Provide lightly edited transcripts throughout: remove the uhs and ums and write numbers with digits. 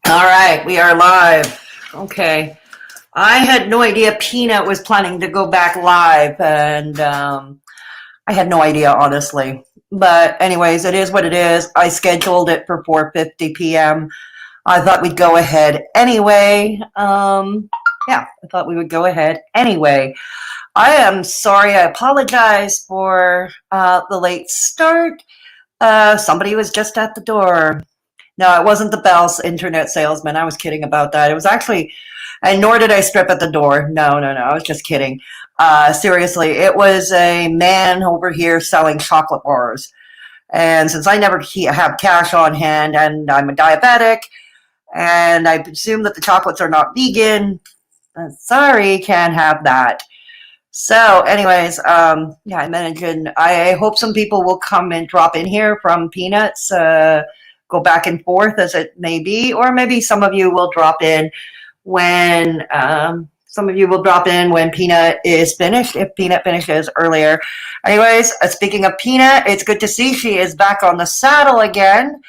All right, we are live. Okay. I had no idea Peanut was planning to go back live, and I had no idea, honestly. But anyways, it is what it is. I scheduled it for 4:50 p.m. I thought we'd go ahead anyway. Yeah, I thought we would go ahead anyway. I am sorry. I apologize for the late start. Somebody was just at the door. No, it wasn't the Bell's internet salesman. I was kidding about that. It was actually, and nor did I strip at the door. No, no, no. I was just kidding. Seriously, it was a man over here selling chocolate bars. And since I never have cash on hand and I'm a diabetic, and I presume that the chocolates are not vegan, sorry, can't have that. So, anyways, yeah, I mentioned I hope some people will come and drop in here from Peanuts. Go back and forth as it may be, or maybe some of you will drop in when Peanut is finished, if Peanut finishes earlier. Anyways, speaking of Peanut, it's good to see she is back on the saddle again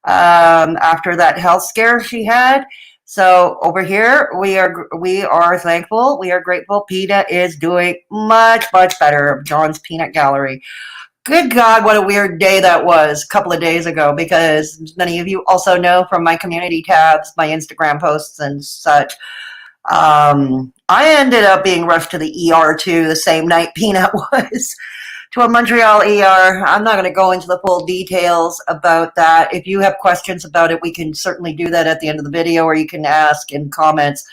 after that health scare she had. So over here, we are thankful, we are grateful. Peanut is doing much better. John's Peanut Gallery. Good God, what a weird day that was a couple of days ago, because many of you also know from my community tabs, my Instagram posts and such, I ended up being rushed to the ER too the same night Peanut was, to a Montreal ER. I'm not going to go into the full details about that. If you have questions about it, we can certainly do that at the end of the video, or you can ask in comments.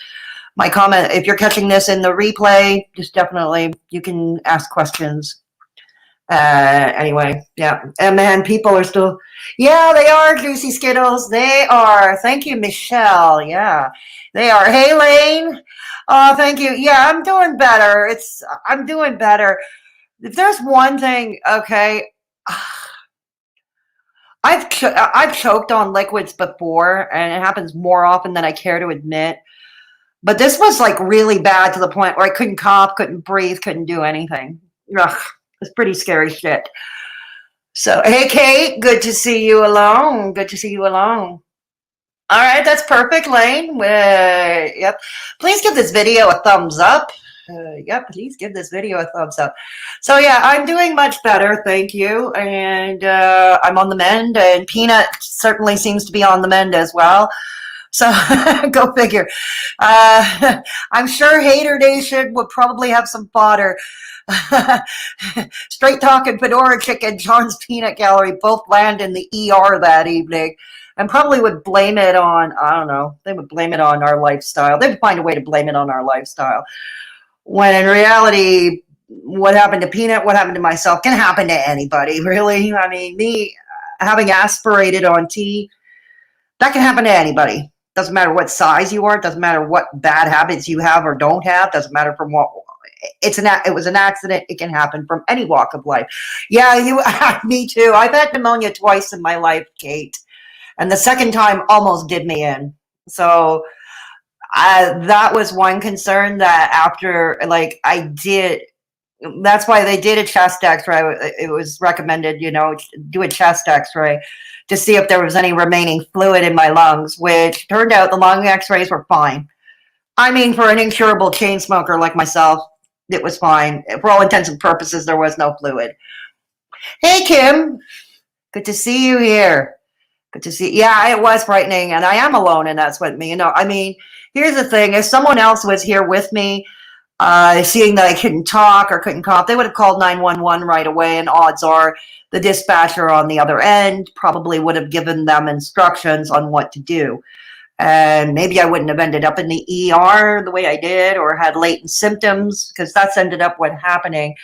My comment, if you're catching this in the replay, just definitely, you can ask questions. Anyway, yeah. And man, people are still, yeah, they are Juicy Skittles. They are. Thank you, Michelle. Yeah, they are. Hey, Lane. Oh, thank you. Yeah, I'm doing better. I'm doing better. If there's one thing, okay, I've choked on liquids before, and it happens more often than I care to admit. But this was like really bad to the point where I couldn't cough, couldn't breathe, couldn't do anything. Ugh. It's pretty scary shit. So, hey, Kate, good to see you alone. Good to see you alone. All right, that's perfect, Lane. Yep. Please give this video a thumbs up. Yep, please give this video a thumbs up. So, yeah, I'm doing much better, thank you. And I'm on the mend, and Peanut certainly seems to be on the mend as well. So go figure. I'm sure Haydur Nation would probably have some fodder. Straight Talkin, Fedora, Chic, and John's Peanut Gallery both land in the ER that evening, and probably would blame it on, I don't know, they would blame it on our lifestyle. They'd find a way to blame it on our lifestyle. When in reality, what happened to Peanut, what happened to myself can happen to anybody, really. I mean, me having aspirated on tea, that can happen to anybody. Doesn't matter what size you are. Doesn't matter what bad habits you have or don't have. Doesn't matter from what. It was an accident. It can happen from any walk of life. Yeah, me too. I've had pneumonia twice in my life, Kate, and the second time almost did me in. So that was one concern that after, like, I did. That's why they did a chest X-ray. It was recommended, do a chest X-ray to see if there was any remaining fluid in my lungs, which turned out the lung X-rays were fine. I mean, for an incurable chain smoker like myself, it was fine. For all intents and purposes, there was no fluid. Hey, Kim. Good to see you here. Good to see. Yeah, it was frightening, and I am alone, and that's what me. I mean, here's the thing: if someone else was here with me, seeing that I couldn't talk or couldn't cough, they would have called 911 right away, and odds are the dispatcher on the other end probably would have given them instructions on what to do. And maybe I wouldn't have ended up in the ER the way I did, or had latent symptoms, because that's ended up what happening.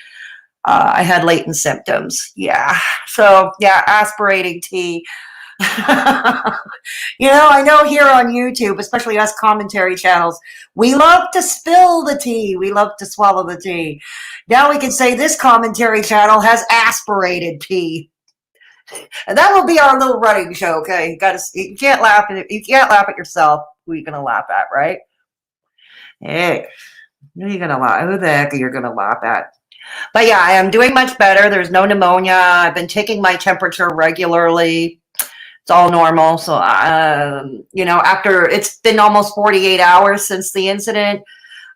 I had latent symptoms. Yeah. So, yeah, aspirating tea. I know here on YouTube, especially us commentary channels, we love to spill the tea. We love to swallow the tea. Now we can say this commentary channel has aspirated tea. And that will be our little running show, okay? You can't laugh at yourself. Who are you gonna laugh at, right? Hey, who are you gonna laugh? Who the heck are you gonna laugh at? But yeah, I am doing much better. There's no pneumonia. I've been taking my temperature regularly. It's all normal. So, you know, after it's been almost 48 hours since the incident,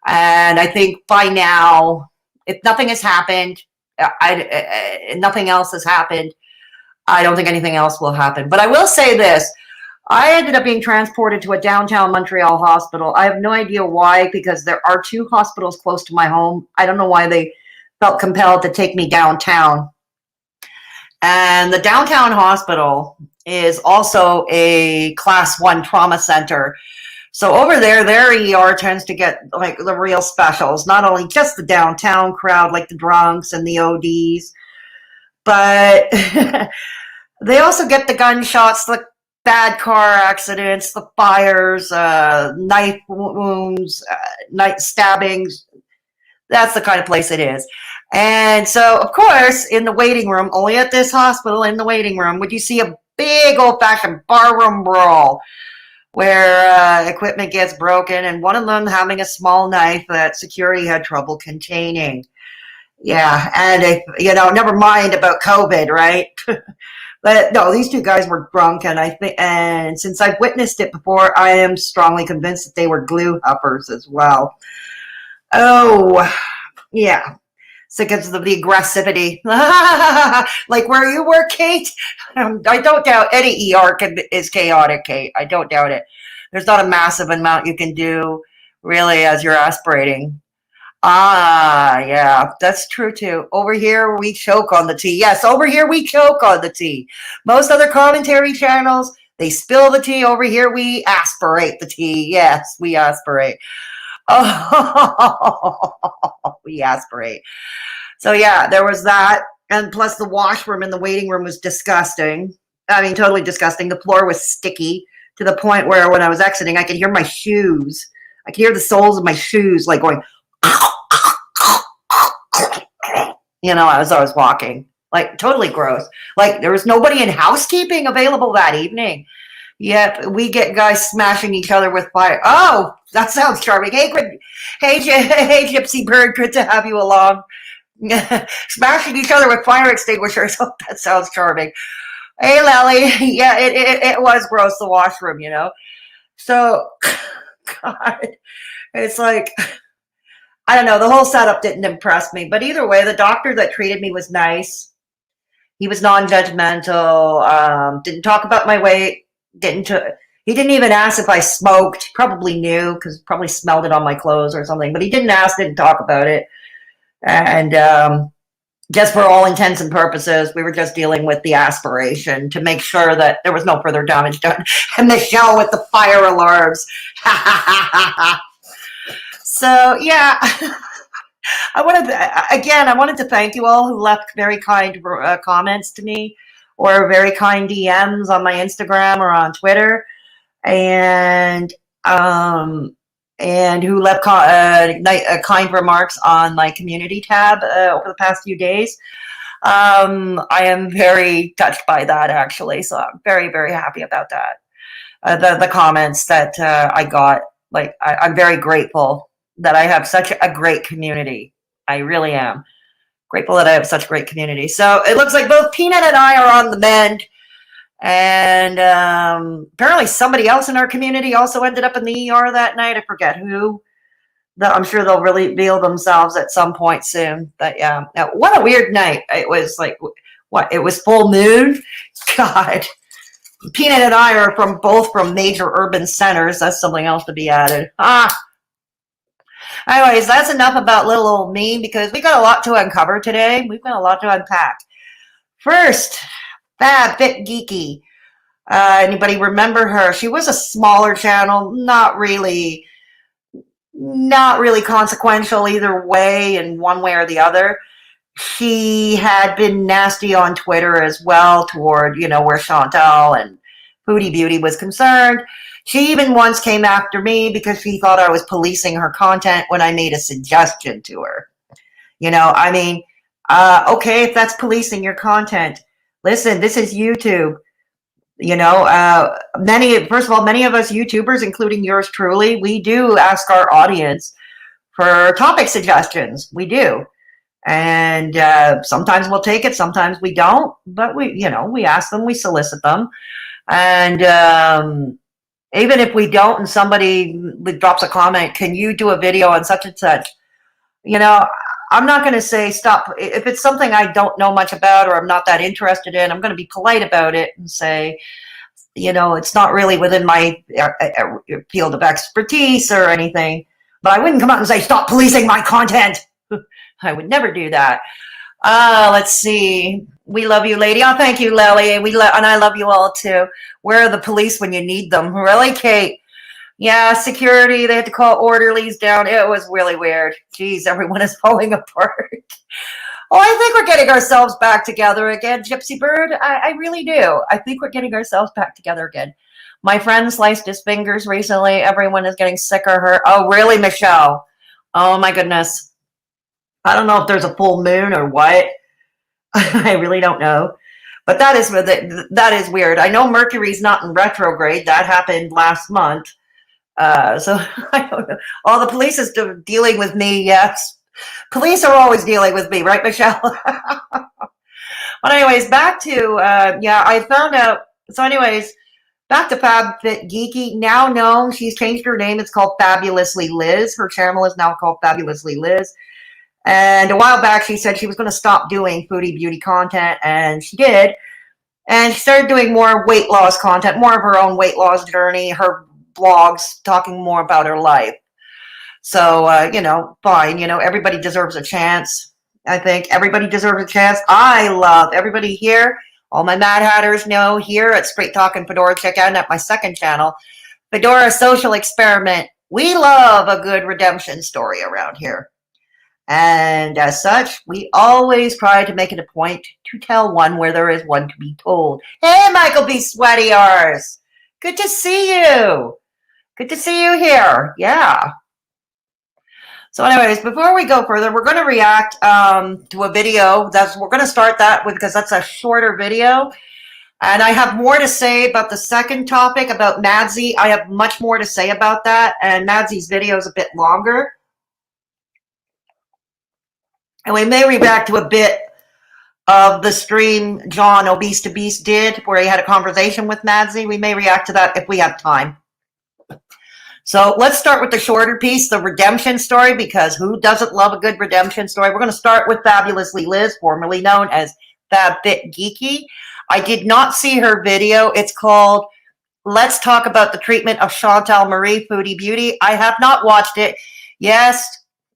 and I think by now, if nothing has happened, nothing else has happened. I don't think anything else will happen. But I will say this. I ended up being transported to a downtown Montreal hospital. I have no idea why, because there are 2 hospitals close to my home. I don't know why they felt compelled to take me downtown. And the downtown hospital is also a class 1 trauma center. So over there, their ER tends to get like the real specials, not only just the downtown crowd, like the drunks and the ODs, but they also get the gunshots, the bad car accidents, the fires, knife wounds, knife stabbings. That's the kind of place it is. And so, of course, in the waiting room, only at this hospital, in the waiting room, would you see a big old-fashioned barroom brawl where equipment gets broken, and one of them having a small knife that security had trouble containing. Yeah, and you know, never mind about COVID, right? But no, these 2 guys were drunk, and I think, and since I've witnessed it before, I am strongly convinced that they were glue huffers as well. Oh, yeah. So because of the aggressivity, like where you were, Kate. I don't doubt any ER is chaotic, Kate. I don't doubt it. There's not a massive amount you can do, really, as you're aspirating. Ah, yeah, that's true too. Over here, we choke on the tea. Yes, over here, we choke on the tea. Most other commentary channels, they spill the tea. Over here, we aspirate the tea. Yes, we aspirate. Oh, we aspirate. So yeah, there was that. And plus the washroom in the waiting room was disgusting. I mean, totally disgusting. The floor was sticky to the point where when I was exiting, I could hear my shoes. I could hear the soles of my shoes like going, you know, as I was walking. Like totally gross. Like there was nobody in housekeeping available that evening. Yep, we get guys smashing each other with fire. Oh, that sounds charming. Hey, Gypsy Bird, good to have you along. Smashing each other with fire extinguishers. Oh, that sounds charming. Hey, Lally. Yeah, it was gross, the washroom, you know. So, God, it's like, I don't know, the whole setup didn't impress me. But either way, the doctor that treated me was nice. He was non-judgmental, didn't talk about my weight. He didn't even ask if I smoked. Probably knew because probably smelled it on my clothes or something. But he didn't ask, didn't talk about it. And just for all intents and purposes, we were just dealing with the aspiration to make sure that there was no further damage done. And Michelle with the fire alarms. So yeah, I wanted to thank you all who left very kind comments to me, or very kind DMs on my Instagram or on Twitter, and who left kind remarks on my community tab over the past few days. I am very touched by that, actually, so I'm very, very happy about that. The comments that I got, like, I'm very grateful that I have such a great community. I really am. Grateful that I have such a great community. So it looks like both Peanut and I are on the mend. And apparently somebody else in our community also ended up in the ER that night. I forget who. I'm sure they'll really reveal themselves at some point soon. But yeah, what a weird night. It was like, what? It was full moon? God. Peanut and I are both from major urban centers. That's something else to be added. Anyways, that's enough about little old me, because we got a lot to uncover today. We've got a lot to unpack. First, Fab Fit Geeky. Anybody remember her? She was a smaller channel, not really consequential either way, in one way or the other. She had been nasty on Twitter as well toward, where Chantal and Foodie Beauty was concerned. She even once came after me because she thought I was policing her content when I made a suggestion to her. Okay, if that's policing your content, listen, this is YouTube. Many of us YouTubers, including yours truly, we do ask our audience for topic suggestions. We do. And sometimes we'll take it, sometimes we don't, but we ask them, we solicit them. And even if we don't and somebody drops a comment, can you do a video on such and such? You know, I'm not going to say stop. If it's something I don't know much about or I'm not that interested in, I'm going to be polite about it and say, you know, it's not really within my field of expertise or anything. But I wouldn't come out and say, stop policing my content. I would never do that. Let's see. We love you, lady. Oh, thank you, Lily. And I love you all too. Where are the police when you need them? Really, Kate? Yeah, security. They had to call orderlies down. It was really weird. Geez, everyone is falling apart. Oh, I think we're getting ourselves back together again, Gypsy Bird. I really do. I think we're getting ourselves back together again. My friend sliced his fingers recently. Everyone is getting sick or hurt. Oh, really, Michelle? Oh, my goodness. I don't know if there's a full moon or what. I really don't know. But that is weird. I know Mercury's not in retrograde. That happened last month. So I don't know. All the police is dealing with me. Yes. Police are always dealing with me, right, Michelle? But anyways, back to, yeah, I found out. So anyways, back to FabFitGeeky. Now known, she's changed her name. It's called fabulouslyliz. Her channel is now called fabulouslyliz. And a while back, she said she was going to stop doing foodie beauty content, and she did. And she started doing more weight loss content, more of her own weight loss journey, her blogs, talking more about her life. So, you know, fine. You know, everybody deserves a chance. I think everybody deserves a chance. I love everybody here. All my Mad Hatters know here at Straight Talkin' Fedora. Check out at my second channel, Fedora Social Experiment. We love a good redemption story around here. And as such, we always try to make it a point to tell one where there is one to be told. Hey, Michael B. Sweaty R's. Good to see you. Good to see you here. Yeah. So anyways, before we go further, we're going to react to a video. We're going to start that with, because that's a shorter video. And I have more to say about the second topic, about Madzie. I have much more to say about that. And Madzie's video is a bit longer. And we may react to a bit of the stream John ObesetoBeast did, where he had a conversation with Madzie. We may react to that if we have time. So let's start with the shorter piece, the redemption story, because who doesn't love a good redemption story? We're going to start with fabulouslyliz, formerly known as FabFitGeeky. I did not see her video. It's called Let's Talk About the Treatment of Chantal Marie Foodie Beauty. I have not watched it. Yes,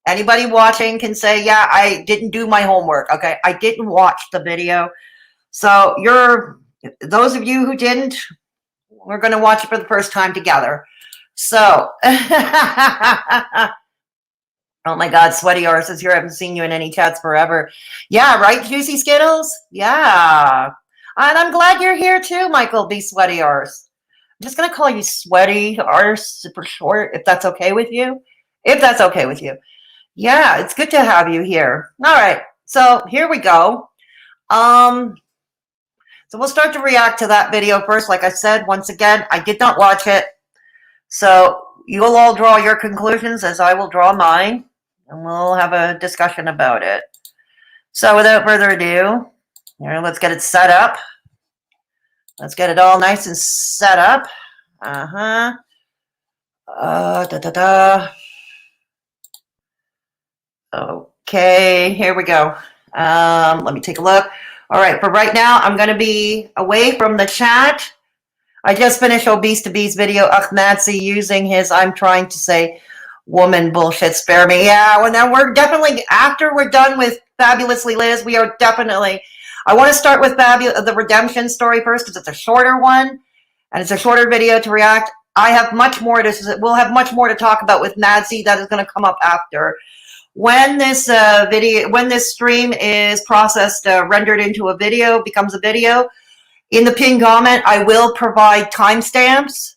anybody watching can say, yeah, I didn't do my homework. Okay, I didn't watch the video. So those of you who didn't, we're going to watch it for the first time together. So, oh my God, Sweaty R says here, I haven't seen you in any chats forever. Yeah, right, Juicy Skittles? Yeah. And I'm glad you're here too, Michael B. Sweaty R's. I'm just going to call you Sweaty R's for short, if that's okay with you. If that's okay with you. Yeah, it's good to have you here. All right, so here we go. So we'll start to react to that video first. Like I said, once again, I did not watch it. So you'll all draw your conclusions as I will draw mine, and we'll have a discussion about it. So without further ado, here, let's get it set up. Let's get it all nice and set up. Okay, here we go. Let me take a look. All right, for right now, I'm going to be away from the chat. I just finished ObesetoBeast video, Madzie using his I'm trying to say woman bullshit, spare me. Yeah, well, now we're definitely, after we're done with fabulouslyliz, we are definitely, I want to start with the redemption story first, because it's a shorter one, and it's a shorter video to react. I have much more we'll have much more to talk about with Madzie that is going to come up after. When this stream is processed, rendered into a video, becomes a video, in the pinned comment, I will provide timestamps,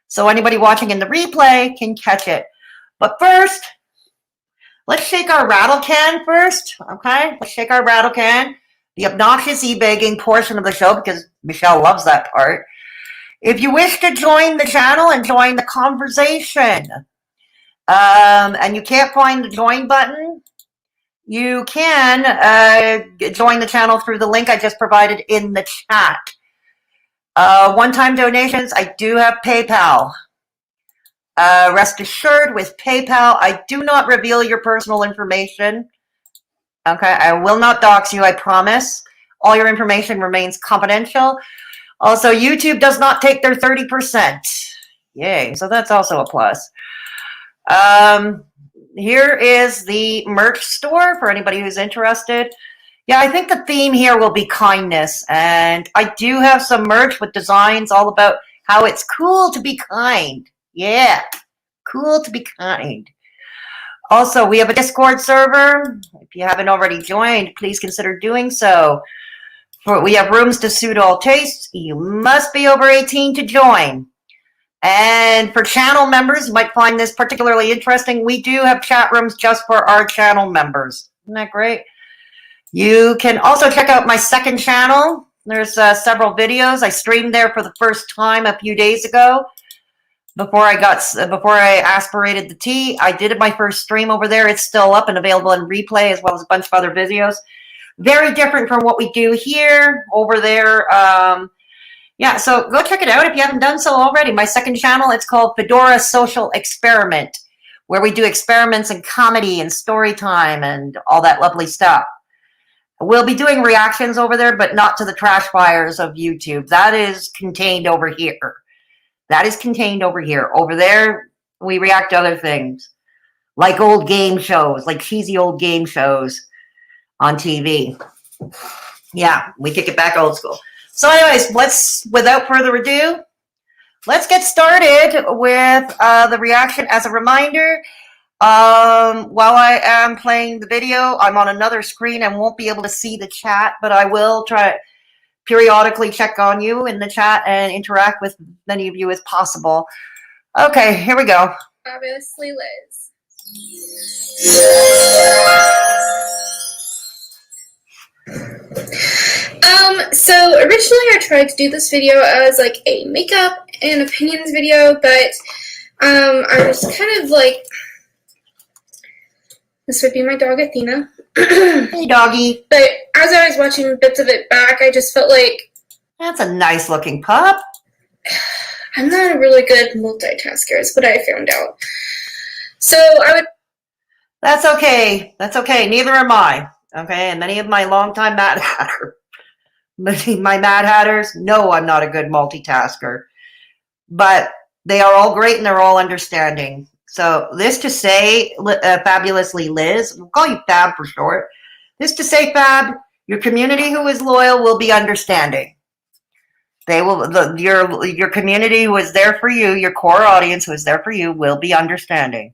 so anybody watching in the replay can catch it. But first, let's shake our rattle can first, okay? Let's shake our rattle can, the obnoxious e-begging portion of the show, because Michelle loves that part. If you wish to join the channel and join the conversation, and you can't find the join button, you can join the channel through the link I just provided in the chat. One-time donations, I do have PayPal. Rest assured, with PayPal, I do not reveal your personal information. Okay, I will not dox you, I promise. All your information remains confidential. Also, YouTube does not take their 30%. Yay, so that's also a plus. Here is the merch store for anybody who's interested. Yeah, I think the theme here will be kindness. And I do have some merch with designs all about how it's cool to be kind. Yeah, cool to be kind. Also, we have a Discord server. If you haven't already joined, please consider doing so. We have rooms to suit all tastes. You must be over 18 to join. And for channel members, you might find this particularly interesting. We do have chat rooms just for our channel members. Isn't that great? You can also check out my second channel. There's several videos. I streamed there for the first time a few days ago. Before I aspirated the tea, I did my first stream over there. It's still up and available in replay, as well as a bunch of other videos. Very different from what we do here. Over there, yeah, so go check it out if you haven't done so already. My second channel, it's called Fedora Social Experiment, where we do experiments in comedy and story time and all that lovely stuff. We'll be doing reactions over there, but not to the trash fires of YouTube. That is contained over here. That is contained over here. Over there, we react to other things, like old game shows, like cheesy old game shows on TV. Yeah, we kick it back old school. So anyways, without further ado, let's get started with the reaction. As a reminder, while I am playing the video, I'm on another screen and won't be able to see the chat, but I will try periodically check on you in the chat and interact with many of you as possible. Okay, here we go. Fabulously Liz. So originally I tried to do this video as like a makeup and opinions video, but I was kind of like, this would be my dog Athena. Hey doggy. But as I was watching bits of it back, I just felt like, that's a nice looking pup. I'm not a really good multitasker is what I found out. So I would... That's okay. That's okay. Neither am I. Okay, and many of my longtime Mad Hatters know I'm not a good multitasker. But they are all great and they're all understanding. So this to say, fabulously Liz, we'll call you Fab for short. This to say, Fab, your community who is loyal will be understanding. They will, your community who is there for you, your core audience who is there for you, will be understanding.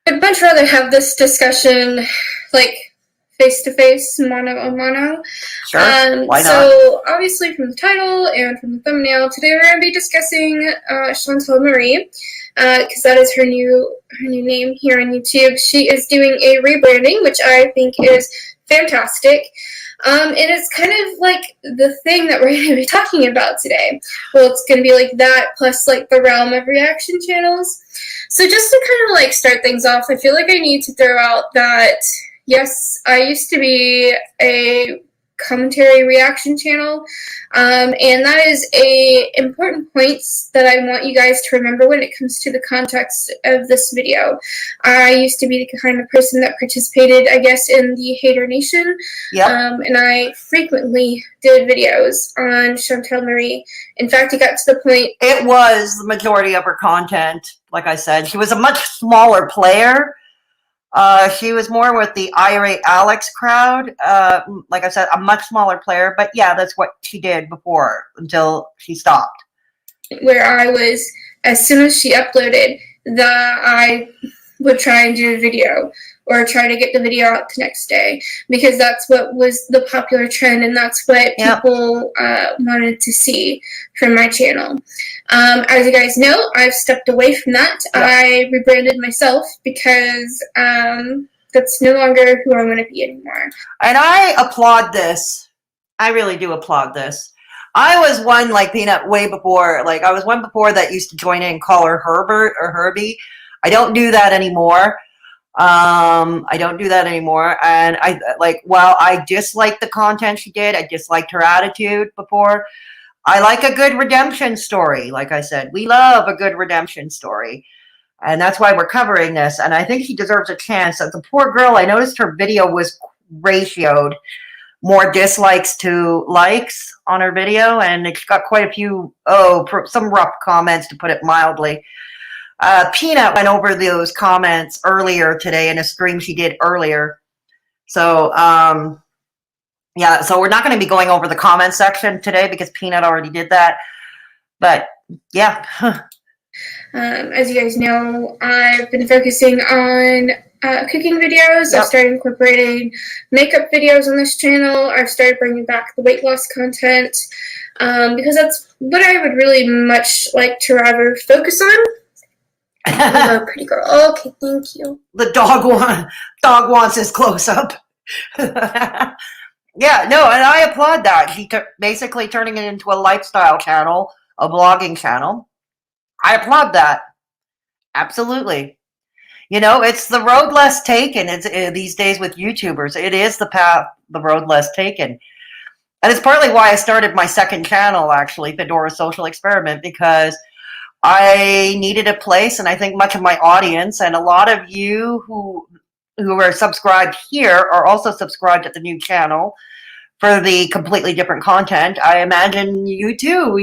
I'd much rather have this discussion like face-to-face, mano-a-mano. Sure, why not? So obviously from the title and from the thumbnail, today we're going to be discussing Chantal Marie, because that is her new name here on YouTube. She is doing a rebranding, which I think is fantastic. And it's kind of like the thing that we're going to be talking about today. Well, it's going to be like that plus like the realm of reaction channels. So just to kind of like start things off, I feel like I need to throw out that, yes, I used to be a commentary reaction channel, and that is a important points that I want you guys to remember when it comes to the context of this video. I used to be the kind of person that participated, I guess, in the Haydur Nation, yep. And I frequently did videos on Chantal Marie. In fact, it got to the point... It was the majority of her content, like I said. She was a much smaller player. She was more with the Irate Alex crowd. Like I said, a much smaller player, but yeah, that's what she did before until she stopped. Where I was, as soon as she uploaded, I would try and do a video or try to get the video out the next day, because that's what was the popular trend and that's what people wanted to see from my channel. As you guys know, I've stepped away from that. I rebranded myself because that's no longer who I want to be anymore. And I applaud this. I really do applaud this. I was one like Peanut way before. Like I was one before that used to join in and call her Herbert or Herbie. I don't do that anymore. I don't do that anymore. And I disliked the content she did. I disliked her attitude before. I like a good redemption story. Like I said, we love a good redemption story. And that's why we're covering this. And I think she deserves a chance. The poor girl, I noticed her video was ratioed more dislikes to likes on her video. And it's got quite a few, some rough comments, to put it mildly. Peanut went over those comments earlier today in a stream she did earlier. So, yeah, so we're not going to be going over the comment section today because Peanut already did that. But, yeah. As you guys know, I've been focusing on cooking videos. Yep. I've started incorporating makeup videos on this channel. I've started bringing back the weight loss content because that's what I would really much like to rather focus on. Hello, pretty girl. Okay, thank you. The dog wants his close-up. Yeah, no, and I applaud that. She basically turning it into a lifestyle channel, a blogging channel. I applaud that. Absolutely. You know, it's the road less taken. It's these days with YouTubers. It is the path, the road less taken. And it's partly why I started my second channel, actually, Fedora Social Experiment, because I needed a place, and I think much of my audience and a lot of you who are subscribed here are also subscribed at the new channel for the completely different content. I imagine you too.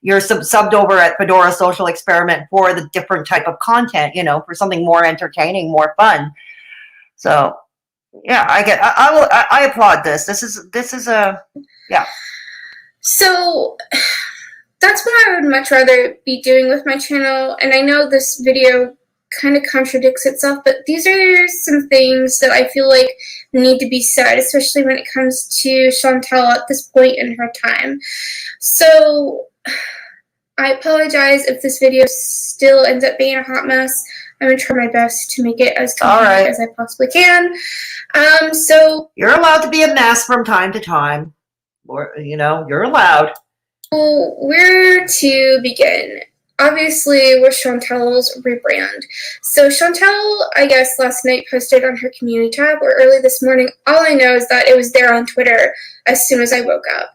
You're subbed over at Fedora Social Experiment for the different type of content, you know, for something more entertaining, more fun. So, yeah, I applaud this. This is a, yeah. So that's what I would much rather be doing with my channel. And I know this video kind of contradicts itself, but these are some things that I feel like need to be said, especially when it comes to Chantal at this point in her time. So I apologize if this video still ends up being a hot mess. I'm going to try my best to make it as complete as I possibly can. So you're allowed to be a mess from time to time. Or, you know, you're allowed. Where to begin? Obviously, with Chantal's rebrand. So Chantal, I guess, last night posted on her community tab, or early this morning. All I know is that it was there on Twitter as soon as I woke up.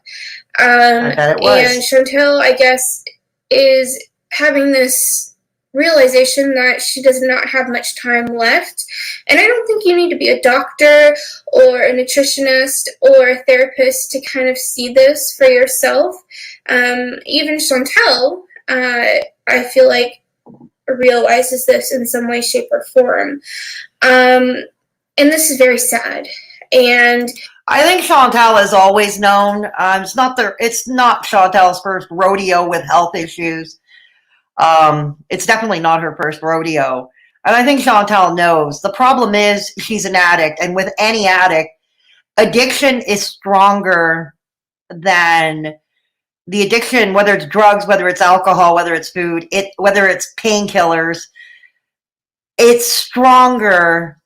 I bet it was. And Chantal, I guess, is having this realization that she does not have much time left. And I don't think you need to be a doctor or a nutritionist or a therapist to kind of see this for yourself. Even Chantal, I feel like, realizes this in some way, shape, or form. And this is very sad. And I think Chantal has always known. It's not Chantal's first rodeo with health issues. It's definitely not her first rodeo. And I think Chantal knows. The problem is she's an addict. And with any addict, addiction is stronger than the addiction, whether it's drugs, whether it's alcohol, whether it's food, whether it's painkillers. It's stronger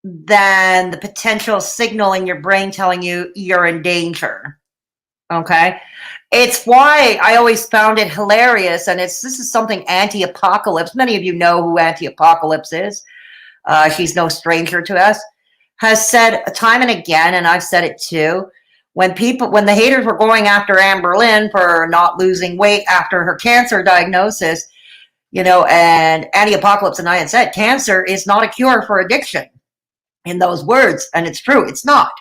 than the potential signal in your brain telling you you're in danger. Okay? It's why I always found it hilarious, and this is something Anti-Apocalypse, many of you know who Anti-Apocalypse is. She's no stranger to us, has said time and again, and I've said it too, when the haters were going after Anne Boleyn for not losing weight after her cancer diagnosis, you know, and Anti-Apocalypse and I had said, cancer is not a cure for addiction, in those words, and it's true, it's not.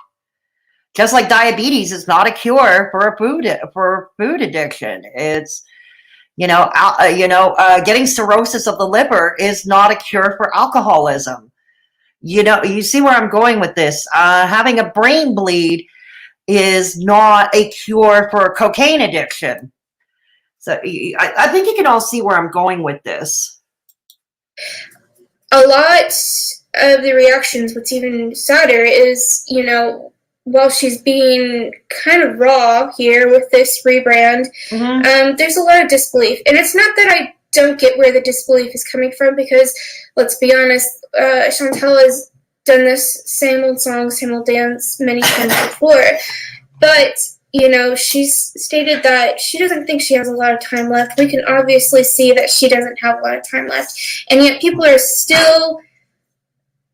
Just like diabetes is not a cure for food addiction. It's, getting cirrhosis of the liver is not a cure for alcoholism. You know, you see where I'm going with this. Having a brain bleed is not a cure for cocaine addiction. So I think you can all see where I'm going with this. A lot of the reactions, what's even sadder is, you know, while she's being kind of raw here with this rebrand, there's a lot of disbelief. And it's not that I don't get where the disbelief is coming from, because, let's be honest, Chantal has done this same old song, same old dance many times before. But, you know, she's stated that she doesn't think she has a lot of time left. We can obviously see that she doesn't have a lot of time left. And yet people are still,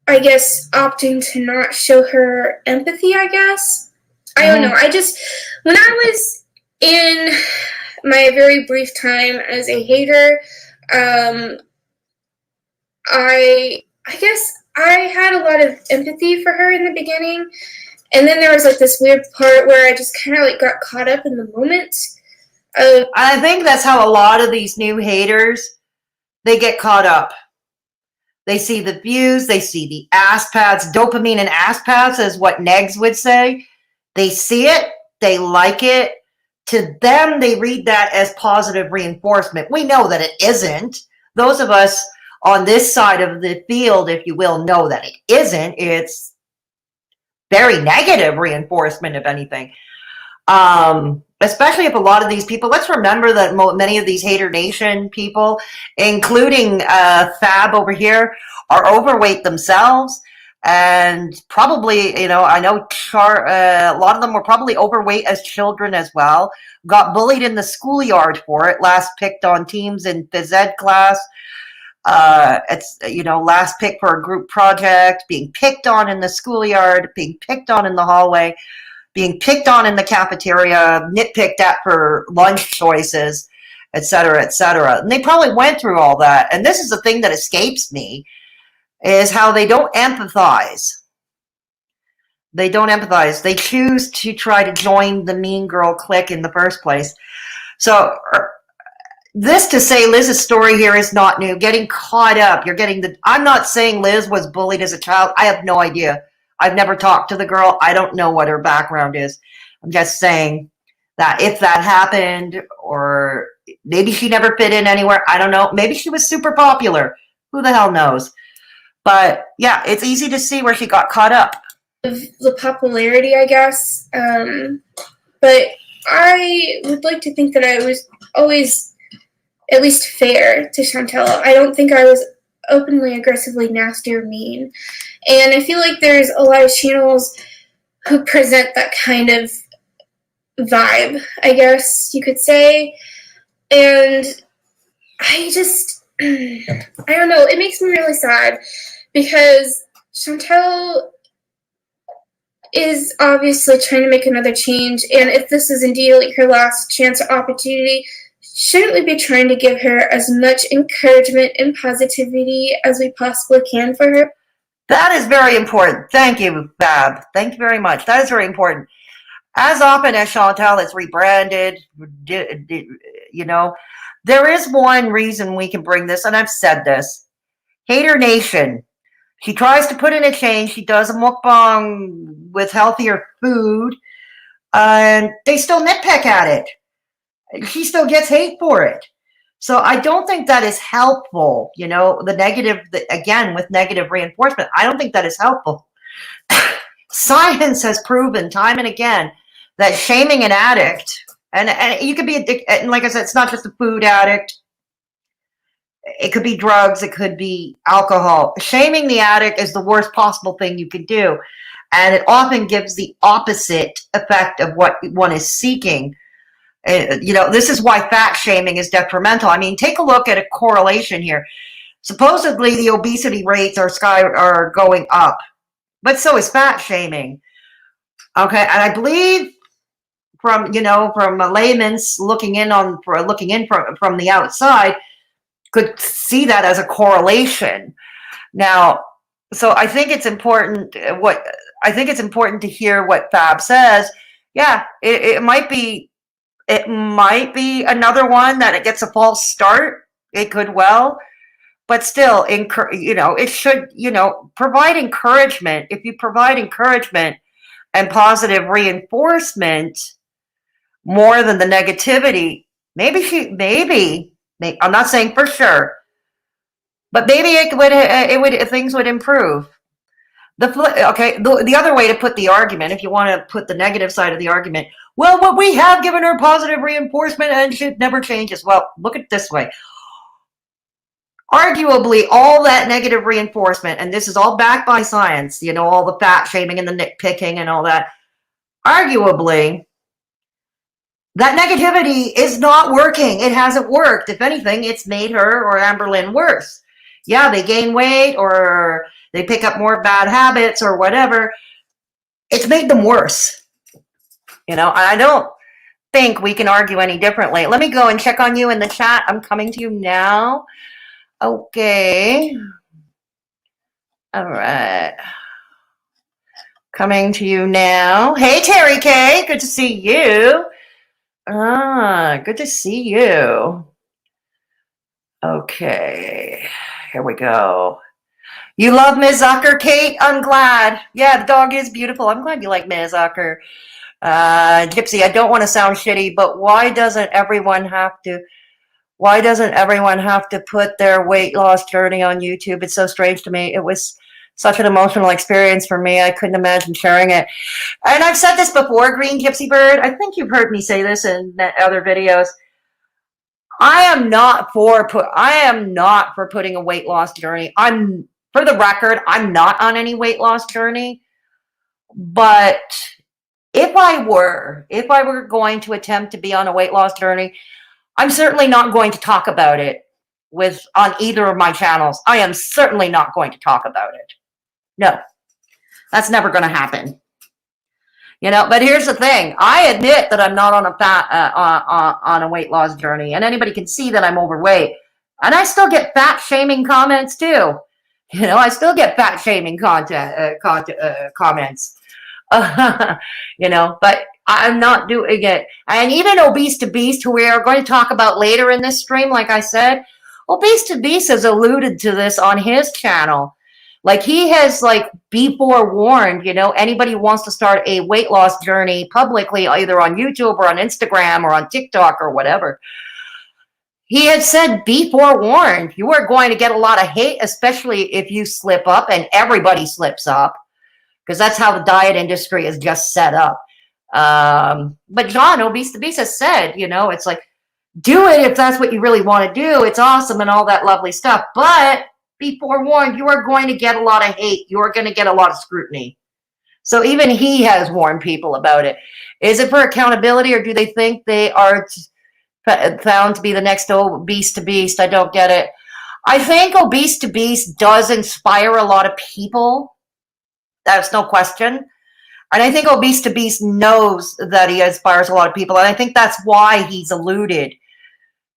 I guess, opting to not show her empathy, I guess. I don't know. When I was In my very brief time as a hater, I guess I had a lot of empathy for her in the beginning, and then there was like this weird part where I just kind of like got caught up in the moment. I think that's how a lot of these new haters, they get caught up. They see the views, they see the ass pads, dopamine and ass pads is what Negs would say. They see it, they like it. To them, they read that as positive reinforcement. We know that it isn't. Those of us on this side of the field, if you will, know that it isn't. It's very negative reinforcement, if anything. Especially if a lot of these people, let's remember that many of these Haydur Nation people, including Fab over here, are overweight themselves. And probably, you know, I know a lot of them were probably overweight as children as well. Got bullied in the schoolyard for it. Last picked on teams in phys ed class. It's, you know, last pick for a group project. Being picked on in the schoolyard. Being picked on in the hallway. Being picked on in the cafeteria. Nitpicked at for lunch choices, etc., etc. And they probably went through all that. And this is the thing that escapes me, is how they don't empathize. They don't empathize. They choose to try to join the mean girl clique in the first place. So this to say Liz's story here is not new. Getting caught up. You're getting the... I'm not saying Liz was bullied as a child. I have no idea. I've never talked to the girl. I don't know what her background is. I'm just saying that if that happened, or maybe she never fit in anywhere. I don't know. Maybe she was super popular. Who the hell knows? But yeah, it's easy to see where she got caught up. The popularity, I guess. But I would like to think that I was always at least fair to Chantel. I don't think I was openly, aggressively nasty or mean. And I feel like there's a lot of channels who present that kind of vibe, I guess you could say. And I just, I don't know, it makes me really sad because Chantel is obviously trying to make another change, and if this is indeed like her last chance or opportunity, shouldn't we be trying to give her as much encouragement and positivity as we possibly can for her? That is very important. Thank you, Fab. Thank you very much. That is very important. As often as Chantel is rebranded, you know, there is one reason we can bring this, and I've said this. Haydur Nation. She tries to put in a change. She does a mukbang with healthier food, and they still nitpick at it. She still gets hate for it. So I don't think that is helpful. You know, the negative, again, with negative reinforcement, I don't think that is helpful. Science has proven time and again that shaming an addict, and you could be addicted, and like I said, it's not just a food addict. It could be drugs. It could be alcohol. Shaming the addict is the worst possible thing you could do. And it often gives the opposite effect of what one is seeking. You know, this is why fat shaming is detrimental. I mean, take a look at a correlation here. Supposedly, the obesity rates are going up, but so is fat shaming. Okay, and I believe from a layman's looking in from the outside, could see that as a correlation. Now, so I think it's important. I think it's important to hear what Fab says. Yeah, it might be another one that it gets a false start. It could well, but still, it should, provide encouragement. If you provide encouragement and positive reinforcement more than the negativity, maybe. I'm not saying for sure, but maybe things would improve. The other way to put the argument, if you want to put the negative side of the argument, well, what we have given her positive reinforcement and she never changes. Well, look at it this way. Arguably, all that negative reinforcement, and this is all backed by science, all the fat shaming and the nitpicking and all that, arguably, that negativity is not working. It hasn't worked. If anything, it's made her or Amberlynn worse. Yeah, they gain weight or they pick up more bad habits or whatever. It's made them worse. I don't, think we can argue any differently. Let me go and check on you in the chat. I'm coming to you now. Okay. All right. Coming to you now. Hey, Terry K. Good to see you. Good to see you. Okay. Here we go. You love Ms. Zucker, Kate? I'm glad. Yeah, the dog is beautiful. I'm glad you like Ms. Zucker. Gypsy, I don't want to sound shitty, but why doesn't everyone have to put their weight loss journey on YouTube? It's so strange to me. It was such an emotional experience for me. I couldn't imagine sharing it. And I've said this before, Green Gypsy Bird. I think you've heard me say this in other videos. I am not for putting a weight loss journey. For the record, I'm not on any weight loss journey. But if I were going to attempt to be on a weight loss journey, I'm certainly not going to talk about it on either of my channels. I am certainly not going to talk about it. No, that's never going to happen. But here's the thing. I admit that I'm not on a weight loss journey, and anybody can see that I'm overweight. And I still get fat shaming comments too. I still get fat shaming comments. But I'm not doing it. And even ObesetoBeast, who we are going to talk about later in this stream, like I said, ObesetoBeast has alluded to this on his channel. Like, he has, be forewarned, anybody who wants to start a weight loss journey publicly, either on YouTube or on Instagram or on TikTok or whatever. He had said, be forewarned. You are going to get a lot of hate, especially if you slip up, and everybody slips up, because that's how the diet industry is just set up. But John, ObesetoBeast has said, it's like, do it if that's what you really want to do. It's awesome and all that lovely stuff. But be forewarned, you are going to get a lot of hate. You are going to get a lot of scrutiny. So even he has warned people about it. Is it for accountability, or do they think they are found to be the next ObesetoBeast? I don't get it. I think ObesetoBeast does inspire a lot of people. That's no question. And I think ObesetoBeast knows that he inspires a lot of people. And I think that's why he's alluded.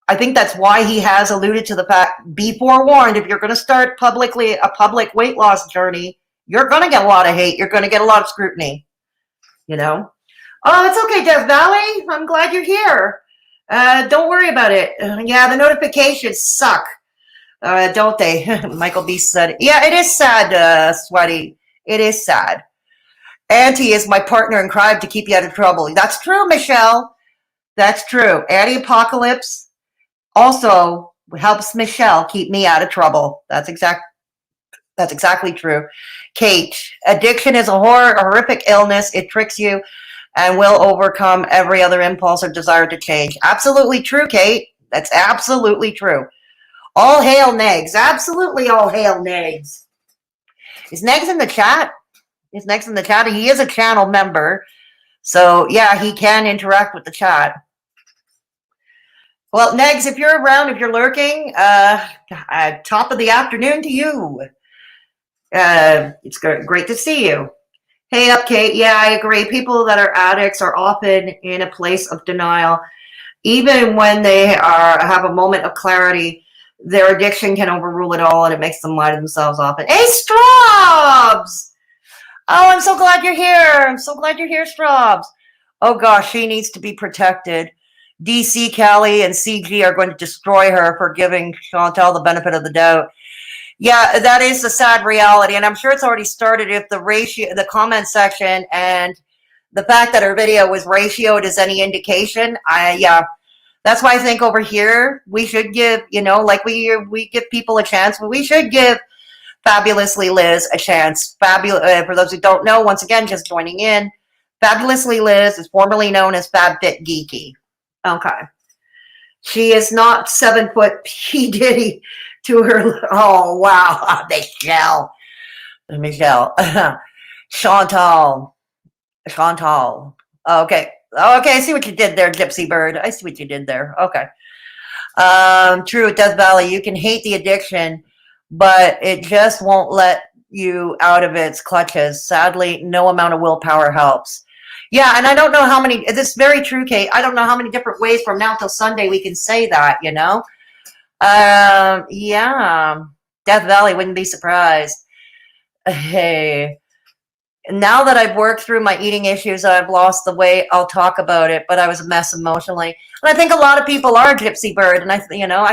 I think that's why he has alluded to the fact, be forewarned, if you're going to start a public weight loss journey, you're going to get a lot of hate. You're going to get a lot of scrutiny. Oh, it's okay, Death Valley. I'm glad you're here. Don't worry about it. Yeah, the notifications suck. Don't they? Michael B said, yeah, it is sad, Sweaty. It is sad. Auntie is my partner in crime to keep you out of trouble. That's true, Michelle. That's true. Anti-apocalypse also helps Michelle keep me out of trouble. That's exactly true. Kate, addiction is a horrific illness. It tricks you and will overcome every other impulse or desire to change. Absolutely true, Kate. That's absolutely true. All hail Negs. Absolutely all hail Negs. Is Negs in the chat? Is Negs in the chat? He is a channel member. So, yeah, he can interact with the chat. Well, Negs, if you're around, if you're lurking, top of the afternoon to you. It's great to see you. Hey up, Kate. Yeah, I agree. People that are addicts are often in a place of denial. Even when they have a moment of clarity, their addiction can overrule it all, and it makes them lie to themselves often. Hey, Straubs! Oh, I'm so glad you're here. I'm so glad you're here, Straubs. Oh, gosh, she needs to be protected. DC, Callie, and CG are going to destroy her for giving Chantal the benefit of the doubt. Yeah, that is the sad reality, and I'm sure it's already started. If the comment section and the fact that her video was ratioed is any indication, yeah, that's why I think over here we should give, like we give people a chance. We should give Fabulously Liz a chance. For those who don't know, once again, just joining in, Fabulously Liz is formerly known as FabFitGeeky. Okay. She is not 7 foot P. Diddy to her. Oh, wow. Michelle. Chantal. Okay. I see what you did there, Gypsy Bird. I see what you did there. Okay. True, Death Valley. You can hate the addiction, but it just won't let you out of its clutches. Sadly, no amount of willpower helps. Yeah, and I don't know how many, this is very true, Kate. I don't know how many different ways from now till Sunday we can say that, you know? Yeah. Death Valley, wouldn't be surprised. Hey. Now that I've worked through my eating issues, I've lost the weight. I'll talk about it, but I was a mess emotionally. And I think a lot of people are Gypsy Bird, and I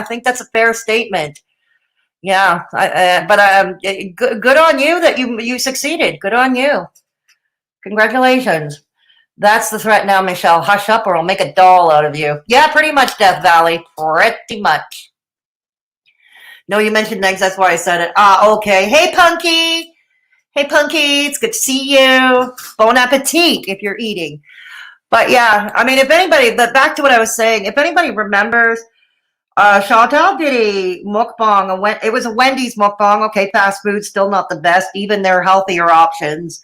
think that's a fair statement. Yeah, good on you that you succeeded. Good on you. Congratulations. That's the threat now, Michelle. Hush up, or I'll make a doll out of you. Yeah, pretty much, Death Valley. Pretty much. No, you mentioned eggs. That's why I said it. Ah, okay. Hey, Punky. Hey, Punky. It's good to see you. Bon appetit if you're eating. But yeah, I mean, if anybody, but back to what I was saying, if anybody remembers, Chantal did a mukbang. It was a Wendy's mukbang. Okay, fast food, still not the best. Even their healthier options,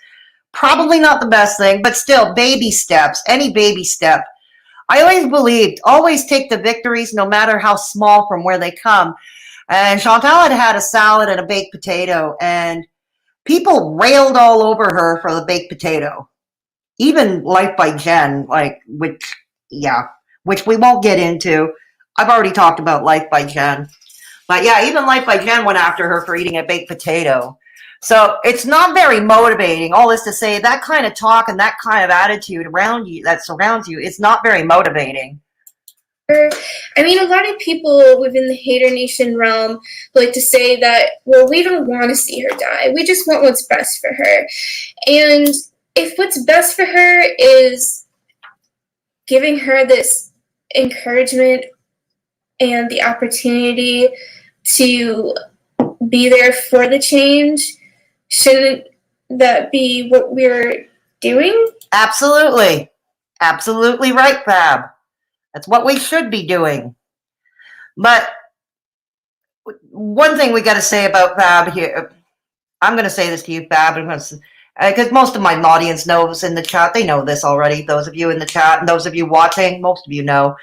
probably not the best thing, but still, baby steps. Any baby step. I always believed, always take the victories, no matter how small, from where they come. And Chantal had a salad and a baked potato, and people railed all over her for the baked potato. Even Life by Jen, which we won't get into. I've already talked about Life by Jen. But yeah, even Life by Jen went after her for eating a baked potato. So it's not very motivating. All this to say, that kind of talk and that kind of attitude around you, that surrounds you, it's not very motivating. I mean, a lot of people within the Haydur Nation realm like to say that, well, we don't want to see her die. We just want what's best for her. And if what's best for her is giving her this encouragement and the opportunity to be there for the change, shouldn't that be what we're doing? Absolutely. Absolutely right, Fab. That's what we should be doing. But one thing we got to say about Fab here, I'm going to say this to you, Fab, because most of my audience knows in the chat. They know this already. Those of you in the chat and those of you watching, most of you know.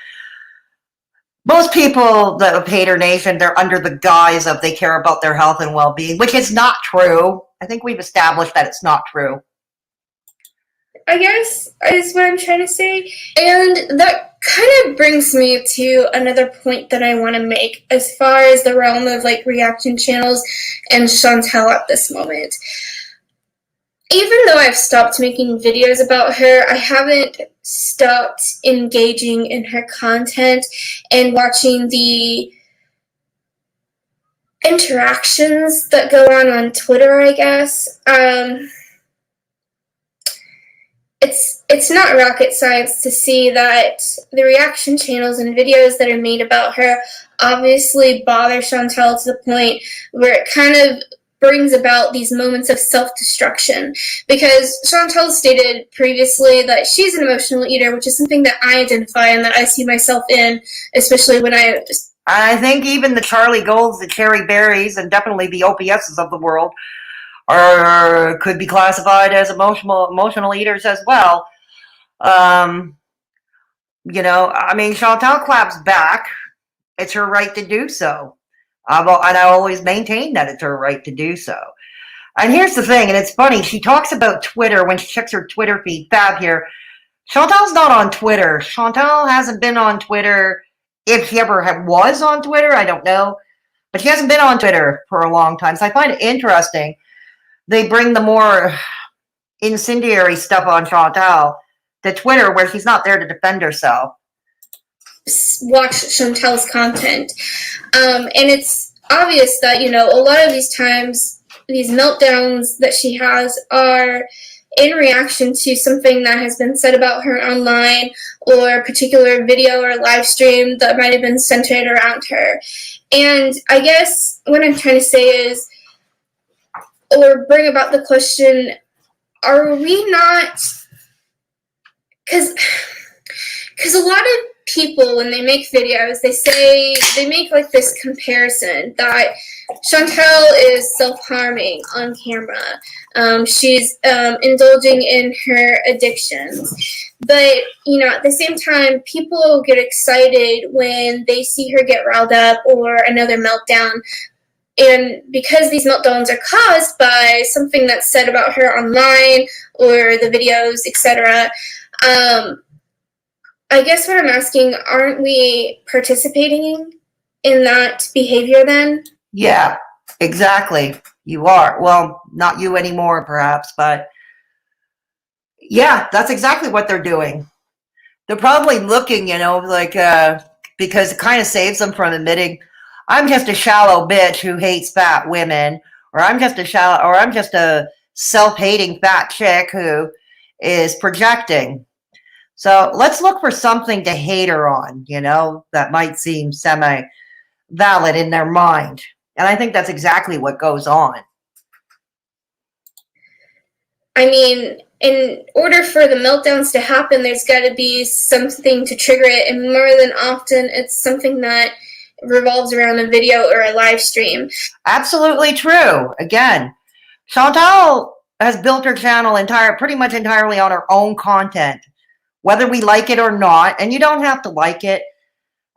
Most people that of Haydur Nation, they're under the guise of they care about their health and well-being, which is not true. I think we've established that it's not true. I guess is what I'm trying to say. And that kind of brings me to another point that I want to make as far as the realm of like reaction channels and Chantal at this moment. Even though I've stopped making videos about her, I haven't stopped engaging in her content and watching the interactions that go on Twitter, I guess. It's not rocket science to see that the reaction channels and videos that are made about her obviously bother Chantal to the point where it kind of brings about these moments of self-destruction. Because Chantal stated previously that she's an emotional eater, which is something that I identify and that I see myself in, especially when I think even the Charlie Golds, the Cherry Berries, and definitely the OPSs of the world could be classified as emotional eaters as well. I mean, Chantal claps back. It's her right to do so. And I always maintain that it's her right to do so. And here's the thing, and it's funny, she talks about Twitter when she checks her Twitter feed. Fab here. Chantal's not on Twitter. Chantal hasn't been on Twitter. If she ever was on Twitter, I don't know. But she hasn't been on Twitter for a long time. So I find it interesting. They bring the more incendiary stuff on Chantal to Twitter, where she's not there to defend herself. Watch Chantal's content. And it's obvious that, a lot of these times, these meltdowns that she has are in reaction to something that has been said about her online, or a particular video or live stream that might have been centered around her. And I guess what I'm trying to say is, or bring about the question, are we not, because a lot of people, when they make videos, they make like this comparison that Chantal is self-harming on camera. She's indulging in her addictions. But, at the same time, people get excited when they see her get riled up or another meltdown. And because these meltdowns are caused by something that's said about her online or the videos, etc., I guess what I'm asking, aren't we participating in that behavior then? Yeah, exactly. You are. Well, not you anymore, perhaps, but yeah, that's exactly what they're doing. They're probably looking, like, because it kind of saves them from admitting, I'm just a shallow bitch who hates fat women, or I'm just a self-hating fat chick who is projecting. So let's look for something to hate her on, that might seem semi-valid in their mind. And I think that's exactly what goes on. I mean, in order for the meltdowns to happen, there's got to be something to trigger it, and more than often, it's something that revolves around a video or a live stream. Absolutely true. Again, Chantal has built her channel pretty much entirely on her own content, whether we like it or not, and you don't have to like it.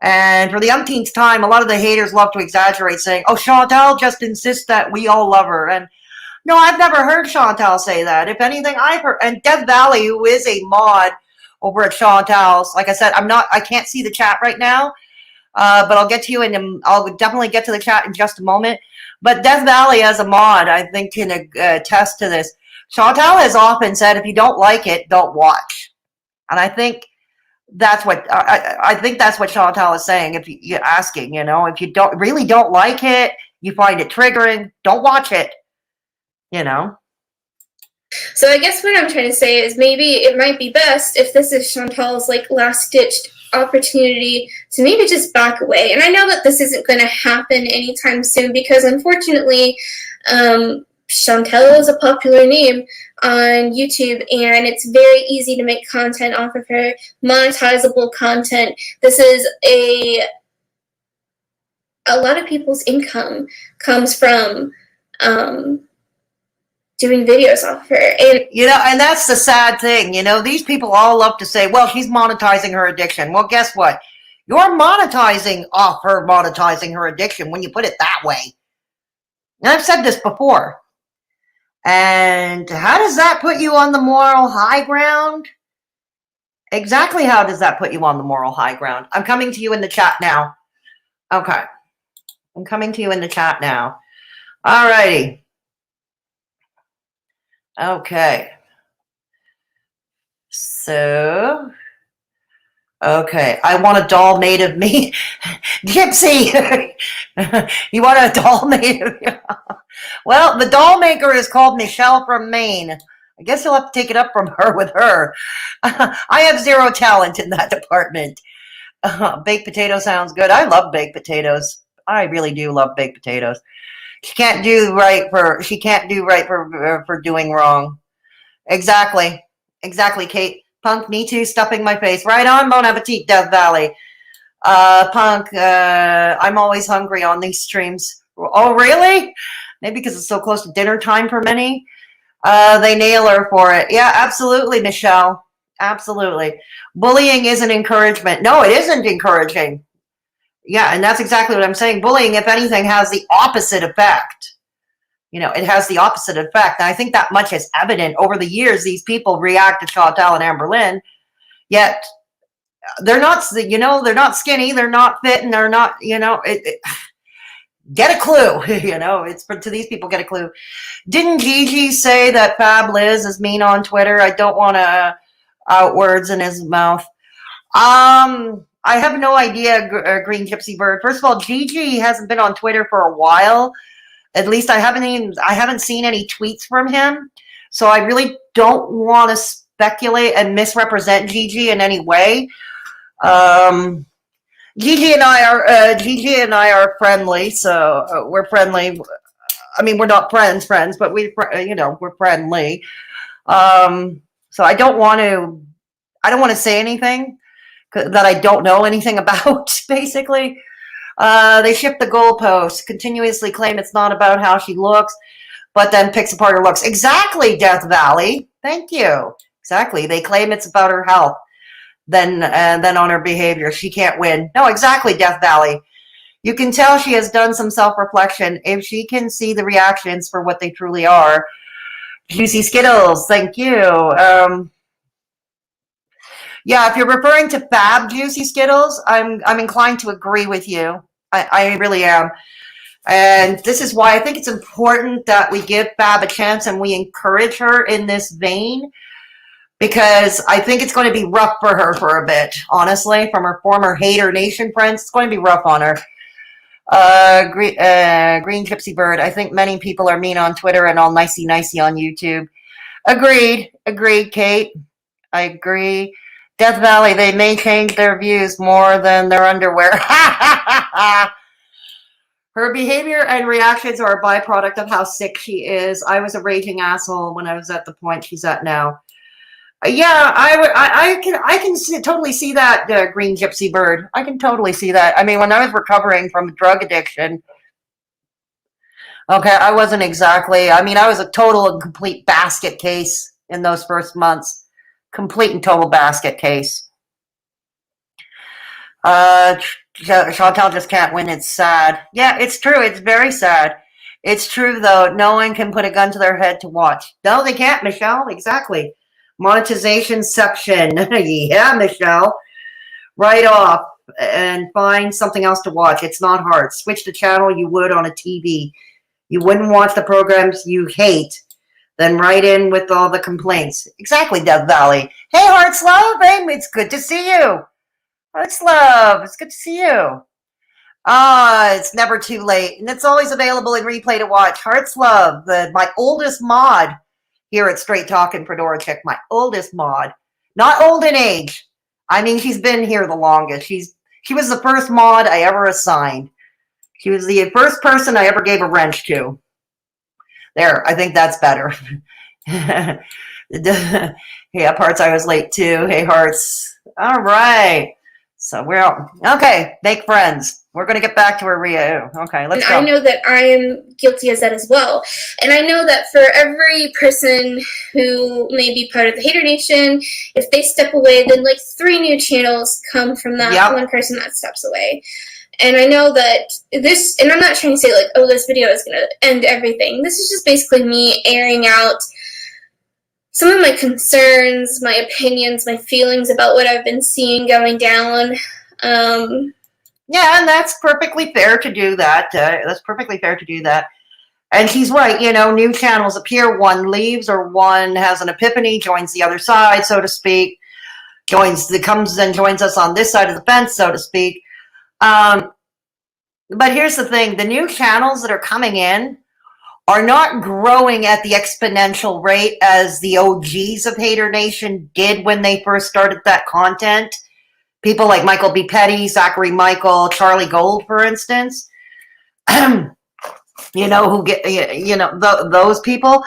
And for the umpteenth time, a lot of the haters love to exaggerate, saying, oh, Chantal just insists that we all love her. And no, I've never heard Chantal say that. If anything, I've heard, and Death Valley, who is a mod over at Chantal's, like I said, I can't see the chat right now, but I'll get to you, and I'll definitely get to the chat in just a moment. But Death Valley, as a mod, I think can attest to this. Chantal has often said, if you don't like it, don't watch. And I think that's what Chantal is saying. If you're asking, if you don't like it, you find it triggering, don't watch it. So I guess what I'm trying to say is maybe it might be best if this is Chantal's last-ditched opportunity to maybe just back away. And I know that this isn't going to happen anytime soon because unfortunately, Chantal is a popular name on YouTube, and it's very easy to make content off of her, monetizable content. This is a lot of people's income comes from doing videos off of her. And that's the sad thing. These people all love to say, well, she's monetizing her addiction. Well, guess what? You're monetizing off her monetizing her addiction when you put it that way. And I've said this before. And how does that put you on the moral high ground? Exactly how does that put you on the moral high ground? I'm coming to you in the chat now. Okay. I'm coming to you in the chat now. All righty. Okay. So, okay. I want a doll made of me. Gypsy, you want a doll made of you? Well, the doll maker is called Michelle from Maine. I guess you'll have to take it up from her with her. I have zero talent in that department. Baked potato sounds good. I love baked potatoes. I really do love baked potatoes. She can't do right for doing wrong. Exactly, Kate. Punk, me too. Stuffing my face. Right on. Bon appetit, Death Valley. Punk. I'm always hungry on these streams. Oh, really? Maybe because it's so close to dinner time for many. They nail her for it. Yeah, absolutely, Michelle. Absolutely. Bullying isn't encouragement. No, it isn't encouraging. Yeah, and that's exactly what I'm saying. Bullying, if anything, has the opposite effect. It has the opposite effect. And I think that much is evident over the years. These people react to Chantal and Amberlynn, yet they're not, they're not skinny, they're not fit, and they're not, get a clue, it's to these people, get a clue. Didn't Gigi say that Fab Liz is mean on Twitter? I don't want to out words in his mouth. I have no idea, Green Gypsy Bird. First of all, Gigi hasn't been on Twitter for a while. At least I haven't seen any tweets from him. So I really don't want to speculate and misrepresent Gigi in any way. Gigi and I are friendly, so we're friendly. I mean, we're not friends, but we're friendly. So I don't want to say anything that I don't know anything about, basically. They shift the goalposts, continuously claim it's not about how she looks, but then picks apart her looks. Exactly, Death Valley. Thank you. Exactly. They claim it's about her health, then on her behavior. She can't win. No, exactly, Death Valley. You can tell she has done some self-reflection if she can see the reactions for what they truly are. Juicy Skittles, thank you. Yeah, if you're referring to Fab Juicy Skittles, I'm inclined to agree with you. I really am. And this is why I think it's important that we give Fab a chance and we encourage her in this vein, because I think it's going to be rough for her for a bit, honestly. From her former Haydur Nation friends, it's going to be rough on her. Green Gypsy Bird, I think many people are mean on Twitter and all nicey on YouTube. Agreed, Kate. I agree. Death Valley, they may change their views more than their underwear. Her behavior and reactions are a byproduct of how sick she is. I was a raging asshole when I was at the point she's at now. Yeah, I can totally see that, Green Gypsy Bird. I can totally see that. I mean, when I was recovering from drug addiction, okay, I wasn't exactly, I mean, I was a total and complete basket case in those first months. Complete and total basket case. Chantal just can't win. It's sad. Yeah, it's true. It's very sad. It's true, though. No one can put a gun to their head to watch. No, they can't, Michelle. Exactly. Monetization section. Yeah, Michelle. Right off and find something else to watch. It's not hard. Switch the channel you would on a TV. You wouldn't watch the programs you hate, then write in with all the complaints. Exactly, Death Valley. Hey, Hearts Love, babe, it's good to see you. Hearts Love, it's good to see you. It's never too late, and it's always available in replay to watch. Hearts Love, my oldest mod here at Straight Talkin' Fedora Chick, my oldest mod. Not old in age. I mean, she's been here the longest. She was the first mod I ever assigned. She was the first person I ever gave a wrench to. There, I think that's better. Yeah, Hearts, I was late too. Hey, Hearts. All right. So we're out. Okay, make friends. We're going to get back to where Ria. Okay, let's go. I know that I am guilty as that as well. And I know that for every person who may be part of the Haydur Nation, if they step away, then like 3 new channels come from that one person that steps away. And I know that this, and I'm not trying to say like, oh, this video is going to end everything. This is just basically me airing out some of my concerns, my opinions, my feelings about what I've been seeing going down. Yeah, and that's perfectly fair to do that. That's perfectly fair to do that. And she's right, you know, new channels appear, one leaves or one has an epiphany, joins the other side, so to speak, comes and joins us on this side of the fence, so to speak. But here's the thing, the new channels that are coming in are not growing at the exponential rate as the OGs of Haydur Nation did when they first started that content. People like Michael B. Petty, Zachary Michael, Charlie Gold, for instance. You know, who get, you know, those people.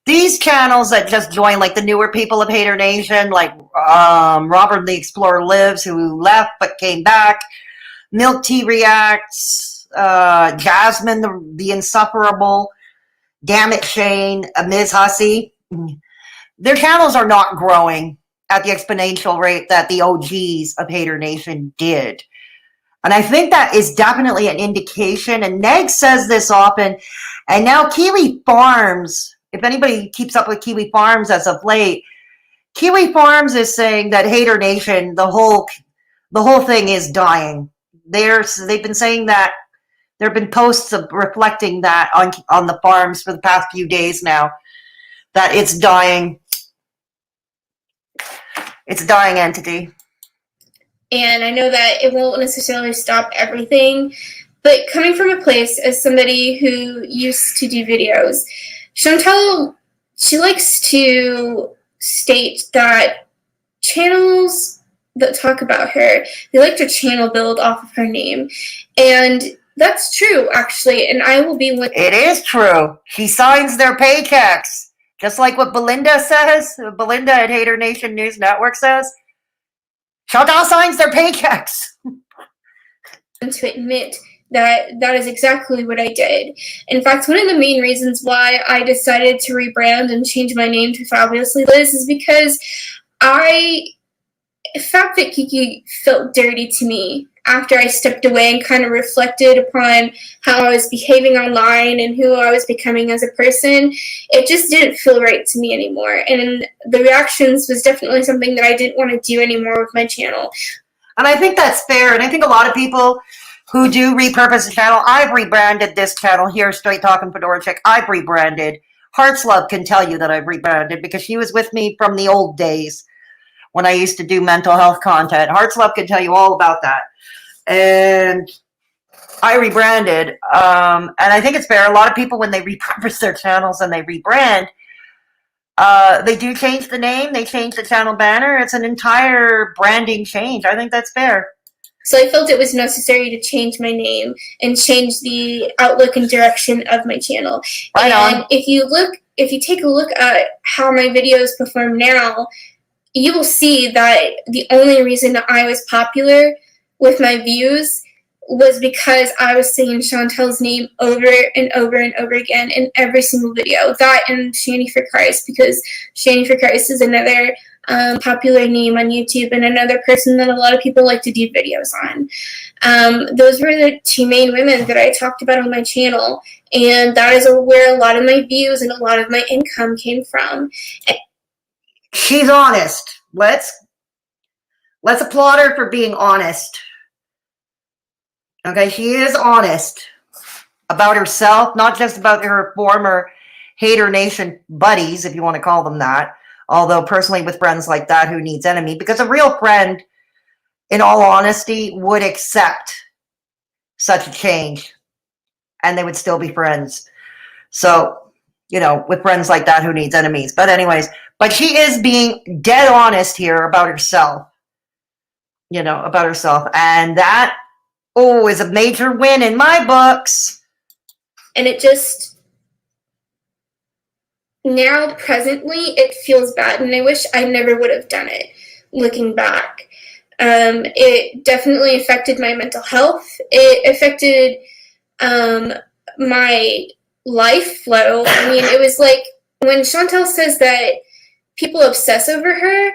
These channels that just join, like the newer people of Haydur Nation, like Robert the Explorer Lives, who left but came back. Milk Tea Reacts, Jasmine the Insufferable, Damn It Shane, Ms. Hussey. Their channels are not growing at the exponential rate that the OGs of Haydur Nation did. And I think that is definitely an indication, and Neg says this often, and now Kiwi Farms, if anybody keeps up with Kiwi Farms as of late, Kiwi Farms is saying that Haydur Nation, the whole thing is dying. They've been saying that. There have been posts reflecting that on the farms for the past few days now, that it's dying. It's a dying entity. And I know that it won't necessarily stop everything, but coming from a place as somebody who used to do videos, Chantal, she likes to state that channels that talk about her, they like to channel build off of her name. And that's true, actually, and I will be with... It is true. She signs their paychecks. Just like what Belinda says, Belinda at Haydur Nation News Network says, Chantal signs their paychecks. To admit that that is exactly what I did. In fact, one of the main reasons why I decided to rebrand and change my name to fabulouslyliz is because FabFitKiki felt dirty to me after I stepped away and kind of reflected upon how I was behaving online and who I was becoming as a person, it just didn't feel right to me anymore. And the reactions was definitely something that I didn't want to do anymore with my channel. And I think that's fair. And I think a lot of people who do repurpose the channel, I've rebranded this channel here, Straight Talkin' Fedora Chick. I've rebranded. Hearts Love can tell you that I've rebranded because she was with me from the old days when I used to do mental health content. Hearts Love can tell you all about that. And I rebranded. And I think it's fair. A lot of people, when they repurpose their channels and they rebrand, they do change the name. They change the channel banner. It's an entire branding change. I think that's fair. So I felt it was necessary to change my name and change the outlook and direction of my channel. Right and on. if you take a look at how my videos perform now, you will see that the only reason I was popular with my views was because I was saying Chantel's name over and over and over again in every single video. That and Shanny for Christ, because Shanny for Christ is another popular name on YouTube and another person that a lot of people like to do videos on. Those were the two main women that I talked about on my channel, and that is where a lot of my views and a lot of my income came from. She's honest. Let's applaud her for being honest. Okay, she is honest about herself, not just about her former Haydur Nation buddies, if you want to call them that. Although personally with friends like that, who needs enemy? Because a real friend, in all honesty, would accept such a change and they would still be friends. So, you know, with friends like that, who needs enemies? But anyways, but she is being dead honest here about herself. You know, about herself. And that, is a major win in my books. And it just, now presently, it feels bad. And I wish I never would have done it, looking back. It definitely affected my mental health. It affected my life flow. I mean, it was like when Chantel says that people obsess over her,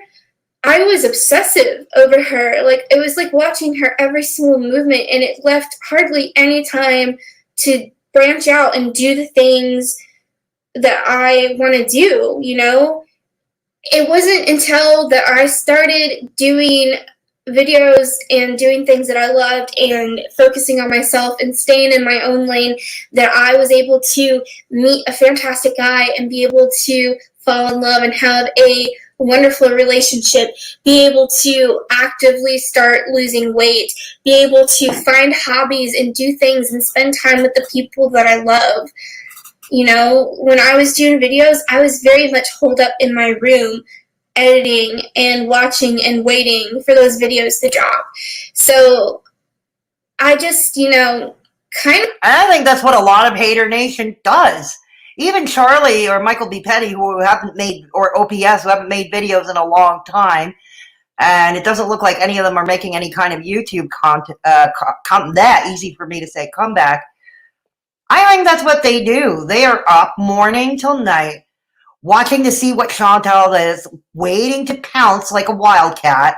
I was obsessive over her. Like, it was like watching her every single movement, and it left hardly any time to branch out and do the things that I want to do, you know? It wasn't until that I started doing videos and doing things that I loved and focusing on myself and staying in my own lane that I was able to meet a fantastic guy and be able to fall in love and have a wonderful relationship, be able to actively start losing weight, be able to find hobbies and do things and spend time with the people that I love. You know, when I was doing videos, I was very much holed up in my room, editing and watching and waiting for those videos to drop. So I just, you know, kind of... I think that's what a lot of Haydur Nation does. Even Charlie or Michael B. Petty, who haven't made, or OPS, who haven't made videos in a long time, and it doesn't look like any of them are making any kind of YouTube content, that easy for me to say, comeback. I think that's what they do. They are up morning till night, watching to see what Chantel is, waiting to pounce like a wildcat,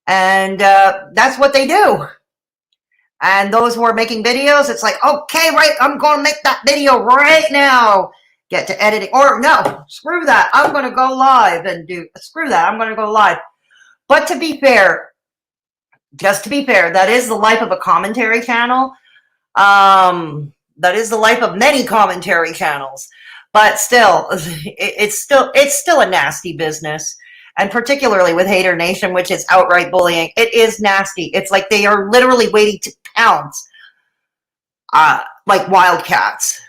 and that's what they do. And those who are making videos, it's like, okay, right, I'm going to make that video right now. Get to editing. Or no, screw that. I'm going to go live and screw that. I'm going to go live. But to be fair, just to be fair, that is the life of a commentary channel. That is the life of many commentary channels. But still, it's still a nasty business. And particularly with Haydur Nation, which is outright bullying, it is nasty. It's like they are literally waiting to pounce like wildcats.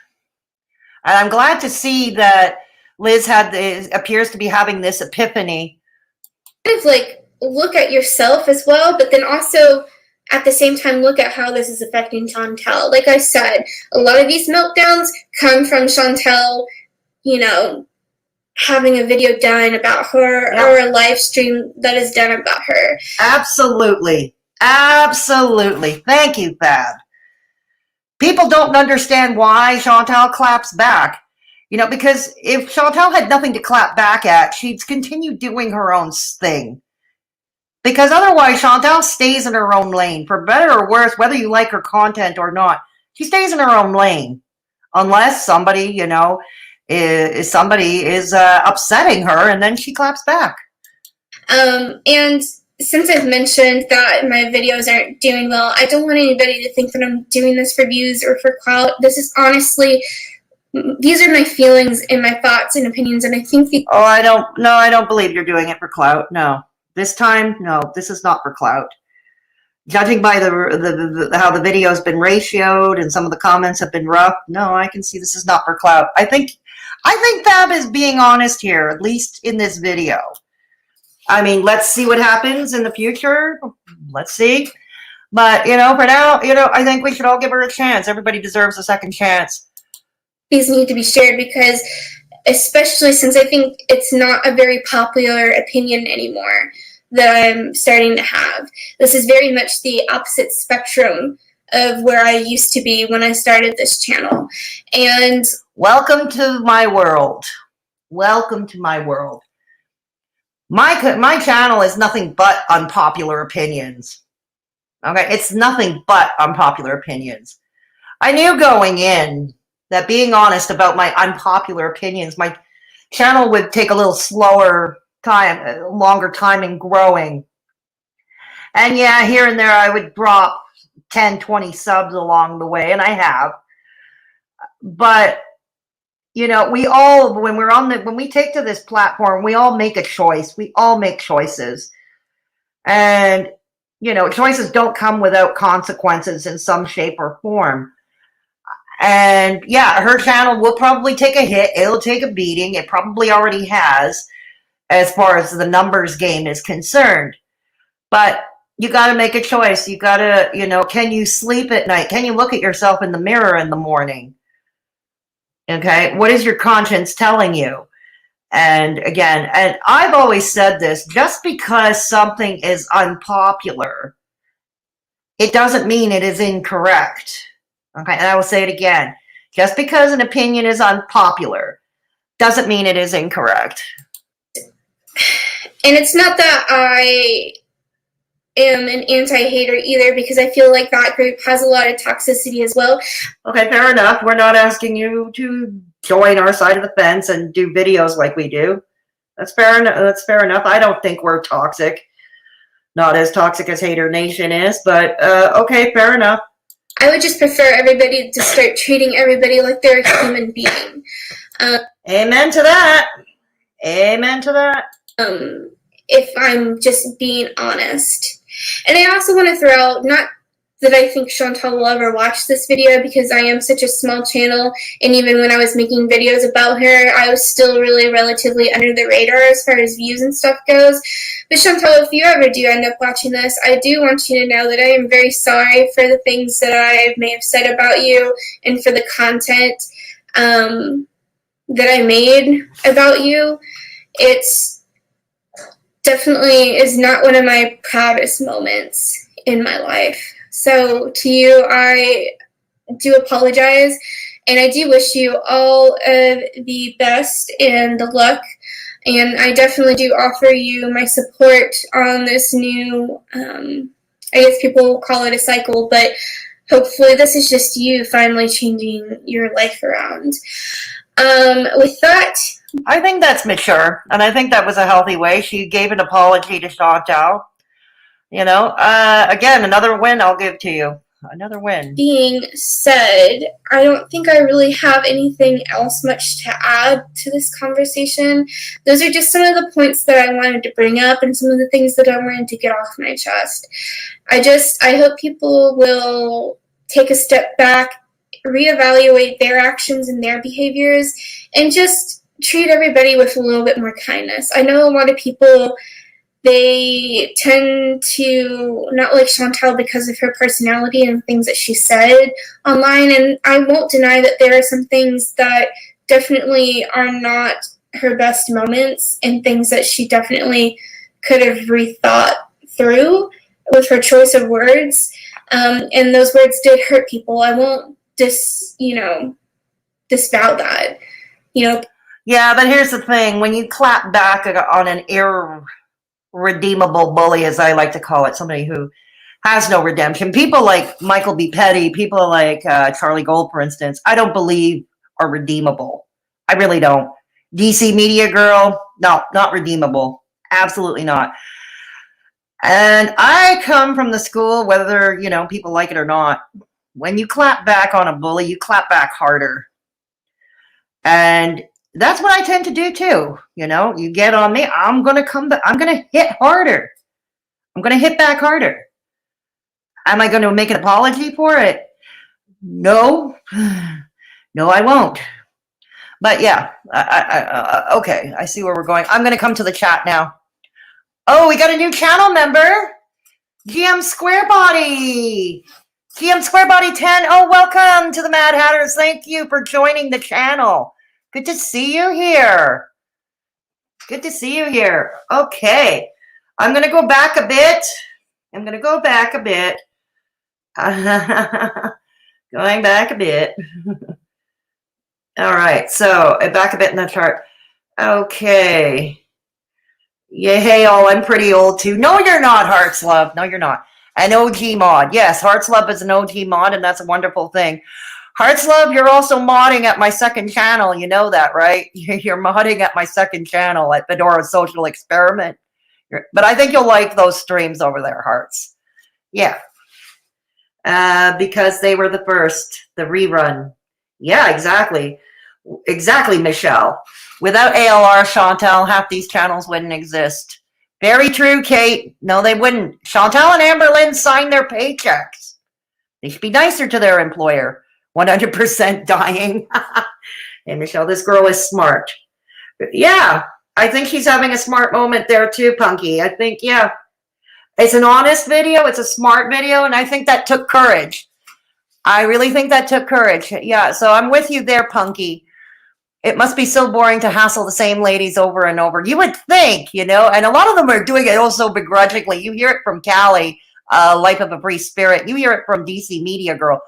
And I'm glad to see that Liz appears to be having this epiphany. Kind of like look at yourself as well, but then also at the same time look at how this is affecting Chantel. Like I said, a lot of these meltdowns come from Chantel, you know, having a video done about her, or a live stream that is done about her. Absolutely. Absolutely. Thank you, Fab. People don't understand why Chantel claps back. You know, because if Chantel had nothing to clap back at, she'd continue doing her own thing. Because otherwise, Chantal stays in her own lane, for better or worse, whether you like her content or not. She stays in her own lane, unless somebody, you know, is upsetting her, and then she claps back. And since I've mentioned that my videos aren't doing well, I don't want anybody to think that I'm doing this for views or for clout. This is honestly, these are my feelings and my thoughts and opinions, and I think the— Oh, I don't believe you're doing it for clout. No. This time, no, this is not for clout. Judging by how the video's been ratioed and some of the comments have been rough, no, I can see this is not for clout. I think Fab is being honest here, at least in this video. I mean, let's see what happens in the future. Let's see. But, you know, for now, you know, I think we should all give her a chance. Everybody deserves a second chance. These need to be shared because, especially since I think it's not a very popular opinion anymore that I'm starting to have. This is very much the opposite spectrum of where I used to be when I started this channel. And welcome to my world. Welcome to my world. My channel is nothing but unpopular opinions. Okay, it's nothing but unpopular opinions. I knew going in that being honest about my unpopular opinions, my channel would take a little slower time, longer time in growing. And yeah, here and there I would drop 10, 20 subs along the way, and I have. But, you know, we all, when we take to this platform, we all make a choice. We all make choices. And, you know, choices don't come without consequences in some shape or form. And yeah, her channel will probably take a hit. It'll take a beating. It probably already has, as far as the numbers game is concerned. But you got to make a choice. You got to, you know, can you sleep at night? Can you look at yourself in the mirror in the morning? Okay, what is your conscience telling you? And again, and I've always said this, just because something is unpopular, it doesn't mean it is incorrect. Okay, and I will say it again. Just because an opinion is unpopular doesn't mean it is incorrect. And it's not that I am an anti-hater either, because I feel like that group has a lot of toxicity as well. Okay, fair enough. We're not asking you to join our side of the fence and do videos like we do. That's fair enough. That's fair enough. I don't think we're toxic. Not as toxic as Haydur Nation is, but okay, fair enough. I would just prefer everybody to start treating everybody like they're a human being. Amen to that. Amen to that. If I'm just being honest. And I also want to throw out, not that I think Chantal will ever watch this video, because I am such a small channel, and even when I was making videos about her, I was still really relatively under the radar as far as views and stuff goes. But Chantal, if you ever do end up watching this, I do want you to know that I am very sorry for the things that I may have said about you and for the content that I made about you. It's definitely is not one of my proudest moments in my life. So to you, I do apologize, and I do wish you all of the best and the luck, and I definitely do offer you my support on this new, I guess people call it a cycle, but hopefully this is just you finally changing your life around. With that, I think that's mature, and I think that was a healthy way. She gave an apology to Chantal. You know, again, another win I'll give to you. Another win. Being said, I don't think I really have anything else much to add to this conversation. Those are just some of the points that I wanted to bring up and some of the things that I wanted to get off my chest. I hope people will take a step back, reevaluate their actions and their behaviors, and just treat everybody with a little bit more kindness. I know a lot of people, they tend to not like Chantal because of her personality and things that she said online, and I won't deny that there are some things that definitely are not her best moments and things that she definitely could have rethought through with her choice of words, and those words did hurt people. I won't disavow that. You know. Yeah, but here's the thing. When you clap back on an error, redeemable bully, as I like to call it, somebody who has no redemption. People like Michael B. Petty, people like Charlie Gold, for instance, I don't believe are redeemable. I really don't. DC Media Girl, no, not redeemable. Absolutely not. And I come from the school, whether, people like it or not, when you clap back on a bully, you clap back harder. And that's what I tend to do too. You get on me, I'm going to come back. I'm going to hit harder. I'm going to hit back harder. Am I going to make an apology for it? No. No, I won't. But yeah, okay, I see where we're going. I'm going to come to the chat now. Oh, we got a new channel member. GM Squarebody. GM Squarebody 10. Oh, welcome to the Mad Hatters. Thank you for joining the channel. Good to see you here. Good to see you here. Okay. I'm going to go back a bit. Going back a bit. All right. So back a bit in the chart. Okay. Yeah, hey, I'm pretty old too. No, you're not, Hearts Love. No, you're not. An OG mod. Yes, Hearts Love is an OG mod, and that's a wonderful thing. Hearts Love, you're also modding at my second channel. You know that, right? You're modding at my second channel at Fedora Social Experiment. But I think you'll like those streams over there, Hearts. Yeah. Because they were the first, the rerun. Yeah, exactly. Exactly, Michelle. Without ALR, Chantal, half these channels wouldn't exist. Very true, Kate. No, they wouldn't. Chantal and Amber Lynn signed their paychecks. They should be nicer to their employer. 100% dying. And Michelle, this girl is smart. Yeah, I think she's having a smart moment there too, Punky. I think, yeah. It's an honest video. It's a smart video. And I think that took courage. I really think that took courage. Yeah, so I'm with you there, Punky. It must be so boring to hassle the same ladies over and over. You would think, and a lot of them are doing it also begrudgingly. You hear it from Callie, Life of a Free Spirit. You hear it from DC Media Girl.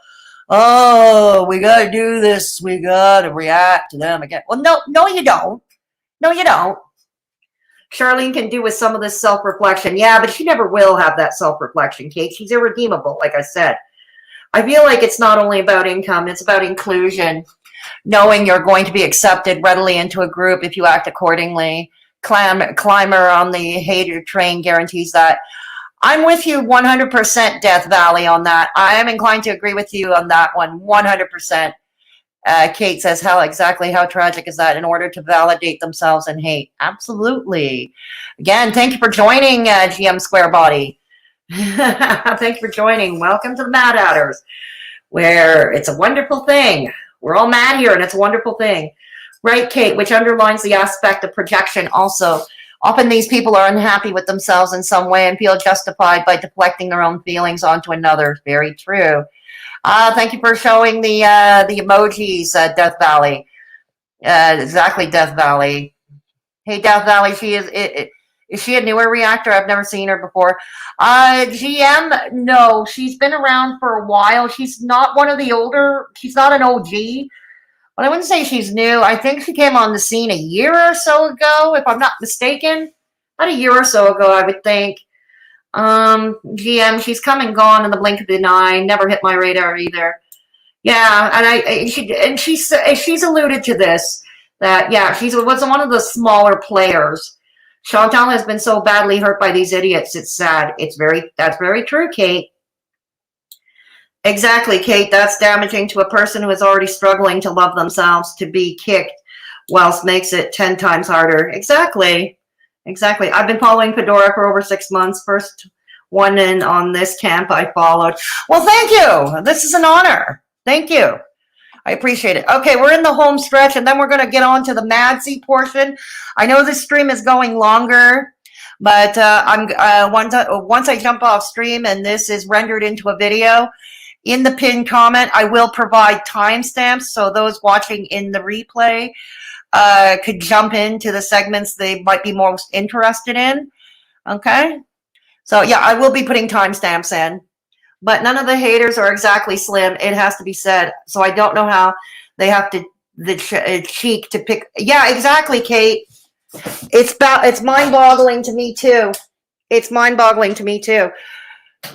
Oh, we got to do this. We got to react to them again. Well, no, you don't. No, you don't. Charlene can do with some of this self-reflection. Yeah, but she never will have that self-reflection, Kate. She's irredeemable, like I said. I feel like it's not only about income, it's about inclusion. Knowing you're going to be accepted readily into a group if you act accordingly. Climber on the hater train guarantees that. I'm with you 100%, Death Valley, on that. I am inclined to agree with you on that one, 100%. Kate says, how tragic is that in order to validate themselves and hate? Absolutely. Again, thank you for joining, GM Squarebody. Thank you for joining. Welcome to the Mad Hatters, where it's a wonderful thing. We're all mad here, and it's a wonderful thing. Right, Kate, which underlines the aspect of projection also. Often these people are unhappy with themselves in some way and feel justified by deflecting their own feelings onto another. Very true. Thank you for showing the emojis, Death Valley. Exactly, Death Valley. Hey, Death Valley, is she a newer reactor? I've never seen her before. GM, no, she's been around for a while. She's not one of the older, she's not an OG, but I wouldn't say she's new. I think she came on the scene a year or so ago, if I'm not mistaken. About a year or so ago, I would think. GM, she's come and gone in the blink of an eye, never hit my radar either. Yeah, and she's alluded to this, that, yeah, she was one of the smaller players. Chantal has been so badly hurt by these idiots. It's sad. That's very true, Kate. Exactly, Kate. That's damaging to a person who is already struggling to love themselves. To be kicked whilst makes it 10 times harder. Exactly. I've been following Fedora for over 6 months. First one in on this camp I followed. Well, thank you. This is an honor. Thank you. I appreciate it. Okay, we're in the home stretch, and then we're going to get on to the Madzie portion. I know this stream is going longer, but once I jump off stream and this is rendered into a video, in the pinned comment, I will provide timestamps so those watching in the replay could jump into the segments they might be most interested in. Okay? So, yeah, I will be putting timestamps in. But none of the haters are exactly slim. It has to be said. So I don't know how they have the cheek to pick. Yeah, exactly, Kate. It's mind-boggling to me too. It's mind-boggling to me too.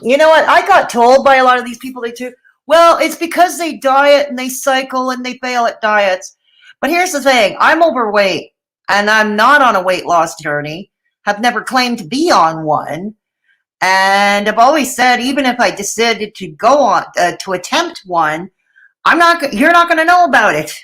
You know what? I got told by a lot of these people too. Well, it's because they diet and they cycle and they fail at diets. But here's the thing: I'm overweight and I'm not on a weight loss journey. Have never claimed to be on one, and I've always said even if I decided to go on to attempt one, I'm not. You're not going to know about it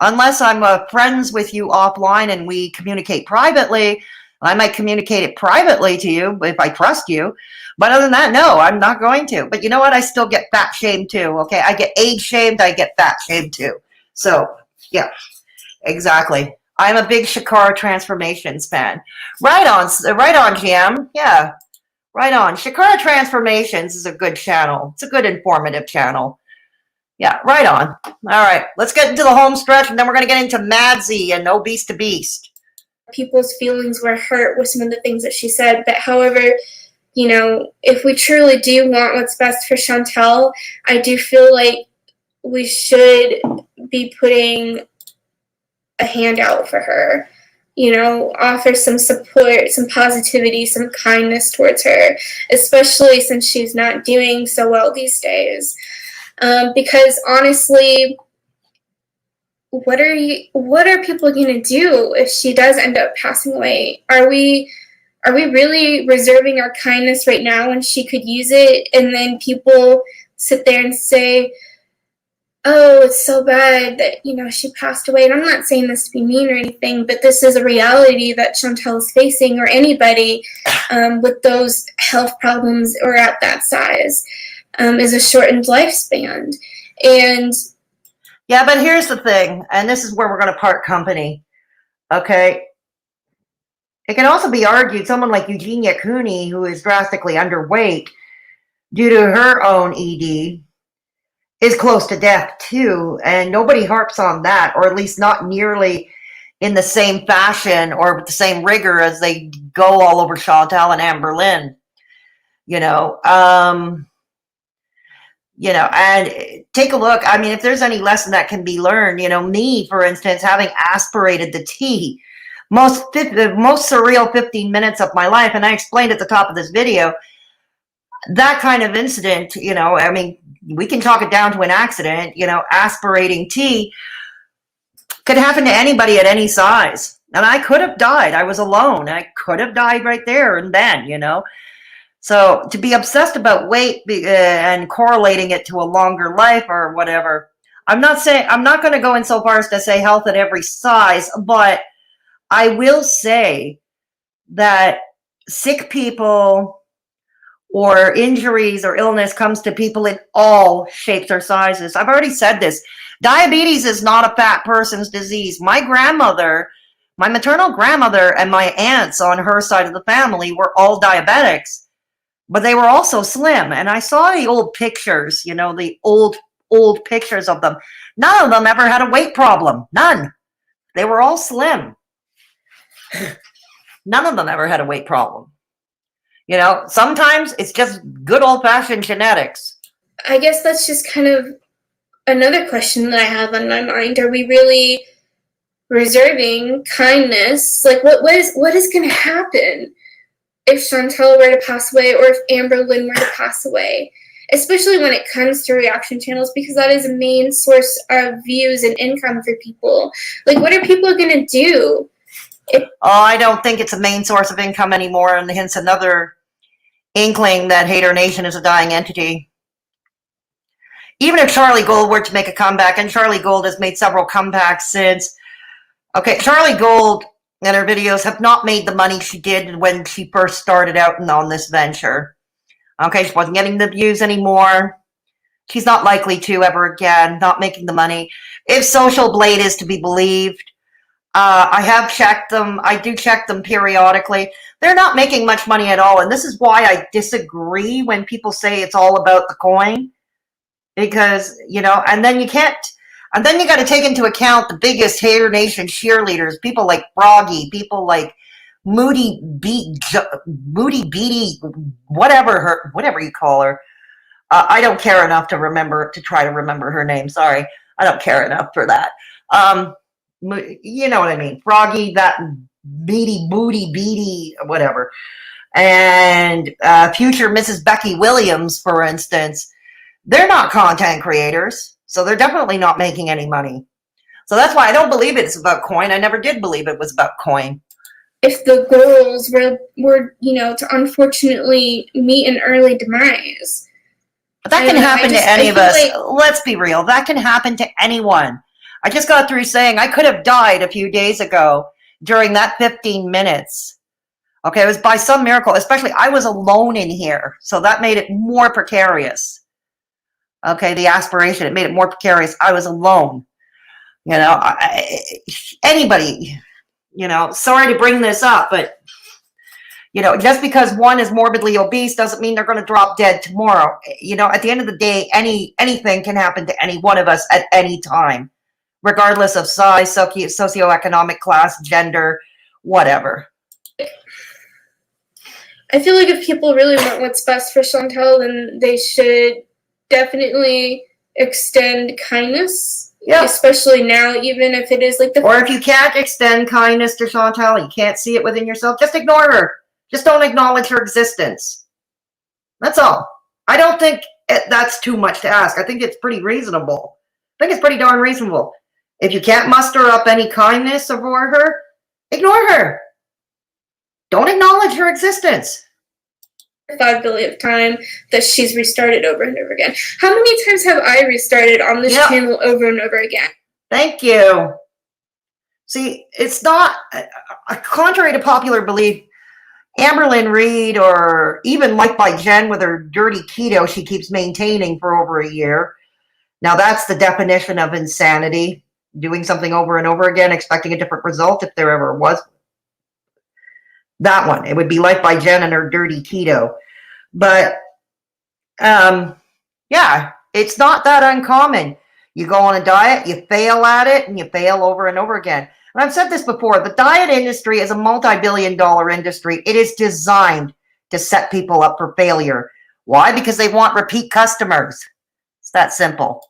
unless I'm friends with you offline and we communicate privately. I might communicate it privately to you if I trust you. But other than that, no, I'm not going to. But you know what? I still get fat shamed too. Okay. I get age shamed. I get fat shamed too. So yeah, exactly. I'm a big Shakara Transformations fan. Right on, GM. Yeah, right on. Shakara Transformations is a good channel. It's a good informative channel. Yeah, right on. All right, let's get into the home stretch, and then we're going to get into Madzie and ObesetoBeast. People's feelings were hurt with some of the things that she said, but however, you know, if we truly do want what's best for Chantel, I do feel like we should be putting a hand out for her, you know, offer some support, some positivity, some kindness towards her, especially since she's not doing so well these days. Because honestly, what are people going to do if she does end up passing away? Are we really reserving our kindness right now when she could use it, and then people sit there and say, oh, it's so bad that, you know, she passed away? And I'm not saying this to be mean or anything, but this is a reality that Chantel is facing, or anybody with those health problems or at that size, is a shortened lifespan. And yeah, but here's the thing, and this is where we're going to part company. Okay. It can also be argued someone like Eugenia Cooney, who is drastically underweight due to her own ED, is close to death too, and nobody harps on that, or at least not nearly in the same fashion or with the same rigor as they go all over Chantal and Amber Lynn. You know, and take a look. I mean, if there's any lesson that can be learned, you know, me, for instance, having aspirated the tea, the most surreal 15 minutes of my life, and I explained at the top of this video, that kind of incident, you know, I mean, we can chalk it down to an accident, you know, aspirating tea could happen to anybody at any size. And I could have died. I was alone. I could have died right there and then, you know. So to be obsessed about weight and correlating it to a longer life or whatever, I'm not going to go in so far as to say health at every size, but I will say that sick people or injuries or illness comes to people in all shapes or sizes. I've already said this. Diabetes is not a fat person's disease. My grandmother, my maternal grandmother, and my aunts on her side of the family were all diabetics, but they were also slim. And I saw the old pictures, you know, the old pictures of them. None of them ever had a weight problem. None. They were all slim. None of them ever had a weight problem. You know, sometimes it's just good old-fashioned genetics. I guess that's just kind of another question that I have on my mind. Are we really reserving kindness? Like, what is going to happen if Chantel were to pass away, or if Amber Lynn were to pass away? Especially when it comes to reaction channels, because that is a main source of views and income for people. Like, what are people going to do? I don't think it's a main source of income anymore, and hence another inkling that Haydur Nation is a dying entity. Even if Charlie Gold were to make a comeback, and Charlie Gold has made several comebacks since. Okay, Charlie Gold and her videos have not made the money she did when she first started out on this venture. Okay, she wasn't getting the views anymore. She's not likely to ever again, not making the money. If Social Blade is to be believed, I have checked them. I do check them periodically. They're not making much money at all. And this is why I disagree when people say it's all about the coin. Because, you know, and then you got to take into account the biggest Haydur Nation cheerleaders, people like Froggy, people like Moody Beatty, whatever you call her. I don't care enough to try to remember her name. Sorry. I don't care enough for that. You know what I mean? Froggy, that Beatty, whatever. and future Mrs. Becky Williams, for instance, they're not content creators, so they're definitely not making any money. So that's why I don't believe it's about coin. I never did believe it was about coin. If the goals were to unfortunately meet an early demise. But that can happen to any of us. Let's be real. That can happen to anyone. I just got through saying I could have died a few days ago during that 15 minutes. Okay, it was by some miracle. Especially, I was alone in here, so that made it more precarious. Okay, the aspiration, it made it more precarious. I was alone. Anybody, sorry to bring this up, but, just because one is morbidly obese doesn't mean they're going to drop dead tomorrow. At the end of the day, anything can happen to any one of us at any time, regardless of size, socioeconomic class, gender, whatever. I feel like if people really want what's best for Chantal, then they should definitely extend kindness. Yeah. Especially now, even if it is like the... Or if you can't extend kindness to Chantal, you can't see it within yourself, just ignore her. Just don't acknowledge her existence. That's all. I don't think that's too much to ask. I think it's pretty reasonable. I think it's pretty darn reasonable. If you can't muster up any kindness for her, ignore her. Don't acknowledge her existence. 5 billion time that she's restarted over and over again. How many times have I restarted on this channel over and over again? Thank you. See, it's not, contrary to popular belief, Amberlynn Reed, or even Like by Jen with her dirty keto she keeps maintaining for over a year. Now that's the definition of insanity. Doing something over and over again, expecting a different result if there ever was. That one. It would be Like by Jen and her dirty keto. But, yeah, it's not that uncommon. You go on a diet, you fail at it, and you fail over and over again. And I've said this before, the diet industry is a multi-billion-dollar industry. It is designed to set people up for failure. Why? Because they want repeat customers. It's that simple.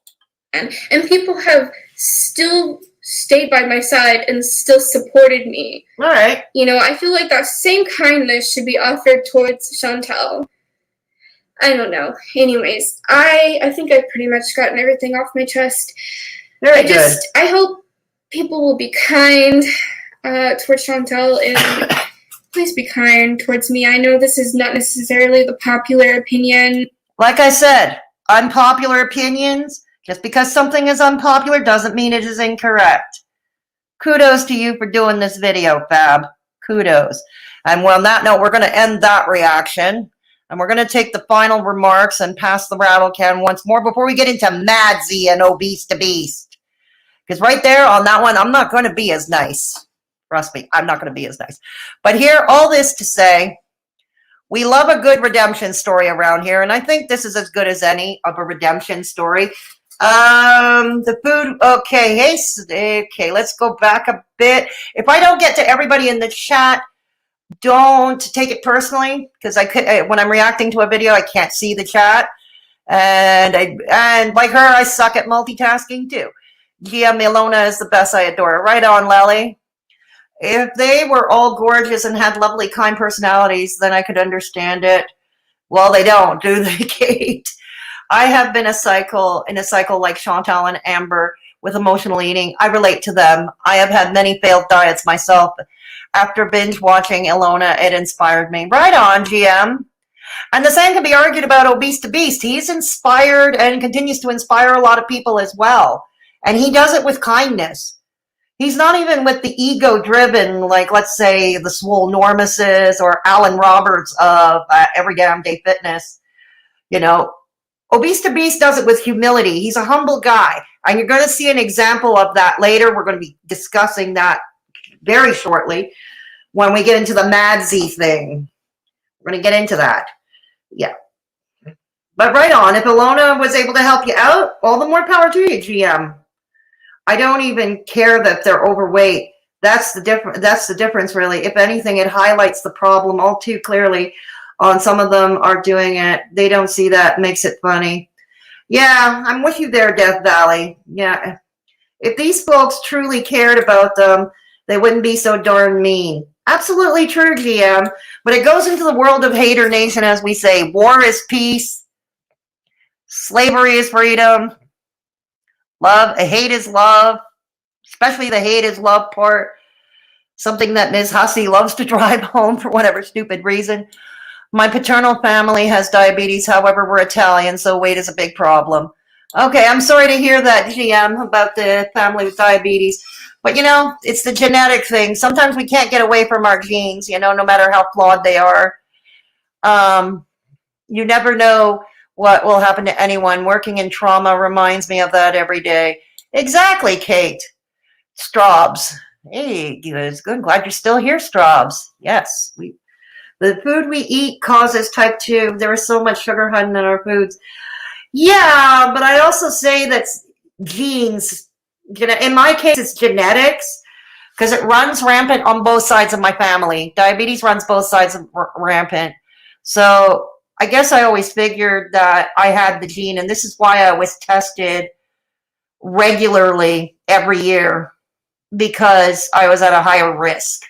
And people have still stayed by my side and still supported me. All right. I feel like that same kindness should be offered towards Chantal. I don't know. Anyways, I think I've pretty much gotten everything off my chest. Very good. I hope people will be kind towards Chantal, and please be kind towards me. I know this is not necessarily the popular opinion. Like I said, unpopular opinions, just because something is unpopular doesn't mean it is incorrect. Kudos to you for doing this video, Fab. Kudos. And on that note, we're going to end that reaction. And we're going to take the final remarks and pass the rattle can once more before we get into Madzie and ObesetoBeast. Because right there on that one, I'm not going to be as nice. Trust me, I'm not going to be as nice. But here, all this to say, we love a good redemption story around here. And I think this is as good as any of a redemption story. The food, okay, okay, let's go back a bit. If I don't get to everybody in the chat, don't take it personally, because when I'm reacting to a video, I can't see the chat, and like her, I suck at multitasking too. GM Ilona is the best. I adore her. Right on, Lely. If they were all gorgeous and had lovely, kind personalities, then I could understand it. Well, they don't, do they, Kate? I have been in a cycle like Chantal and Amber with emotional eating. I relate to them. I have had many failed diets myself. After binge watching Ilona, it inspired me. Right on, GM. And the same can be argued about ObesetoBeast. He's inspired and continues to inspire a lot of people as well. And he does it with kindness. He's not even with the ego-driven, like, let's say, the Swole Normuses or Alan Roberts of Every Damn Day Fitness. ObesetoBeast does it with humility. He's a humble guy. And you're going to see an example of that later. We're going to be discussing that very shortly when we get into the Madzie thing. We're going to get into that. Yeah. But right on. If Ilona was able to help you out, all the more power to you, GM. I don't even care that they're overweight. That's the difference, really. If anything, it highlights the problem all too clearly. On some of them are doing it. They don't see that. Makes it funny. Yeah, I'm with you there, Death Valley. Yeah. If these folks truly cared about them, they wouldn't be so darn mean. Absolutely true, GM. But it goes into the world of Haydur Nation, as we say. War is peace. Slavery is freedom. Hate is love. Especially the hate is love part. Something that Ms. Hussey loves to drive home for whatever stupid reason. My paternal family has diabetes. However, we're Italian, so weight is a big problem. Okay, I'm sorry to hear that, GM, about the family with diabetes. But, it's the genetic thing. Sometimes we can't get away from our genes, no matter how flawed they are. You never know what will happen to anyone. Working in trauma reminds me of that every day. Exactly, Kate. Straubs. Hey, it's good. Glad you're still here, Straubs. Yes, the food we eat causes type 2. There is so much sugar hidden in our foods. Yeah, but I also say that genes, in my case, it's genetics, because it runs rampant on both sides of my family. Diabetes runs both sides of rampant. So I guess I always figured that I had the gene, and this is why I was tested regularly every year, because I was at a higher risk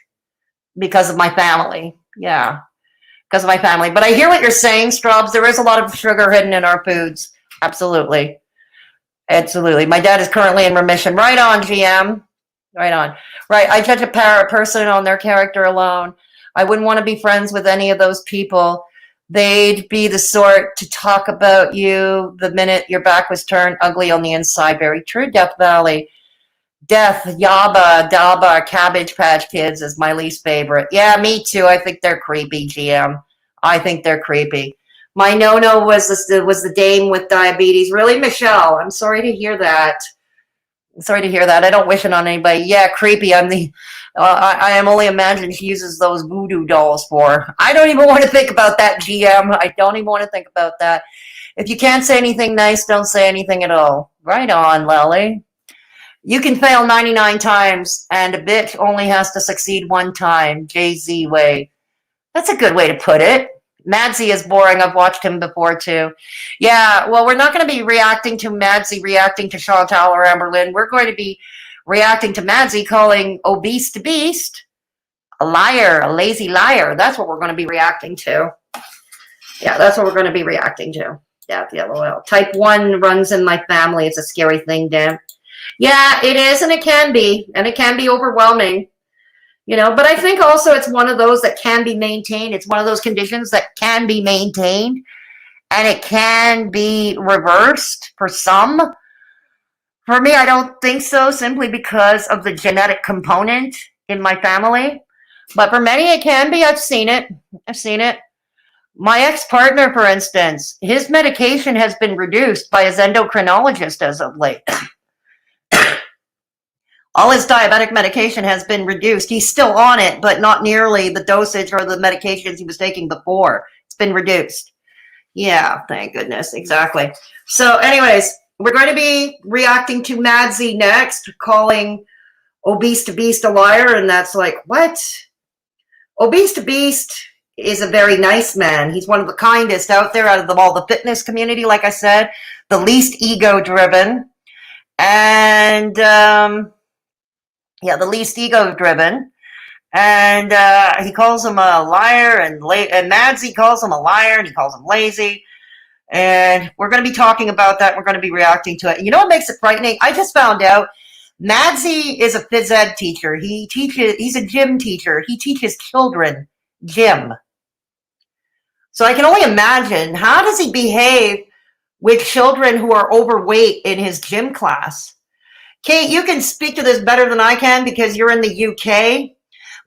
because of my family. Yeah, because of my family. But I hear what you're saying, Straubs. There is a lot of sugar hidden in our foods. Absolutely. Absolutely. My dad is currently in remission. Right on, GM. Right on. Right. I judge a person on their character alone. I wouldn't want to be friends with any of those people. They'd be the sort to talk about you the minute your back was turned ugly on the inside. Very true, Death Valley. Death, Yabba, Daba, Cabbage Patch Kids is my least favorite. Yeah, me too. I think they're creepy, GM. I think they're creepy. My no-no was the dame with diabetes. Really, Michelle? I'm sorry to hear that. I'm sorry to hear that. I don't wish it on anybody. Yeah, creepy. I am only imagining she uses those voodoo dolls for. I don't even want to think about that, GM. I don't even want to think about that. If you can't say anything nice, don't say anything at all. Right on, Lily. You can fail 99 times, and a bitch only has to succeed one time. Jay-Z way. That's a good way to put it. Madzie is boring. I've watched him before, too. Yeah, well, we're not going to be reacting to Madzie reacting to Chantal or Amberlynn. We're going to be reacting to Madzie calling ObesetoBeast a liar, a lazy liar. That's what we're going to be reacting to. Yeah, that's what we're going to be reacting to. Yeah, the LOL. Type 1 runs in my family. It's a scary thing, Dan. Yeah, it is, and it can be. And it can be overwhelming. But I think also it's one of those that can be maintained. It's one of those conditions that can be maintained, and it can be reversed for some. For me, I don't think so, simply because of the genetic component in my family. But for many, it can be. I've seen it. My ex-partner, for instance, his medication has been reduced by his endocrinologist as of late. All his diabetic medication has been reduced. He's still on it, but not nearly the dosage or the medications he was taking before. It's been reduced. Yeah, thank goodness. Exactly. So anyways, we're going to be reacting to Madzie next, calling ObesetoBeast a liar, and that's like, what? ObesetoBeast is a very nice man. He's one of the kindest out there out of all the fitness community, like I said, the least ego-driven. And the least ego-driven, and he calls him a liar, and Madzie calls him a liar, and he calls him lazy, and we're going to be talking about that. We're going to be reacting to it. You know what makes it frightening? I just found out Madzie is a phys ed teacher. He's a gym teacher. He teaches children gym. So I can only imagine, how does he behave with children who are overweight in his gym class? Kate, you can speak to this better than I can because you're in the UK.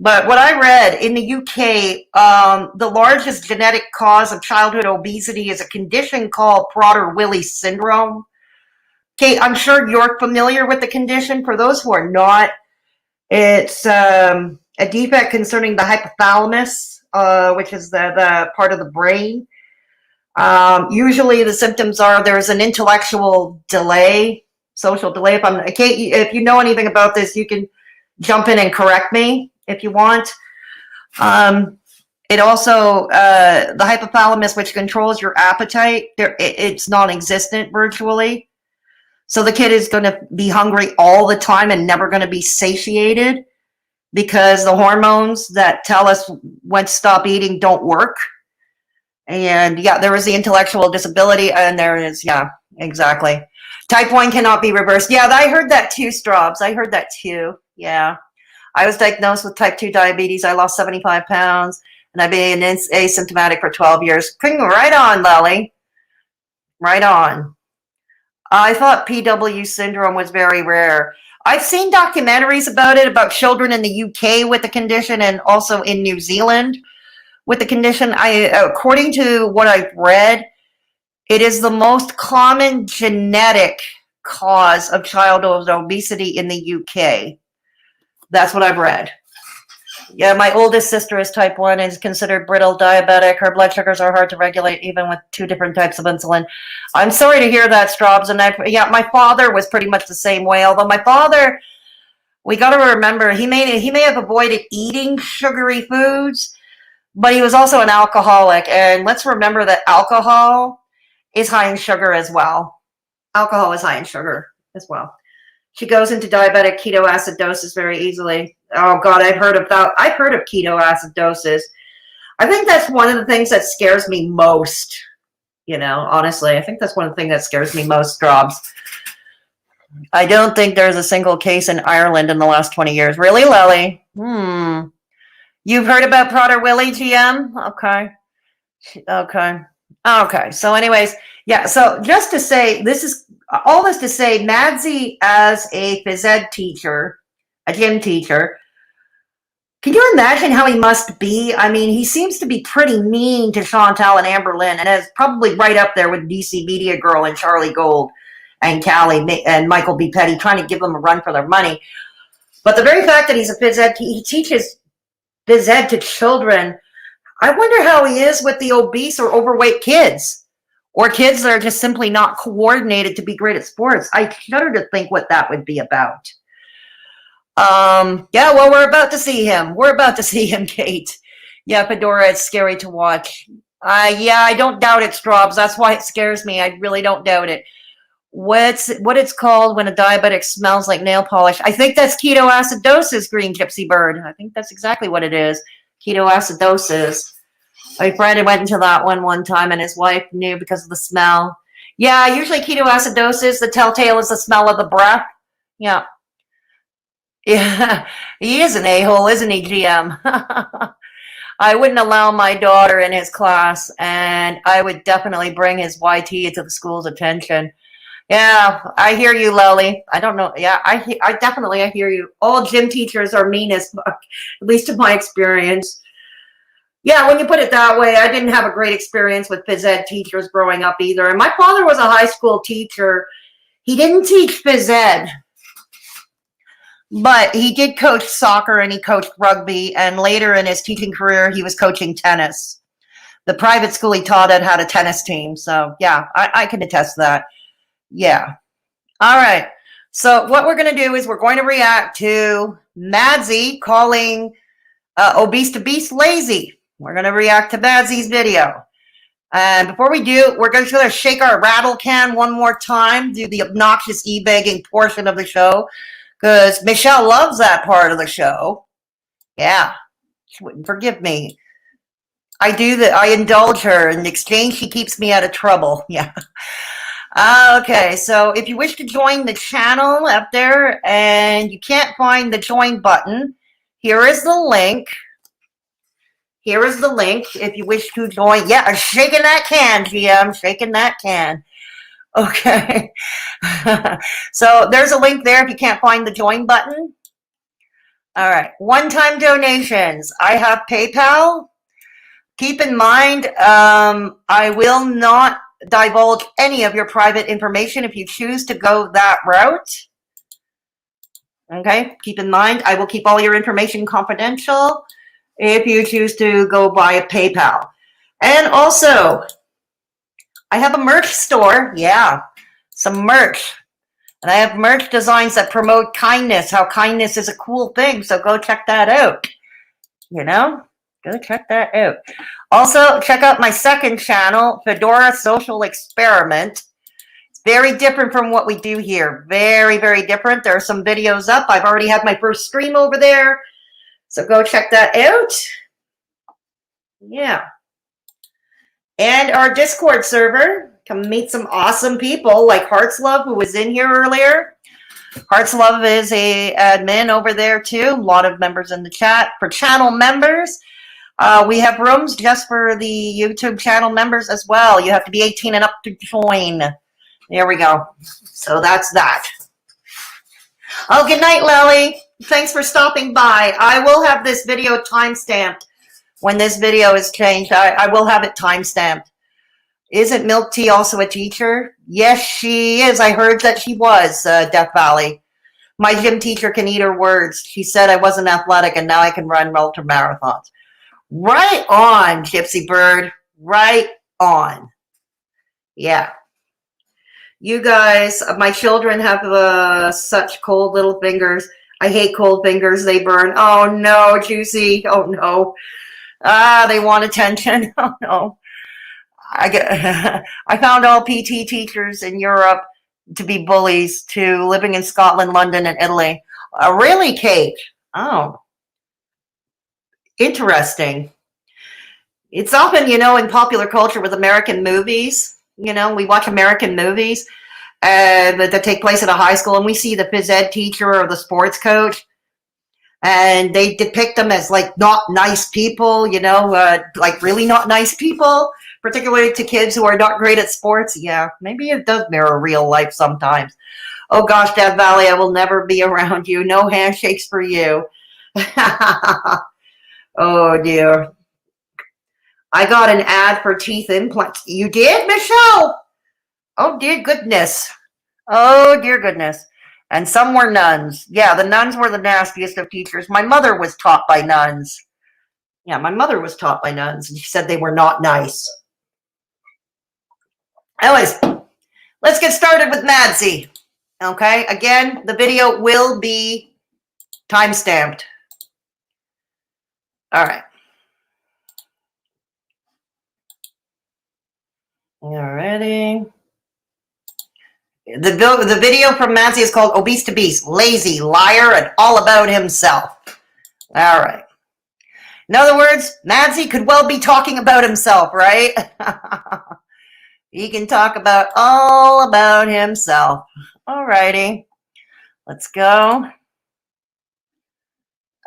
But what I read, in the UK, the largest genetic cause of childhood obesity is a condition called Prader-Willi syndrome. Kate, I'm sure you're familiar with the condition. For those who are not, it's a defect concerning the hypothalamus, which is the part of the brain. Usually the symptoms are there's an intellectual delay, social delay. If you know anything about this, you can jump in and correct me if you want. It also, the hypothalamus, which controls your appetite, it's non-existent virtually. So the kid is going to be hungry all the time and never going to be satiated. because the hormones that tell us when to stop eating don't work. And yeah, there is the intellectual disability, and there is, yeah, exactly. Type 1 cannot be reversed. Yeah, I heard that too, Straubs. I heard that too. Yeah. I was diagnosed with type 2 diabetes. I lost 75 pounds, and I've been asymptomatic for 12 years. Right on, Lily. Right on. I thought PW syndrome was very rare. I've seen documentaries about it, about children in the UK with the condition and also in New Zealand with the condition. According to what I've read, it is the most common genetic cause of childhood obesity in the UK. That's what I've read. Yeah, my oldest sister is type 1 and is considered brittle diabetic. Her blood sugars are hard to regulate, even with 2 different types of insulin. I'm sorry to hear that, Straubs. And yeah, my father was pretty much the same way. Although my father, we got to remember, he may have avoided eating sugary foods, but he was also an alcoholic. And let's remember that alcohol is high in sugar as well. Alcohol is high in sugar as well. She goes into diabetic ketoacidosis very easily. Oh God, I've heard of ketoacidosis. I think that's one of the things that scares me most. You know, honestly, I think that's one of the things that scares me most, Straubs. I don't think there's a single case in Ireland in the last 20 years. Really, Lily? You've heard about Prader-Willi, GM? Okay. So anyways, yeah, so just to say, all this to say, Madzie as a phys ed teacher, a gym teacher, can you imagine how he must be? I mean, he seems to be pretty mean to Chantal and Amber Lynn, and is probably right up there with DC Media Girl and Charlie Gold and Callie and Michael B. Petty, trying to give them a run for their money. But the very fact that he's a phys ed, he teaches phys ed to children, I wonder how he is with the obese or overweight kids, or kids that are just simply not coordinated to be great at sports. I shudder to think what that would be about. Yeah, well, we're about to see him. Kate. Yeah, Fedora, it's scary to watch. Yeah, I don't doubt it, Straubs. That's why it scares me. I really don't doubt it. What it's called when a diabetic smells like nail polish? I think that's ketoacidosis, Green Gypsy Bird. I think that's exactly what it is. Ketoacidosis. My friend went into that one time, and his wife knew because of the smell. Yeah, usually ketoacidosis, the telltale is the smell of the breath. Yeah. Yeah, he is an a-hole, isn't he, GM? I wouldn't allow my daughter in his class, and I would definitely bring his YT to the school's attention. Yeah, I hear you, Lily. I don't know. Yeah, I hear you. All gym teachers are mean as fuck, at least in my experience. Yeah, when you put it that way, I didn't have a great experience with phys ed teachers growing up either. And my father was a high school teacher. He didn't teach phys ed, but he did coach soccer and he coached rugby. And later in his teaching career, he was coaching tennis. The private school he taught at had a tennis team. So yeah, I can attest to that. Yeah. All right. So what we're going to do is we're going to react to Madzie calling ObesetoBeast lazy. We're going to react to Madzie's video. And before we do, we're going to shake our rattle can one more time, do the obnoxious e-begging portion of the show, because Michelle loves that part of the show. Yeah. She wouldn't forgive me. I do that. I indulge her. In exchange, she keeps me out of trouble. Yeah. Okay, so if you wish to join the channel up there and you can't find the join button, here is the link. Here is the link if you wish to join. Yeah, shaking that can, GM, shaking that can. Okay. So there's a link there if you can't find the join button. All right, one-time donations. I have PayPal. Keep in mind, I will not divulge any of your private information if you choose to go that route. Okay, keep in mind, I will keep all your information confidential if you choose to go via PayPal. And also, I have a merch store. Yeah, some merch. And I have merch designs that promote kindness, how kindness is a cool thing. So go check that out. You know? Go check that out. Also, check out my second channel, Fedora Social Experiment. It's very different from what we do here. Very, very different. There are some videos up. I've already had my first stream over there. So go check that out. Yeah. And our Discord server. Come meet some awesome people like Hearts Love, who was in here earlier. Hearts Love is a admin over there too. A lot of members in the chat. For channel members, we have rooms just for the YouTube channel members as well. You have to be 18 and up to join. There we go. So that's that. Oh, good night, Lily. Thanks for stopping by. I will have this video timestamped when this video is changed. I will have it timestamped. Isn't Milk Tea also a teacher? Yes, she is. I heard that she was, Death Valley. My gym teacher can eat her words. She said I wasn't athletic and now I can run ultra-marathons. Right on, Gypsy Bird. Right on. Yeah. You guys, my children have such cold little fingers. I hate cold fingers. They burn. Oh, no, Juicy. Oh, no. They want attention. Oh, no. I found all PT teachers in Europe to be bullies, to living in Scotland, London, and Italy. Really, Kate? Oh. Interesting. It's often, in popular culture with American movies, we watch American movies that take place at a high school, and we see the phys ed teacher or the sports coach, and they depict them as like not nice people, like really not nice people, particularly to kids who are not great at sports. Yeah, maybe it does mirror real life sometimes. Oh gosh, Death Valley, I will never be around you. No handshakes for you. Oh dear. I got an ad for teeth implants. You did, Michelle? Oh dear goodness. Oh dear goodness. And some were nuns. Yeah, the nuns were the nastiest of teachers. My mother was taught by nuns. Yeah, my mother was taught by nuns, and she said they were not nice. Anyways, let's get started with Madzie. Okay, again, the video will be time-stamped. All right. Alrighty. The video from Madzie is called ObesetoBeast, Lazy, Liar, and All About Himself. All right. In other words, Madzie could well be talking about himself, right? He can talk all about himself. All righty. Let's go.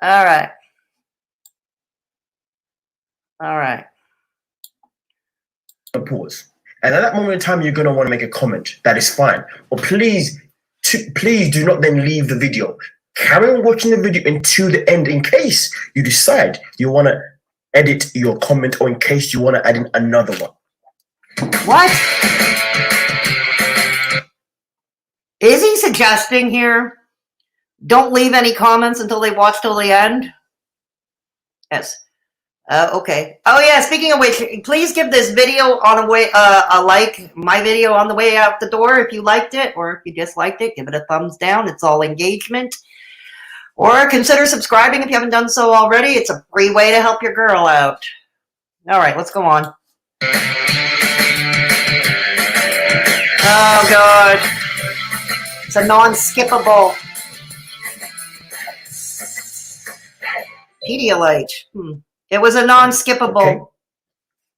All right. All right. Pause. And at that moment in time, you're going to want to make a comment. That is fine. But please do not then leave the video. Carry on watching the video until the end in case you decide you want to edit your comment or in case you want to add in another one. What? Is he suggesting here? Don't leave any comments until they watch till the end? Yes. Okay. Oh yeah, speaking of which, please give this video on the way a like, my video on the way out the door if you liked it, or if you disliked it, give it a thumbs down. It's all engagement. Or consider subscribing if you haven't done so already. It's a free way to help your girl out. All right, let's go on. Oh god. It's a non-skippable Pedialyte. It was a non-skippable. Okay.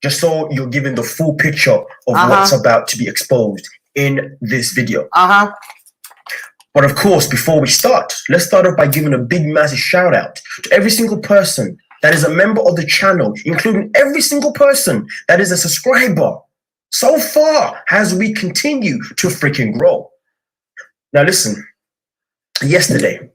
Just so you're given the full picture of what's about to be exposed in this video. But of course, before we start, let's start off by giving a big, massive shout out to every single person that is a member of the channel, including every single person that is a subscriber. So far, as we continue to freaking grow. Now listen, yesterday,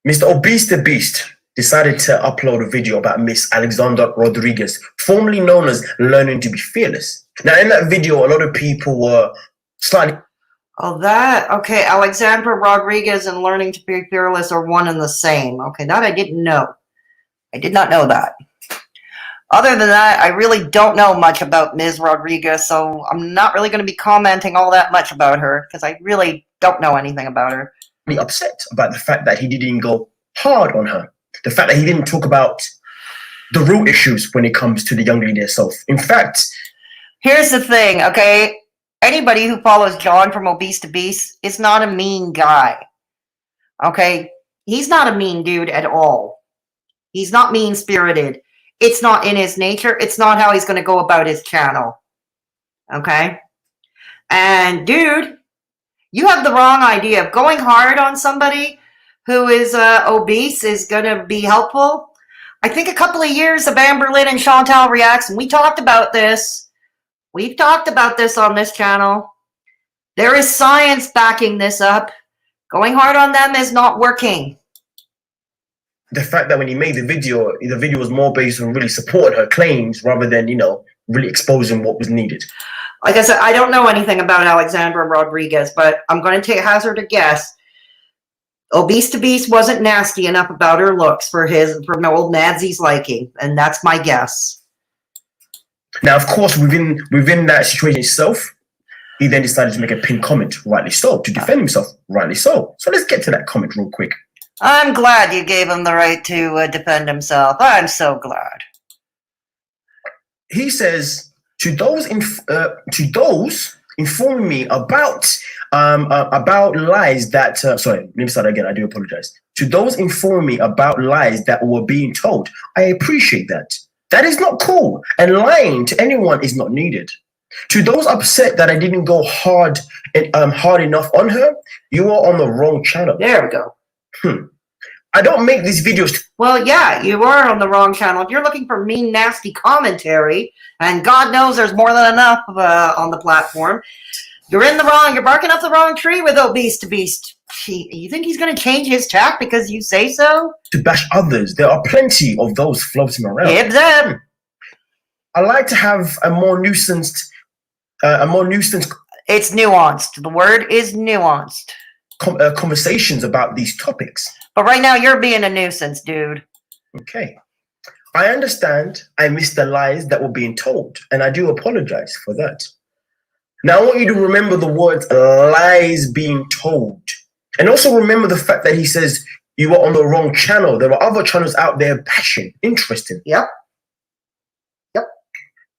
Mr. ObesetoBeast decided to upload a video about Miss Alexandra Rodriguez, formerly known as Learning to be Fearless. Now, in that video, a lot of people were slightly... Oh, that? Okay, Alexandra Rodriguez and Learning to be Fearless are one and the same. Okay, that I didn't know. I did not know that. Other than that, I really don't know much about Ms. Rodriguez, so I'm not really going to be commenting all that much about her, because I really don't know anything about her. Upset about the fact that he didn't go hard on her. The fact that he didn't talk about the real issues when it comes to the young lady herself. In fact, here's the thing, okay? Anybody who follows John from ObesetoBeast is not a mean guy. Okay? He's not a mean dude at all. He's not mean-spirited. It's not in his nature. It's not how he's going to go about his channel. Okay? And, dude, you have the wrong idea of going hard on somebody who is obese is going to be helpful. I think a couple of years of Amberlynn and Chantal Reacts, and we talked about this. We've talked about this on this channel. There is science backing this up. Going hard on them is not working. The fact that when he made the video was more based on really supporting her claims rather than, you know, really exposing what was needed. Like I said, I don't know anything about Alexandra Rodriguez, but I'm going to hazard a guess. ObesetoBeast wasn't nasty enough about her looks for old Madsy's liking, and that's my guess. Now, of course, within that situation itself, he then decided to make a pinned comment, rightly so, to defend himself, rightly so. So let's get to that comment real quick. I'm glad you gave him the right to defend himself. I'm so glad. He says, to those informing me about lies that sorry, let me start again. I do apologize. To those informing me about lies that were being told, I appreciate that. That is not cool, and lying to anyone is not needed. To those upset that I didn't go hard enough on her, you are on the wrong channel. There we go. I don't make these videos. Well, yeah, you are on the wrong channel. If you're looking for mean, nasty commentary, and God knows there's more than enough on the platform, you're in the wrong. You're barking up the wrong tree with ObesetoBeast. You think he's going to change his tack because you say so? To bash others, there are plenty of those floating around. Hit them. I like to have a more nuanced. It's nuanced. The word is nuanced. Conversations about these topics. But right now, you're being a nuisance, dude. Okay. I understand I missed the lies that were being told, and I do apologize for that. Now, I want you to remember the words lies being told. And also remember the fact that he says you are on the wrong channel. There are other channels out there bashing. Interesting. Yep.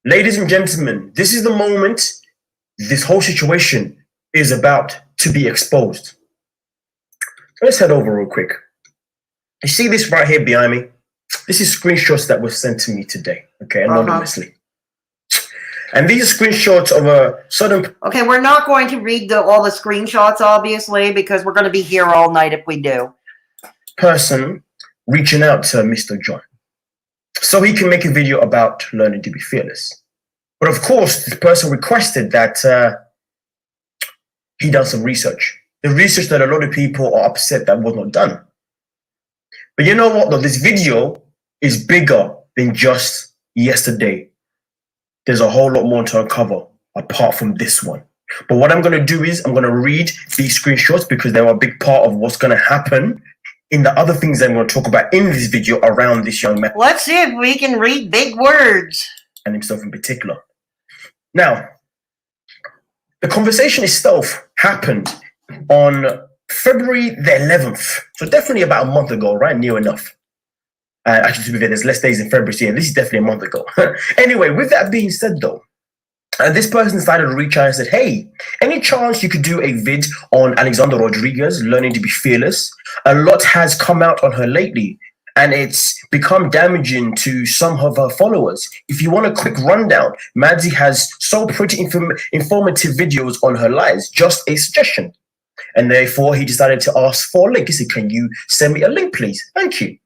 Ladies and gentlemen, this is the moment this whole situation is about to be exposed. Let's head over real quick. You see this right here behind me? This is screenshots that were sent to me today, okay, anonymously. And these are screenshots of a sudden... Okay, we're not going to read all the screenshots, obviously, because we're going to be here all night if we do. Person reaching out to Mr. John, so he can make a video about learning to be fearless. But of course, this person requested that he done some research. The research that a lot of people are upset that was not done. But you know what, though? This video is bigger than just yesterday. There's a whole lot more to uncover apart from this one. But what I'm going to do is I'm going to read these screenshots because they're a big part of what's going to happen in the other things that I'm going to talk about in this video around this young man. Let's see if we can read big words. And himself in particular. Now, the conversation itself happened on February the 11th. So definitely about a month ago, right? Near enough. Actually, to be fair, there's less days in February, so yeah, this is definitely a month ago. Anyway, with that being said, though, this person decided to reach out and said, hey, any chance you could do a vid on Alexandra Rodriguez, learning to be fearless? A lot has come out on her lately, and it's become damaging to some of her followers. If you want a quick rundown, Madzie has so pretty informative videos on her lives. Just a suggestion. And therefore, he decided to ask for a link. He said, can you send me a link, please? Thank you.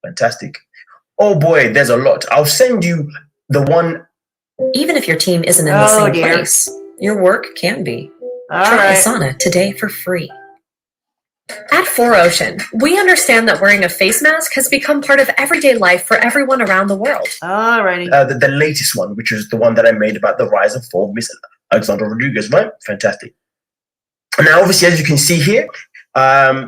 Fantastic. Oh boy, there's a lot. I'll send you the one. Even if your team isn't in the same place, your work can be. Try Asana today for free. At 4Ocean, we understand that wearing a face mask has become part of everyday life for everyone around the world. Alrighty. The latest one, which is the one that I made about the rise and fall of Miss Alexandra Rodriguez, right? Fantastic. Now, obviously, as you can see here,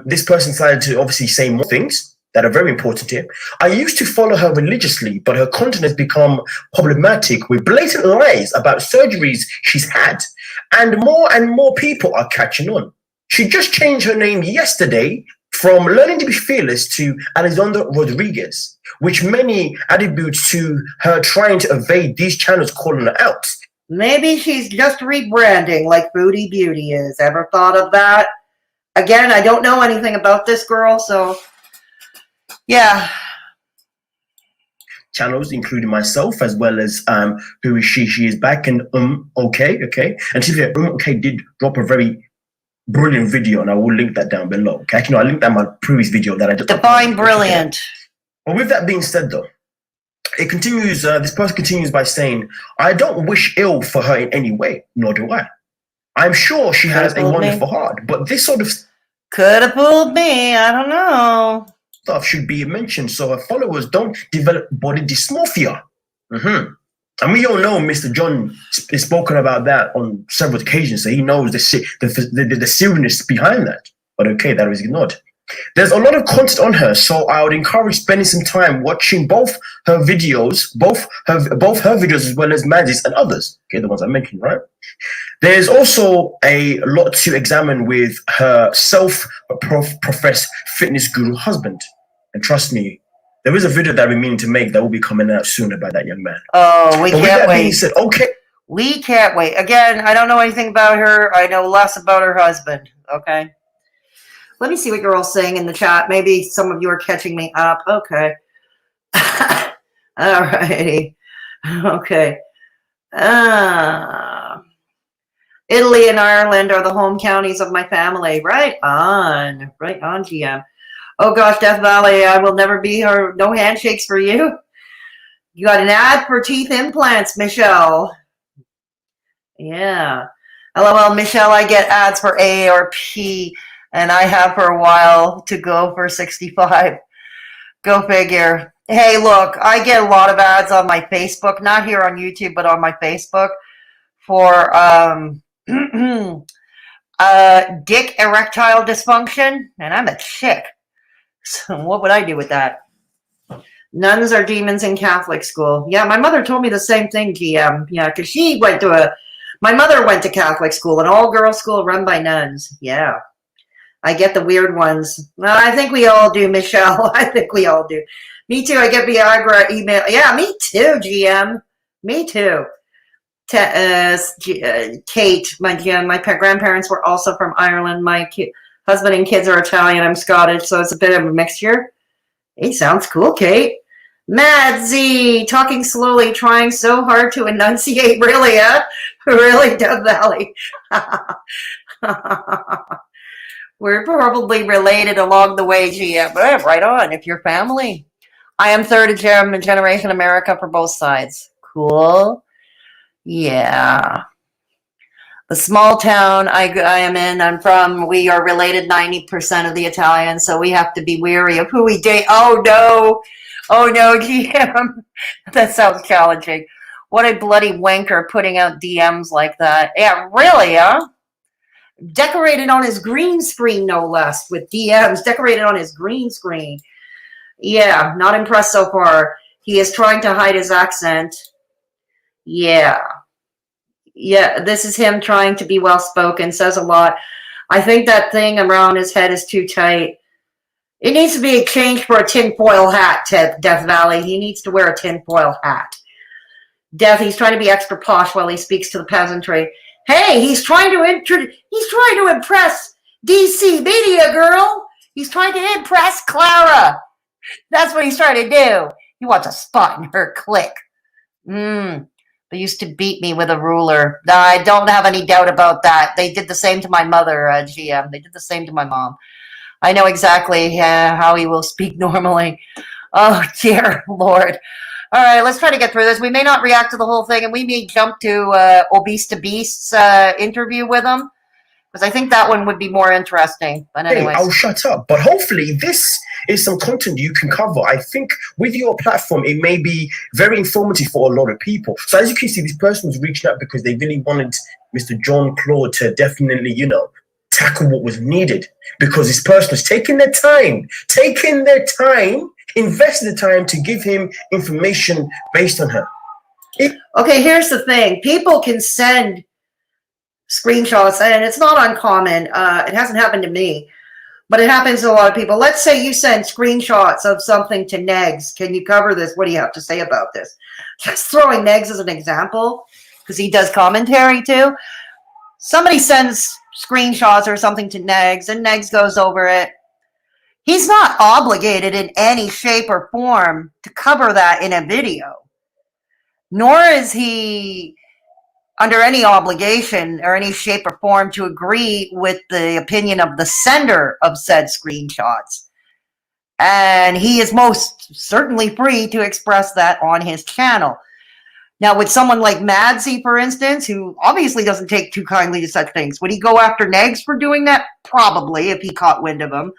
this person decided to obviously say more things that are very important here. I used to follow her religiously, but her content has become problematic with blatant lies about surgeries she's had, and more people are catching on. She just changed her name yesterday from Learning to be Fearless to Alexandra Rodriguez, which many attribute to her trying to evade these channels calling her out. Maybe she's just rebranding like Booty Beauty is. Ever thought of that? Again, I don't know anything about this girl, so... yeah. channels, including myself, as well as who is she? She is back, and okay. And to be fair, okay did drop a very brilliant video, and I will link that down below. Okay, I linked that in my previous video that I just Divine Brilliant. But with that being said, though, it continues. This person continues by saying, "I don't wish ill for her in any way, nor do I. I'm sure she has a wonderful heart, but this sort of could have fooled me. I don't know. Stuff should be mentioned so her followers don't develop body dysmorphia." And we all know Mr. John has spoken about that on several occasions, so he knows the seriousness behind that. But okay, that was ignored. There's a lot of content on her, so I would encourage spending some time watching both her videos, both her videos as well as Madie's and others. Okay, the ones I mentioned, right? There's also a lot to examine with her self-professed fitness guru husband. And trust me, there is a video that we're meaning to make that will be coming out sooner by that young man. Oh, we can't wait. He said, okay. We can't wait. Again, I don't know anything about her. I know less about her husband. Okay. Let me see what you're all saying in the chat. Maybe some of you are catching me up. Okay. All righty. Okay. Italy and Ireland are the home counties of my family. Right on. Right on, GM. Oh gosh, Death Valley, I will never be her. No handshakes for you. You got an ad for teeth implants, Michelle. Yeah. LOL, Michelle, I get ads for A or P, and I have for a while to go for 65. Go figure. Hey, look, I get a lot of ads on my Facebook, not here on YouTube, but on my Facebook for dick erectile dysfunction, and I'm a chick. So what would I do with that? Nuns are demons in Catholic school. Yeah, my mother told me the same thing, GM. Yeah, because she went to my mother went to Catholic school, an all-girls school run by nuns. Yeah. I get the weird ones. Well, I think we all do, Michelle. I think we all do. Me too. I get Viagra email. Yeah, me too, GM. Me too. Kate, my grandparents were also from Ireland. My husband and kids are Italian. I'm Scottish, so it's a bit of a mixture. Hey, sounds cool, Kate. Madzie, talking slowly, trying so hard to enunciate. Really, huh? Really, Death Valley. We're probably related along the way, GM. Right on, if you're family. I am third generation America for both sides. Cool. Yeah. The small town I am in, I'm from, we are related 90% of the Italians, so we have to be wary of who we date. Oh, no. Oh, no, GM. That sounds challenging. What a bloody wanker putting out DMs like that. Yeah, really, huh? Decorated on his green screen, no less, with DMs. Decorated on his green screen. Yeah, not impressed so far. He is trying to hide his accent. Yeah. Yeah, this is him trying to be well-spoken. Says a lot. I think that thing around his head is too tight. It needs to be exchanged for a tinfoil hat, Death Valley. He needs to wear a tinfoil hat. Death, he's trying to be extra posh while he speaks to the peasantry. Hey, he's trying to impress DC Media, girl. He's trying to impress Clara. That's what he's trying to do. He wants a spot in her clique. They used to beat me with a ruler. I don't have any doubt about that. They did the same to my mother, GM. They did the same to my mom. I know exactly how he will speak normally. Oh, dear Lord. All right, let's try to get through this. We may not react to the whole thing, and we may jump to ObesetoBeast's interview with him, because I think that one would be more interesting. But anyways. Hey, I'll shut up. But hopefully this is some content you can cover. I think with your platform, it may be very informative for a lot of people. So as you can see, this person was reaching out because they really wanted Mr. John Claude to definitely, tackle what was needed, because this person was taking their time, invested the time to give him information based on her. Okay, here's the thing. People can send screenshots, and it's not uncommon. It hasn't happened to me, but it happens to a lot of people. Let's say you send screenshots of something to Negs. Can you cover this? What do you have to say about this? Just throwing Negs as an example, because he does commentary too. Somebody sends screenshots or something to Negs, and Negs goes over it. He's not obligated in any shape or form to cover that in a video, nor is he under any obligation or any shape or form to agree with the opinion of the sender of said screenshots. And he is most certainly free to express that on his channel. Now, with someone like Madzie, for instance, who obviously doesn't take too kindly to such things, would he go after Negs for doing that? Probably, if he caught wind of him.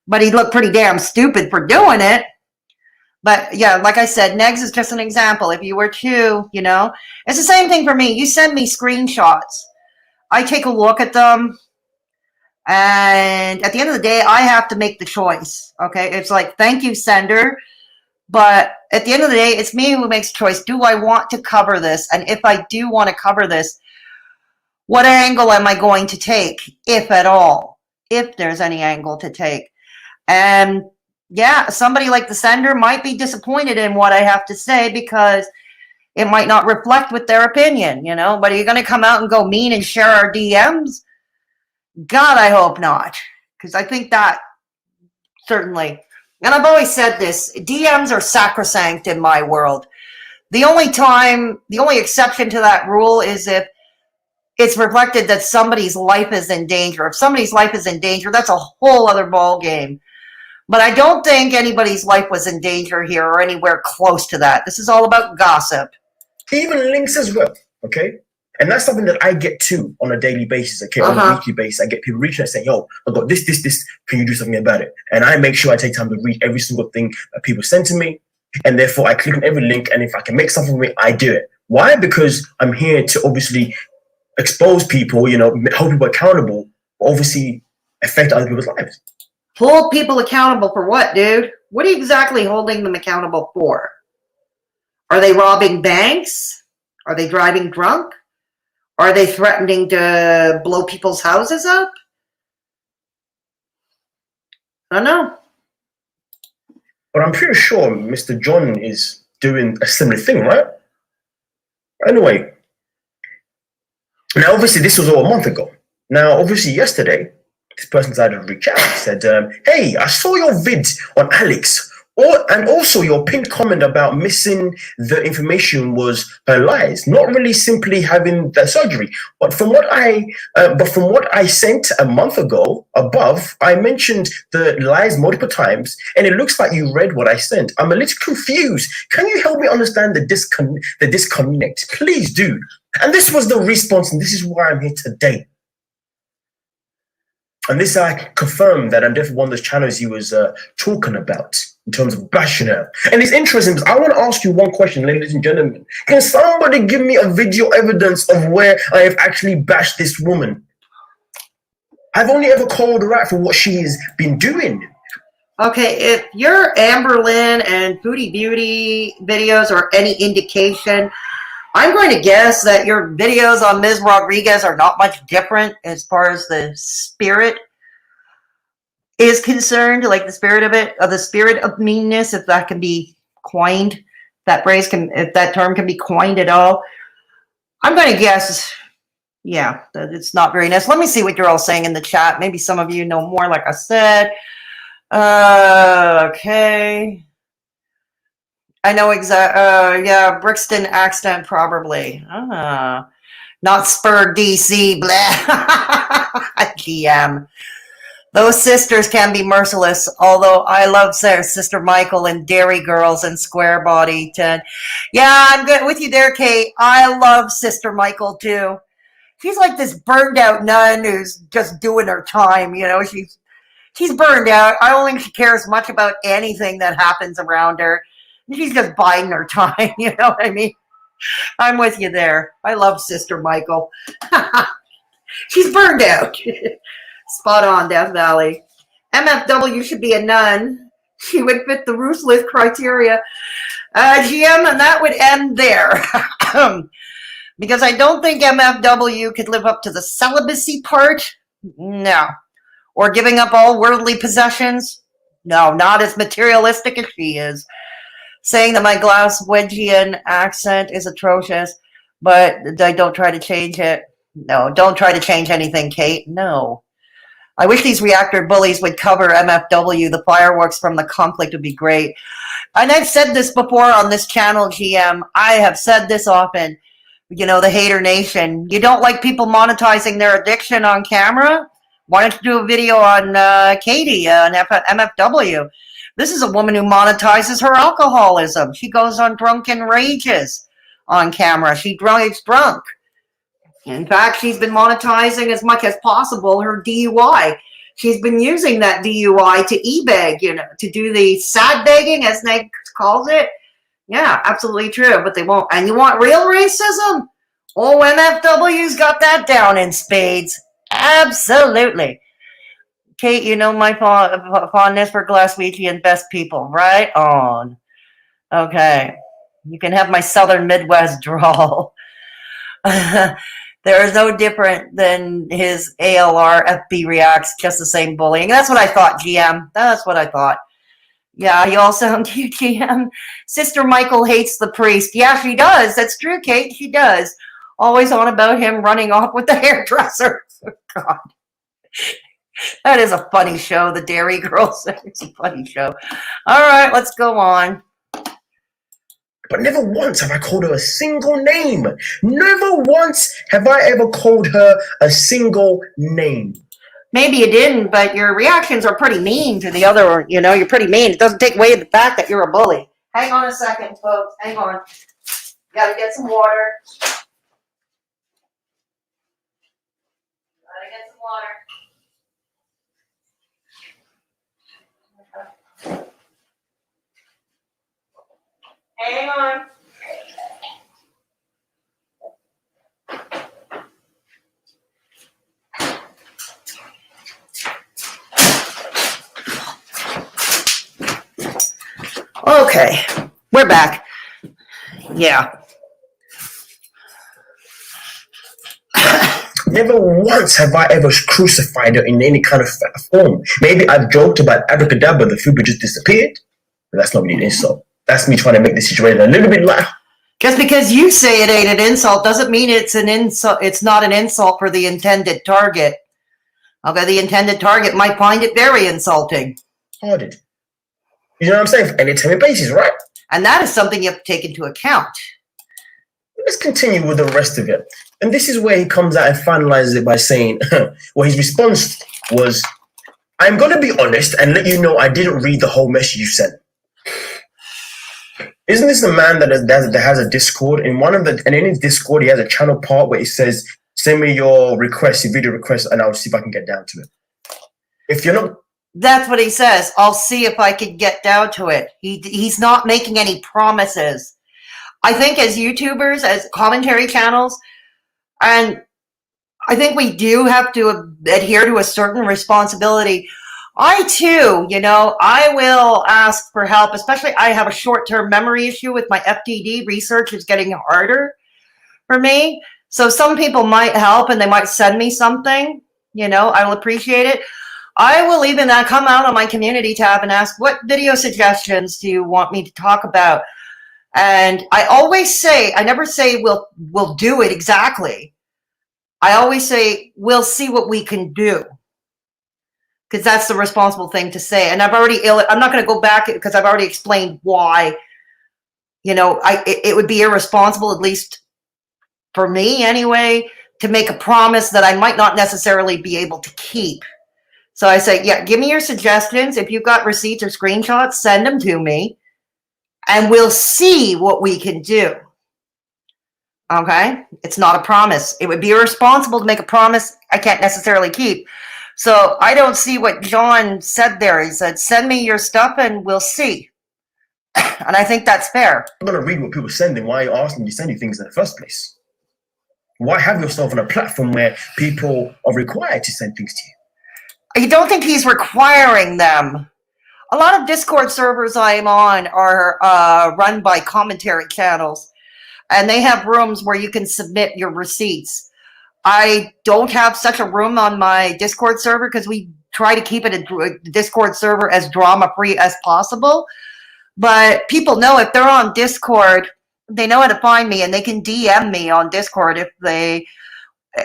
But he'd look pretty damn stupid for doing it. But yeah, like I said, Negs is just an example. If you were to, you know, it's the same thing for me. You send me screenshots. I take a look at them. And at the end of the day, I have to make the choice. Okay. It's like, thank you, sender. But at the end of the day, it's me who makes the choice. Do I want to cover this? And if I do want to cover this, what angle am I going to take, if at all? If there's any angle to take. And yeah, somebody like the sender might be disappointed in what I have to say because it might not reflect with their opinion, you know. But are you going to come out and go mean and share our DMs? God, I hope not. Because I think that certainly, and I've always said this, DMs are sacrosanct in my world. The only exception to that rule is if it's reflected that somebody's life is in danger. If somebody's life is in danger, that's a whole other ball game. But I don't think anybody's life was in danger here or anywhere close to that. This is all about gossip. Even links as well, okay? And that's something that I get too on a daily basis, okay? On a weekly basis, I get people reaching out saying, yo, I got this, can you do something about it? And I make sure I take time to read every single thing that people send to me. And therefore, I click on every link. And if I can make something for me, I do it. Why? Because I'm here to obviously expose people, you know, hold people accountable, obviously affect other people's lives. Hold people accountable for what, dude? What are you exactly holding them accountable for? Are they robbing banks? Are they driving drunk? Are they threatening to blow people's houses up? I don't know. But I'm pretty sure Mr. John is doing a similar thing, right? Anyway. Now, obviously, this was all a month ago. Now, obviously, yesterday, this person decided to reach out and said, hey, I saw your vid on Alex. And also your pinned comment about missing the information was her lies, not really simply having the surgery. But from what I sent a month ago above, I mentioned the lies multiple times, and it looks like you read what I sent. I'm a little confused. Can you help me understand the disconnect? Please do. And this was the response, and this is why I'm here today. And this I confirm that I'm definitely one of those channels he was talking about in terms of bashing her. And it's interesting because I want to ask you one question, ladies and gentlemen. Can somebody give me a video evidence of where I have actually bashed this woman? I've only ever called her out for what she has been doing. Okay, if your Amberlynn and Foodie Beauty videos are any indication, I'm going to guess that your videos on Ms. Rodriguez are not much different as far as the spirit is concerned, like the spirit of it, of the spirit of meanness, if that can be coined, if that term can be coined at all. I'm going to guess, yeah, that it's not very nice. Let me see what you're all saying in the chat. Maybe some of you know more, like I said. Okay. I know yeah, Brixton accent probably. Not Spur DC, blah. GM. Those sisters can be merciless, although I love Sister Michael and Dairy Girls and Square Body 10. Yeah, I'm good with you there, Kate. I love Sister Michael too. She's like this burned out nun who's just doing her time, you know, she's burned out. I don't think she cares much about anything that happens around her. She's just biding her time, you know what I mean? I'm with you there. I love Sister Michael. She's burned out. Spot on, Death Valley. MFW should be a nun. She would fit the ruthless criteria. GM, and that would end there. Because I don't think MFW could live up to the celibacy part. No. Or giving up all worldly possessions. No, not as materialistic as she is. Saying that my Glaswegian accent is atrocious, but I don't try to change it. No, don't try to change anything, Kate. No. I wish these reactor bullies would cover MFW. The fireworks from the conflict would be great. And I've said this before on this channel, GM. I have said this often. You know, the Haydur Nation. You don't like people monetizing their addiction on camera? Why don't you do a video on Katie on MFW? This is a woman who monetizes her alcoholism. She goes on drunken rages on camera. She gets drunk. In fact, she's been monetizing as much as possible her DUI. She's been using that DUI to e-beg, you know, to do the sad begging, as Nate calls it. Yeah, absolutely true, but they won't. And you want real racism? Oh, MFW's got that down in spades. Absolutely. Kate, you know my fondness for Glaswegian best people. Right on. Okay. You can have my Southern Midwest drawl. There is no different than his ALR FB reacts, just the same bullying. That's what I thought, GM. That's what I thought. Yeah, you all sound cute, GM. Sister Michael hates the priest. Yeah, she does. That's true, Kate. She does. Always on about him running off with the hairdresser. Oh, God. That is a funny show, the Dairy Girls. It's a funny show. All right, let's go on. But never once have I called her a single name. Never once have I ever called her a single name. Maybe you didn't, but your reactions are pretty mean to the other, you know, you're pretty mean. It doesn't take away the fact that you're a bully. Hang on a second, folks. Hang on. Gotta get some water. Gotta get some water. Hang on. Okay, we're back. Yeah. Never once have I ever crucified her in any kind of form. Maybe I've joked about abracadabra, the food would just disappeared. But that's not really an insult. That's me trying to make the situation a little bit light. Just because you say it ain't an insult doesn't mean it's an insult. It's not an insult for the intended target. Okay, the intended target might find it very insulting. Hearted. You know what I'm saying? And it's on a basis, right? And that is something you have to take into account. Let's continue with the rest of it. And this is where he comes out and finalizes it by saying, well, his response was, I'm going to be honest and let you know I didn't read the whole message you sent. Isn't this the man that has a Discord? And in his Discord, he has a channel part where it says, send me your request, your video request, and I'll see if I can get down to it. If you're not... That's what he says. I'll see if I can get down to it. He's not making any promises. I think as YouTubers, as commentary channels, and I think we do have to adhere to a certain responsibility. I too, you know, I will ask for help, especially I have a short-term memory issue with my FTD. Research is getting harder for me. So some people might help and they might send me something, you know, I will appreciate it. I will even come out on my community tab and ask, what video suggestions do you want me to talk about? And I always say, I never say we'll do it exactly. I always say, we'll see what we can do. Because that's the responsible thing to say. And I'm not going to go back because I've already explained why, you know, it would be irresponsible, at least for me anyway, to make a promise that I might not necessarily be able to keep. So I say, yeah, give me your suggestions. If you've got receipts or screenshots, send them to me. And we'll see what we can do. Okay? It's not a promise. It would be irresponsible to make a promise I can't necessarily keep. So I don't see what John said there. He said, send me your stuff and we'll see. And I think that's fair. I'm going to read what people send and why are you asking me to send you things in the first place? Why have yourself on a platform where people are required to send things to you? I don't think he's requiring them. A lot of Discord servers I am on are run by commentary channels, and they have rooms where you can submit your receipts. I don't have such a room on my Discord server because we try to keep it a Discord server as drama-free as possible. But people know if they're on Discord, they know how to find me, and they can DM me on Discord if they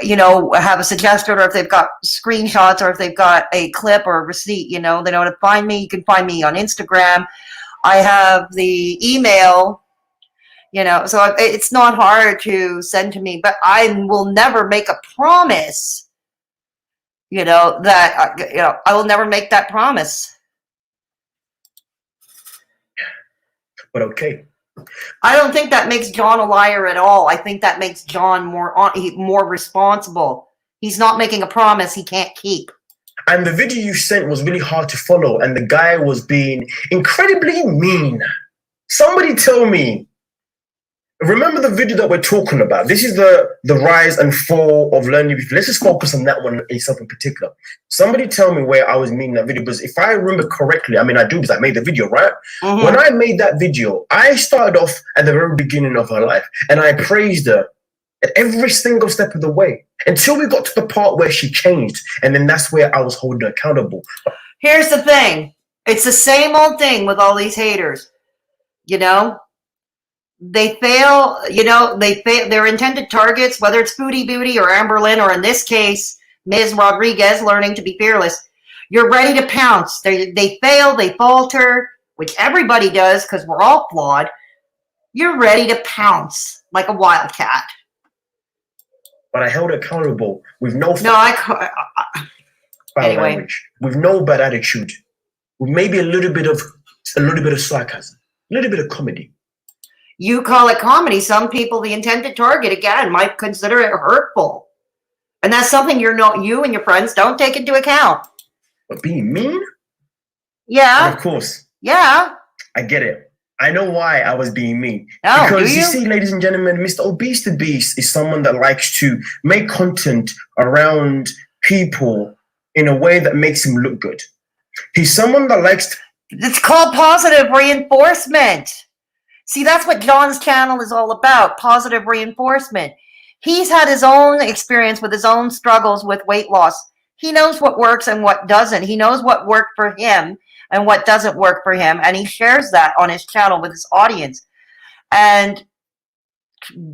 you know, have a suggestion, or if they've got screenshots, or if they've got a clip or a receipt, you know, they know how to find me. You can find me on Instagram. I have the email, you know, so it's not hard to send to me, but I will never make a promise, you know, that, you know, I will never make that promise. But okay. I don't think that makes John a liar at all. I think that makes John more responsible. He's not making a promise he can't keep. And the video you sent was really hard to follow, and the guy was being incredibly mean. Somebody tell me, remember the video that we're talking about? This is the rise and fall of learning. Let's just focus on that one itself in particular. Somebody tell me where I was mean in that video, because if I remember correctly, I mean, I do because I made the video, right? Mm-hmm. When I made that video, I started off at the very beginning of her life, and I praised her at every single step of the way until we got to the part where she changed, and then that's where I was holding her accountable. Here's the thing. It's the same old thing with all these haters, you know? They fail, you know, their intended targets, whether it's Foodie Booty or Amberlynn, or in this case, Ms. Rodriguez learning to be fearless. You're ready to pounce. They fail, they falter, which everybody does because we're all flawed. You're ready to pounce like a wildcat. But I held accountable with no anyway. language, with no bad attitude, with maybe a little bit of sarcasm, a little bit of comedy. You call it comedy. Some people, the intended target, again, might consider it hurtful. And that's something you and your friends don't take into account. But being mean? Yeah. And of course. Yeah. I get it. I know why I was being mean. Oh, because you see, ladies and gentlemen, Mr. ObesetoBeast is someone that likes to make content around people in a way that makes him look good. He's someone that likes to... It's called positive reinforcement. See, that's what John's channel is all about, positive reinforcement. He's had his own experience with his own struggles with weight loss. He knows what works and what doesn't. He knows what worked for him and what doesn't work for him, and he shares that on his channel with his audience. And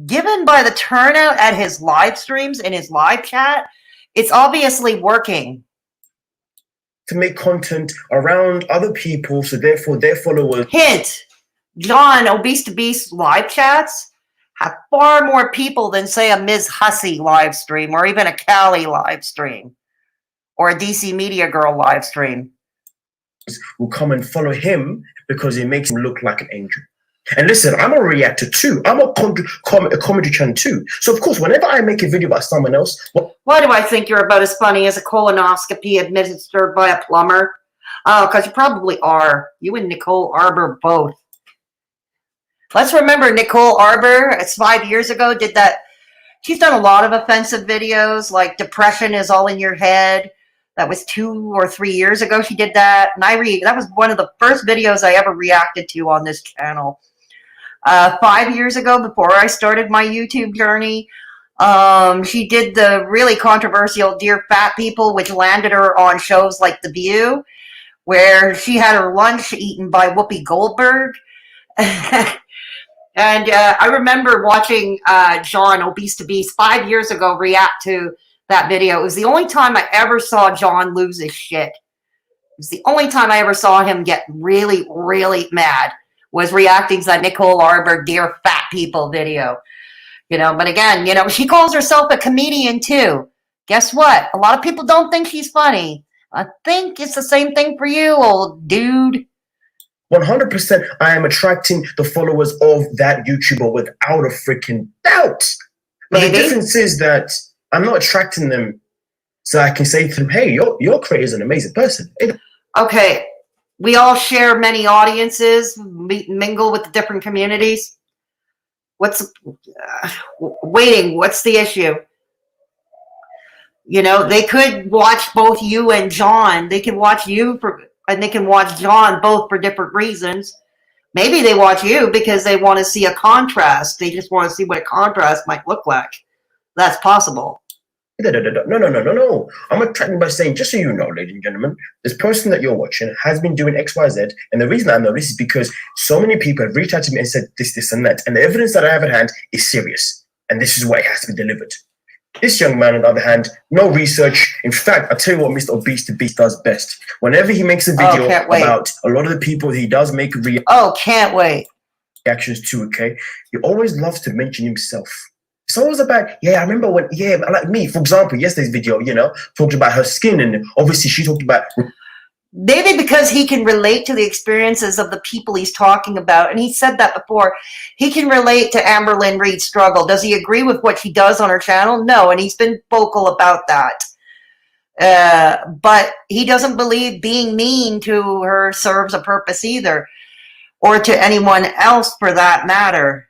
given by the turnout at his live streams, in his live chat, it's obviously working. To make content around other people, so therefore their followers... Hint! John, ObesetoBeast live chats have far more people than, say, a Ms. Hussey live stream, or even a Callie live stream, or a DC Media Girl live stream. Will come and follow him because it makes him look like an angel. And listen, I'm a reactor too. I'm a comedy channel too. So of course, whenever I make a video about someone else... Why do I think you're about as funny as a colonoscopy administered by a plumber? Oh, because you probably are. You and Nicole Arbor both. Let's remember Nicole Arbor, it's 5 years ago, did that. She's done a lot of offensive videos, like depression is all in your head. That was 2 or 3 years ago she did that. And that was one of the first videos I ever reacted to on this channel. 5 years ago, before I started my YouTube journey, she did the really controversial Dear Fat People, which landed her on shows like The View, where she had her lunch eaten by Whoopi Goldberg. And I remember watching John, ObesetoBeast, 5 years ago react to that video. It was the only time I ever saw John lose his shit. It was the only time I ever saw him get really, really mad, was reacting to that Nicole Arbor Dear Fat People video. You know, but again, you know, she calls herself a comedian too. Guess what? A lot of people don't think she's funny. I think it's the same thing for you, old dude. 100%, I am attracting the followers of that YouTuber without a freaking doubt. But the difference is that I'm not attracting them so I can say to them, hey, your creator is an amazing person. Okay, we all share many audiences, mingle with the different communities. What's what's the issue? You know, they could watch both you and John. They can watch you and they can watch John both for different reasons. Maybe they watch you because they want to see a contrast. They just want to see what a contrast might look like. That's possible. No. I'm attracting by saying, just so you know, ladies and gentlemen, this person that you're watching has been doing X, Y, Z. And the reason I know this is because so many people have reached out to me and said this, and that. And the evidence that I have at hand is serious. And this is why it has to be delivered. This young man, on the other hand, no research. In fact, I tell you what Mr. ObesetoBeast does best. Whenever he makes a video about a lot of the people he does make can't wait. reactions to, okay, he always loves to mention himself. It's always about, I remember when, like me, for example, yesterday's video, talked about her skin, and obviously she talked about... Maybe because he can relate to the experiences of the people he's talking about. And he said that before. He can relate to Amber Lynn Reed's struggle. Does he agree with what she does on her channel? No, and he's been vocal about that. But he doesn't believe being mean to her serves a purpose either, or to anyone else for that matter.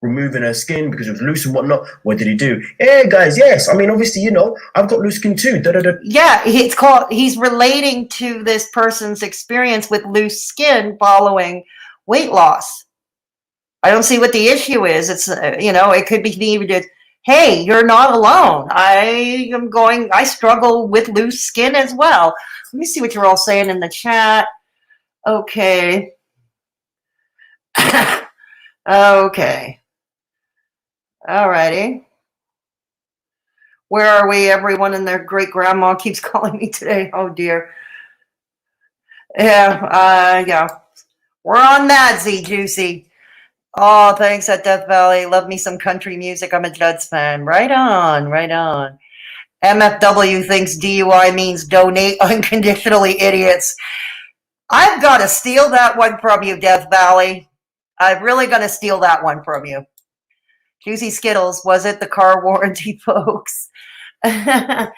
Removing her skin because it was loose and whatnot. What did he do? Yeah, guys, yes. I mean, obviously, I've got loose skin too. Yeah, he's relating to this person's experience with loose skin following weight loss. I don't see what the issue is. It's, it could be needed. Hey, you're not alone. I struggle with loose skin as well. Let me see what you're all saying in the chat. Okay. Okay. Alrighty. Where are we? Everyone and their great grandma keeps calling me today. Oh dear. Yeah. We're on Madzie, Juicy. Oh, thanks at Death Valley. Love me some country music. I'm a Judds fan. Right on, right on. MFW thinks DUI means donate unconditionally, idiots. I've got to steal that one from you, Death Valley. I'm really going to steal that one from you. Juicy Skittles, was it the car warranty, folks? Oh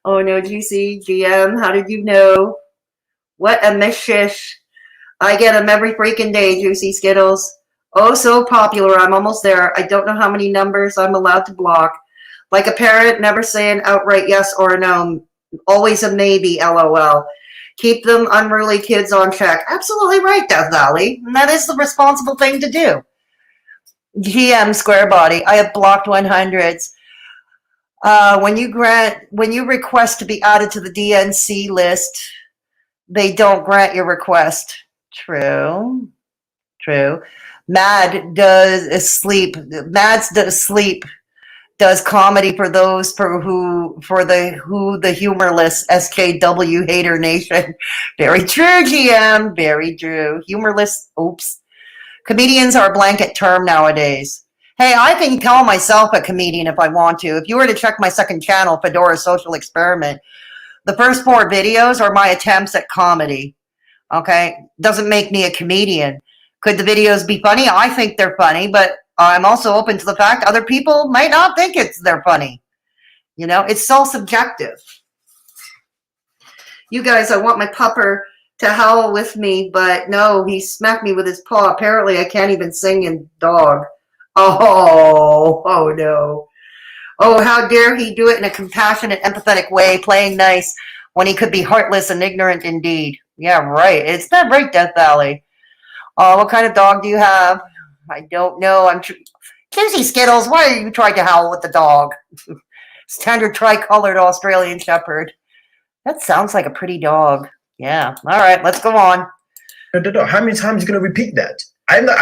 no, Juicy GM, how did you know? What a mishish. I get them every freaking day, Juicy Skittles. Oh, so popular. I'm almost there. I don't know how many numbers I'm allowed to block. Like a parent, never say an outright yes or no. Always a maybe, LOL. Keep them unruly kids on check. Absolutely right, Death Valley. And that is the responsible thing to do. GM Square Body, I have blocked 100s. When you request to be added to the DNC list, they don't grant your request. True. Mads does sleep. Does comedy for those for the humorless SKW Haydur Nation. Very true, GM. Very true. Humorless. Oops. Comedians are a blanket term nowadays. Hey, I can call myself a comedian if I want to. If you were to check my second channel, Fedora Social Experiment, the first 4 videos are my attempts at comedy. Okay? Doesn't make me a comedian. Could the videos be funny? I think they're funny, but I'm also open to the fact other people might not think they're funny. It's so subjective. You guys, I want my pupper to howl with me, but no, he smacked me with his paw. Apparently, I can't even sing in dog. Oh no. Oh, how dare he do it in a compassionate, empathetic way, playing nice when he could be heartless and ignorant indeed. Yeah, right. It's not right, Death Valley. What kind of dog do you have? I don't know. Juicy Skittles, why are you trying to howl with the dog? Standard tricolored Australian Shepherd. That sounds like a pretty dog. Yeah. All right, let's go on. No. How many times are you going to repeat that?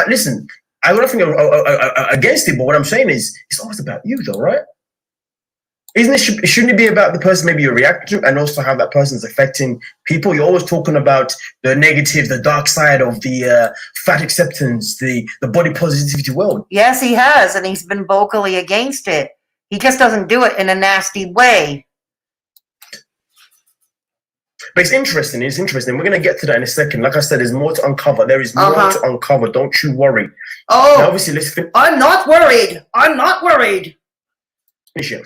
Listen, I'm nothing against it, but what I'm saying is, it's always about you, though, right? Shouldn't it be about the person maybe you're reacting to, and also how that person's affecting people? You're always talking about the negative, the dark side of the fat acceptance, the body positivity world. Yes, he has, and he's been vocally against it. He just doesn't do it in a nasty way. But it's interesting. We're going to get to that in a second. Like I said, there's more to uncover. There is more to uncover. Don't you worry. Oh, now, obviously, let's finish. I'm not worried. Finish it.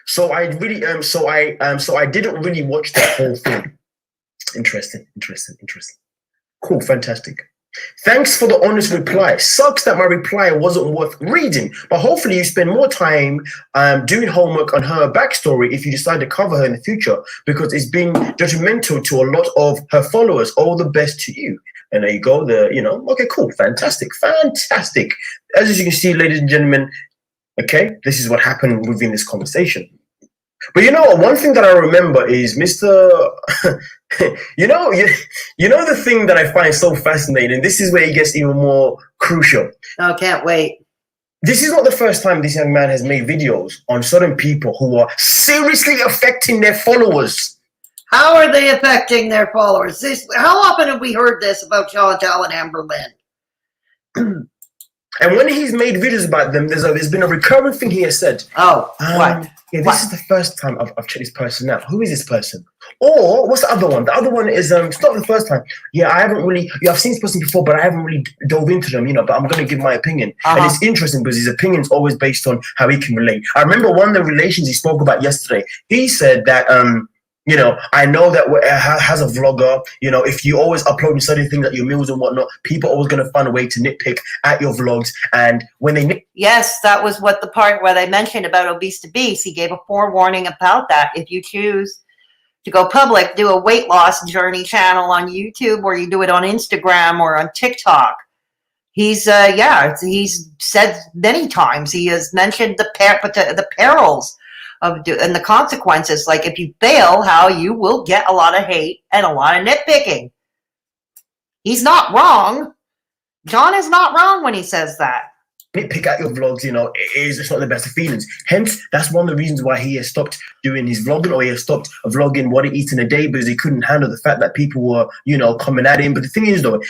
So I really so I didn't really watch the whole thing. Interesting. Cool, fantastic. Thanks for the honest reply. Sucks that my reply wasn't worth reading, but hopefully you spend more time doing homework on her backstory if you decide to cover her in the future, because it's been detrimental to a lot of her followers. All the best to you. And there you go. Okay, cool, fantastic. As you can see, ladies and gentlemen, okay, this is what happened within this conversation. But one thing that I remember is Mr. the thing that I find so fascinating, this is where it gets even more crucial. Oh, can't wait. This is not the first time this young man has made videos on certain people who are seriously affecting their followers. How are they affecting their followers? How often have we heard this about Chantal and Amber Lynn? And when he's made videos about them, there's been a recurring thing he has said. Oh, what? Yeah, this is the first time I've checked this person out. Who is this person? Or what's the other one? The other one is it's not the first time. Yeah, I haven't really. Yeah, I've seen this person before, but I haven't really dove into them. But I'm going to give my opinion, and it's interesting because his opinion is always based on how he can relate. I remember one of the relations he spoke about yesterday. He said that I know that as a vlogger, if you always upload certain things at your meals and whatnot, people are always going to find a way to nitpick at your vlogs. And when they yes, that was what the part where they mentioned about ObesetoBeast. He gave a forewarning about that. If you choose to go public, do a weight loss journey channel on YouTube, or you do it on Instagram or on TikTok. He's said many times. He has mentioned the perils and the consequences, like if you fail, how you will get a lot of hate and a lot of nitpicking. He's not wrong. John is not wrong when he says that. Nitpick at your vlogs, it's not the best of feelings. Hence, that's one of the reasons why he has stopped doing his vlogging, or he has stopped vlogging what he eats in a day, because he couldn't handle the fact that people were, coming at him. But the thing is, though,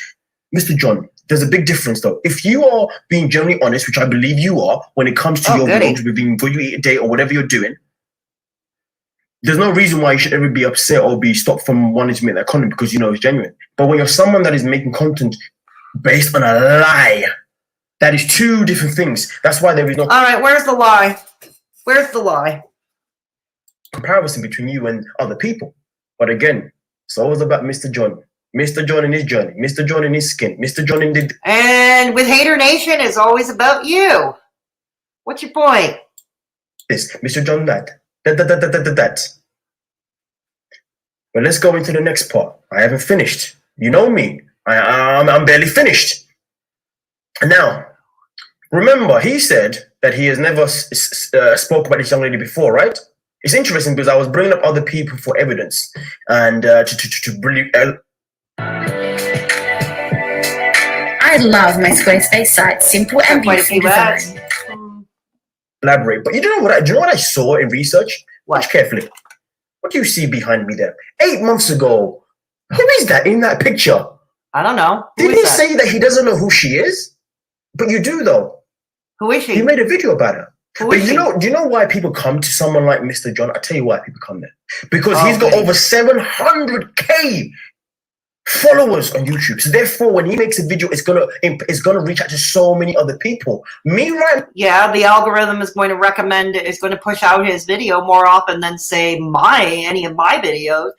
Mr. John, there's a big difference, though. If you are being generally honest, which I believe you are, when it comes to your vlogs, with being what you eat a day or whatever you're doing, there's no reason why you should ever be upset or be stopped from wanting to make that content, because it's genuine. But when you're someone that is making content based on a lie, that is two different things. That's why there is no... All right, where's the lie? Where's the lie? Comparison between you and other people. But again, it's always about Mr. John. Mr. John in his journey, Mr. John in his skin, Mr. John in the... And with Haydur Nation, it's always about you. What's your point? This, Mr. John that. That. But let's go into the next part. I haven't finished. You know me. I'm barely finished. Now, remember, he said that he has never spoke about this young lady before, right? It's interesting because I was bringing up other people for evidence and to bring... I love my Squarespace site. Simple and beautiful design. Elaborate. But do you know what I saw in research? Watch carefully. What do you see behind me there? 8 months ago. Who is that in that picture? I don't know. Didn't he say that he doesn't know who she is? But you do, though. Who is she? He made a video about her. Do you know why people come to someone like Mr. John? I'll tell you why people come there. Because he's got over 700K followers on YouTube. So therefore, when he makes a video, it's gonna reach out to so many other people. Yeah, the algorithm is going to recommend it. It's going to push out his video more often than say any of my videos,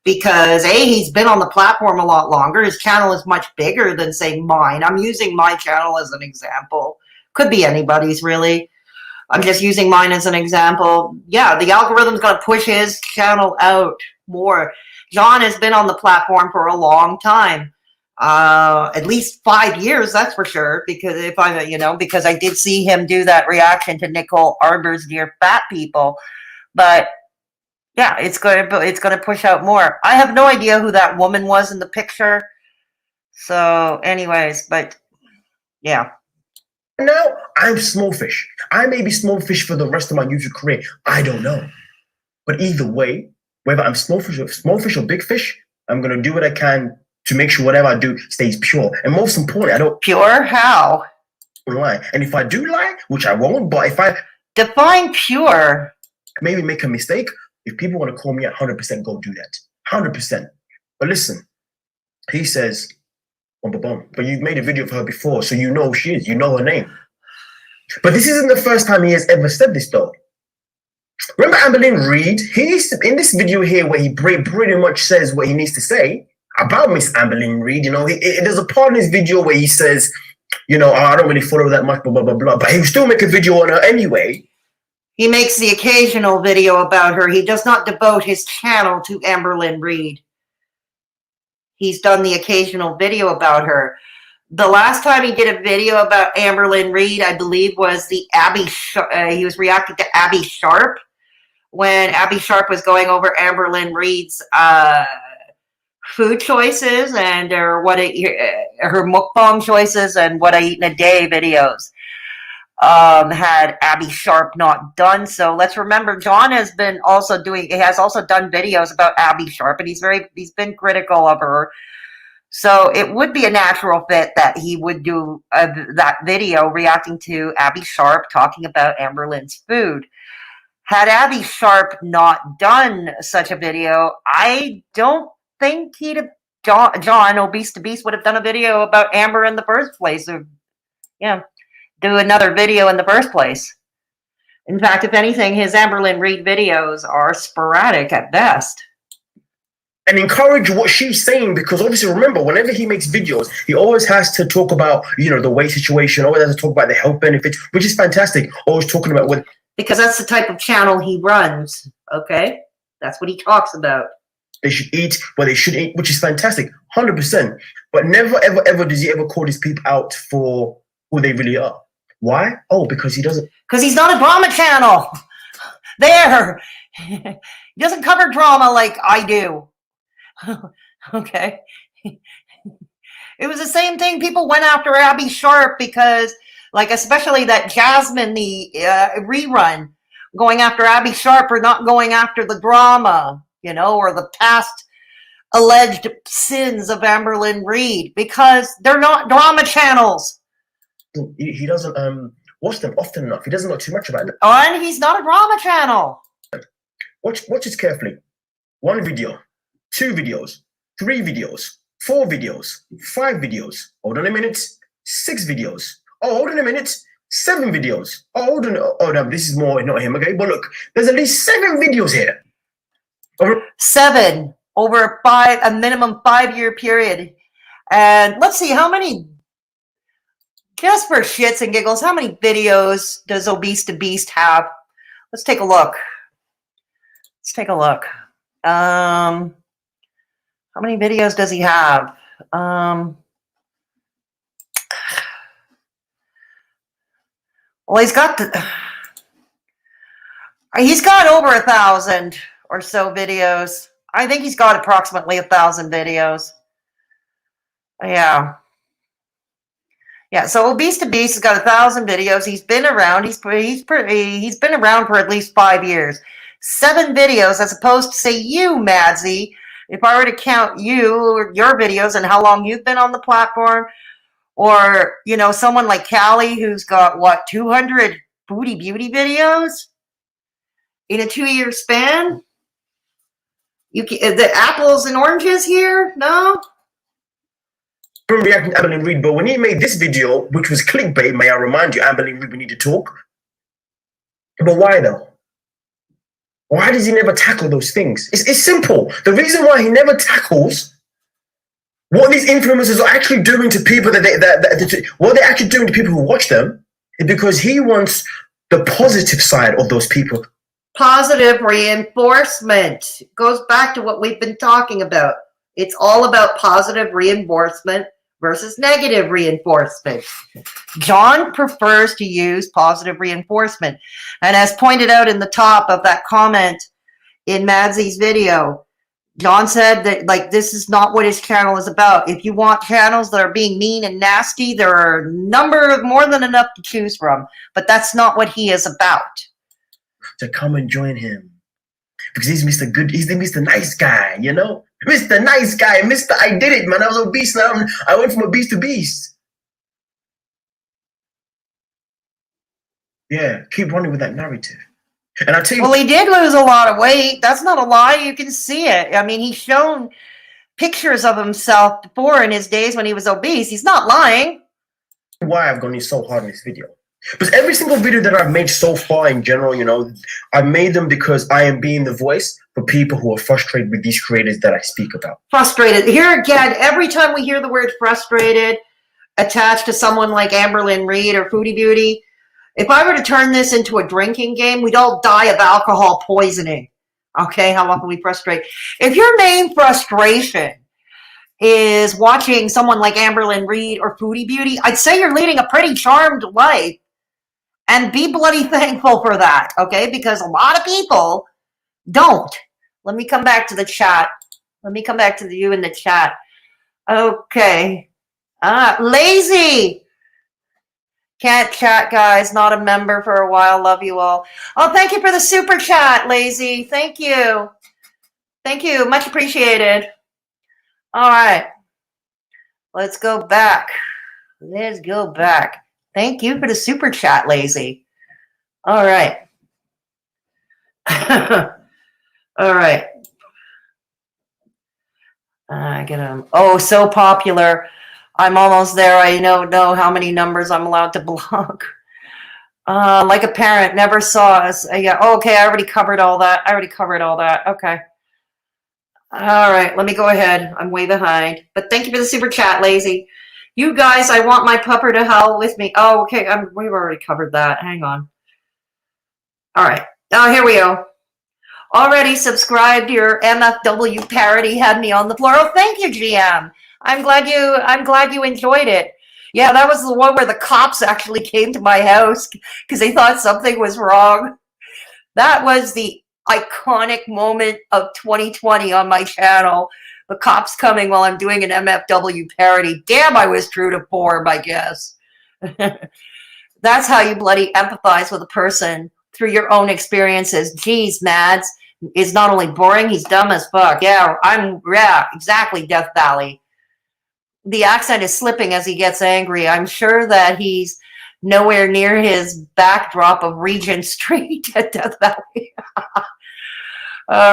because he's been on the platform a lot longer. His channel is much bigger than say mine. I'm using my channel as an example. Could be anybody's, really. I'm just using mine as an example. Yeah, the algorithm's going to push his channel out more. John has been on the platform for a long time, at least 5 years, that's for sure. Because because I did see him do that reaction to Nicole Arber's Dear Fat People, but yeah, it's going to push out more. I have no idea who that woman was in the picture. So, anyways, but yeah. Now I'm small fish. I may be small fish for the rest of my YouTube career. I don't know, but either way. Whether I'm small fish or big fish, I'm going to do what I can to make sure whatever I do stays pure. And most importantly, I don't... Pure? How? Lie. And if I do lie, which I won't, but if I... Define pure. Maybe make a mistake. If people want to call me at 100%, go do that. 100%. But listen, he says, but you've made a video of her before, so you know who she is. You know her name. But this isn't the first time he has ever said this, though. Remember Amberlynn Reid? He's in this video here where he pretty much says what he needs to say about Miss Amberlynn Reid. There's a part in his video where he says, I don't really follow that much, blah, blah, blah, blah. But he will still make a video on her anyway. He makes the occasional video about her. He does not devote his channel to Amberlynn Reid. He's done the occasional video about her. The last time he did a video about Amberlynn Reid, I believe, was he was reacting to Abby Sharp, when Abby Sharp was going over Amberlynn Reid's food choices and her mukbang choices and what I eat in a day videos. had Abby Sharp not done so. Let's remember, John has also done videos about Abby Sharp, and he's been critical of her. So it would be a natural fit that he would do that video reacting to Abby Sharp talking about Amberlynn's food. Had Abby Sharp not done such a video, I don't think John, ObesetoBeast, would have done a video about Amber in the first place. Or, do another video in the first place. In fact, if anything, his Amberlynn Reid videos are sporadic at best. And encourage what she's saying, because obviously, remember, whenever he makes videos, he always has to talk about, the weight situation, always has to talk about the health benefits, which is fantastic. Always talking about what... Because that's the type of channel he runs, okay? That's what he talks about. They should eat what they should eat, which is fantastic, 100%. But never, ever, ever does he ever call these people out for who they really are. Why? Oh, because he doesn't... Because he's not a drama channel. There. He doesn't cover drama like I do. Okay. It was the same thing. People went after Abby Sharp because, like, especially that Jasmine, the rerun, going after Abby Sharp for not going after the drama, or the past alleged sins of Amberlynn Reid, because they're not drama channels. He doesn't watch them often enough. He doesn't know too much about them. And he's not a drama channel. Watch it carefully. 1 video, 2 videos, 3 videos, 4 videos, 5 videos. Hold on a minute. 6 videos. Oh, hold on a minute. 7 videos. Oh, hold on. Oh, no, this is more not him. Okay, but look, there's at least 7 videos here. 7 over a minimum 5-year period. And let's see how many. Just for shits and giggles, how many videos does ObesetoBeast have? Let's take a look. How many videos does he have? Well, he's got over 1,000 or so videos. I think he's got approximately 1,000 videos. Yeah. Yeah, so ObesetoBeast has got 1,000 videos. He's been around. He's been around for at least 5 years. 7 videos, as opposed to, say, you, Madzie. If I were to count you, your videos, and how long you've been on the platform, or someone like Callie, who's got 200 booty beauty videos in a 2-year span. The apples and oranges here, no. Reacting to Amberlynn Reid, but when he made this video, which was clickbait, may I remind you, Amberlynn Reid, we need to talk. But why though? Why does he never tackle those things? It's simple. The reason why he never tackles what these influencers are actually doing to people what they're actually doing to people who watch them is because he wants the positive side of those people. Positive reinforcement goes back to what we've been talking about. It's all about positive reinforcement versus negative reinforcement. John prefers to use positive reinforcement. And as pointed out in the top of that comment in Madzie's video, John said that, this is not what his channel is about. If you want channels that are being mean and nasty, there are more than enough to choose from. But that's not what he is about. To come and join him. Because he's Mr. Good, he's the Mr. Nice Guy, Mr. Nice Guy, Mr. I did it, man. I was obese now. I went from obese to beast. Yeah, keep running with that narrative. And I tell you, well, he did lose a lot of weight. That's not a lie. You can see it. I mean, he's shown pictures of himself before in his days when he was obese. He's not lying. Why I've gone in so hard in this video. Because every single video that I've made so far in general, I've made them because I am being the voice for people who are frustrated with these creators that I speak about. Frustrated. Here again, every time we hear the word frustrated attached to someone like Amberlynn Reid or Foodie Beauty, if I were to turn this into a drinking game, we'd all die of alcohol poisoning. Okay, how often we frustrate. If your main frustration is watching someone like Amberlynn Reid or Foodie Beauty, I'd say you're leading a pretty charmed life. And be bloody thankful for that, okay? Because a lot of people don't. Let me come back to the chat. Let me come back to you in the chat. Okay. Lazy. Can't chat, guys. Not a member for a while. Love you all. Oh, thank you for the super chat, Lazy. Thank you. Thank you. Much appreciated. All right. Let's go back. Let's go back. Thank you for the super chat, Lazy. All right. All right. I get them. Oh, so popular. I'm almost there. I don't know how many numbers I'm allowed to block. Like a parent, never saw us. Yeah. Okay, I already covered all that. Okay. All right, let me go ahead. I'm way behind. But thank you for the super chat, Lazy. You guys, I want my pupper to howl with me. Oh, okay. We've already covered that. Hang on. All right. Oh, here we go. Already subscribed. Your MFW parody had me on the floor. Oh, thank you, GM. I'm glad you enjoyed it. Yeah, that was the one where the cops actually came to my house because they thought something was wrong. That was the iconic moment of 2020 on my channel. The cops coming while I'm doing an MFW parody. Damn, I was true to form, I guess. That's how you bloody empathize with a person through your own experiences. Geez, Mads is not only boring, he's dumb as fuck. Yeah, exactly, Death Valley. The accent is slipping as he gets angry. I'm sure that he's nowhere near his backdrop of Regent Street at Death Valley.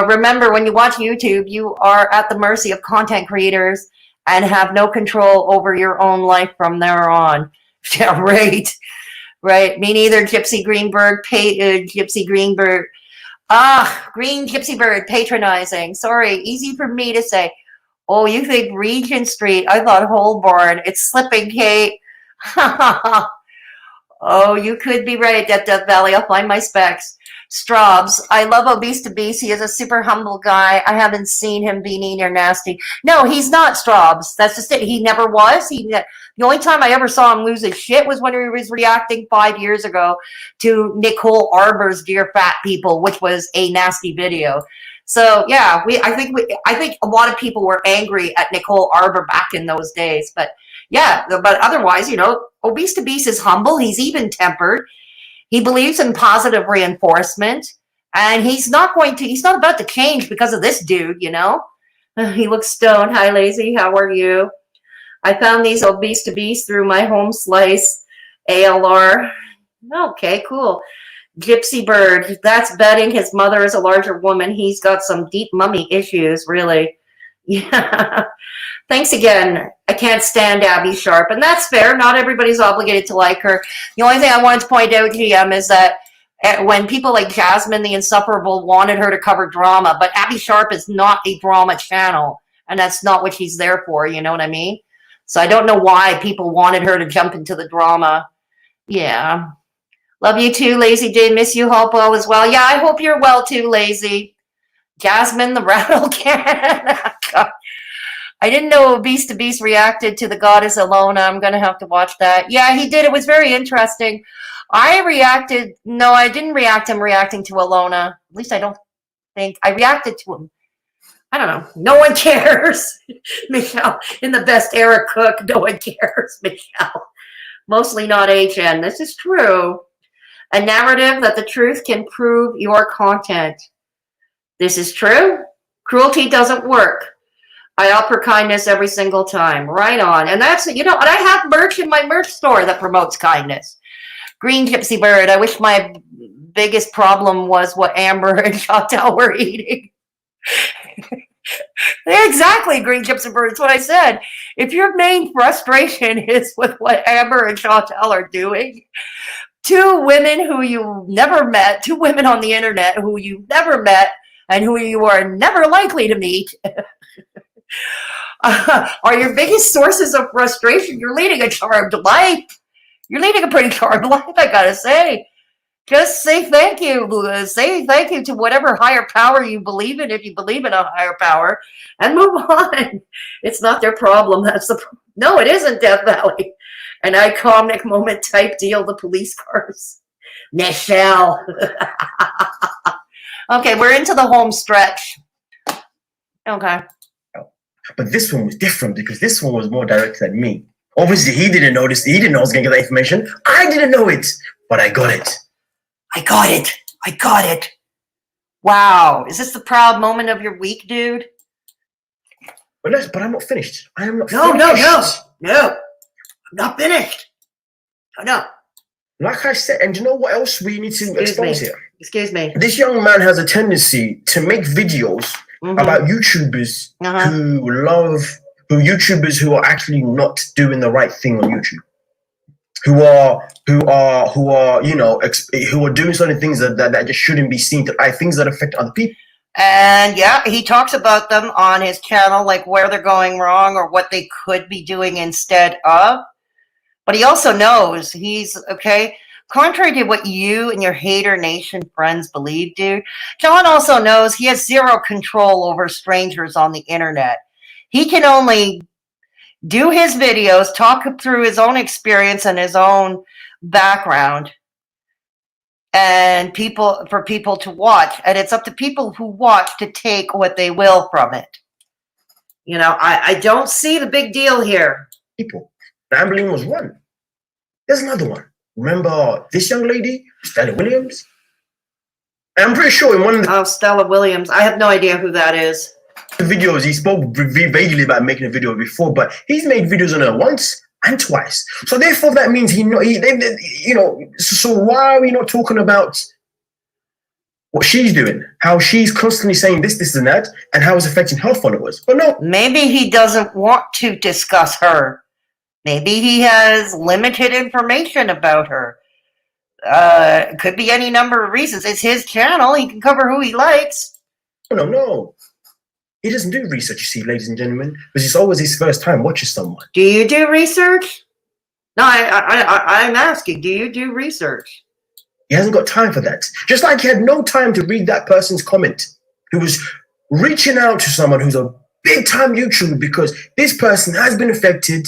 Remember, when you watch YouTube, you are at the mercy of content creators and have no control over your own life from there on. Yeah, right. Right. Me neither, Gypsy Greenberg. Gypsy Greenberg. Green Gypsy Bird patronizing. Sorry, easy for me to say. Oh, you think Regent Street? I thought Holborn. It's slipping, Kate. Oh, you could be right at Death Valley. I'll find my specs. Straubs. I love ObesetoBeast. He is a super humble guy. I haven't seen him be mean or nasty. No, he's not Straubs. That's just it. He never was. The only time I ever saw him lose his shit was when he was reacting 5 years ago to Nicole Arbour's Dear Fat People, which was a nasty video. So yeah, I think a lot of people were angry at Nicole Arbour back in those days. But yeah, but otherwise, ObesetoBeast is humble. He's even-tempered. He believes in positive reinforcement, and he's not about to change because of this dude, He looks stoned. Hi, Lazy. How are you? I found these ObesetoBeast through my home slice ALR. Okay, cool. Gypsy Bird. That's betting his mother is a larger woman. He's got some deep mummy issues, really. Yeah. Thanks again. I can't stand Abby Sharp, and that's fair. Not everybody's obligated to like her. The only thing I wanted to point out, GM, is that when people like Jasmine the Insufferable wanted her to cover drama, but Abby Sharp is not a drama channel, and that's not what she's there for, you know what I mean? So I don't know why people wanted her to jump into the drama. Yeah. Love you too, Lazy J. Miss you, hope well as well. Yeah, I hope you're well too, Lazy. Jasmine the Rattle Can. I didn't know ObesetoBeast reacted to the goddess Alona. I'm going to have to watch that. Yeah, he did. It was very interesting. I didn't react him reacting to Alona. At least I don't think. I reacted to him. I don't know. No one cares. Michelle, in the best Eric Cook, no one cares, Michelle. Mostly not HN. This is true. A narrative that the truth can prove your content. This is true. Cruelty doesn't work. I offer kindness every single time. Right on. And that's, and I have merch in my merch store that promotes kindness. Green Gypsy Bird. I wish my biggest problem was what Amber and Chantel were eating. Exactly, Green Gypsy Bird. That's what I said. If your main frustration is with what Amber and Chantel are doing, two women on the internet who you've never met and who you are never likely to meet, are your biggest sources of frustration. You're leading a charmed life. You're leading a pretty charmed life, I gotta say. Just say thank you. Say thank you to whatever higher power you believe in, if you believe in a higher power, and move on. It's not their problem. No, it isn't Death Valley. An iconic moment type deal, the police cars. Michelle. Okay, we're into the home stretch. Okay. But this one was different because this one was more directed at me. Obviously, he didn't know this. He didn't know I was going to get that information. I didn't know it, but I got it. I got it. I got it. Wow. Is this the proud moment of your week, dude? But I'm not finished. I am not No. finished. No. I'm not finished. No. Like I said, and you know what else we need to expose here? Excuse me. This young man has a tendency to make videos about YouTubers who YouTubers who are actually not doing the right thing on YouTube. Who are you know who are doing certain things that just shouldn't be seen, things that affect other people. And yeah, he talks about them on his channel, like where they're going wrong or what they could be doing instead of. But he also knows he's okay. Contrary to what you and your Haydur Nation friends believe, dude, John also knows he has zero control over strangers on the internet. He can only do his videos, talk through his own experience and his own background, and for people to watch. And it's up to people who watch to take what they will from it. You know, I don't see the big deal here. People. Rambling was one. There's another one. Remember this young lady, Stella Williams? And I'm pretty sure in one of the Stella Williams. I have no idea who that is. Videos, he spoke vaguely about making a video before, but he's made videos on her once and twice. So therefore, that means so why are we not talking about what she's doing? How she's constantly saying this, and that, and how it's affecting her followers? But no. Maybe he doesn't want to discuss her. Maybe he has limited information about her. It could be any number of reasons. It's his channel. He can cover who he likes. No. He doesn't do research, you see, ladies and gentlemen, because it's always his first time watching someone. Do you do research? No, I'm asking, do you do research? He hasn't got time for that. Just like he had no time to read that person's comment who was reaching out to someone who's a big-time YouTuber because this person has been affected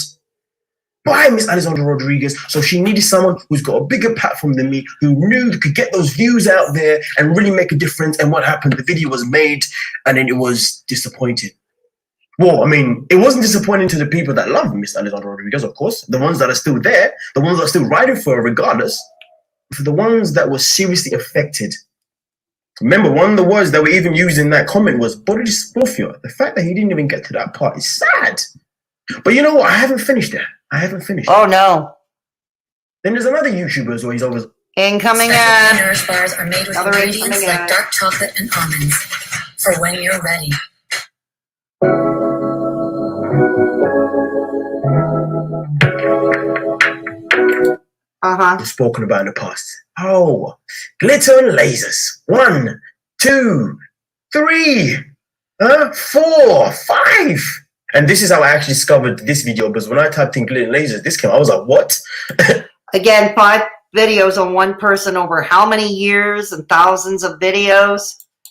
by Miss Alessandra Rodriguez, so she needed someone who's got a bigger platform than me, who knew could get those views out there and really make a difference. And what happened? The video was made, and then it was disappointing. Well, I mean, it wasn't disappointing to the people that love Miss Alessandra Rodriguez, of course, the ones that are still there, the ones that are still riding for her regardless. For the ones that were seriously affected. Remember, one of the words that were even used in that comment was body dysmorphia. The fact that he didn't even get to that part is sad. But you know what? I haven't finished there. I haven't finished. Oh, no. Then there's another YouTuber who he's always... Incoming ad. Nourish bars are made with ingredients like dark chocolate and almonds for when you're ready. Spoken about in the past. Oh, glitter and lasers. 1, 2, 3, 4, 5. And this is how I actually discovered this video, because when I typed in glitter and lasers, this came. I was like, what? Again, 5 videos on one person over how many years and thousands of videos?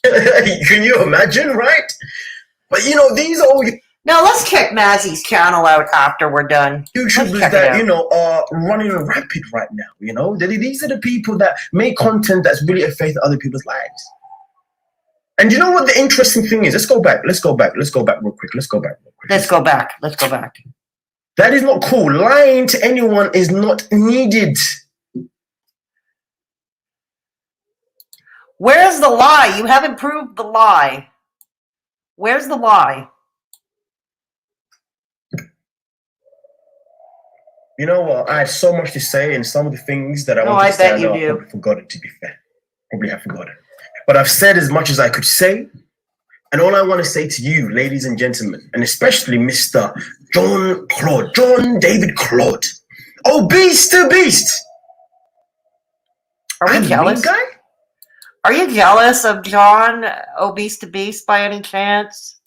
Can you imagine, right? But you know, these are all... No, let's check Maddie's channel out after we're done. YouTubers that, you know, are running rampant right now, you know? These are the people that make content that's really affecting other people's lives. And you know what the interesting thing is? Let's go back real quick. Let's go back. That is not cool. Lying to anyone is not needed. Where's the lie? You haven't proved the lie. Where's the lie? You know what? I had so much to say, and some of the things that I wanted to say, I probably forgotten, to be fair. Probably have forgotten. But I've said as much as I could say. And all I want to say to you, ladies and gentlemen, and especially Mr. John David Claude, ObesetoBeast. Are we jealous? Guy? Are you jealous of John ObesetoBeast by any chance?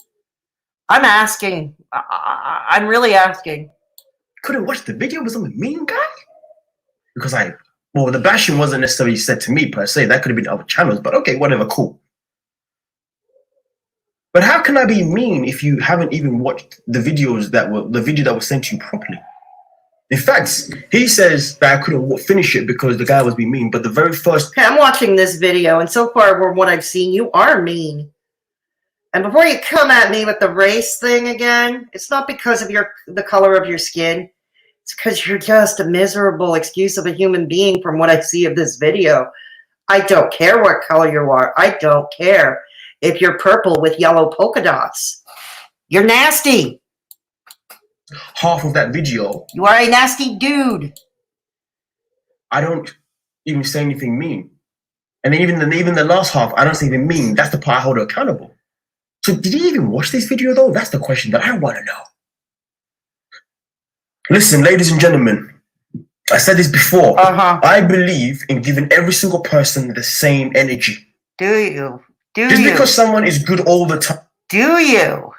I'm asking. I'm really asking. Couldn't watch the video with some mean guy? Because well, the bashing wasn't necessarily said to me per se. That could have been other channels, but okay, whatever, cool. But how can I be mean if you haven't even watched the video that was sent to you properly? In fact, he says that I couldn't finish it because the guy was being mean, but the very first... Hey, I'm watching this video, and so far from what I've seen, you are mean. And before you come at me with the race thing again, it's not because of the color of your skin. It's because you're just a miserable excuse of a human being from what I see of this video. I don't care what color you are. I don't care if you're purple with yellow polka dots. You're nasty. Half of that video, you are a nasty dude. I don't even say anything mean. And then even the last half, I don't say anything mean. That's the part I hold her accountable. So did you even watch this video though? That's the question that I want to know. Listen, ladies and gentlemen, I said this before. I believe in giving every single person the same energy. Do you? Just because someone is good all the time. Do you?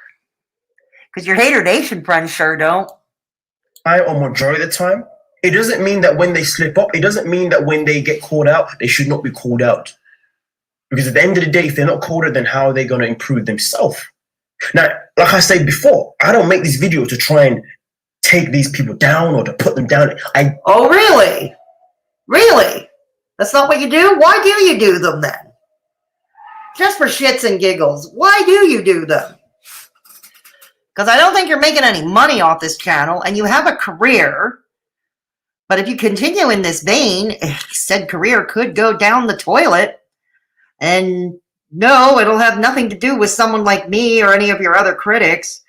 Because your Haydur Nation friends sure don't. Or majority of the time. It doesn't mean that when they slip up, it doesn't mean that when they get called out, they should not be called out. Because at the end of the day, if they're not called out, then how are they going to improve themselves? Now, like I said before, I don't make these videos to try and take these people down or to put them down. Oh, really? Really? That's not what you do? Why do you do them then? Just for shits and giggles. Why do you do them? Because I don't think you're making any money off this channel and you have a career. But if you continue in this vein, said career could go down the toilet. And no, it'll have nothing to do with someone like me or any of your other critics.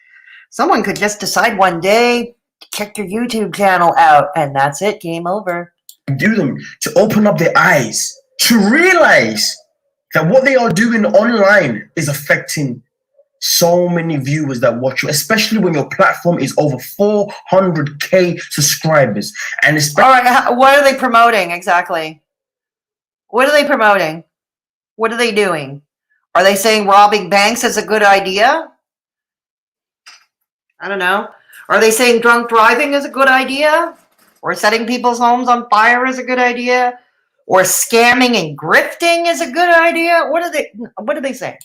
Someone could just decide one day to check your YouTube channel out, and that's it, game over. Do them to open up their eyes, to realize that what they are doing online is affecting so many viewers that watch you, especially when your platform is over 400K subscribers. And all right, what are they promoting exactly? What are they promoting? What are they doing? Are they saying robbing banks is a good idea? I don't know. Are they saying drunk driving is a good idea? Or setting people's homes on fire is a good idea? Or scamming and grifting is a good idea? What are they saying?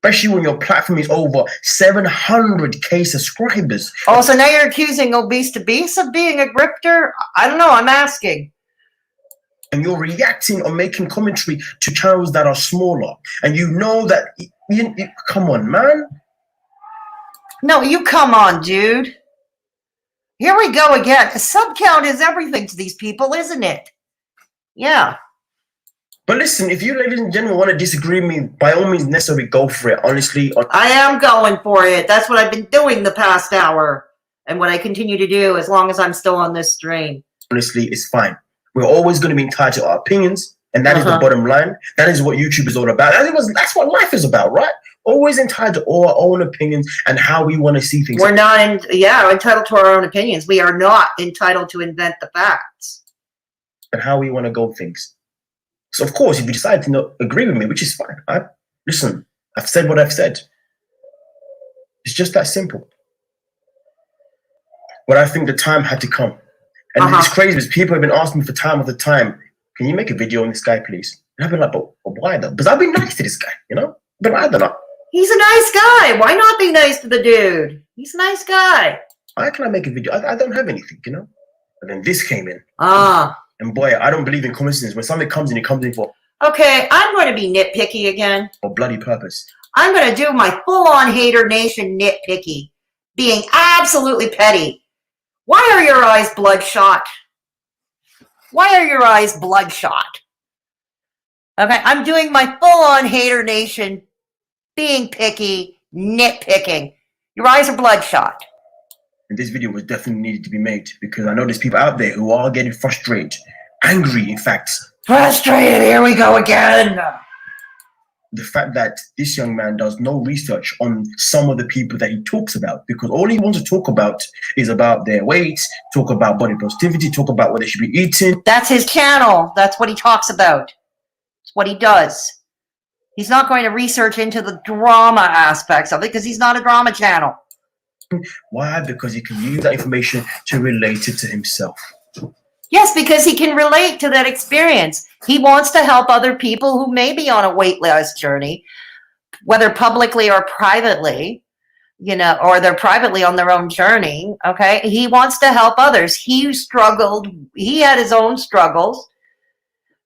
Especially when your platform is over 700K subscribers. Oh, so now you're accusing ObesetoBeast of being a grifter? I don't know, I'm asking. And you're reacting or making commentary to channels that are smaller. And you know that, come on, man. No, you come on, dude. Here we go again. A sub count is everything to these people, isn't it? Yeah. But listen, if you ladies and gentlemen want to disagree with me, by all means necessary, go for it, honestly. I am going for it. That's what I've been doing the past hour. And what I continue to do as long as I'm still on this stream. Honestly, it's fine. We're always going to be entitled to our opinions. And that is the bottom line. That is what YouTube is all about. That's what life is about, right? Always entitled to our own opinions and how we want to see things. We're not entitled to our own opinions. We are not entitled to invent the facts. And how we want to go things. So, of course, if you decide to not agree with me, which is fine. Listen, I've said what I've said. It's just that simple. But I think the time had to come. And it's crazy because people have been asking me for time after time, can you make a video on this guy, please? And I've been like, but why though? Because I've been nice to this guy, you know? But I don't know. He's a nice guy. Why not be nice to the dude? He's a nice guy. Why can I make a video? I don't have anything, you know? And then this came in. And boy, I don't believe in coincidence. When something comes in, it comes in for... Okay, I'm going to be nitpicky again. For bloody purpose. I'm going to do my full-on Haydur Nation nitpicky. Being absolutely petty. Why are your eyes bloodshot? Why are your eyes bloodshot? Okay, I'm doing my full-on Haydur Nation, being picky, nitpicking. Your eyes are bloodshot. And this video was definitely needed to be made because I know there's people out there who are getting frustrated, angry, in fact. Frustrated, here we go again. The fact that this young man does no research on some of the people that he talks about, because all he wants to talk about is about their weight, talk about body positivity, talk about what they should be eating. That's his channel. That's what he talks about. It's what he does. He's not going to research into the drama aspects of it because he's not a drama channel. Why? Because he can use that information to relate it to himself. Yes, because he can relate to that experience. He wants to help other people who may be on a weight loss journey, whether publicly or privately, you know, or they're privately on their own journey, okay? He wants to help others. He struggled. He had his own struggles,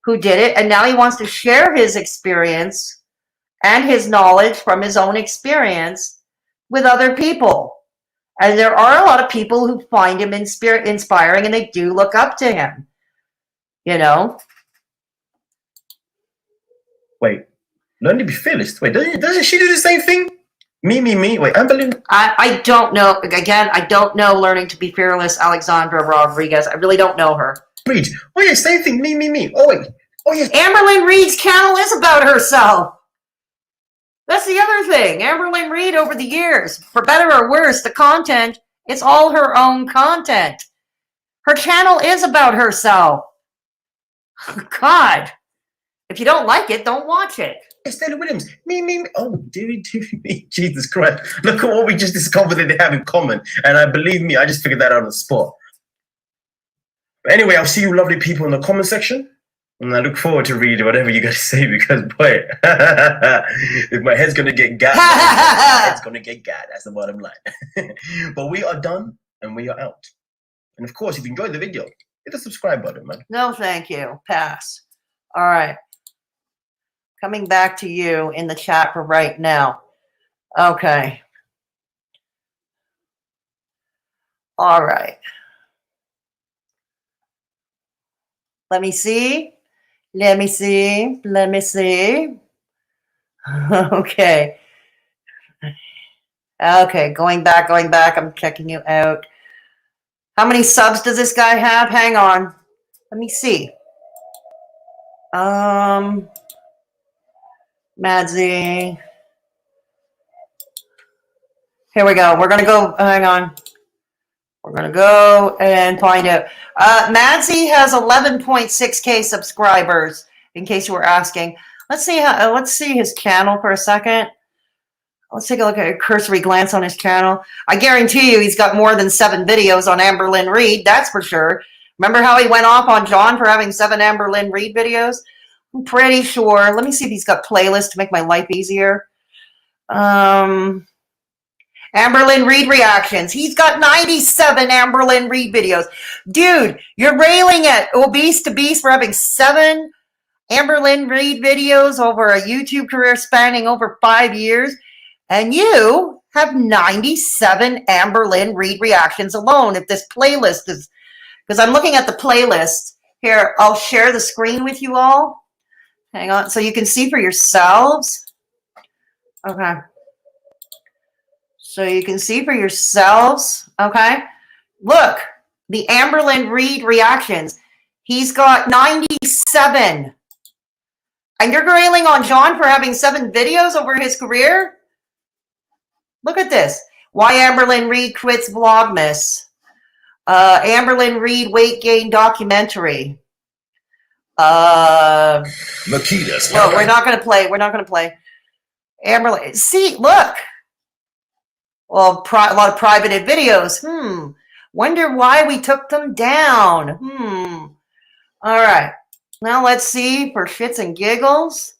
who did it, and now he wants to share his experience and his knowledge from his own experience with other people. And there are a lot of people who find him inspiring, and they do look up to him. You know? Wait, learn to be fearless. Wait, doesn't she do the same thing? Me. Wait, Amberlynn? I don't know. Again, I don't know Learning to Be Fearless, Alexandra Rodriguez. I really don't know her. Reed. Oh, yeah, same thing. Me. Oh, wait. Oh, yeah. Amberlynn Reed's channel is about herself. That's the other thing. Amberlynn Reed, over the years, for better or worse, the content, it's all her own content. Her channel is about herself. God. If you don't like it, don't watch it. Taylor Williams. Me. Oh, dude, me. Jesus Christ. Look at what we just discovered that they have in common. And believe me, I just figured that out on the spot. But anyway, I'll see you lovely people in the comment section. And I look forward to reading whatever you guys say because, boy, if my head's going to get gassed, my head's going to get gassed. That's the bottom line. But we are done and we are out. And of course, if you enjoyed the video, hit the subscribe button, man. No, thank you. Pass. All right. Coming back to you in the chat for right now. Okay. All right. Let me see. Okay. Okay, going back. I'm checking you out. How many subs does this guy have? Hang on. Let me see. Madzie. Here we go. We're going to go. Hang on. We're going to go and find out. Madzie has 11.6K subscribers, in case you were asking. Let's see his channel for a second. Let's take a look at a cursory glance on his channel. I guarantee you he's got more than 7 videos on Amberlynn Reed, that's for sure. Remember how he went off on John for having 7 Amberlynn Reed videos? I'm pretty sure. Let me see if he's got playlists to make my life easier. Amberlynn Reed reactions. He's got 97 Amberlynn Reed videos. Dude, you're railing at ObesetoBeast for having 7 Amberlynn Reed videos over a YouTube career spanning over 5 years. And you have 97 Amberlynn Reed reactions alone. If this playlist is, because I'm looking at the playlist. Here, I'll share the screen with you all. Hang on, so you can see for yourselves. Okay. So you can see for yourselves, okay? Look, the Amberlynn Reed reactions. He's got 97. And you're railing on John for having 7 videos over his career? Look at this. Why Amberlynn Reed quits Vlogmas. Amberlynn Reed weight gain documentary. Makitas. No, we're not going to play. We're not going to play. Amberlynn. See, look. Well, a lot of privated videos. Wonder why we took them down. All right. Now let's see for shits and giggles.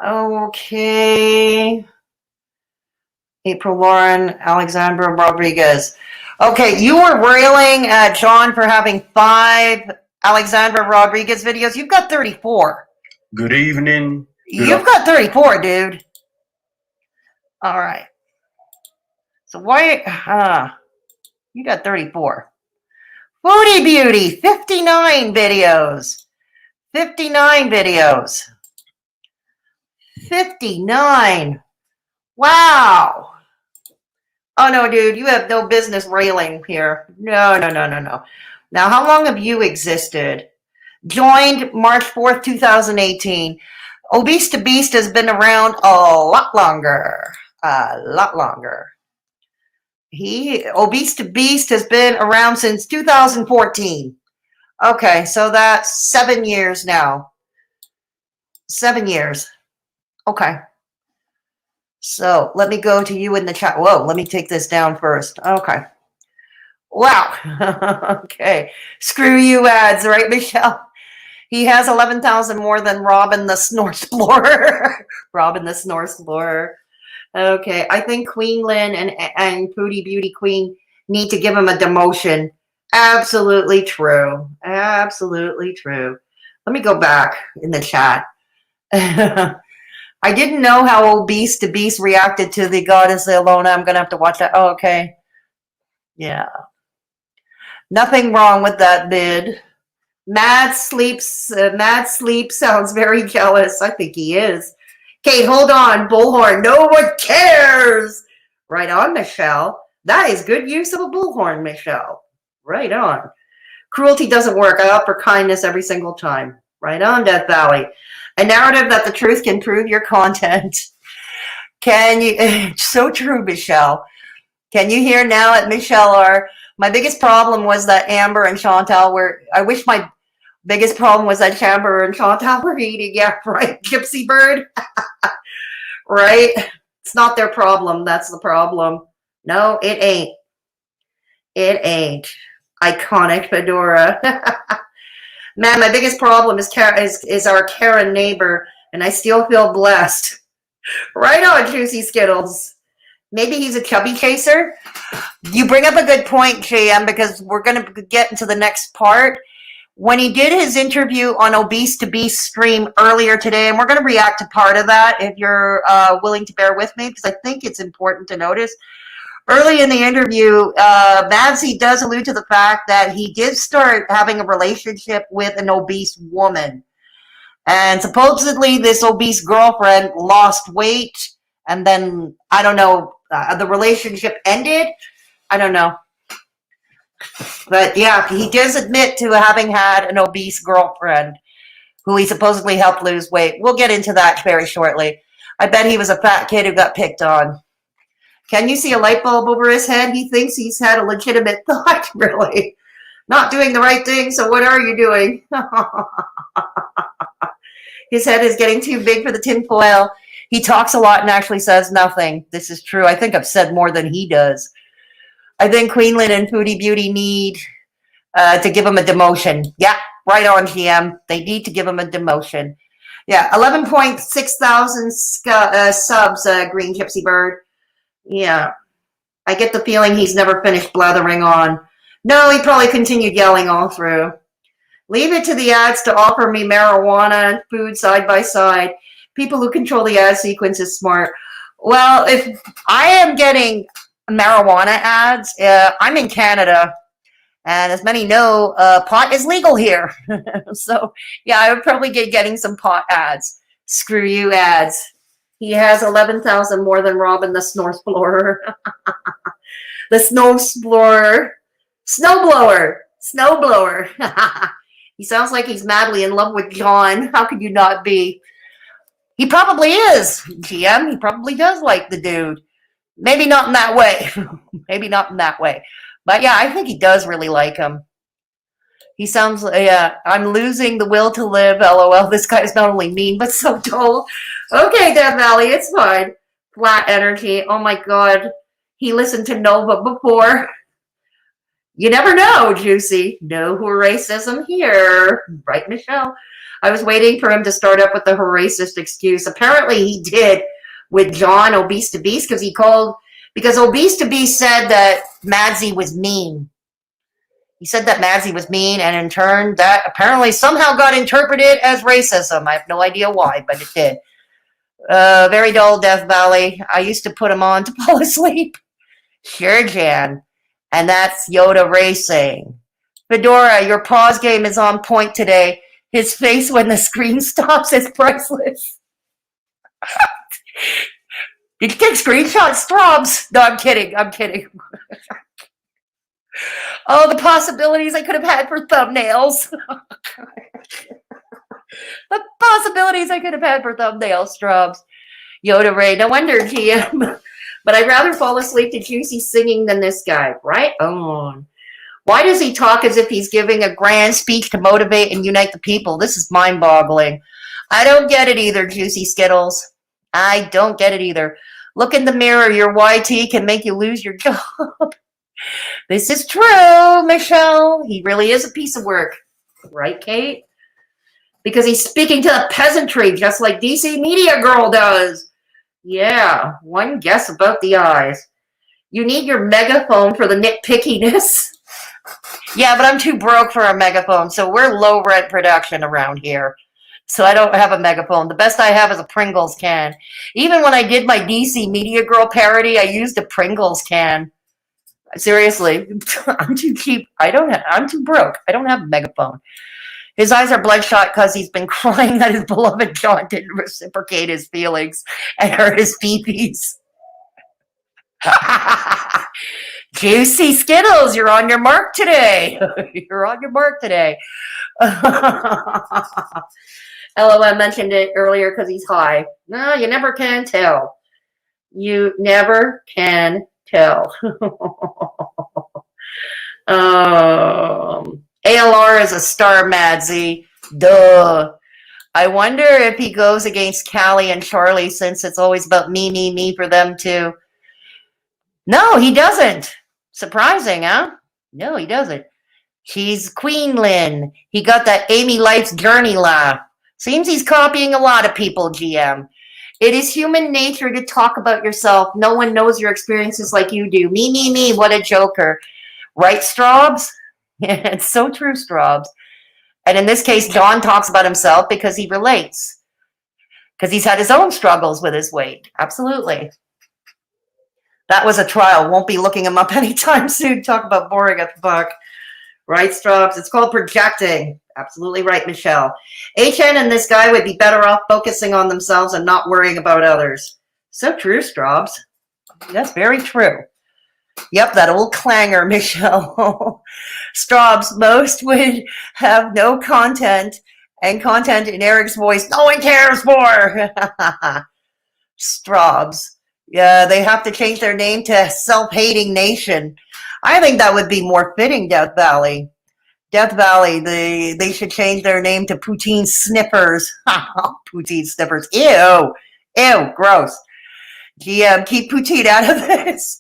Okay. April Lauren, Alexandra Rodriguez. Okay, you were railing at John for having 5 Alexandra Rodriguez videos. You've got 34. Good evening. You've got 34, dude. All right. So why? You got 34. Foodie Beauty, 59 videos. 59 videos. 59. Wow. Oh, no, dude, you have no business railing here. No. Now, how long have you existed? Joined March 4th, 2018. ObesetoBeast has been around a lot longer. ObesetoBeast has been around since 2014. Okay, so that's 7 years now. 7 years. Okay. So let me go to you in the chat. Whoa, let me take this down first. Okay. Wow. Okay. Screw you ads, right, Michelle? He has 11,000 more than Robin the Snore Explorer. Robin the Snore Explorer. Okay. I think Queen Lynn and Foodie Beauty Queen need to give him a demotion. Absolutely true. Absolutely true. Let me go back in the chat. I didn't know how ObesetoBeast reacted to the Goddess Ilona. I'm going to have to watch that. Oh, okay. Yeah. Nothing wrong with that bid. Mad Sleep sounds very jealous. I think he is. Kate, hold on. Bullhorn. No one cares. Right on, Michelle. That is good use of a bullhorn, Michelle. Right on. Cruelty doesn't work. I opt for kindness every single time. Right on, Death Valley. A narrative that the truth can prove your content. Can you? So true, Michelle. Can you hear now at Michelle R? My biggest problem was that Amber and Chantal were. I wish my biggest problem was that Amber and Chantal were eating. Yeah, right. Gypsy Bird. Right? It's not their problem. That's the problem. No, it ain't. It ain't. Iconic Fedora. Man, my biggest problem is our Karen neighbor, and I still feel blessed. Right on, Juicy Skittles. Maybe he's a chubby chaser. You bring up a good point, JM, because we're going to get into the next part. When he did his interview on ObesetoBeast stream earlier today, and we're going to react to part of that if you're willing to bear with me, because I think it's important to notice. Early in the interview, Madzie does allude to the fact that he did start having a relationship with an obese woman. And supposedly this obese girlfriend lost weight, and then, I don't know, the relationship ended. I don't know. But yeah, he does admit to having had an obese girlfriend who he supposedly helped lose weight. We'll get into that very shortly. I bet he was a fat kid who got picked on. Can you see a light bulb over his head? He thinks he's had a legitimate thought, really. Not doing the right thing, so what are you doing? His head is getting too big for the tinfoil. He talks a lot and actually says nothing. This is true. I think I've said more than he does. I think Queenland and Foodie Beauty need to give him a demotion. Yeah, right on, GM. They need to give him a demotion. Yeah, 11.6 thousand subs, Green Gypsy Bird. Yeah, I get the feeling he's never finished blathering on. No, he probably continued yelling all through. Leave it to the ads to offer me marijuana and food side by side. People who control the ad sequence is smart. Well, if I am getting marijuana ads, I'm in Canada, and as many know, pot is legal here. So, yeah, I would probably get getting some pot ads. Screw you ads. He has 11,000 more than Robin the Snow Explorer. The Snow Explorer. Snowblower. Snowblower. He sounds like he's madly in love with John. How could you not be? He probably is, GM. He probably does like the dude. Maybe not in that way. Maybe not in that way. But yeah, I think he does really like him. He sounds, yeah, I'm losing the will to live, LOL. This guy is not only mean, but so dull. Okay, Death Valley, it's fine. Flat energy. Oh my God. He listened to Nova before. You never know, Juicy. No racism here. Right, Michelle? I was waiting for him to start up with the racist excuse. Apparently he did with John ObesetoBeast because ObesetoBeast said that Madzie was mean. He said that Madzie was mean, and in turn, that apparently somehow got interpreted as racism. I have no idea why, but it did. Very dull, Death Valley. I used to put him on to fall asleep. Sure, Jan. And that's Yoda Racing. Fedora, your pause game is on point today. His face when the screen stops is priceless. Did you take screenshots, Strobs? No, I'm kidding. I'm kidding. Oh, the possibilities I could have had for thumbnails. The possibilities I could have had for thumbnails, Strobs. Yoda Ray. No wonder, GM. But I'd rather fall asleep to Juicy singing than this guy. Right on. Why does he talk as if he's giving a grand speech to motivate and unite the people? This is mind-boggling. I don't get it either, Juicy Skittles. I don't get it either. Look in the mirror. Your YT can make you lose your job. This is true, Michelle. He really is a piece of work. Right, Kate? Because he's speaking to the peasantry, just like DC Media Girl does. Yeah, one guess about the eyes. You need your megaphone for the nitpickiness. Yeah, but I'm too broke for a megaphone, so we're low-rent production around here. So I don't have a megaphone. The best I have is a Pringles can. Even when I did my DC Media Girl parody, I used a Pringles can. Seriously, I'm too cheap. I'm too broke. I don't have a megaphone. His eyes are bloodshot because he's been crying that his beloved John didn't reciprocate his feelings and hurt his peepees. Juicy Skittles, you're on your mark today. You're on your mark today. LOM mentioned it earlier because he's high. No, you never can tell. You never can tell. ALR is a star, Madzie. Duh. I wonder if he goes against Callie and Charlie since it's always about me for them too. No, he doesn't. Surprising, huh? No, he doesn't. She's Queenlyn. He got that Amy Life's Journey laugh. Seems he's copying a lot of people, GM. It is human nature to talk about yourself. No one knows your experiences like you do. Me, what a joker. Right, Straubs? Yeah, it's so true, Straubs. And in this case, Don talks about himself because he relates. Because he's had his own struggles with his weight. Absolutely. That was a trial. Won't be looking him up anytime soon. Talk about boring at the buck. Right, Straubs? It's called projecting. Absolutely right, Michelle. HN and this guy would be better off focusing on themselves and not worrying about others. So true, Straubs. That's very true. Yep, that old clanger, Michelle. Straubs, most would have no content and content in Eric's voice no one cares for. Straubs. Yeah, they have to change their name to Self-Hating Nation. I think that would be more fitting, Death Valley. Death Valley, they should change their name to Poutine Sniffers. Poutine Sniffers. Ew. Ew, gross. GM, keep Poutine out of this.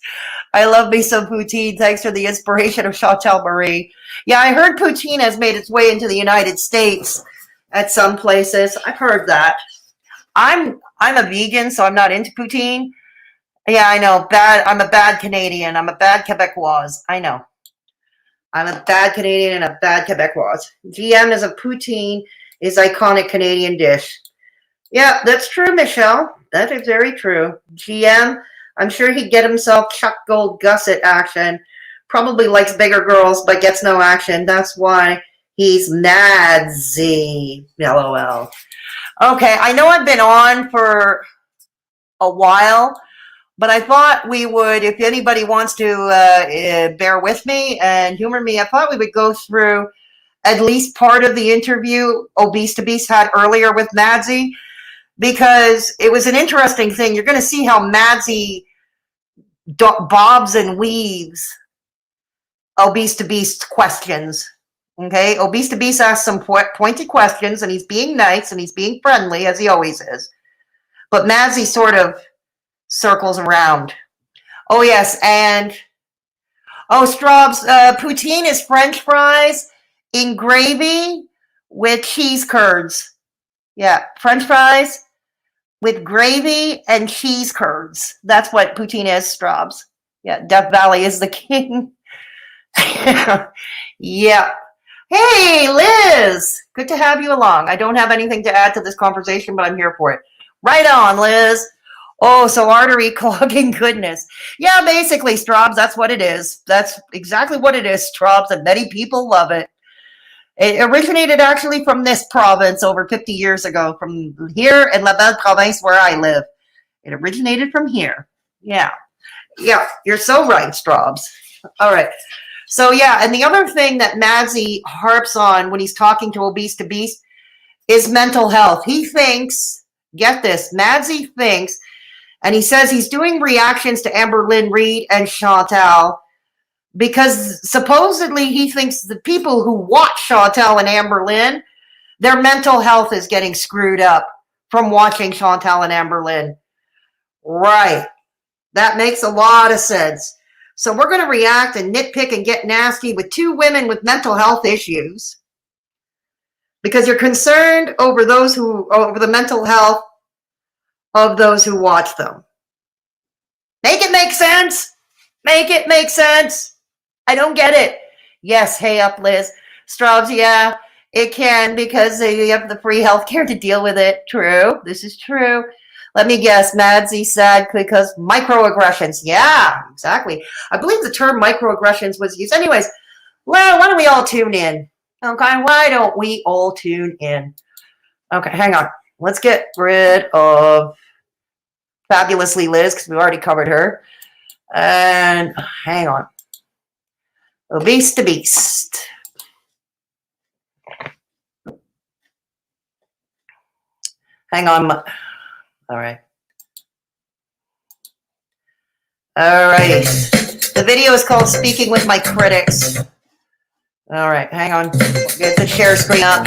I love me some poutine. Thanks for the inspiration of Chantal Marie. Yeah, I heard poutine has made its way into the United States at some places. I've heard that. I'm a vegan, so I'm not into poutine. Yeah, I know. I'm a bad Canadian. I'm a bad Quebecois. I know. I'm a bad Canadian and a bad Quebecois. GM is a poutine is iconic Canadian dish. Yeah, that's true, Michelle. That is very true. GM, I'm sure he'd get himself Chuck Gold gusset action. Probably likes bigger girls, but gets no action. That's why he's Madzie. LOL. Okay, I know I've been on for a while, but I thought we would, if anybody wants to bear with me and humor me, I thought we would go through at least part of the interview ObesetoBeast had earlier with Madzie, because it was an interesting thing. You're going to see how Madzie bobs and weaves ObesetoBeast questions. Okay, ObesetoBeast asks some pointed questions, and he's being nice and he's being friendly, as he always is. But Madzie sort of circles around. Oh, yes, and Straubs, poutine is French fries in gravy with cheese curds. Yeah, French fries with gravy and cheese curds. That's what poutine is, Straubs. Yeah, Death Valley is the king. Yeah. Hey, Liz. Good to have you along. I don't have anything to add to this conversation, but I'm here for it. Right on, Liz. Oh, so artery clogging goodness. Yeah, basically, Straubs, that's what it is. That's exactly what it is, Straubs, and many people love it. It originated actually from this province over 50 years ago, from here in La Belle Province where I live. It originated from here. Yeah. Yeah, you're so right, Straubs. All right. So, yeah, and the other thing that Madzie harps on when he's talking to ObesetoBeast is mental health. He thinks, get this, Madzie thinks, and he says he's doing reactions to Amber Lynn Reid and Chantal because supposedly he thinks the people who watch Chantal and Amber Lynn, their mental health is getting screwed up from watching Chantal and Amber Lynn. Right. That makes a lot of sense. So we're going to react and nitpick and get nasty with two women with mental health issues because you're concerned over the mental health of those who watch them. Make it make sense. Make it make sense. I don't get it. Yes, hey up, Liz. Straubs, yeah. It can, because they have the free healthcare to deal with it. True. This is true. Let me guess. Madzie sad because microaggressions. Yeah, exactly. I believe the term microaggressions was used. Anyways, well, why don't we all tune in? Okay, why don't we all tune in? Okay, hang on. Let's get rid of Fabulously Liz, because we already covered her. And hang on. ObesetoBeast. Hang on. All right. All right. The video is called Speaking with My Critics. All right, hang on. Get the share screen up.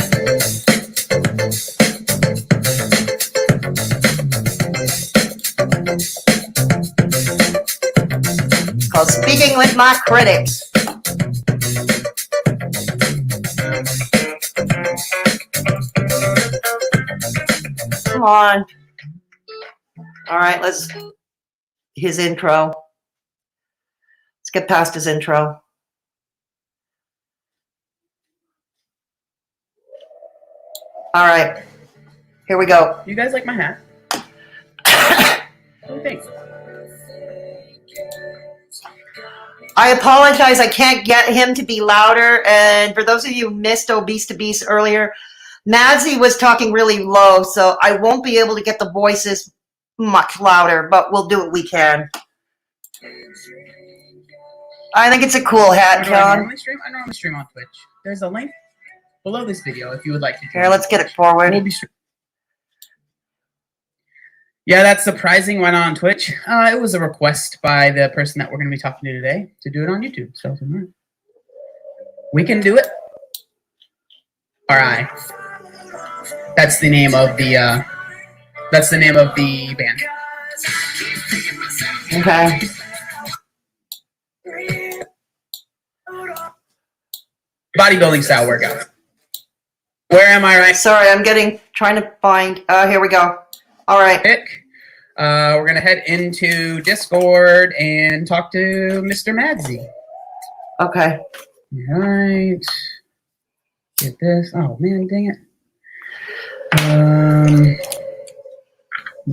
It's called Speaking with My Critics. Come on. All right, his intro. Let's get past his intro. All right, here we go. You guys like my hat? Oh, thanks. I apologize, I can't get him to be louder. And for those of you who missed ObesetoBeast earlier, Madzie was talking really low, so I won't be able to get the voices much louder, but we'll do what we can. I think it's a cool hat, John. I normally stream on Twitch. There's a link below this video if you would like to. Here, let's get it forward. We'll be yeah, that surprising went on Twitch. It was a request by the person that we're going to be talking to today to do it on YouTube. So we can do it. All right. That's the name of the. That's the name of the band. Okay. Bodybuilding style workout. Where am I right? Sorry, I'm trying to find. Here we go. All right. We're gonna head into Discord and talk to Mr. Madzie. Okay. All right. Get this. Oh man, dang it.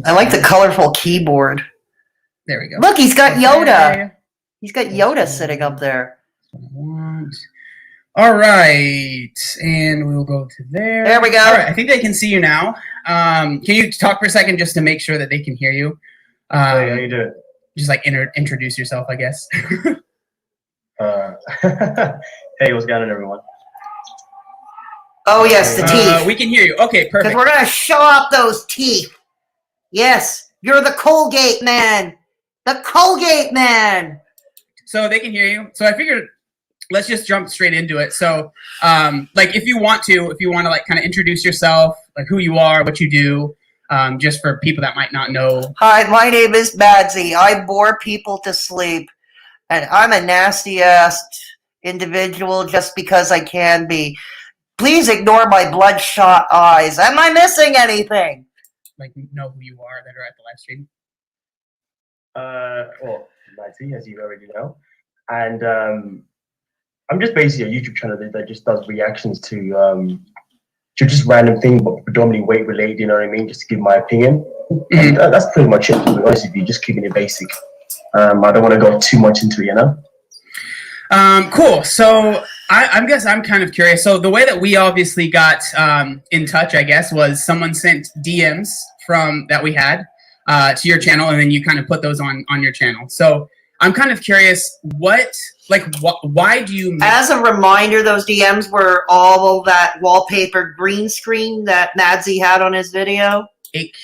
I like the colorful keyboard. There we go. Look, he's got Yoda. He's got Yoda sitting up there. That's what I want. All right, and we'll go to there. There we go. All right, I think they can see you now. Can you talk for a second just to make sure that they can hear you? How you doing? Just like introduce yourself, I guess. Hey, what's going on, everyone? Oh yes, the teeth. We can hear you. Okay, perfect. Because we're gonna show off those teeth. Yes, you're the Colgate man. The Colgate man. So they can hear you. So I figured let's just jump straight into it. So, like, if you want to like kind of introduce yourself, like who you are, what you do, just for people that might not know. Hi, my name is Madzie. I bore people to sleep, and I'm a nasty ass individual just because I can be. Please ignore my bloodshot eyes. Am I missing anything? Like, know who you are that are at the live stream. Well, Madzie, as you already know, and I'm just basically a YouTube channel that just does reactions to just random things, but predominantly weight related. You know what I mean? Just to give my opinion. And that's pretty much it. To be honest with you, just keeping it basic. I don't want to go too much into it, you know. Cool. So I guess I'm kind of curious. So the way that we obviously got in touch, I guess, was someone sent DMs from that we had to your channel, and then you kind of put those on your channel. So I'm kind of curious, why do you? As a reminder, those DMs were all that wallpaper green screen that Madzie had on his video. Make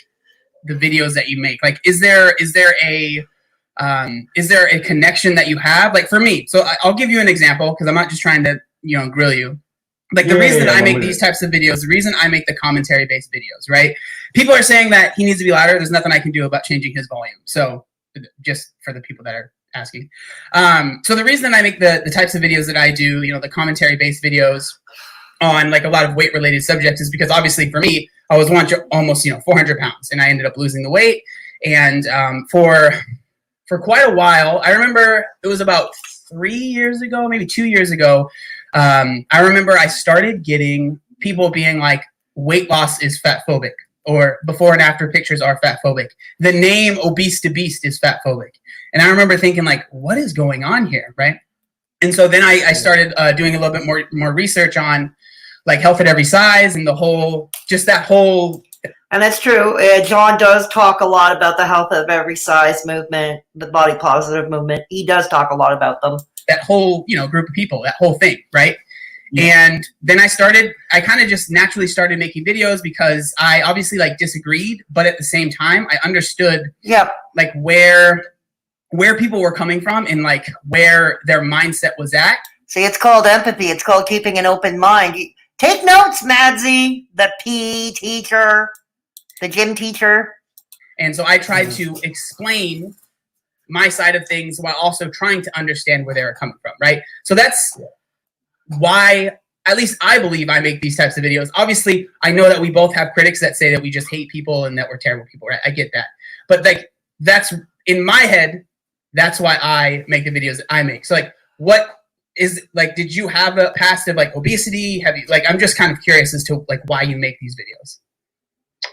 the videos that you make. Like, is there a connection that you have? Like for me, so I'll give you an example because I'm not just trying to grill you. Like the reason I make these types of videos, the reason I make the commentary-based videos, right? People are saying that he needs to be louder. There's nothing I can do about changing his volume. So just for the people that are asking. So the reason I make the types of videos that I do, the commentary-based videos on like a lot of weight-related subjects is because obviously for me, I was once almost 400 pounds and I ended up losing the weight. And for quite a while, I remember it was about 3 years ago, maybe 2 years ago, I remember I started getting people being like, weight loss is fat phobic, or before and after pictures are fat phobic. The name ObesetoBeast is fat phobic. And I remember thinking like, what is going on here, right? And so then I started doing a little bit more research on like health at every size and the whole, just that whole. And that's true. John does talk a lot about the health of every size movement, the body positive movement. He does talk a lot about them. That whole, group of people, that whole thing, right? Yeah. And then I kind of just naturally started making videos because I obviously like disagreed, but at the same time, I understood like where people were coming from and like where their mindset was at. See, it's called empathy. It's called keeping an open mind. Take notes, Madzie, the PE teacher, the gym teacher. And so I tried to explain my side of things while also trying to understand where they were coming from, right? So that's why, at least I believe, I make these types of videos. Obviously, I know that we both have critics that say that we just hate people and that we're terrible people, right? I get that. But like, that's, in my head, that's why I make the videos that I make. So like, what is, like, did you have a past of like obesity? Have you, like, I'm just kind of curious as to like why you make these videos.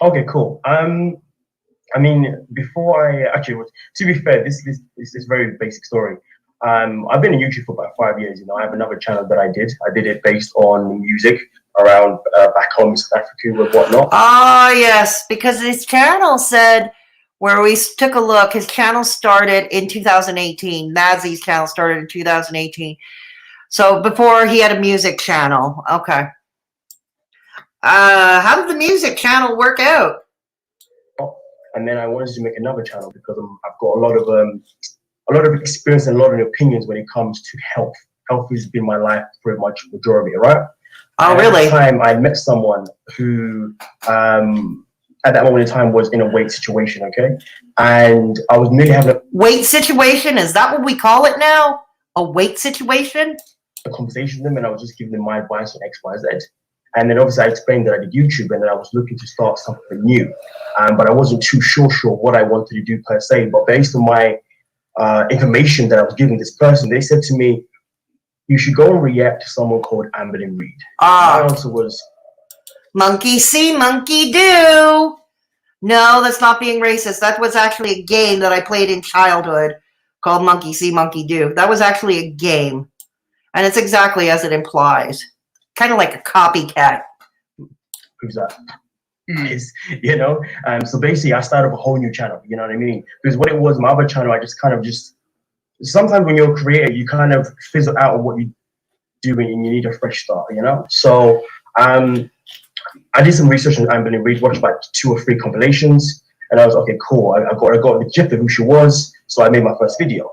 Okay, cool. I mean, before I actually, to be fair, this is very basic story. I've been in YouTube for about 5 years. I have another channel that I did it based on music around back home in South Africa and whatnot. Ah, yes, because his channel said, where we took a look, his channel started in 2018. Madzie's channel started in 2018. So before he had a music channel. Okay. How did the music channel work out? And then I wanted to make another channel because I've got a lot of experience and a lot of opinions when it comes to health. Health has been my life pretty much majority, right? Oh, and really? At the time, I met someone who, at that moment in time, was in a weight situation, okay? And I was merely having a weight situation? Is that what we call it now? A weight situation? A conversation with them, and I was just giving them my advice on X, Y, Z. And then obviously I explained that I did YouTube and that I was looking to start something new. But I wasn't too sure what I wanted to do per se. But based on my information that I was giving this person, they said to me, you should go and react to someone called Amberlynn Reid. My answer was, monkey see, monkey do. No, that's not being racist. That was actually a game that I played in childhood called Monkey See, Monkey Do. That was actually a game. And it's exactly as it implies. Kind of like a copycat. Who's that? So basically I started a whole new channel, you know what I mean? Because what it was, my other channel, I just sometimes when you're a creator, you kind of fizzle out of what you're doing and you need a fresh start, So I did some research on Amberlynn Reid, watched like 2 or 3 compilations, and I was okay, cool. I got the gist of who she was, so I made my first video.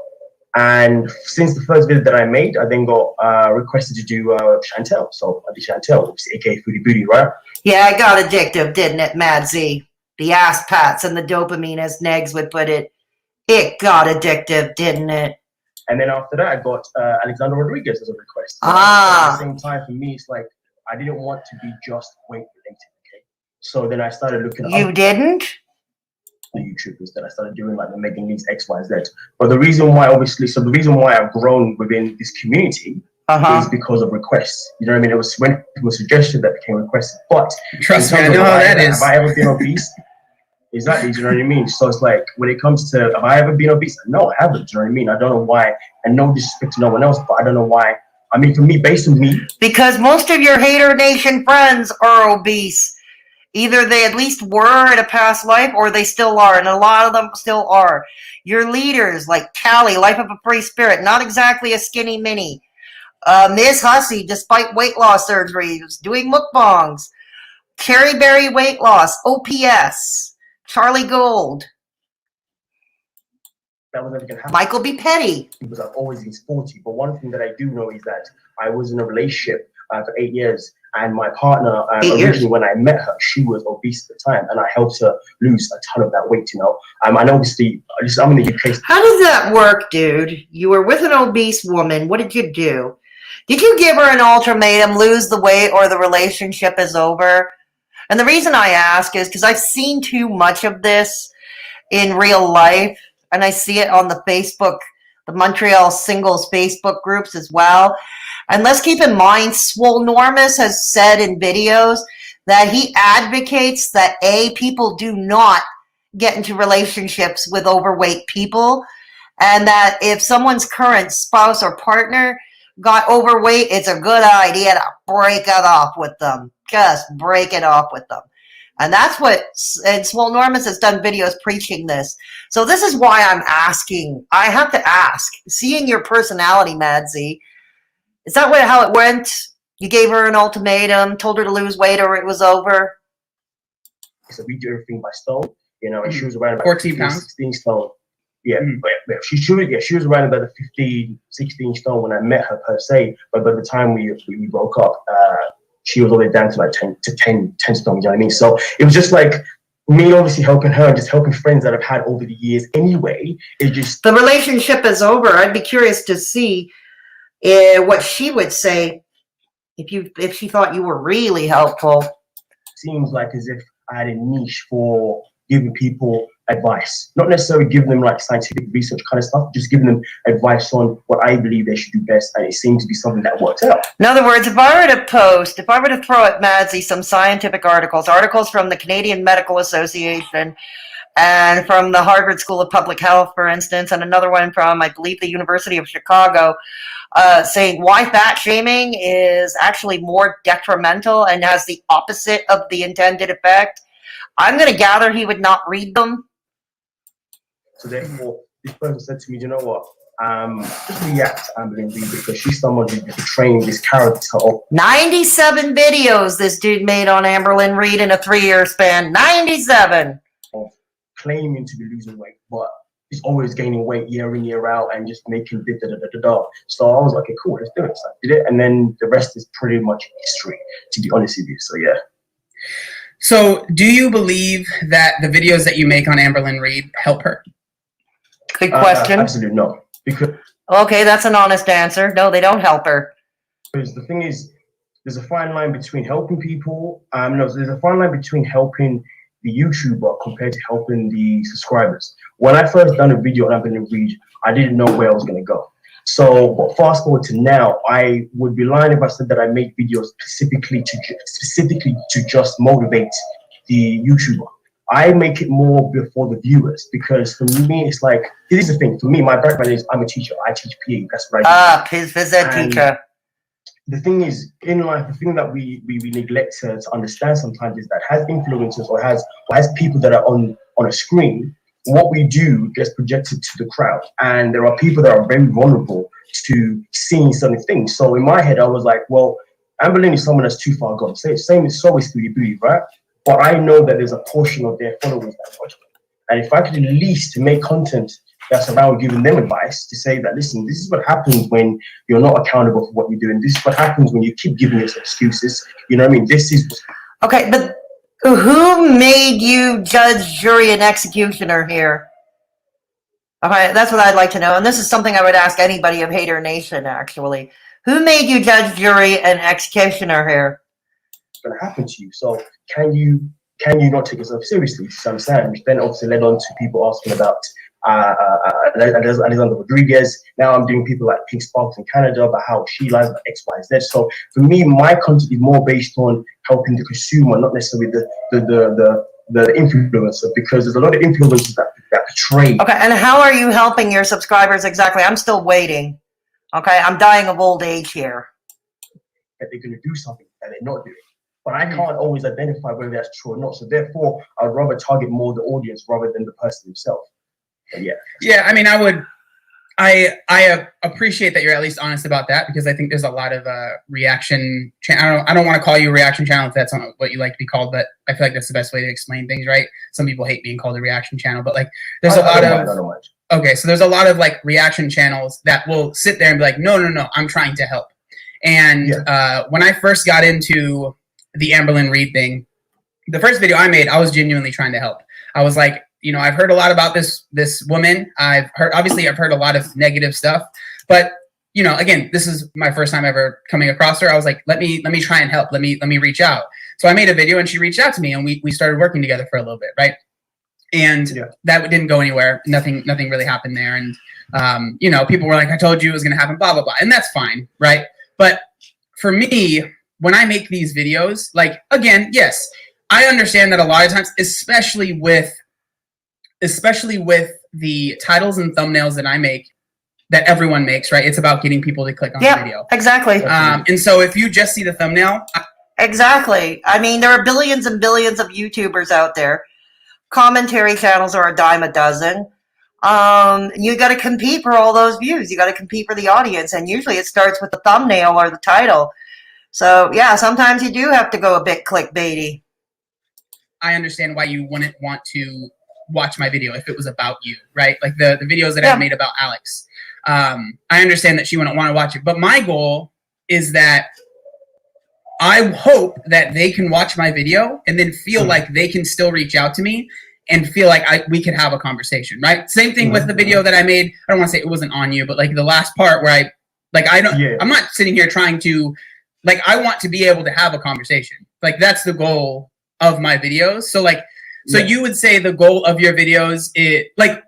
And since the first video that I made, I then got requested to do Chantel. So I did Chantel, aka Foodie Booty, right? Yeah, it got addictive, didn't it, Madzie? The ass pats and the dopamine, as Negs would put it. It got addictive, didn't it? And then after that, I got Alexander Rodriguez as a request. At the same time, for me, it's like I didn't want to be just weight related. Okay, so then I started looking. You didn't? The YouTubers that I started doing, like the Megan Lee's X, Y, Z. But the reason why, the reason why I've grown within this community is because of requests. You know what I mean? It was when people suggested that became requested. But trust me, I know how that is. Have I ever been obese? Exactly. Do you know what I mean? So it's like when it comes to have I ever been obese? No, I haven't. Do you know what I mean? I don't know why. And no disrespect to no one else, but I don't know why. I mean, for me, based on me, because most of your Haydur Nation friends are obese. Either they at least were in a past life or they still are, and a lot of them still are. Your leaders, like Callie, Life of a Free Spirit, not exactly a skinny mini. Ms. Hussey, despite weight loss surgeries, doing mukbangs. Cherry Berry Weight Loss, OPS. Charlie Gold. that was never going to happen. Michael B. Petty. Because I've always been sporty. But one thing that I do know is that I was in a relationship for 8 years. And my partner, originally when I met her, she was obese at the time, and I helped her lose a ton of that weight, And obviously, I'm in the UK. How does that work, dude? You were with an obese woman. What did you do? Did you give her an ultimatum, lose the weight, or the relationship is over? And the reason I ask is because I've seen too much of this in real life, and I see it on the Facebook, the Montreal singles Facebook groups as well. And let's keep in mind, Swolenormous has said in videos that he advocates that people do not get into relationships with overweight people, and that if someone's current spouse or partner got overweight, it's a good idea to break it off with them. Just break it off with them. And that's what, and Swolenormous has done videos preaching this. So this is why I'm asking. I have to ask, seeing your personality, Madzie, is that how it went? You gave her an ultimatum, told her to lose weight or it was over? So we do everything by stone, you know, and she was around about 14 pounds. 16 stone. Yeah, but she was around about the 15, 16 stone when I met her per se. But by the time we broke up, she was already down to like 10 stone, you know what I mean? So it was just like me obviously helping her and just helping friends that I've had over the years anyway. It just... The relationship is over. I'd be curious to see what she would say if she thought you were really helpful. Seems like as if I had a niche for giving people advice, not necessarily giving them like scientific research kind of stuff, just giving them advice on what I believe they should do best, and it seems to be something that works out. In other words, if I were to throw at Madzie some scientific articles from the Canadian Medical Association and from the Harvard School of Public Health, for instance, and another one from, I believe, the University of Chicago, saying why fat shaming is actually more detrimental and has the opposite of the intended effect, I'm going to gather he would not read them. So therefore, this person said to me, you know what, just react to Amberlynn Reid because she's someone who's been portraying this character of... 97 videos this dude made on Amberlynn Reid in a 3-year span. 97! Of claiming to be losing weight, but he's always gaining weight year in, year out and just making da-da-da-da-da. So I was like, okay, cool, let's do it. So I did it, and then the rest is pretty much history, to be honest with you. So yeah. So do you believe that the videos that you make on Amberlynn Reid help her? Good question. Absolutely no. Because okay, that's an honest answer. No, they don't help her. Because the thing is, there's a fine line between helping people. There's a fine line between helping the YouTuber compared to helping the subscribers. When I first done a video on Amberlynn Reid, I didn't know where I was going to go. So, but fast forward to now, I would be lying if I said that I make videos specifically to just motivate the YouTuber. I make it more for the viewers because for me, it's like, this is the thing. For me, my background is I'm a teacher. I teach PE. That's what I do. Phys ed teacher. The thing is, in life, the thing that we neglect to understand sometimes is that has influencers or has people that are on a screen, what we do gets projected to the crowd. And there are people that are very vulnerable to seeing certain things. So in my head, I was like, well, Amberlynn is someone that's too far gone. Same is so is Booty Booty, right? But I know that there's a portion of their followers that watch me. And if I could at least make content that's around giving them advice to say that, listen, this is what happens when you're not accountable for what you're doing. This is what happens when you keep giving us excuses. You know what I mean? This is... Okay, but who made you judge, jury, and executioner here? Okay, that's what I'd like to know. And this is something I would ask anybody of Haydur Nation, actually. Who made you judge, jury, and executioner here? Going to happen to you. So can you not take yourself seriously? So I'm saying, which then obviously led on to people asking about Alexander Rodriguez. Now I'm doing people like Pink Sparks in Canada about how she lies about X, Y, Z. So for me, my content is more based on helping the consumer, not necessarily the influencer, because there's a lot of influencers that portray. Okay, and how are you helping your subscribers exactly? I'm still waiting. Okay, I'm dying of old age here. That they're going to do something that they're not doing. But I can't always identify whether that's true or not. So therefore, I'd rather target more the audience rather than the person himself. But yeah. Yeah, I mean, I appreciate that you're at least honest about that, because I think there's a lot of reaction. I don't want to call you a reaction channel if that's not what you like to be called, but I feel like that's the best way to explain things, right? Some people hate being called a reaction channel, but like there's a lot of... Okay, so there's a lot of like reaction channels that will sit there and be like, no, I'm trying to help. And when I first got into the Amberlynn Reid thing, the first video I made, I was genuinely trying to help. I was like, you know, I've heard a lot about this woman. I've heard a lot of negative stuff, but you know, again, this is my first time ever coming across her. I was like, let me try and help. Let me reach out. So I made a video and she reached out to me and we started working together for a little bit, right? And that didn't go anywhere. Nothing really happened there. And you know, people were like, I told you it was gonna happen, blah blah blah, and that's fine, right? But for me, when I make these videos, like, again, yes, I understand that a lot of times, especially with the titles and thumbnails that I make, that everyone makes, right? It's about getting people to click on the video. Exactly. And so if you just see the thumbnail. Exactly. I mean, there are billions and billions of YouTubers out there. Commentary channels are a dime a dozen. You got to compete for all those views. You got to compete for the audience. And usually it starts with the thumbnail or the title. So, yeah, sometimes you do have to go a bit clickbaity. I understand why you wouldn't want to watch my video if it was about you, right? Like the videos that I've made about Alex. I understand that she wouldn't want to watch it. But my goal is that I hope that they can watch my video and then feel like they can still reach out to me and feel like we could have a conversation, right? Same thing with the video that I made. I don't want to say it wasn't on you, but like the last part where I'm not sitting here trying to, like, I want to be able to have a conversation. Like, that's the goal of my videos. So like, you would say the goal of your videos is like,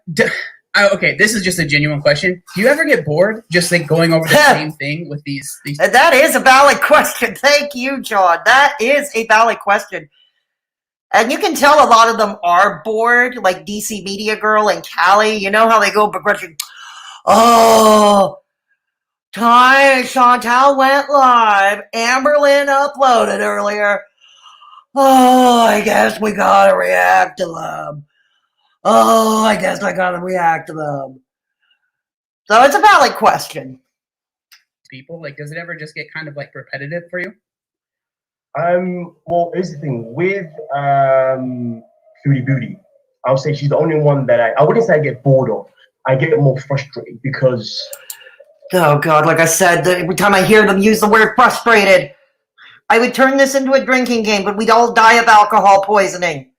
okay, this is just a genuine question. Do you ever get bored just like going over the same thing with these? That is a valid question. Thank you, John. That is a valid question. And you can tell a lot of them are bored, like DC Media Girl and Callie. You know how they go progression. Oh, Chantal went live. Amberlynn uploaded earlier. Oh, I guess we gotta react to them. Oh, I guess I gotta react to them. So it's a valid question. People, like, does it ever just get kind of like repetitive for you? Well, here's the thing with Foodie Booty. I would say she's the only one that I wouldn't say I get bored of. I get more frustrated because. Oh God! Like I said, every time I hear them use the word frustrated, I would turn this into a drinking game, but we'd all die of alcohol poisoning.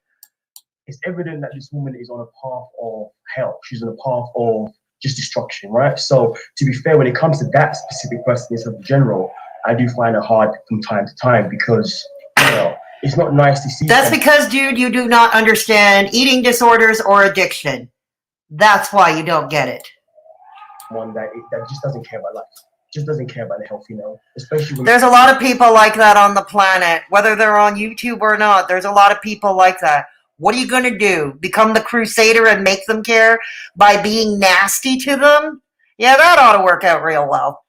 It's evident that this woman is on a path of hell. She's on a path of just destruction, right? So to be fair, when it comes to that specific person instead of general, I do find it hard from time to time because, you know, it's not nice to see. That's because, dude, you do not understand eating disorders or addiction. That's why you don't get it. One that just doesn't care about life. Just doesn't care about the health, you know, especially when there's a lot of people like that on the planet, whether they're on YouTube or not. There's a lot of people like that. What are you going to do? Become the crusader and make them care by being nasty to them? Yeah, that ought to work out real well.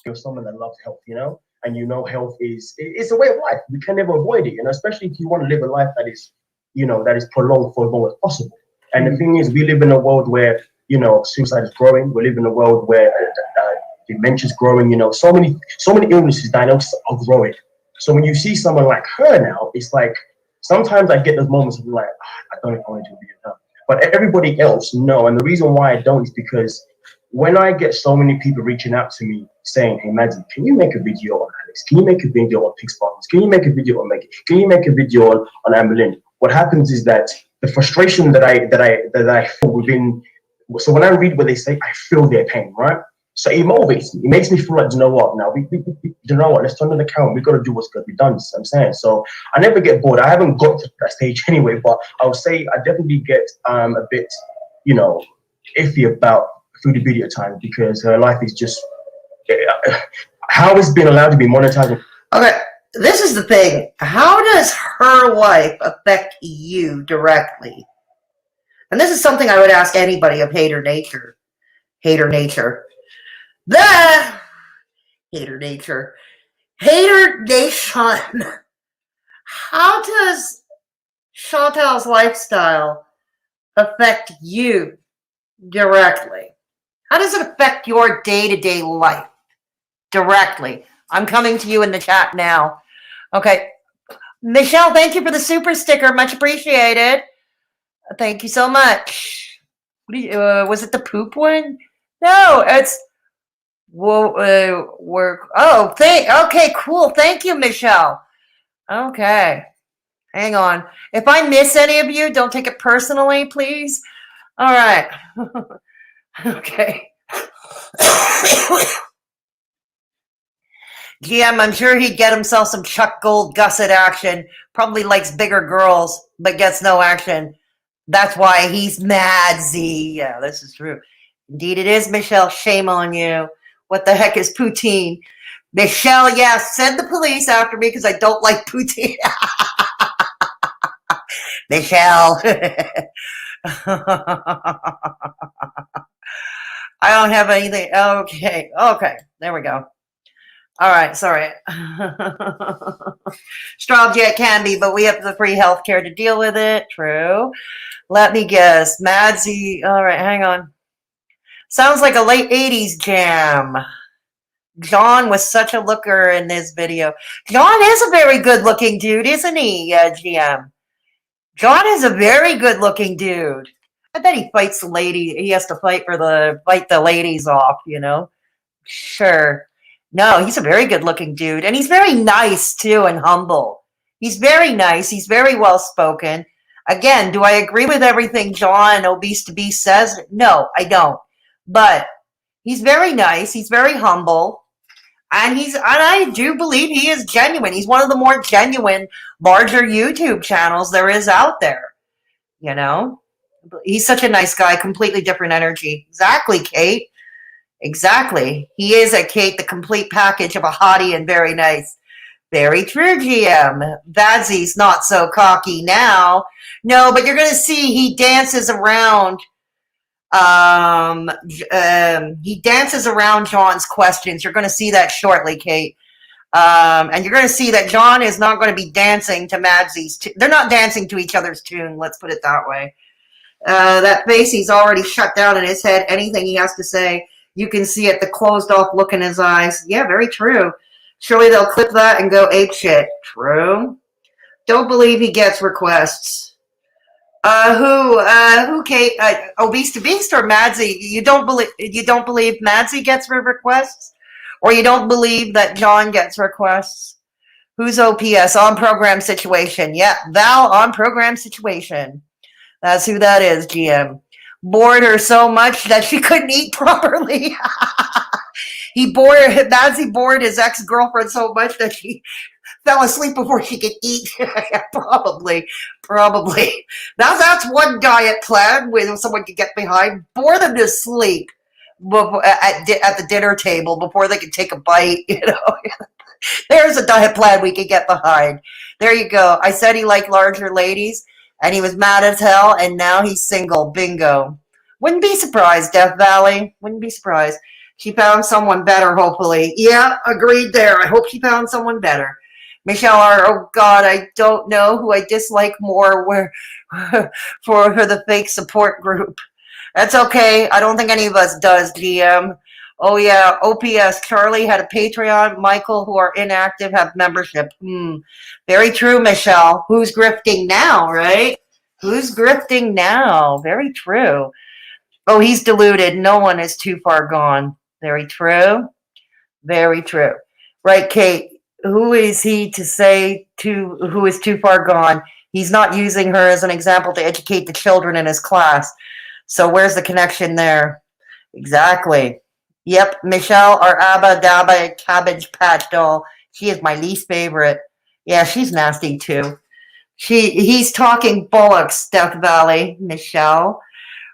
You're someone that loves health, you know, and you know health it's a way of life. We can never avoid it, you know, especially if you want to live a life that is, you know, that is prolonged for as long as possible. And the thing is, we live in a world where, you know, suicide is growing. We live in a world where dementia is growing. You know, so many illnesses diagnosed are growing. So when you see someone like her now, it's like sometimes I get those moments of like, I don't know if I want to do a video now. But everybody else, no. And the reason why I don't is because when I get so many people reaching out to me saying, hey, Madzie, can you make a video on Alex? Can you make a video on Pig Sparkles? Can you make a video on Madzie? Can you make a video on Amberlynn? What happens is that the frustration that I feel within, so when I read what they say, I feel their pain, right? So it motivates me. It makes me feel like, you know what? Now, you know what? Let's turn on the camera. We got to do what's got to be done. You know what I'm saying? So I never get bored. I haven't got to that stage anyway, but I would say I definitely get a bit, you know, iffy about Foodie Booty at times because her life is just, how it's been allowed to be monetized. Okay, this is the thing. How does her life affect you directly? And this is something I would ask anybody of Haydur Nation. Haydur Nation. Haydur Nation. Haydur Nation. How does Chantal's lifestyle affect you directly? How does it affect your day-to-day life directly? I'm coming to you in the chat now. Okay. Michelle, thank you for the super sticker. Much appreciated. Thank you so much. Was it the poop one? No, it's work. Oh, okay, cool. Thank you, Michelle. Okay. Hang on. If I miss any of you, don't take it personally, please. All right. Okay. GM, I'm sure he'd get himself some Chuck Gold gusset action. Probably likes bigger girls, but gets no action. That's why he's mad, Z. Yeah, this is true. Indeed it is, Michelle. Shame on you. What the heck is poutine? Michelle, yes, send the police after me because I don't like poutine. Michelle. I don't have anything. Okay. There we go. All right. Sorry. Straw jet can be, but we have the free health care to deal with it. True. Let me guess. Madzie. All right. Hang on. Sounds like a late 80s jam. John was such a looker in this video. John is a very good looking dude, isn't he, GM? John is a very good looking dude. I bet he fights the lady. He has to fight the ladies off, you know? Sure. No, he's a very good looking dude. And he's very nice too and humble. He's very nice. He's very well spoken. Again, do I agree with everything John ObesetoBeast says? No, I don't. But he's very nice. He's very humble. And I do believe he is genuine. He's one of the more genuine, larger YouTube channels there is out there. You know? He's such a nice guy, completely different energy. Exactly, Kate. Exactly. He is, Kate, the complete package of a hottie and very nice. Very true, GM. Vadzie's not so cocky now. No, but you're going to see he dances around. He dances around John's questions. You're going to see that shortly, Kate. And you're going to see that John is not going to be dancing to Madzie's. They're not dancing to each other's tune. Let's put it that way. That face he's already shut down in his head. Anything he has to say, you can see it, the closed off look in his eyes. Yeah, very true. Surely they'll clip that and go apeshit. True. Don't believe he gets requests. Who, Kate? ObesetoBeast or Madzie? You don't believe Madzie gets requests? Or you don't believe that John gets requests? Who's OPS? On program situation. Yeah, Val on program situation. That's who that is, GM. Bored her so much that she couldn't eat properly. Madzie bored his ex-girlfriend so much that she fell asleep before she could eat. Probably. That's one diet plan where someone could get behind. Bore them to sleep at the dinner table before they could take a bite. You know, there's a diet plan we could get behind. There you go. I said he liked larger ladies. And he was mad as hell, and now he's single. Bingo. Wouldn't be surprised, Death Valley. Wouldn't be surprised. She found someone better, hopefully. Yeah, agreed there. I hope she found someone better. Michelle R., oh God, I don't know who I dislike more for the fake support group. That's okay. I don't think any of us does, GM. Oh yeah, OPS, Charlie had a Patreon. Michael, who are inactive, have membership. Very true, Michelle. Who's grifting now, right? Who's grifting now? Very true. Oh, he's deluded. No one is too far gone. Very true. Very true. Right, Kate. Who is he to say who is too far gone? He's not using her as an example to educate the children in his class. So where's the connection there? Exactly. Yep, Michelle, our Abba Dabba Cabbage Patch doll. She is my least favorite. Yeah, she's nasty too. He's talking bollocks, Death Valley, Michelle.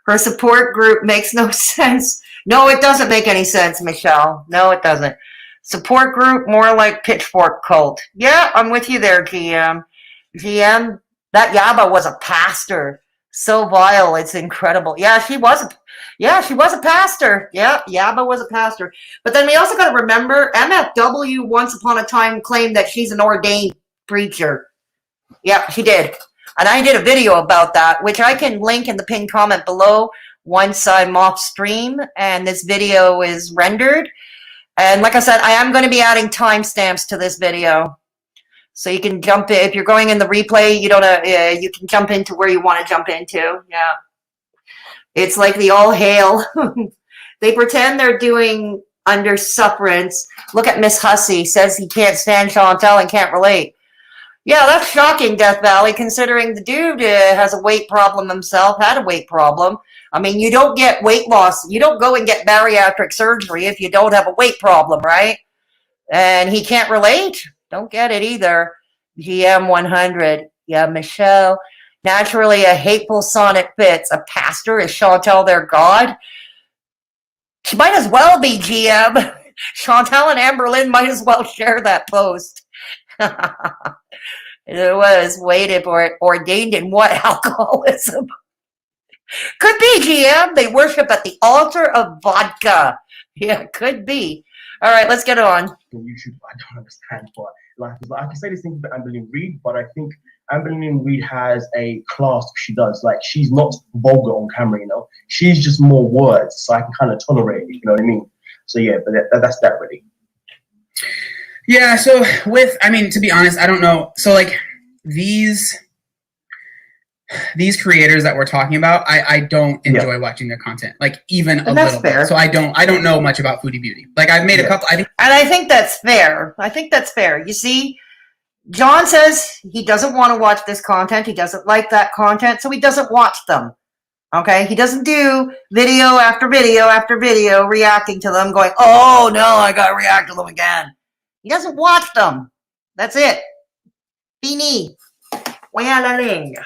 Her support group makes no sense. No, it doesn't make any sense, Michelle. No, it doesn't. Support group, more like pitchfork cult. Yeah, I'm with you there, GM. GM, that Yaba was a pastor. So vile, it's incredible. Yeah, she was a pastor. Yeah, Yaba was a pastor. But then we also got to remember, MFW once upon a time claimed that she's an ordained preacher. Yeah, she did. And I did a video about that, which I can link in the pinned comment below once I'm off stream and this video is rendered. And like I said, I am going to be adding timestamps to this video. So you can jump in. If you're going in the replay, you can jump into where you want to jump into. Yeah. It's like the all hail. They pretend they're doing under sufferance. Look at Miss Hussey. Says he can't stand Chantel and can't relate. Yeah, that's shocking, Death Valley, considering the dude has a weight problem himself, had a weight problem. I mean, you don't get weight loss. You don't go and get bariatric surgery if you don't have a weight problem, right? And he can't relate. Don't get it either. GM 100. Yeah, Michelle. Naturally, a hateful sonnet fits. A pastor, is Chantel their god? She might as well be, GM. Chantal and Amberlynn might as well share that post. It was waited for, ordained in what alcoholism? Could be, GM. They worship at the altar of vodka. Yeah, could be. All right, let's get on. YouTube, I don't understand, but like I can say this thing about Amberlynn Reid, but I think Amberlynn Reid has a class she does. Like, she's not vulgar on camera, you know. She's just more words, so I can kind of tolerate it. You know what I mean? So yeah, but that's that really. Yeah. So I mean, to be honest, I don't know. So like these creators that we're talking about, I don't enjoy watching their content, like even a little bit. So I don't know much about foodie beauty. Like I've made a couple. And I think that's fair. I think that's fair. You see, John says he doesn't want to watch this content. He doesn't like that content, so he doesn't watch them. Okay? He doesn't do video after video after video reacting to them going, oh no, I gotta react to them again. He doesn't watch them. That's it. Fini. Wayaling. I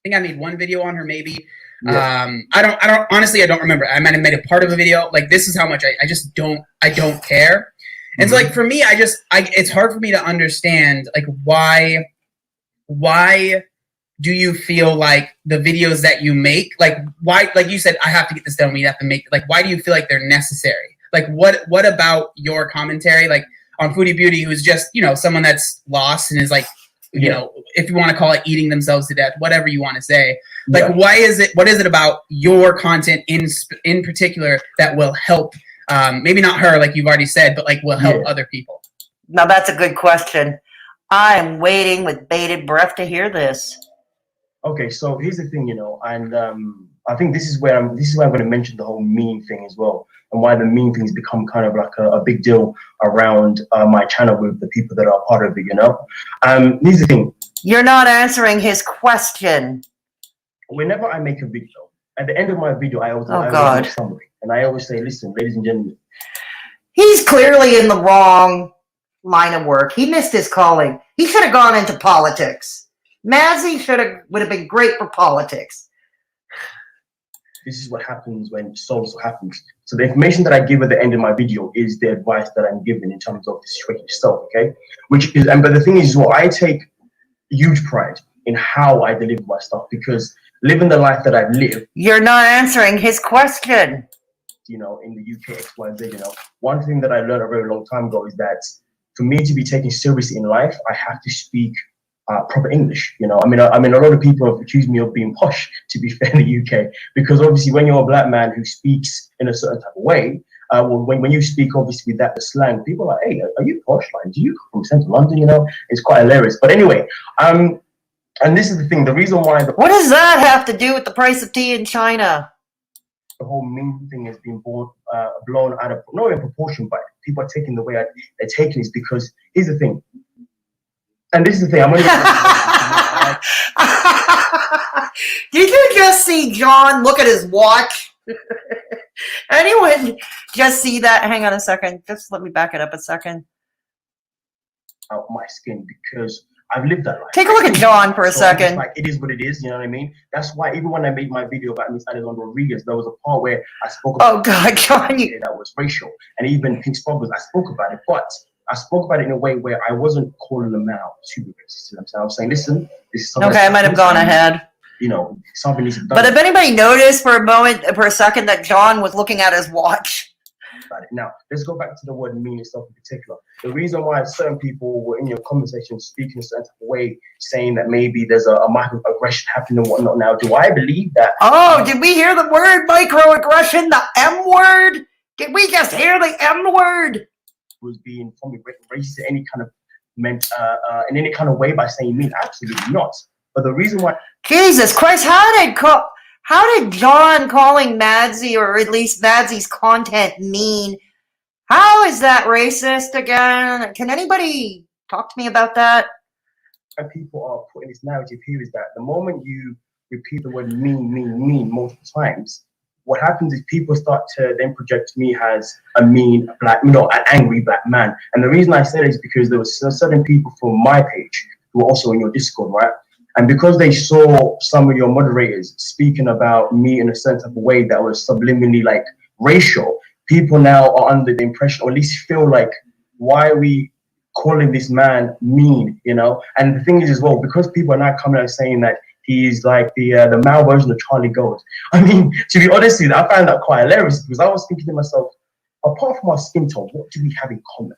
think I made one video on her, maybe. Yeah. I don't honestly, I don't remember. I might have made a part of a video. Like, this is how much I just don't care. And so like for me, it's hard for me to understand like why do you feel like the videos that you make, like why, like you said, I have to get this done, we have to make, like why do you feel like they're necessary? Like what about your commentary, like on Foodie Beauty, who's just, you know, someone that's lost and is like, you know, if you want to call it eating themselves to death, whatever you want to say, like what is it about your content in particular that will help, maybe not her, like you've already said, but like will help other people? Now that's a good question. I am waiting with bated breath to hear this. Okay, so here's the thing, you know, and I think this is where I'm going to mention the whole meme thing as well, and why the meme thing's become kind of like a big deal around my channel with the people that are part of it, you know. Here's the thing. You're not answering his question. Whenever I make a video, at the end of my video, I always make a summary, and I always say, listen, ladies and gentlemen. He's clearly in the wrong line of work. He missed his calling. He should have gone into politics. Madzie would have been great for politics. This is what happens when so happens. So the information that I give at the end of my video is the advice that I'm giving in terms of the situation itself, okay? Which is, but the thing is, well, I take huge pride in how I deliver my stuff, because living the life that I've lived. You're not answering his question. You know, in the UK, XYZ, you know, one thing that I learned a very long time ago is that for me to be taken seriously in life, I have to speak proper English, you know. I mean, a lot of people have accused me of being posh, to be fair, in the UK, because obviously when you're a black man who speaks in a certain type of way, when you speak obviously with that the slang, people are like, hey, are you posh? Like, do you come from Central London? You know, it's quite hilarious. But anyway, and this is the thing, the reason why. What does that have to do with the price of tea in China? The whole meme thing has been blown out of, not in proportion, but people are taking the way they're taking is because here's the thing. And this is the thing, I'm going to... Did you just see John look at his watch? Anyone just see that? Hang on a second. Just let me back it up a second. Out my skin, because I've lived that life. Take a look at John for a second. Like, it is what it is, you know what I mean? That's why even when I made my video about Miss Alexandra Rodriguez, there was a part where I spoke about... Oh, God, John. That was racial. And even Pink Sparkles, I spoke about it, but... I spoke about it in a way where I wasn't calling them out to be racist. You know what I'm saying? I was saying, listen, this is something. Okay, I might have gone ahead. You know, something needs to be done. But if anybody noticed for a second, that John was looking at his watch. Now, let's go back to the word mean itself in particular. The reason why certain people were in your conversation speaking a certain way, saying that maybe there's a microaggression happening and whatnot now, do I believe that? Oh, did we hear the word microaggression, the M word? Did we just hear the M word? Was being formally racist in any kind of in any kind of way by saying mean? Absolutely not. But the reason why, Jesus Christ, how did John calling Madzie, or at least Madzie's content, mean? How is that racist again? Can anybody talk to me about that? And people are putting this narrative here is that the moment you repeat the word mean multiple times, what happens is people start to then project me as a mean black, an angry black man. And the reason I say that is because there was certain people from my page who were also in your Discord, right? And because they saw some of your moderators speaking about me in a sense of a way that was subliminally like racial, people now are under the impression, or at least feel like, why are we calling this man mean, you know? And the thing is as well, because people are now coming out saying that he's like the male version of Charlie Gold. I mean, to be honest with you, I found that quite hilarious, because I was thinking to myself, apart from our skin tone, what do we have in common?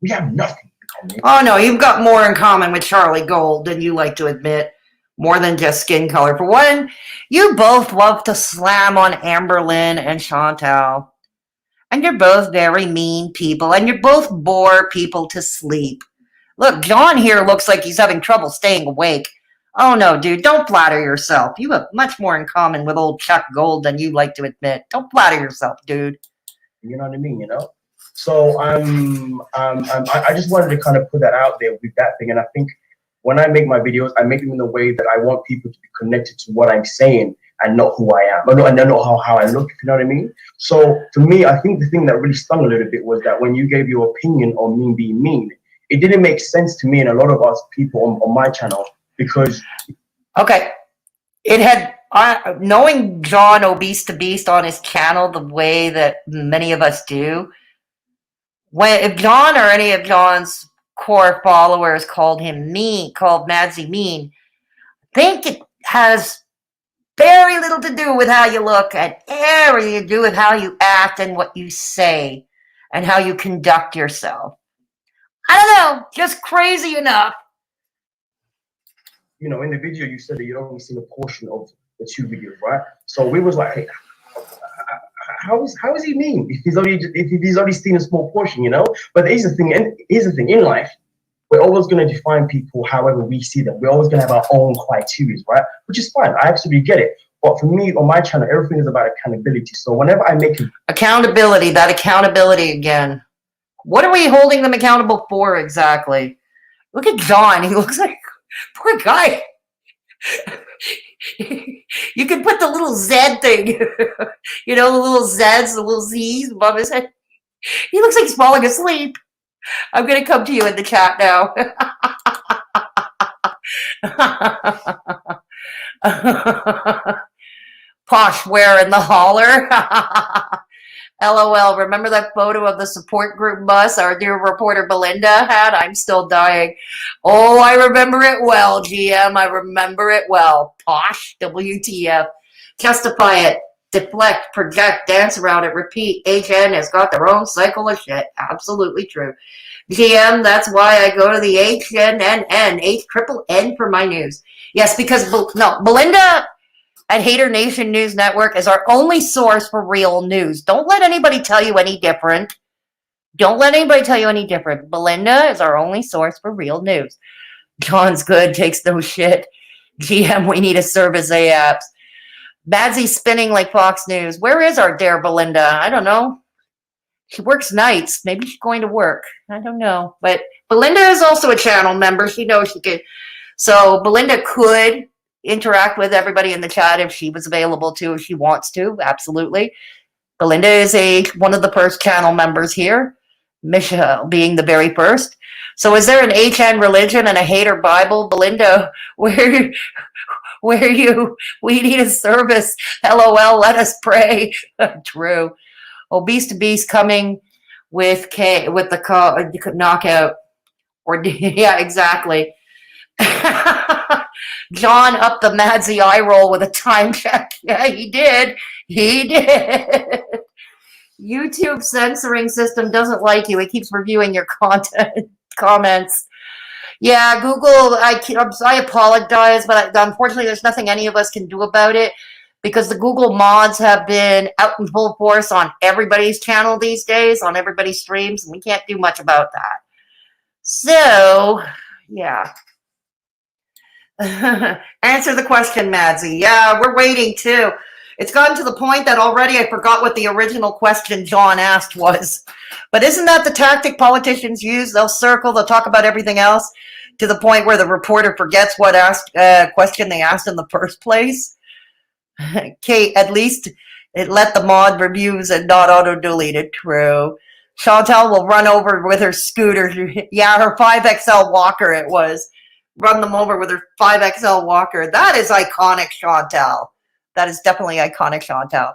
We have nothing in common. Oh no, you've got more in common with Charlie Gold than you like to admit. More than just skin color. For one, you both love to slam on Amberlynn and Chantal. And you're both very mean people, and you both bore people to sleep. Look, John here looks like he's having trouble staying awake. Oh no, dude, don't flatter yourself. You have much more in common with old Chuck Gold than you like to admit. Don't flatter yourself, dude. You know what I mean, you know? So I just wanted to kind of put that out there with that thing. And I think when I make my videos, I make them in a way that I want people to be connected to what I'm saying and not who I am, and not how I look, if you know what I mean? So for me, I think the thing that really stung a little bit was that when you gave your opinion on me being mean, it didn't make sense to me and a lot of us people on my channel, because... Okay. It had... knowing John ObesetoBeast on his channel the way that many of us do, if John or any of John's core followers called him mean, called Madzie mean, I think it has very little to do with how you look and everything to do with how you act and what you say and how you conduct yourself. I don't know, just crazy enough. You know, in the video you said that you'd only seen a portion of the 2 videos, right? So we was like, hey, how is he mean if he's only seen a small portion, you know? But here's the thing in life, we're always going to define people however we see them. We're always going to have our own criteria, right? Which is fine. I absolutely get it. But for me, on my channel, everything is about accountability. So whenever I make accountability, that accountability again. What are we holding them accountable for exactly? Look at John. He looks like poor guy. You can put the little Z thing, you know, the little Zs, the little Zs above his head. He looks like he's falling asleep. I'm going to come to you in the chat now. Posh wearing the holler. LOL. Remember that photo of the support group bus our dear reporter Belinda had? I'm still dying. Oh, I remember it well, GM. I remember it well. Posh. WTF. Justify it. Deflect, project, dance around it, repeat. HN has got their own cycle of shit. Absolutely true. GM, that's why I go to the HNNN, H-triple-N for my news. Yes, because, Belinda at Haydur Nation News Network is our only source for real news. Don't let anybody tell you any different. Don't let anybody tell you any different. Belinda is our only source for real news. John's good, takes no shit. GM, we need a service AAPS. Madsy's spinning like Fox News. Where is our dear Belinda? I don't know. She works nights. Maybe she's going to work. I don't know. But Belinda is also a channel member. She knows she could. So Belinda could interact with everybody in the chat if she was available to, if she wants to. Absolutely. Belinda is one of the first channel members here. Misha being the very first. So is there an HN religion and a Haydur Bible? Belinda, we need a service. LOL, let us pray. True. ObesetoBeast coming with the knockout. Or yeah, exactly. John up the Madzie eye roll with a time check. Yeah, he did. He did. YouTube censoring system doesn't like you. It keeps reviewing your content comments. Yeah, Google, I apologize, but unfortunately there's nothing any of us can do about it because the Google mods have been out in full force on everybody's channel these days, on everybody's streams, and we can't do much about that. So, yeah. Answer the question, Madzie. Yeah, we're waiting too. It's gotten to the point that already I forgot what the original question John asked was. But isn't that the tactic politicians use? They'll circle, they'll talk about everything else to the point where the reporter forgets what question they asked in the first place. Kate, at least it let the mod reviews and not auto-delete it. True. Chantal will run over with her scooter. Yeah, her 5XL walker it was. Run them over with her 5XL walker. That is iconic, Chantal. That is definitely iconic, Chantal.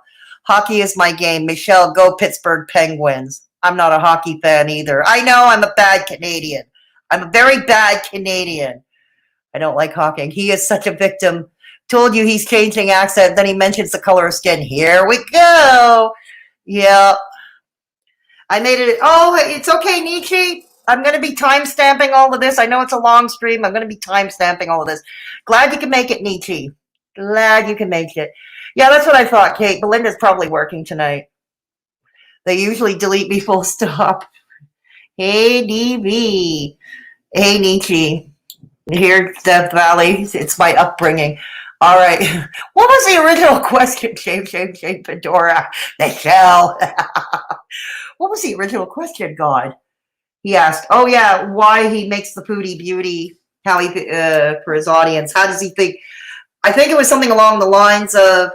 Hockey is my game. Michelle, go Pittsburgh Penguins. I'm not a hockey fan either. I know I'm a bad Canadian. I'm a very bad Canadian. I don't like hockey. He is such a victim. Told you he's changing accent. Then he mentions the color of skin. Here we go. Yeah. I made it. Oh, it's okay, Nietzsche. I'm going to be time-stamping all of this. I know it's a long stream. I'm going to be time-stamping all of this. Glad you can make it, Nietzsche. Glad you can make it. Yeah, that's what I thought, Kate. Belinda's probably working tonight. They usually delete me full stop. Hey, DB. Hey, Nietzsche. Here, Death Valley. It's my upbringing. All right. What was the original question? Shame, Fedora. Michelle. What was the original question, God? He asked, oh, yeah, why he makes the foodie beauty, how he, for his audience. How does he think? I think it was something along the lines of,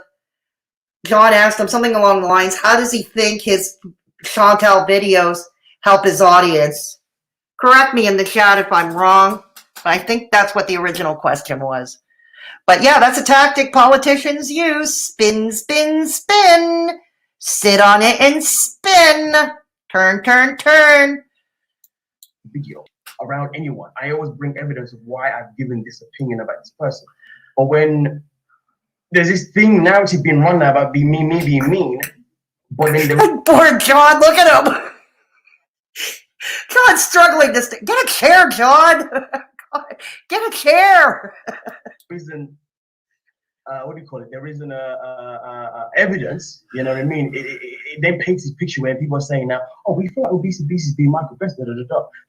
John asked him something along the lines, how does he think his Chantal videos help his audience? Correct me in the chat if I'm wrong, but I think that's what the original question was. But yeah, that's a tactic politicians use. Spin, spin, spin. Sit on it and spin. Turn, turn, turn. Video around anyone. I always bring evidence of why I've given this opinion about this person. But when there's this thing narrative being run now about being me being mean, but then poor John, look at him. John's struggling to get a chair, John. Get a chair. Reason, what do you call it? There isn't evidence. You know what I mean? It then paints this picture where people are saying now, "Oh, we thought ObesetoBeast is being microagressive."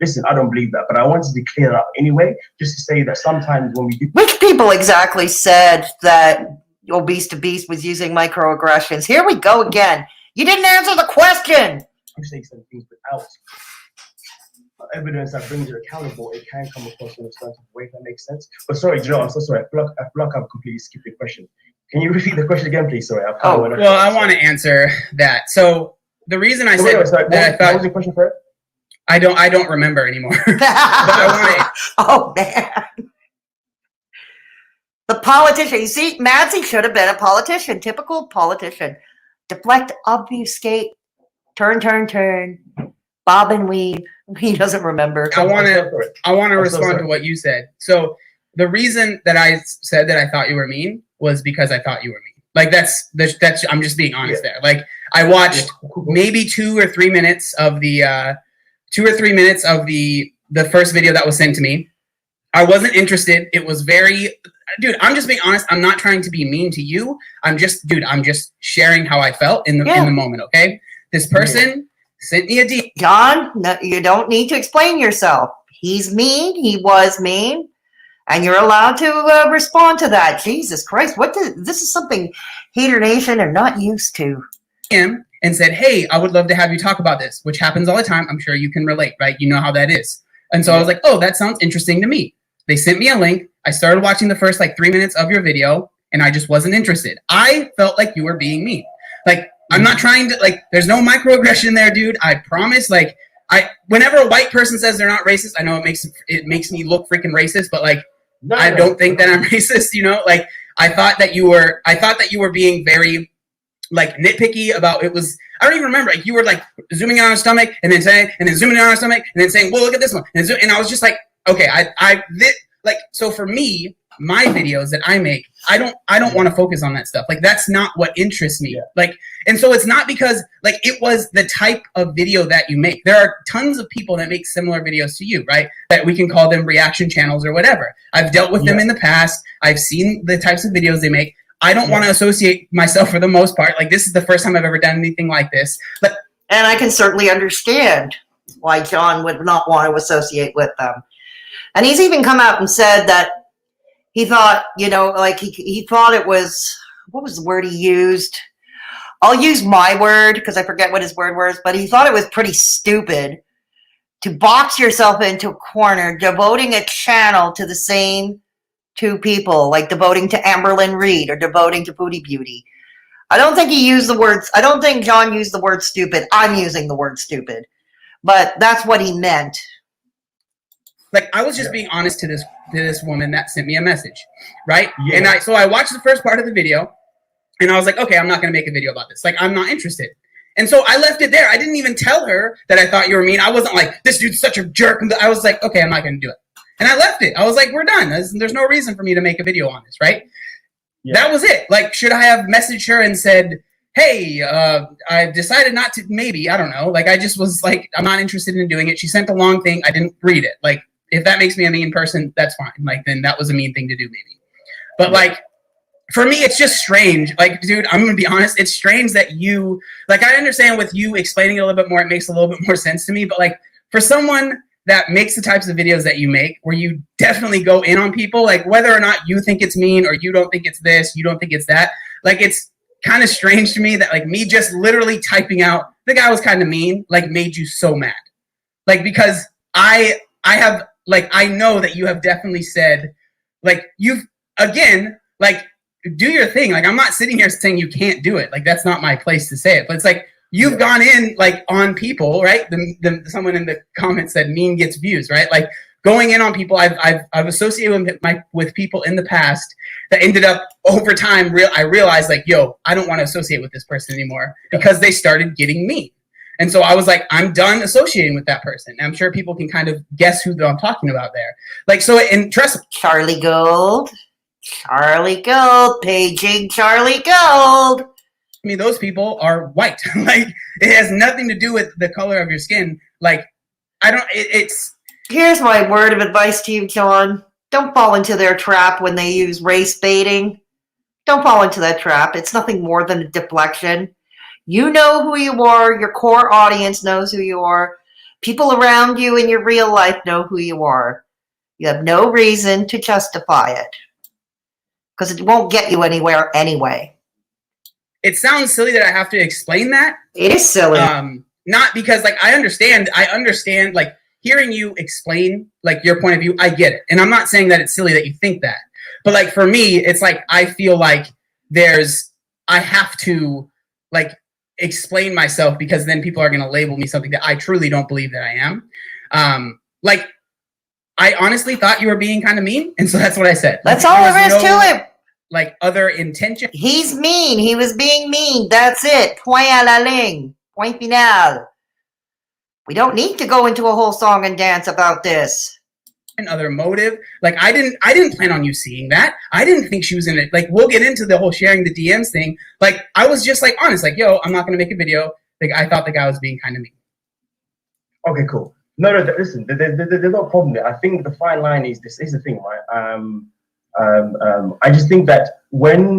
Listen, I don't believe that, but I wanted to clear it up anyway, just to say that sometimes when we do. Which people exactly said that ObesetoBeast was using microaggressions? Here we go again. You didn't answer the question. You say some things without evidence that brings you accountable, it can come across in a certain way, if that makes sense. But sorry, Joe, I'm so sorry. I feel like I've completely skipped the question. Can you repeat the question again, please? Sorry. I want to answer that. So the reason I said that I thought, what was the question for it? I don't remember anymore. But I oh man. The politician. You see, Madzie should have been a politician. Typical politician. Deflect, obfuscate, turn, turn, turn. Bob and weave. He doesn't remember. I want to respond to what you said. So the reason that I said that I thought you were mean was because I thought you were mean. Like that's I'm just being honest there. Like I watched maybe 2 or 3 minutes of the the first video that was sent to me. I wasn't interested. It was very, dude, I'm just being honest. I'm not trying to be mean to you. I'm just sharing how I felt in the moment. Okay. This person sent me a DM. John, no, you don't need to explain yourself. He's mean. He was mean. And you're allowed to respond to that. Jesus Christ. This is something Haydur Nation are not used to. Him and said, hey, I would love to have you talk about this, which happens all the time. I'm sure you can relate, right? You know how that is. And so I was like, oh, that sounds interesting to me. They sent me a link. I started watching the first 3 minutes of your video and I just wasn't interested. I felt like you were being mean. Like, I'm not trying to, there's no microaggression there, dude. I promise. Whenever a white person says they're not racist, I know it makes me look freaking racist, but I don't think that I'm racist, you know? I thought that you were being very nitpicky about it was, I don't even remember. You were zooming in on her stomach and then zooming in on her stomach and then saying, well, look at this one. And I was just like, okay, so for me, my videos that I make, I don't want to focus on that stuff. That's not what interests me. And so it's not because it was the type of video that you make. There are tons of people that make similar videos to you, right? That we can call them reaction channels or whatever. I've dealt with them in the past. I've seen the types of videos they make. I don't want to associate myself for the most part. This is the first time I've ever done anything like this. And I can certainly understand why John would not want to associate with them. And he's even come out and said that he thought, he thought it was, what was the word he used? I'll use my word because I forget what his word was, but he thought it was pretty stupid to box yourself into a corner, devoting a channel to the same two people, like devoting to Amberlynn Reed or devoting to Booty Beauty. I don't think he used the words, I don't think John used the word stupid. I'm using the word stupid, but that's what he meant. I was just being honest to this woman that sent me a message, right? Yeah. And so I watched the first part of the video, And I was like, okay, I'm not going to make a video about this. Like, I'm not interested. And so I left it there. I didn't even tell her that I thought you were mean. I wasn't like, this dude's such a jerk. I was like, okay, I'm not going to do it. And I left it. I was like, we're done. There's no reason for me to make a video on this, right? Yeah. That was it. Like, should I have messaged her and said, hey, I decided not to, maybe, I don't know. Like, I just was like, I'm not interested in doing it. She sent a long thing. I didn't read it. Like, if that makes me a mean person, that's fine. Like, then that was a mean thing to do, maybe. But like, for me, it's just strange. Like, dude, I'm going to be honest. It's strange that you, like, I understand with you explaining it a little bit more, it makes a little bit more sense to me. But like, for someone that makes the types of videos that you make, where you definitely go in on people, like whether or not you think it's mean or you don't think it's this, you don't think it's that, like, it's kind of strange to me that like me just literally typing out, the guy was kind of mean, like made you so mad. Like, because I have, like, I know that you have definitely said, like, you've, again, like, do your thing. Like, I'm not sitting here saying you can't do it. Like, that's not my place to say it. But it's like, you've gone in, like, on people, right? Someone in the comments said mean gets views, right? Like, going in on people, I've associated with people in the past that ended up, over time, I realized, like, yo, I don't want to associate with this person anymore because they started getting mean. And so I was like, I'm done associating with that person. And I'm sure people can kind of guess who I'm talking about there. Like, so, and trust me. Charlie Gold, paging Charlie Gold. I mean, those people are white. Like, it has nothing to do with the color of your skin. Like, I don't, it's. Here's my word of advice to you, John. Don't fall into their trap when they use race baiting. Don't fall into that trap. It's nothing more than a deflection. You know who you are. Your core audience knows who you are. People around you in your real life know who you are. You have no reason to justify it because it won't get you anywhere anyway. It sounds silly that I have to explain that. It is silly. Not because, like, I understand, like, hearing you explain, like, your point of view, I get it. And I'm not saying that it's silly that you think that. But, like, for me, it's like, I feel like I have to, like, explain myself because then people are going to label me something that I truly don't believe that I am. Like, I honestly thought you were being kind of mean, and so that's what I said. That's all there is to it. Like, other intention. He's mean. He was being mean. That's it. Point à la ligne. Point final. We don't need to go into a whole song and dance about this. Another motive. Like, I didn't plan on you seeing that. I didn't think she was in it. Like, we'll get into the whole sharing the DMs thing. Like, I was just, like, honest. Like, yo, I'm not going to make a video. Like, I thought the guy was being kind of mean. Okay, cool. No, listen, there's no problem there. I think the fine line is this. Is the thing, right? I just think that when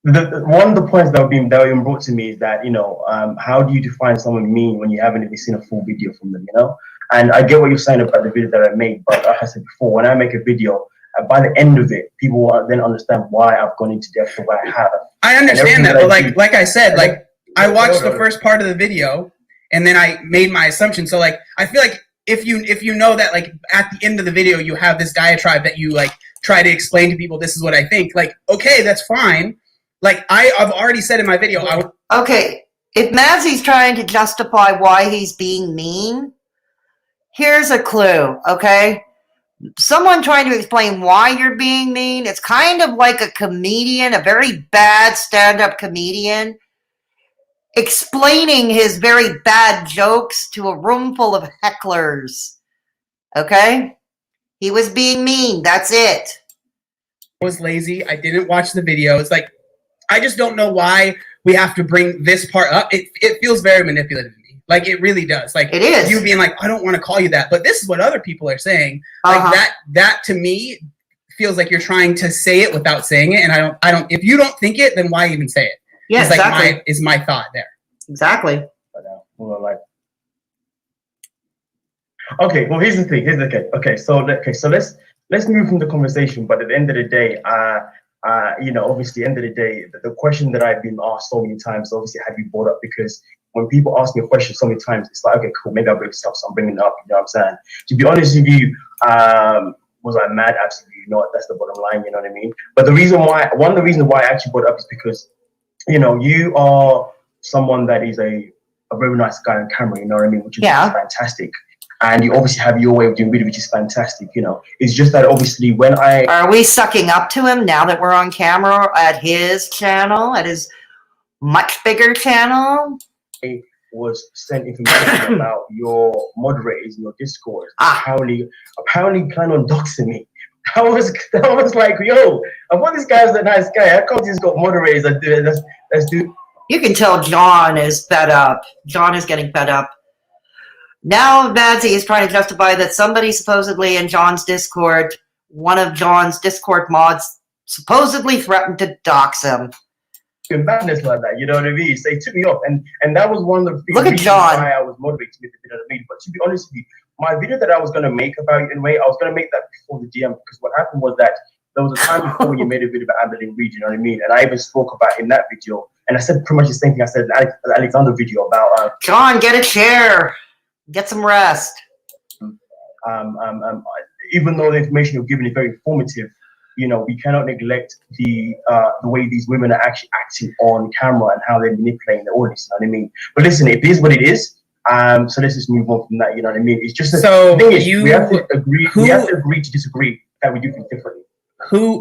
one of the points that were being brought to me is that, you know, how do you define someone mean when you haven't even seen a full video from them, you know? And I get what you're saying about the video that I made, but like I said before, when I make a video, by the end of it, people will then understand why I've gone into depth the way I have. I understand that, but like I said, like, I watched the first part of the video and then I made my assumption. So, like, I feel like if you know that, like, at the end of the video you have this diatribe that you, like, try to explain to people, this is what I think, like, okay, that's fine. Like, I've already said in my video. Okay, if Madsie's trying to justify why he's being mean, here's a clue, okay? Someone trying to explain why you're being mean, it's kind of like a comedian, a very bad stand-up comedian, explaining his very bad jokes to a room full of hecklers, okay? He was being mean, that's it. I was lazy, I didn't watch the video. It's like, I just don't know why we have to bring this part up. It feels very manipulative to me. Like, it really does. Like, it is. You being like, I don't want to call you that, but this is what other people are saying. Like, that to me feels like you're trying to say it without saying it. And I don't, if you don't think it, then why even say it? Yeah, it's exactly. Like is my thought there. Exactly. Okay, well, here's the thing. Okay, so let's move from the conversation. But at the end of the day, you know, obviously, end of the day, the question that I've been asked so many times, obviously, have you brought up? Because when people ask me a question so many times, it's like, okay, cool, maybe I'll bring this up, so I'm bringing it up. You know what I'm saying? To be honest with you, was I mad? Absolutely not. That's the bottom line. You know what I mean? But one of the reasons why I actually brought it up is because, you know, you are someone that is a very nice guy on camera. You know what I mean? Which is fantastic. and you obviously have your way of doing video, which is fantastic. You know, it's just that obviously when are we sucking up to him now that we're on camera at his channel, at his much bigger channel? I was sent information about your moderators in your Discord. Apparently plan on doxing me. I was like, yo, I thought this guy's a nice guy. How come he's got moderators that do it? Let's do. You can tell John is fed up. John is getting fed up. Now Madzie is trying to justify that somebody supposedly in John's Discord, one of John's Discord mods, supposedly threatened to dox him. Madness like that, you know what I mean? So it took me off, and that was one of the reasons why I was motivated to make the video that I made. But to be honest with you, my video that I was gonna make about you anyway, I was gonna make that before the DM, because what happened was that there was a time before when you made a video about Abilene Reed, you know what I mean? And I even spoke about in that video, and I said pretty much the same thing I said in the Alexander video about John, get a chair, get some rest. Even though the information you're giving is very informative, you know, we cannot neglect the way these women are actually acting on camera and how they're manipulating the audience, you know what I mean? But listen, it is what it is. So let's just move on from that, you know what I mean? It's just the thing is, we have to agree to disagree, that we do things differently.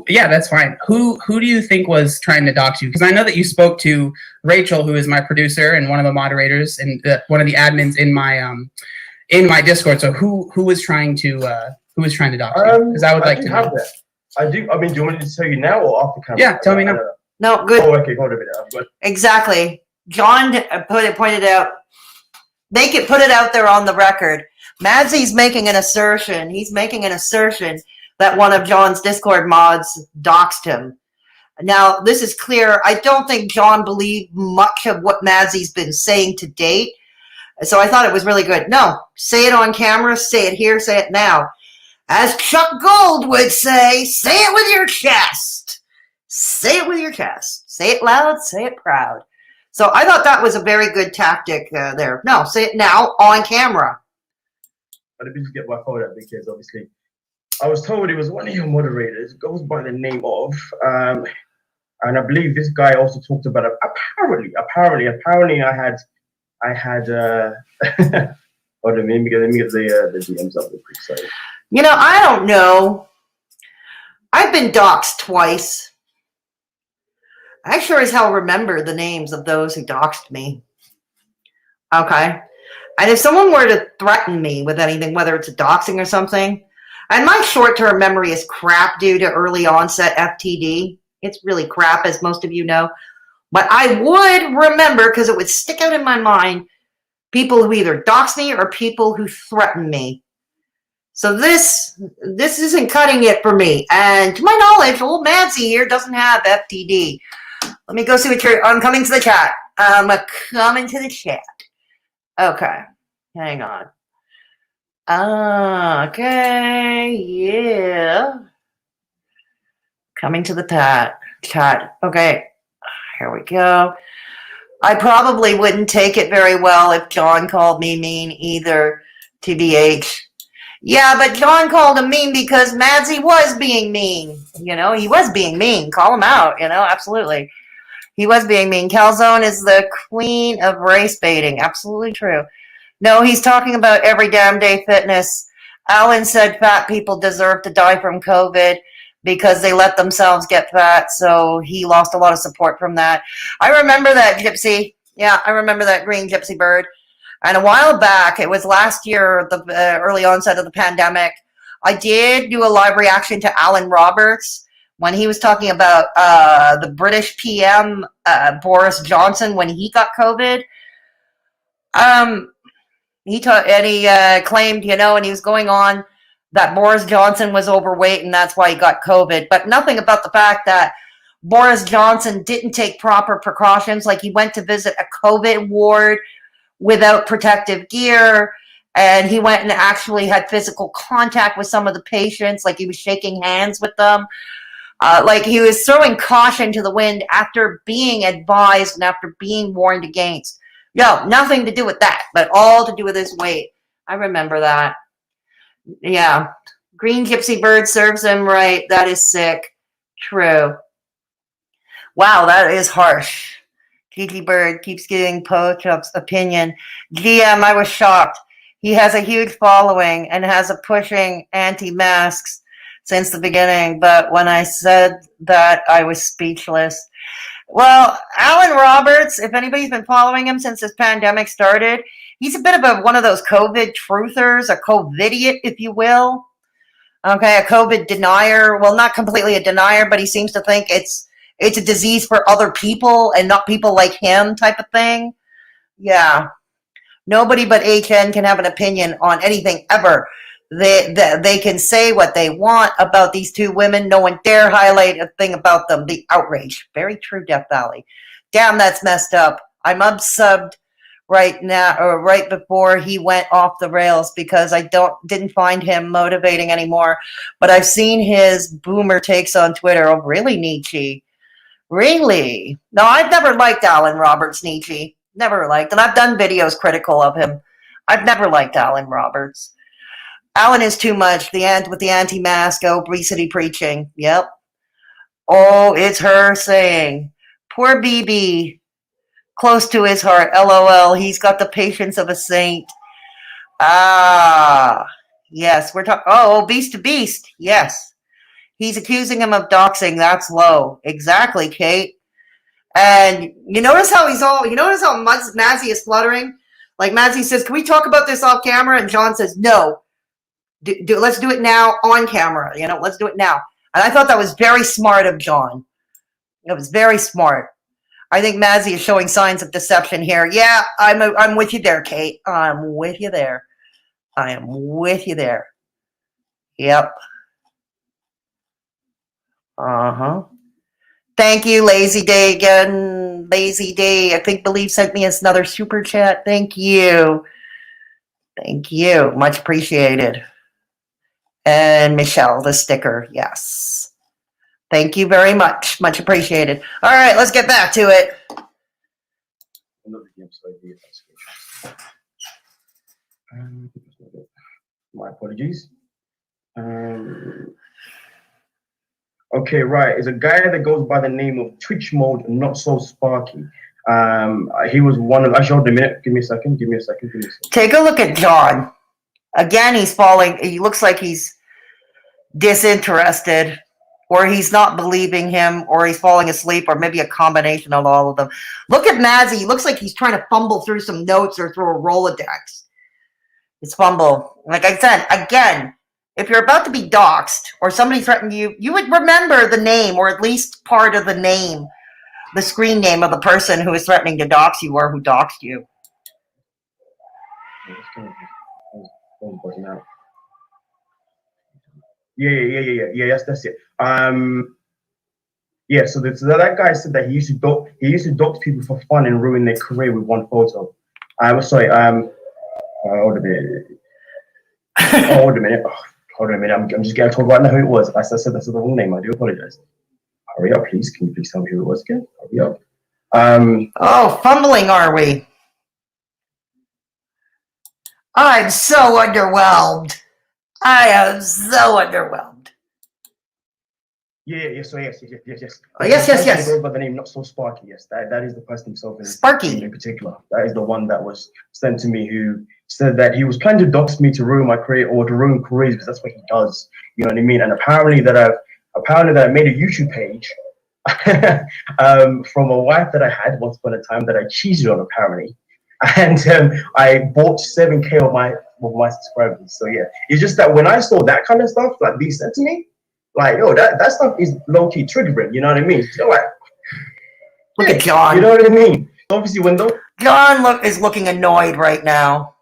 Yeah, that's fine. Who do you think was trying to dox you? Because I know that you spoke to Rachel, who is my producer and one of the moderators and one of the admins in my Discord. So who was trying to dox you? Because I would like to know. That. I do. I mean, do you want me to tell you now or after camera? Yeah, tell me now. No, good. Oh, okay, hold a minute. Exactly. John pointed out. They could put it out there on the record. Madzie's making an assertion. He's making an assertion that one of John's Discord mods doxed him. Now, this is clear. I don't think John believed much of what Madzie's been saying to date. So I thought it was really good. No, say it on camera, say it here, say it now. As Chuck Gold would say it with your chest. Say it with your chest. Say it loud, say it proud. So I thought that was a very good tactic there. No, say it now on camera. But let me just get my phone up, because obviously I was told it was one of your moderators, goes by the name of, and I believe this guy also talked about it. Apparently I had hold on, let me get the DMs up real quick. Sorry. You know, I don't know. I've been doxxed twice. I sure as hell remember the names of those who doxed me. Okay. And if someone were to threaten me with anything, whether it's a doxing or something, and my short-term memory is crap due to early onset FTD. It's really crap, as most of you know. But I would remember, because it would stick out in my mind, people who either doxed me or people who threatened me. So this isn't cutting it for me. And to my knowledge, old Madzie here doesn't have FTD. Let me go see what I'm coming to the chat. I'm coming to the chat. Okay. Hang on. Okay. Yeah. Coming to the chat. Okay. Here we go. I probably wouldn't take it very well if John called me mean either, TBH. Yeah, but John called him mean because Madzie was being mean. You know, he was being mean. Call him out, you know, absolutely. He was being mean. Calzone is the queen of race baiting. Absolutely true. No, he's talking about every damn day fitness. Alan said fat people deserve to die from COVID because they let themselves get fat, so he lost a lot of support from that. I remember that, Gypsy. Yeah, I remember that green gypsy bird. And a while back, it was last year, the early onset of the pandemic, I did do a live reaction to Alan Roberts when he was talking about the British PM, Boris Johnson, when he got COVID. He claimed, you know, and he was going on that Boris Johnson was overweight and that's why he got COVID. But nothing about the fact that Boris Johnson didn't take proper precautions. Like he went to visit a COVID ward without protective gear, and he went and actually had physical contact with some of the patients, like he was shaking hands with them. Like he was throwing caution to the wind after being advised and after being warned against. No, nothing to do with that, but all to do with his weight. I remember that. Yeah. Green gypsy bird serves him right. That is sick. True. Wow, that is harsh. Gigi Bird keeps getting Pochup's opinion. GM, I was shocked. He has a huge following and has a pushing anti-masks since the beginning. But when I said that, I was speechless. Well, Alan Roberts, if anybody's been following him since this pandemic started, he's a bit of one of those COVID truthers, a COVIDiot, if you will. Okay, a COVID denier. Well, not completely a denier, but he seems to think it's a disease for other people and not people like him type of thing. Yeah. Nobody but HN can have an opinion on anything ever. They can say what they want about these two women. No one dare highlight a thing about them. The outrage. Very true, Death Valley. Damn, that's messed up. I'm unsubbed right now, or right before he went off the rails, because I didn't find him motivating anymore. But I've seen his boomer takes on Twitter. Oh, really, Nietzsche? Really? No, I've never liked Alan Roberts, Nietzsche. Never liked. And I've done videos critical of him. I've never liked Alan Roberts. Alan is too much. With the anti-mask, obesity preaching. Yep. Oh, it's her saying. Poor BB. Close to his heart. LOL. He's got the patience of a saint. Ah. Yes, we're talking. Oh, ObesetoBeast. Yes. He's accusing him of doxing. That's low. Exactly, Kate. And you notice how Madzie is fluttering? Like Madzie says, can we talk about this off camera? And John says, no. Let's do it now on camera. Let's do it now. And I thought that was very smart of John. It was very smart. I think Madzie is showing signs of deception here. Yeah, I'm with you there, Kate. I'm with you there. I am with you there. Yep. Uh-huh. Thank you, Lazy Day again. Lazy Day, I think Believe sent me another super chat. Thank you. Thank you. Much appreciated. And Michelle, the sticker. Yes. Thank you very much. Much appreciated. All right, let's get back to it. My apologies. Okay, right. It's a guy that goes by the name of Twitch Mode, Not So Sparky. He was one of. Actually, hold a minute. Give me a second. Take a look at John. Again, he's falling. He looks like he's disinterested, or he's not believing him, or he's falling asleep, or maybe a combination of all of them. Look at Madzie. He looks like he's trying to fumble through some notes or through a Rolodex. It's fumble. Like I said, again, if you're about to be doxxed or somebody threatened you, you would remember the name, or at least part of the name, the screen name of the person who is threatening to dox you or who doxed you. Yeah, that's it. Yeah, so that guy said that he used to dox people for fun and ruin their career with one photo. Sorry, hold a minute. Hold a minute. I'm just getting told right now who it was. I said that's the wrong name. I do apologize. Hurry up, please. Can you please tell me who it was again? Hurry up. Oh, fumbling, are we? I'm so underwhelmed. I am so underwhelmed. Yes. Oh, yes. By the name Not So Sparky. Yes, that is the person himself. Sparky in particular. That is the one that was sent to me, who said that he was planning to dox me to ruin my career, or to ruin careers, because that's what he does. You know what I mean? And apparently that I made a YouTube page from a wife that I had once upon a time that I cheated on, apparently. And I bought 7K of my subscribers. So yeah, it's just that when I saw that kind of stuff like being sent to me, like, yo, that stuff is low-key triggering, you know what I mean? You're like, look at John. You know what I mean? Obviously, John is looking annoyed right now.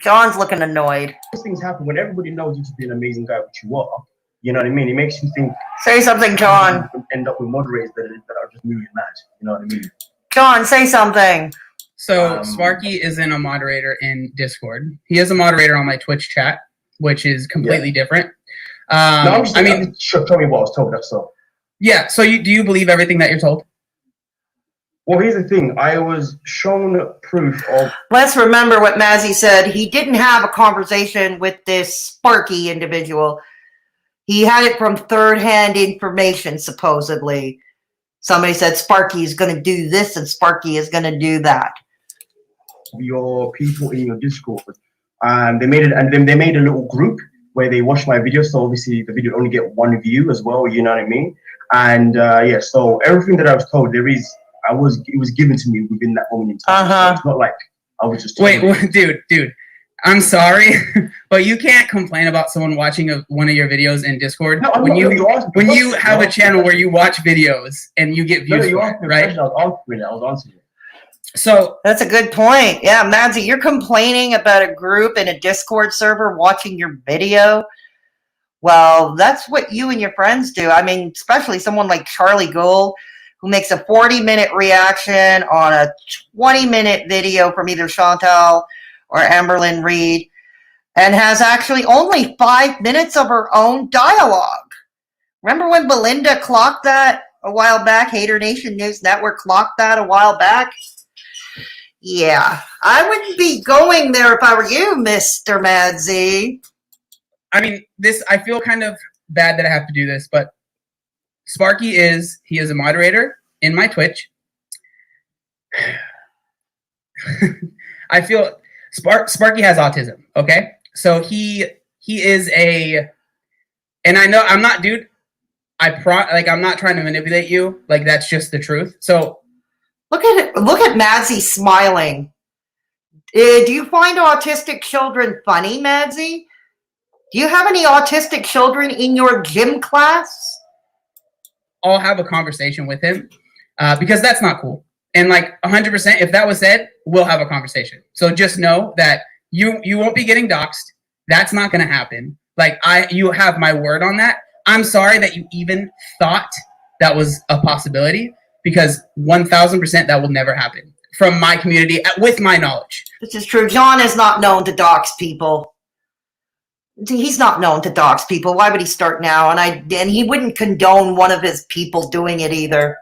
John's looking annoyed. These things happen when everybody knows you to be an amazing guy, which you are. You know what I mean? It makes you think. Say something, John. End up with moderators that are just moving mad. You know what I mean? John, say something. So Sparky isn't a moderator in Discord. He is a moderator on my Twitch chat, which is completely different. No, show me what I was told. That's all. Yeah. So do you believe everything that you're told? Well, here's the thing. I was shown proof of. Let's remember what Madzie said. He didn't have a conversation with this Sparky individual. He had it from third-hand information, supposedly. Somebody said Sparky is going to do this and Sparky is going to do that. Your people in your Discord. They made it, and then they made a little group where they watch my video. So obviously the video only get one view as well. You know what I mean? And yeah, so everything that I was told, it was given to me within that moment in time. So it's not like I was just wait, dude. I'm sorry, but you can't complain about someone watching one of your videos in Discord when you have a channel where you watch videos and you get views, right? I was answering. So that's a good point. Yeah, Madzie, you're complaining about a group in a Discord server watching your video. Well, that's what you and your friends do. I mean, especially someone like Charlie Gould, who makes a 40-minute reaction on a 20-minute video from either Chantal or Amberlynn Reed, and has actually only 5 minutes of her own dialogue. Remember when Belinda clocked that a while back? Haydur Nation News Network clocked that a while back. Yeah, I wouldn't be going there if I were you, Mr. Madzie. I mean, I feel kind of bad that I have to do this, but Sparky is a moderator in my Twitch. I feel Sparky has autism, okay? So he is and I know I'm not, dude, I'm not trying to manipulate you. Like, that's just the truth. So look at Madzie smiling. Do you find autistic children funny, Madzie? Do you have any autistic children in your gym class? I'll have a conversation with him because that's not cool. And like 100%, if that was said, we'll have a conversation. So just know that you won't be getting doxxed. That's not going to happen. Like you have my word on that. I'm sorry that you even thought that was a possibility, because 1000% that will never happen from my community with my knowledge. This is true. John is not known to dox people. He's not known to dox people. Why would he start now? And he wouldn't condone one of his people doing it either.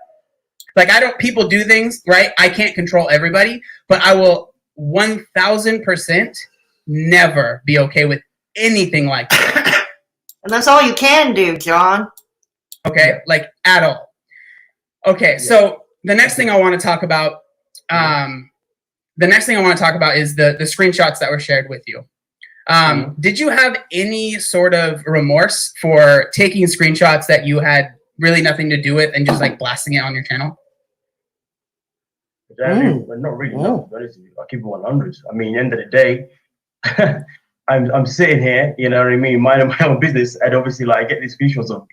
Like, people do things, right? I can't control everybody, but I will 1000% never be okay with anything like that. And that's all you can do, John. Okay, like at all. Okay, so the next thing I want to talk about, is the screenshots that were shared with you. Did you have any sort of remorse for taking screenshots that you had really nothing to do with and just like blasting it on your channel? Not really. No, I keep it 100. I mean, end of the day, I'm sitting here, you know what I mean, minding my own business, and obviously, like, I get these visuals of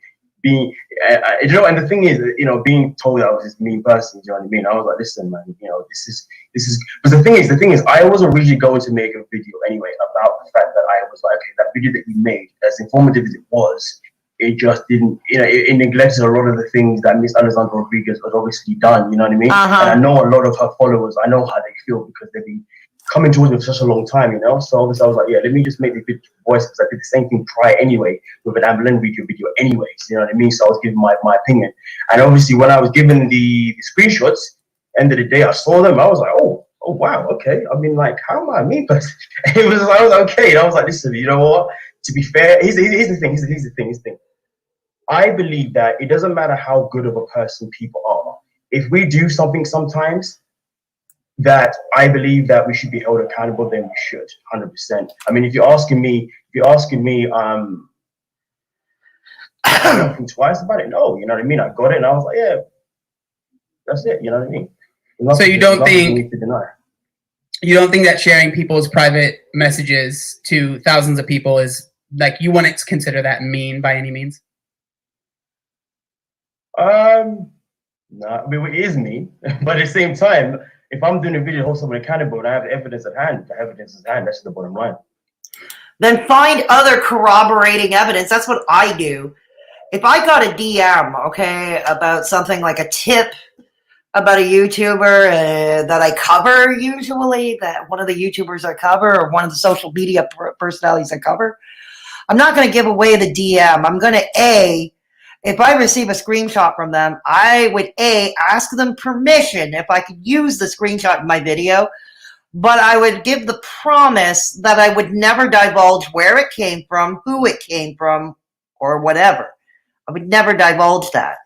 being, and the thing is, being told I was this mean person. Do you know what I mean? I was like, listen, man, this is. But the thing is, I was originally going to make a video anyway about the fact that I was like, okay, that video that you made, as informative as it was, it just didn't, it neglected a lot of the things that Miss Alessandra Rodriguez was obviously done. You know what I mean? And I know a lot of her followers. I know how they feel because they've been coming towards me for such a long time, So obviously I was like, yeah, let me just make the video voice, because I did the same thing prior anyway with an Amberlynn video anyways, you know what I mean? So I was giving my opinion. And obviously when I was given the screenshots, end of the day, I saw them, I was like, oh wow, okay. I mean, like, how am I a mean person? I was okay. And I was like, listen, you know what? To be fair, here's the thing. I believe that it doesn't matter how good of a person people are. If we do something sometimes that I believe that we should be held accountable, then we should, 100%. I mean, if you're asking me, I don't think twice about it. No, you know what I mean? I got it, and I was like, yeah, that's it. You know what I mean? So you don't think that sharing people's private messages to thousands of people is, like, you wouldn't consider that mean by any means? No, I mean, it is mean, but at the same time, if I'm doing a video to hold someone accountable and I have the evidence at hand, that's the bottom line. Then find other corroborating evidence. That's what I do. If I got a DM, okay, about something like a tip about a YouTuber that I cover usually, that one of the YouTubers I cover or one of the social media personalities I cover, I'm not going to give away the DM. I'm going to, if I receive a screenshot from them, I would ask them permission if I could use the screenshot in my video, but I would give the promise that I would never divulge where it came from, who it came from, or whatever. I would never divulge that.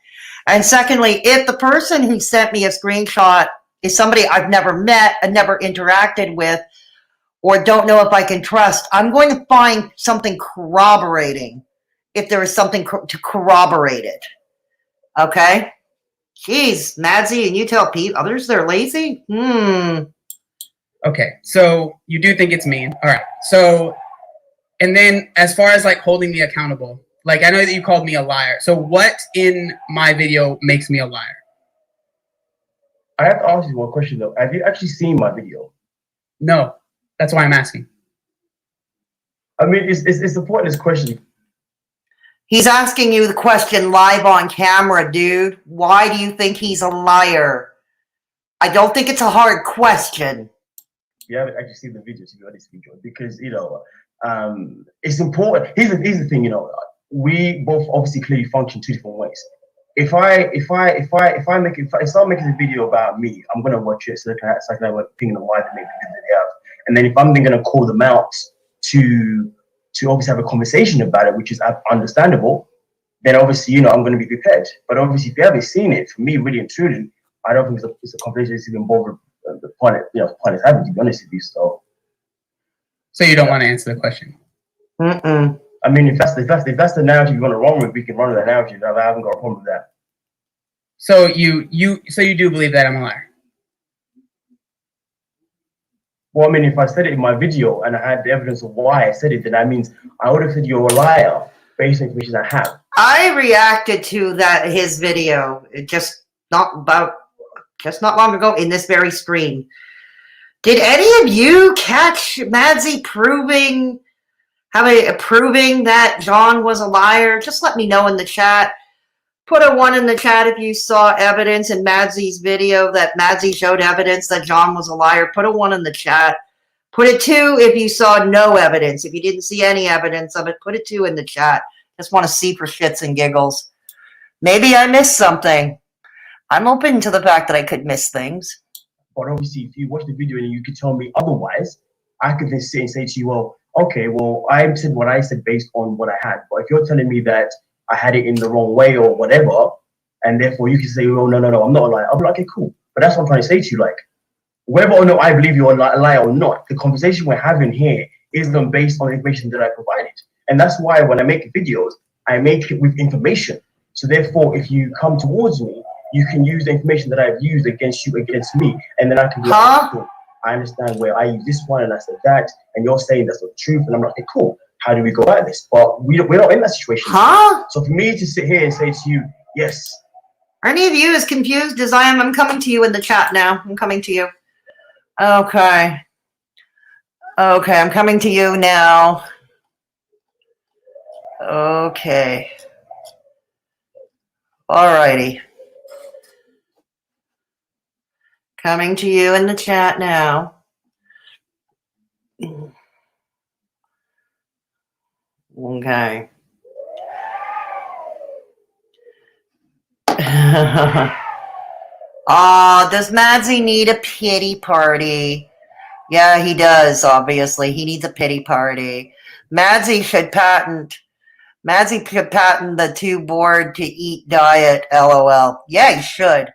And secondly, if the person who sent me a screenshot is somebody I've never met and never interacted with, or don't know if I can trust. I'm going to find something corroborating if there is something to corroborate it. Okay? Jeez, Madzie, and you tell others they're lazy? Okay, so you do think it's mean. All right. So, and then as far as like holding me accountable, like I know that you called me a liar. So what in my video makes me a liar? I have to ask you one question though. Have you actually seen my video? No, that's why I'm asking. I mean, it's a pointless question. He's asking you the question live on camera, dude. Why do you think he's a liar? I don't think it's a hard question. You haven't actually seen the video, to be honest with you, because it's important. Here's the thing, we both obviously clearly function two different ways. If I start making a video about me, I'm gonna watch it so I can have a opinion on why they make the video they have. And then if I'm then gonna call them out to obviously have a conversation about it, which is understandable, then obviously I'm gonna be prepared. But obviously if you haven't seen it, for me, really and truly, I don't think it's a conversation that's even bothered the point is having, to be honest with you. So you don't want to answer the question. I mean, if that's the narrative you want to run with, we can run with that narrative. I haven't got a problem with that. So you do believe that I'm a liar? Well, I mean, if I said it in my video and I had the evidence of why I said it, then that means I would have said you're a liar based on information I have. I reacted to his video just not long ago in this very stream. Did any of you catch Madzie proving that John was a liar? Just let me know in the chat. Put a 1 in the chat if you saw evidence in Madzie's video that Madzie showed evidence that John was a liar. Put a 1 in the chat. Put a 2 if you saw no evidence. If you didn't see any evidence of it, put a 2 in the chat. Just want to see for shits and giggles. Maybe I missed something. I'm open to the fact that I could miss things. But obviously, if you watch the video and you could tell me otherwise, I could then sit and say to you, well, okay, well, I said what I said based on what I had. But if you're telling me that I had it in the wrong way or whatever, and therefore you can say, oh, no, I'm not a liar. I'll be like, okay, cool. But that's what I'm trying to say to you. Like, whether or not I believe you're a liar or not, the conversation we're having here isn't based on information that I provided. And that's why when I make videos, I make it with information. So therefore, if you come towards me, you can use the information that I've used against you, against me, and then I can be like, cool, I understand where I use this one and I said that, and you're saying that's not the truth, and I'm like, okay, cool, how do we go at this? But we're not in that situation. So for me to sit here and say to you, yes. Are any of you as confused as I am? I'm coming to you in the chat now. I'm coming to you. Okay, I'm coming to you now. Okay. Alrighty. Coming to you in the chat now. Okay. Does Madzie need a pity party? Yeah, he does, obviously. He needs a pity party. Madzie should patent the too bored to eat diet, LOL. Yeah, he should.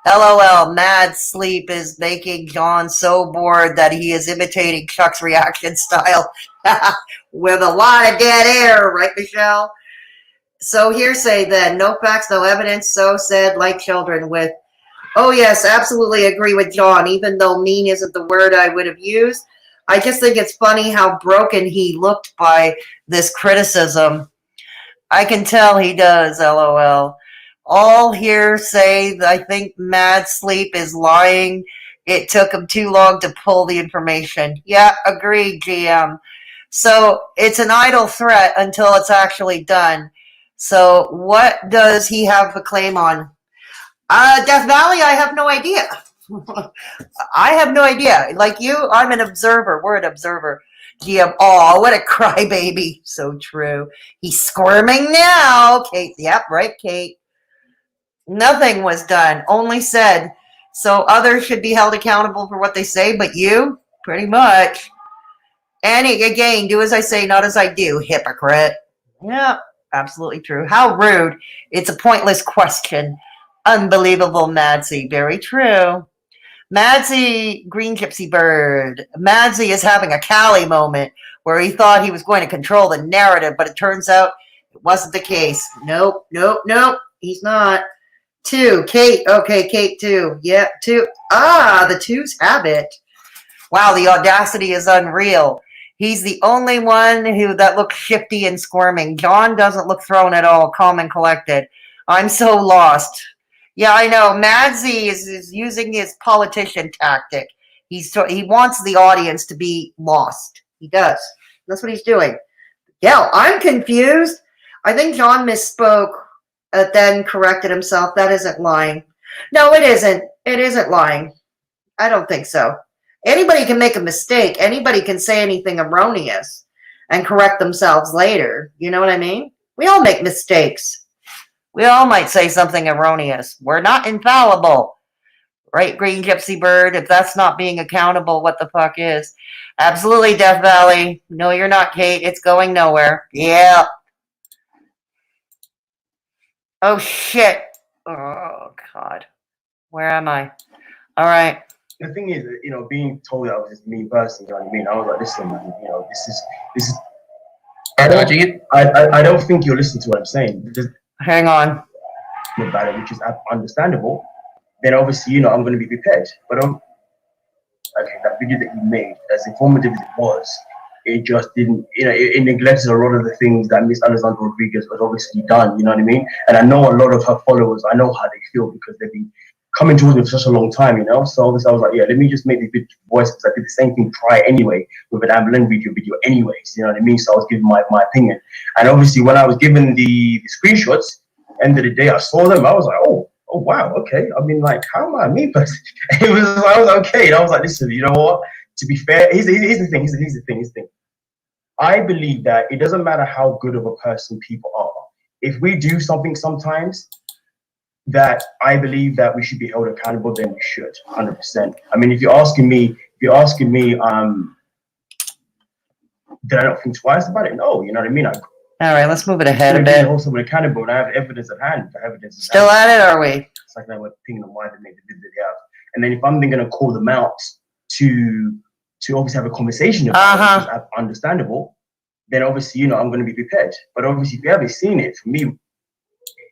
LOL, Mad Sleep is making John so bored that he is imitating Chuck's reaction style with a lot of dead air, right, Michelle? So hearsay then, no facts, no evidence, so said like children with, oh yes, absolutely agree with John, even though mean isn't the word I would have used. I just think it's funny how broken he looked by this criticism. I can tell he does, LOL. All hearsay, I think Mad Sleep is lying. It took him too long to pull the information. Yeah, agreed, GM. So it's an idle threat until it's actually done. So what does he have a claim on? Death Valley, I have no idea. I have no idea. Like you, I'm an observer. We're an observer. GM, oh, what a crybaby. So true. He's squirming now. Kate, yep, right, Kate. Nothing was done, only said. So others should be held accountable for what they say, but you? Pretty much. And again, do as I say, not as I do, hypocrite. Yeah, absolutely true. How rude. It's a pointless question. Unbelievable, Madzie. Very true. Madzie, Green Gypsy Bird. Madzie is having a Callie moment where he thought he was going to control the narrative, but it turns out it wasn't the case. Nope. He's not. 2, Kate. Okay, Kate 2. Yeah, 2. Ah, the 2s have it. Wow, the audacity is unreal. He's the only one that looks shifty and squirming. John doesn't look thrown at all, calm and collected. I'm so lost. Yeah, I know. Madzie is using his politician tactic. He wants the audience to be lost. He does. That's what he's doing. Yeah, I'm confused. I think John misspoke, then corrected himself. That isn't lying. No, it isn't. It isn't lying. I don't think so. Anybody can make a mistake. Anybody can say anything erroneous and correct themselves later. You know what I mean? We all make mistakes. We all might say something erroneous. We're not infallible. Right, Green Gypsy Bird? If that's not being accountable, what the fuck is? Absolutely, Death Valley. No, you're not, Kate. It's going nowhere. Yeah. Oh, shit. Oh, God. Where am I? All right. The thing is, being told that I was just me person, you know what I mean? I was like, listen, man, this is. Dodging it? I don't think you're listening to what I'm saying. Hang on. About it, which is understandable. Then obviously, I'm going to be prepared. But okay, that video that you made, as informative as it was, it just didn't, it neglected a lot of the things that Miss Alessandra Rodriguez was obviously done. You know what I mean? And I know a lot of her followers. I know how they feel because they've been coming towards me for such a long time. So obviously, I was like, yeah, let me just make the voice because I did the same thing try anyway with an Amberlin video anyways. You know what I mean? So I was giving my opinion. And obviously, when I was given the screenshots, end of the day, I saw them. I was like, oh wow, okay. I mean, like, how am I a me person? I was okay. And I was like, listen, you know what? To be fair, here's the thing. I believe that it doesn't matter how good of a person people are. If we do something sometimes that I believe that we should be held accountable, then we should, 100%. I mean, if you're asking me, did I not think twice about it? No, you know what I mean? All right, let's move it ahead a bit. Also, accountable, and I have evidence at hand. Still at it, are we? It's like now we're thinking of why they made the video they have. And then if I'm then going to call them out to obviously have a conversation about it, which is understandable, then obviously, I'm going to be prepared. But obviously, if you haven't seen it, for me,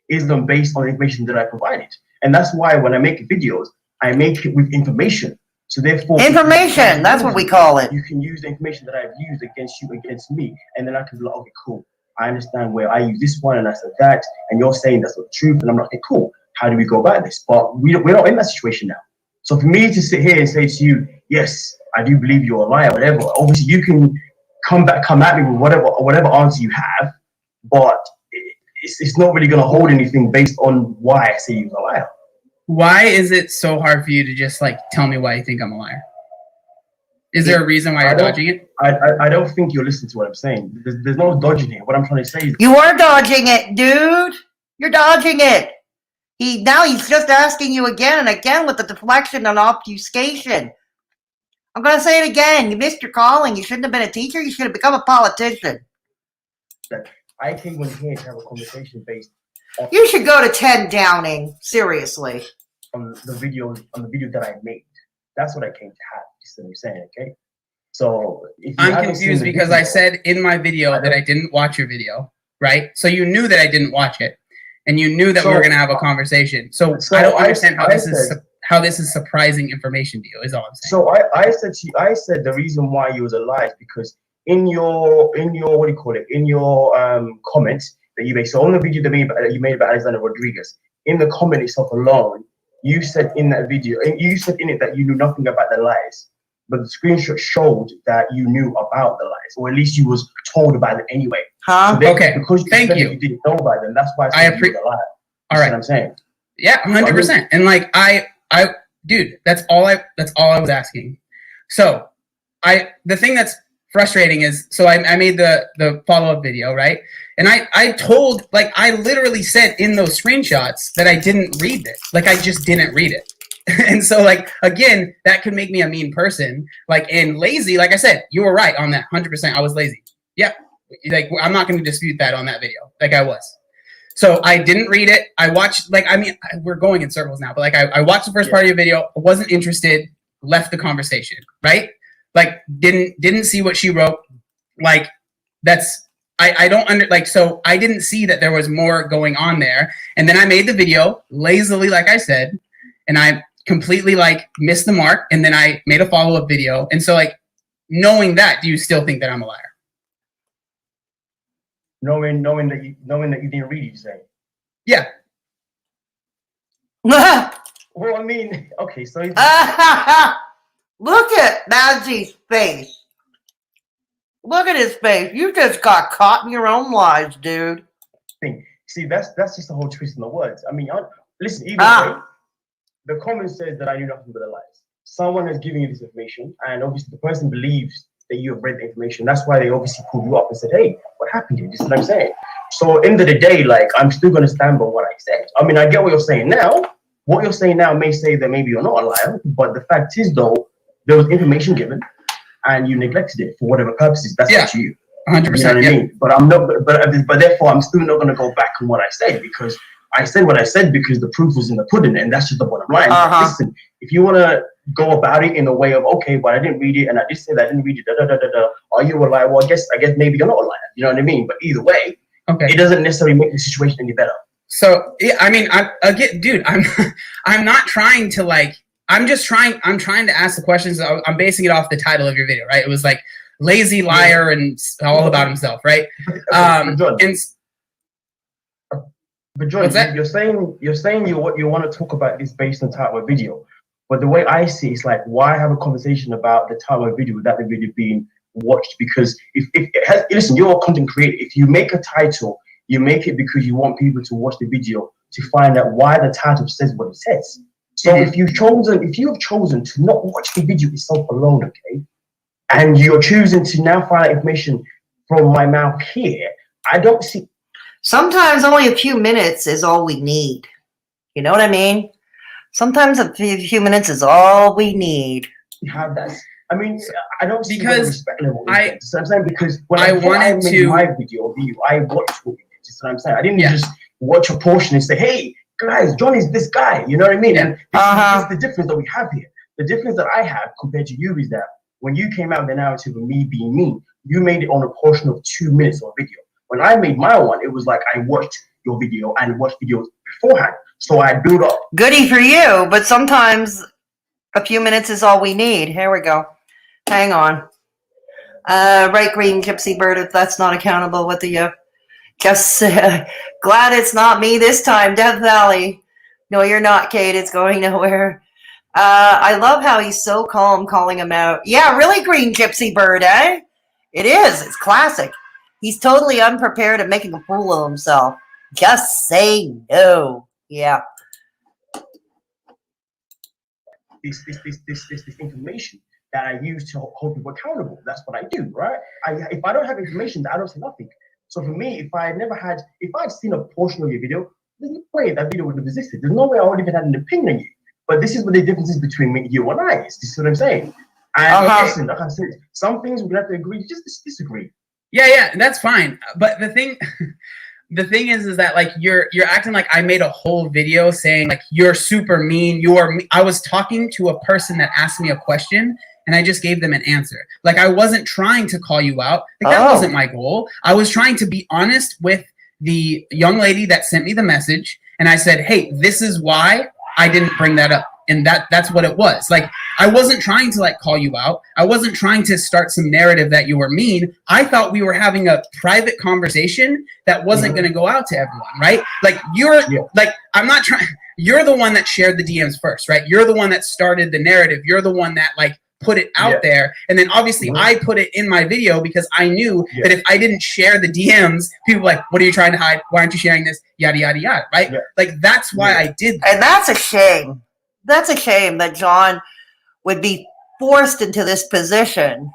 it's not based on the information that I provided. And that's why when I make videos, I make it with information. So therefore, information, that's what we call it. You can use the information that I've used against you, against me, and then I can be like, okay, cool. I understand where I use this one and I said that, and you're saying that's not the truth, and I'm like, okay, cool. How do we go about this? But we're not in that situation now. So for me to sit here and say to you, yes, I do believe you're a liar, whatever. Obviously, you can come at me with whatever answer you have, but it's not really going to hold anything based on why I say you're a liar. Why is it so hard for you to just tell me why you think I'm a liar? Is there a reason why you're dodging it? I don't think you're listening to what I'm saying. There's no dodging it. What I'm trying to say is... You are dodging it, dude. You're dodging it. Now he's just asking you again and again with the deflection and obfuscation. I'm going to say it again. You missed your calling. You shouldn't have been a teacher. You should have become a politician. I came in here to have a conversation based on... You should go to 10 Downing. Seriously. On the video that I made. That's what I came to have. You know what I'm saying, okay? So I'm confused because I said in my video that I didn't watch your video, right? So you knew that I didn't watch it, and you knew that we were going to have a conversation. So I don't understand how this is surprising information to you. Is all I'm saying. So I said the reason why you was a lie is because in your what do you call it? In your comments that you made. So on the video that you made about Alexander Rodriguez, in the comment itself alone, you said in that video, and you said in it that you knew nothing about the lies, but the screenshot showed that you knew about the lies, or at least you was told about it anyway. So okay, because you didn't know about them. That's why I appreciate the lie. All right, what I'm saying. Yeah, 100%. And dude, that's all I was asking. So the thing that's frustrating is, so I made the follow-up video, right? And I literally said in those screenshots that I didn't read it. I just didn't read it. And so again, that could make me a mean person. And lazy, like I said, you were right on that. 100%. I was lazy. Yep. I'm not going to dispute that on that video. I was. So I didn't read it. I watched, like, I mean, we're going in circles now, but like I watched the first part of your video, I wasn't interested, left the conversation, right? Like didn't see what she wrote. Like that's, I don't so I didn't see that there was more going on there. And then I made the video lazily, like I said, and I completely like missed the mark. And then I made a follow-up video. And so like, knowing that, do you still think that I'm a liar? Knowing that you didn't read it, you say? Yeah. Well, I mean, okay, so look at Madsy's face. Look at his face. You just got caught in your own lies, dude. See, that's just the whole twist in the words. I mean, listen, either way, the comment says that I knew nothing but the lies. Someone has given you this information, and obviously the person believes that you have read the information. That's why they obviously pulled you up and said, hey, what happened here? This is what I'm saying. So end of the day, like, I'm still going to stand by what I said. I mean, I get what you're saying now. What you're saying now may say that maybe you're not a liar, but the fact is, though, there was information given, and you neglected it for whatever purposes. That's up to you. 100%. You know what I mean? But I'm not. But therefore, I'm still not going to go back on what I said, because I said what I said because the proof was in the pudding, and that's just the bottom line. Listen, if you want to go about it in a way of, okay, but I didn't read it, and I did say that I didn't read it, are you a liar? Well, I guess maybe you're not a liar. You know what I mean? But either way, it doesn't necessarily make the situation any better. So yeah, I mean, I'm not trying to like. I'm trying to ask the questions. I'm basing it off the title of your video, right? It was like lazy liar and all about himself, right? But John, you're saying you want to talk about this based on title of video, but the way I see it is like, why have a conversation about the title of video without the video being watched? Because if it has, listen, you're a content creator. If you make a title, you make it because you want people to watch the video to find out why the title says what it says. So if you have chosen to not watch the video itself alone, okay, and you're choosing to now find out information from my mouth here, I don't see. Sometimes only a few minutes is all we need. You know what I mean? Sometimes a few minutes is all we need. Have that. I mean, I don't see because the respect level. So I'm saying, because when I made my video of you, I watched what you did. That's what I'm saying. I didn't just watch a portion and say, hey, guys, John is this guy. You know what I mean? And this is the difference that we have here. The difference that I have compared to you is that when you came out with the narrative of me being me, you made it on a portion of 2 minutes of video. When I made my one, it was like I watched your video and watched videos beforehand. So I built up. Goody for you, but sometimes a few minutes is all we need. Here we go. Hang on. Right, Green Gypsy Bird, if that's not accountable with the just glad it's not me this time, Death Valley. No, you're not, Kate. It's going nowhere. I love how he's so calm calling him out. Yeah, really, Green Gypsy Bird, eh? It is. It's classic. He's totally unprepared and making a fool of himself. Just say no. Yeah. This information that I use to hold people accountable. That's what I do, right? If I don't have information, I don't say nothing. So for me, if I'd seen a portion of your video, there's no way that video would have existed. There's no way I would have even had an opinion on you. But this is what the difference is between you and I. This is what I'm saying. And listen, like I said, some things we're gonna have to agree, just disagree. Yeah, that's fine. But the thing is that like you're acting like I made a whole video saying like you're super mean. I was talking to a person that asked me a question and I just gave them an answer. Like I wasn't trying to call you out. Like that wasn't my goal. I was trying to be honest with the young lady that sent me the message, and I said, hey, this is why I didn't bring that up. And that's what it was. Like, I wasn't trying to like call you out. I wasn't trying to start some narrative that you were mean. I thought we were having a private conversation that wasn't going to go out to everyone, right? Like like, I'm not trying, you're the one that shared the DMs first, right? You're the one that started the narrative. You're the one that like put it out there. And then obviously I put it in my video because I knew that if I didn't share the DMs, people were like, what are you trying to hide? Why aren't you sharing this? Yada, yada, yada, right? Like, that's why I did that. And that's a shame. That's a shame that John would be forced into this position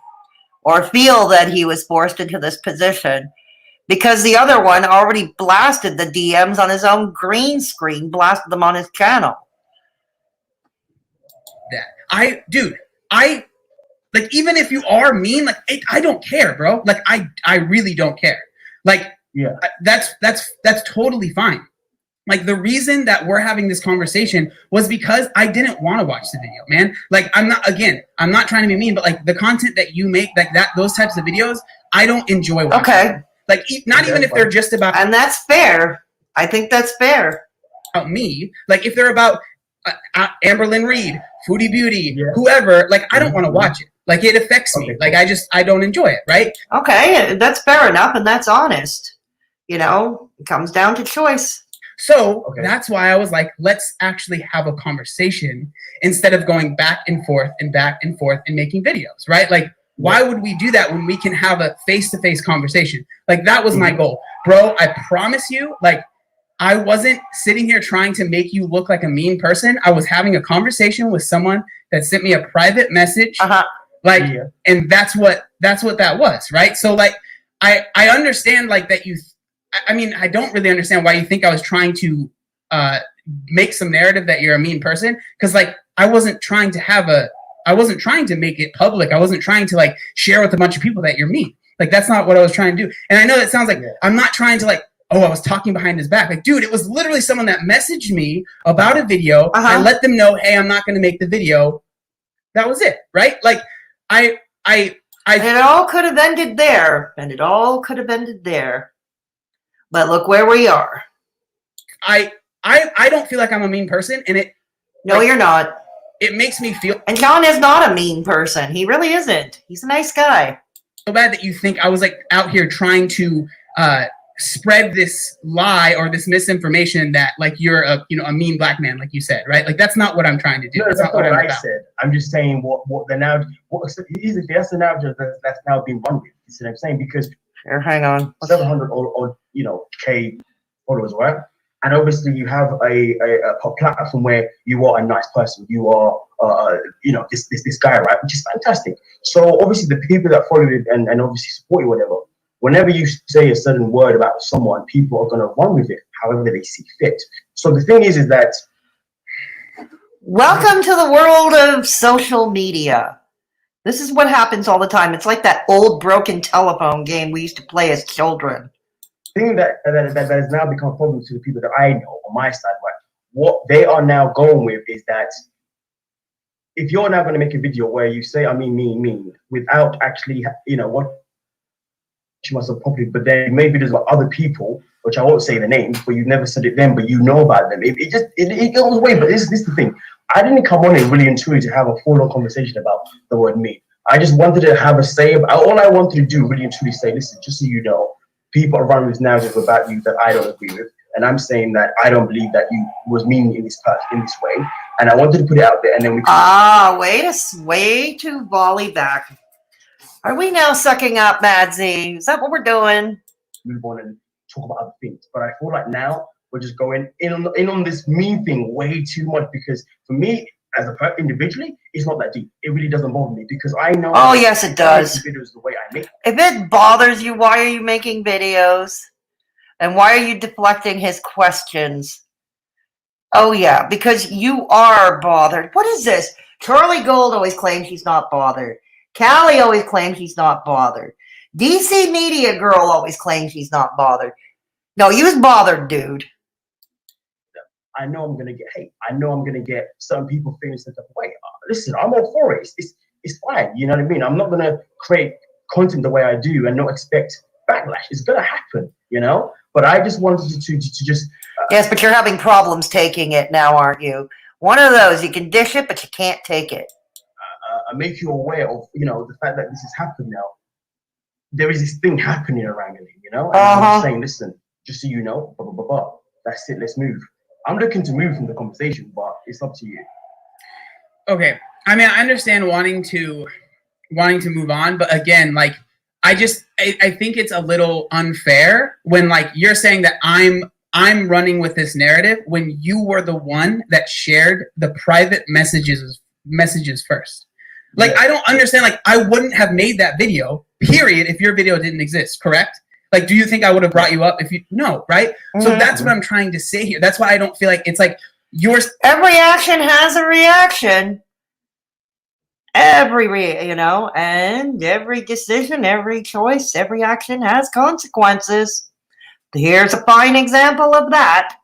or feel that he was forced into this position because the other one already blasted the DMs on his own green screen, blasted them on his channel. Like, even if you are mean, like, I don't care, bro. Like, I really don't care. Like, Yeah. That's totally fine. Like the reason that we're having this conversation was because I didn't want to watch the video, man. Like I'm not trying to be mean, but like the content that you make, like those types of videos, I don't enjoy watching. Okay. Like not even if they're just about. And that's fair. I think that's fair. About me, like if they're about Amberlynn Reed, Foodie Beauty, whoever, like I don't want to watch it. Like it affects me. Like I don't enjoy it, right? Okay, that's fair enough, and that's honest. You know, it comes down to choice. So that's why I was like, let's actually have a conversation instead of going back and forth and making videos, right? Like, why would we do that when we can have a face-to-face conversation? Like that was my goal, bro. I promise you, like. I wasn't sitting here trying to make you look like a mean person. I was having a conversation with someone that sent me a private message, and that's what that was, right? So like, I understand like that you. I mean, I don't really understand why you think I was trying to make some narrative that you're a mean person, because like I wasn't trying to make it public. I wasn't trying to like share with a bunch of people that you're mean. Like that's not what I was trying to do. And I know that sounds like I'm not trying to like. Oh, I was talking behind his back. Like, dude, it was literally someone that messaged me about a video. I let them know, hey, I'm not going to make the video. That was it, right? Like, it all could have ended there, and it all could have ended there. But look where we are. I don't feel like I'm a mean person, and it. No, you're not. It makes me feel. And John is not a mean person. He really isn't. He's a nice guy. So bad that you think I was like out here trying to. Spread this lie or this misinformation that like you're a mean black man, like you said, right? Like that's not what I'm trying to do. No, that's not what I said. I'm just saying what the now that's the narrative that's now being run with. You see what I'm saying? Because hang on, 700 or K followers, right? And obviously you have a platform where you are a nice person. You are this guy, right? Which is fantastic. So obviously the people that follow you and obviously support you, whatever. Whenever you say a certain word about someone, people are going to run with it however they see fit. So the thing is that... Welcome to the world of social media. This is what happens all the time. It's like that old broken telephone game we used to play as children. The thing that has now become a problem to the people that I know on my side, right? What they are now going with is that if you're now going to make a video where you say, I mean, without actually, what myself properly, but then you made videos about other people, which I won't say the names, but you've never said it then, but you know about them. It goes away. But this is the thing. I didn't come on it really and truly to have a full-on conversation about the word me. I just wanted to have a say about all I wanted to do, really and truly say, listen, just so you know, people are running this narrative about you that I don't agree with, and I'm saying that I don't believe that you was mean in this way, and I wanted to put it out there, and then we way to volley back. Are we now sucking up, Madzie? Is that what we're doing? Move on and talk about other things. But I feel like now we're just going in on this mean thing way too much, because for me, as a person individually, it's not that deep. It really doesn't bother me because I know. Oh, yes, it does. Videos the way I make. If it bothers you, why are you making videos? And why are you deflecting his questions? Oh, yeah, because you are bothered. What is this? Charlie Gold always claims she's not bothered. Callie always claims she's not bothered. DC Media Girl always claims she's not bothered. No, you was bothered, dude. I know I'm going to get hate. I know I'm going to get some people feeling some type of way. Listen, I'm all for it. It's fine. You know what I mean? I'm not going to create content the way I do and not expect backlash. It's going to happen, But I just wanted to just... yes, but you're having problems taking it now, aren't you? One of those, you can dish it, but you can't take it. I make you aware of, the fact that this has happened now. There is this thing happening around me, And I'm saying, listen, just so you know, blah, blah, blah, blah. That's it, let's move. I'm looking to move from the conversation, but it's up to you. Okay. I mean, I understand wanting to move on, but again, like, I think it's a little unfair when, like, you're saying that I'm running with this narrative when you were the one that shared the private messages first. Like, yeah. I don't understand. Like, I wouldn't have made that video, period, if your video didn't exist, correct? Like, do you think I would have brought you up if you... No, right? Mm-hmm. So that's what I'm trying to say here. That's why I don't feel like it's like yours... Every action has a reaction. And every decision, every choice, every action has consequences. Here's a fine example of that.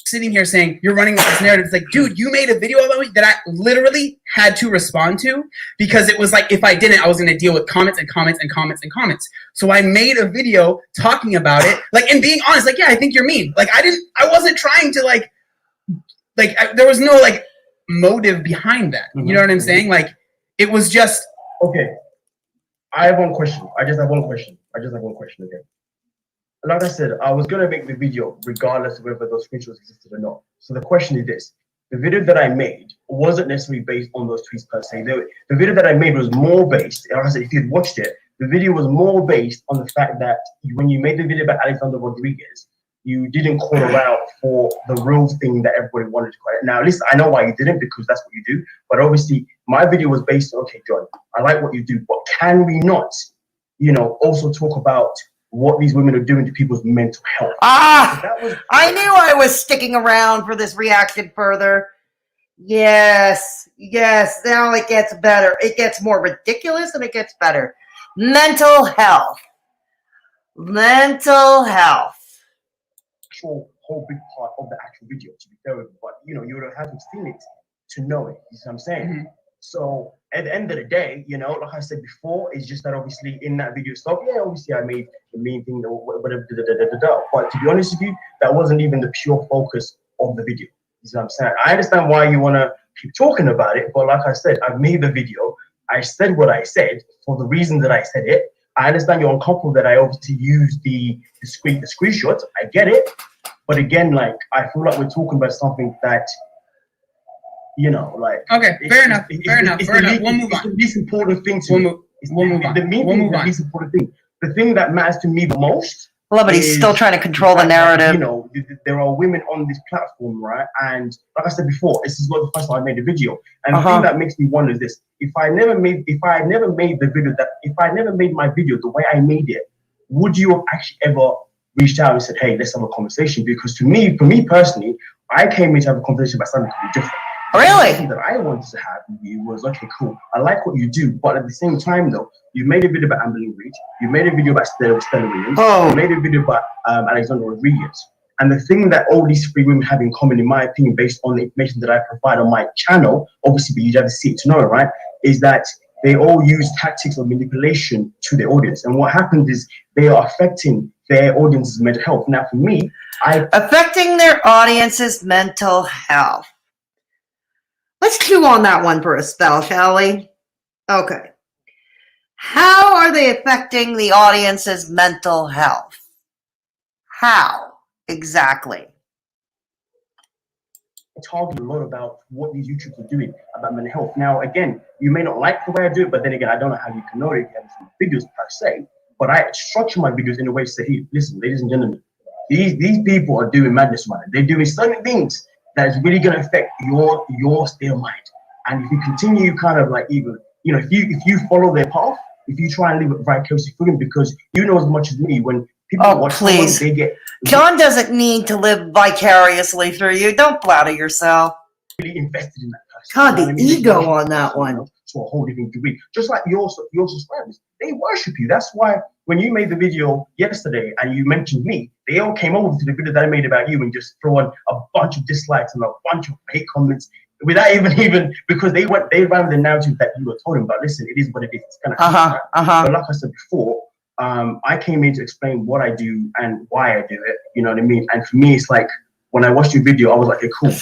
Sitting here saying you're running with this narrative. It's like, dude, you made a video about me that I literally had to respond to because it was like if I didn't, I was going to deal with comments and comments and comments and comments. So I made a video talking about it, like, and being honest, like, yeah, I think you're mean. Like, I wasn't trying to there was no like motive behind that. You know what I'm saying? Like, it was just okay. I have one question. I just have one question again. Like I said, I was going to make the video regardless of whether those screenshots existed or not. So the question is this. The video that I made wasn't necessarily based on those tweets per se. The video that I made was more based, like I said, if you'd watched it, the video was more based on the fact that when you made the video about Alexander Rodriguez, you didn't call her out for the real thing that everybody wanted to call it. Now, listen, I know why you didn't, because that's what you do. But obviously, my video was based on, okay, John, I like what you do, but can we not, also talk about what these women are doing to people's mental health? I knew I was sticking around for this reaction further. Yes. Now it gets better. It gets more ridiculous and it gets better. Mental health. Whole big part of the actual video, to be fair with you, but you would have had to seen it to know it. You see what I'm saying? So at the end of the day, like I said before, it's just that obviously in that video stuff, obviously I made the main thing, whatever, but to be honest with you, that wasn't even the pure focus of the video. You see what I'm saying? I understand why you want to keep talking about it, but like I said, I've made the video. I said what I said for the reason that I said it. I understand you're uncomfortable that I obviously used the screenshot. I get it. But again, like, I feel like we're talking about something that, okay, fair enough. We'll move on. It's the least important thing to me. We'll move on. The least important thing. The thing that matters to me the most. Well, but he's still trying to control the narrative. There are women on this platform, right? And like I said before, this is not the first time I made a video. And the thing that makes me wonder is this: if I never made my video the way I made it, would you have actually ever reached out and said, "Hey, let's have a conversation"? Because for me personally, I came in to have a conversation about something completely different. Really? The thing that I wanted to have with you was, okay, cool, I like what you do, but at the same time, though, you made a video about Amberlynn Reid, you made a video about Stella Williams, you made a video about Alexander Rodriguez. And the thing that all these three women have in common, in my opinion, based on the information that I provide on my channel, obviously, but you have to see it to know it, right, is that they all use tactics of manipulation to their audience. And what happens is they are affecting their audience's mental health. Now, for me, affecting their audience's mental health. Let's chew on that one for a spell, shall we? Okay. How are they affecting the audience's mental health? How exactly? I talk a lot about what these YouTubers are doing about mental health. Now, again, you may not like the way I do it, but then again, I don't know how you can know it if you have some videos per se. But I structure my videos in a way to say, hey, listen, ladies and gentlemen, these people are doing madness right now. They're doing certain things that is really going to affect your state of mind. And if you continue kind of like even, if you follow their path, if you try and live it vicariously through them, because you know as much as me, when people watch someone, they get... John doesn't need to live vicariously through you. Don't flatter yourself. Really invested in that person. God, the ego on that one. To a whole different degree. Just like your subscribers, they worship you. That's why when you made the video yesterday and you mentioned me, they all came over to the video that I made about you and just throw on a bunch of dislikes and a bunch of hate comments without even because they ran the narrative that you were told them. But listen, it is what it is. It's gonna happen. Right? But like I said before, I came in to explain what I do and why I do it. You know what I mean? And for me, it's like when I watched your video, I was like, okay, cool.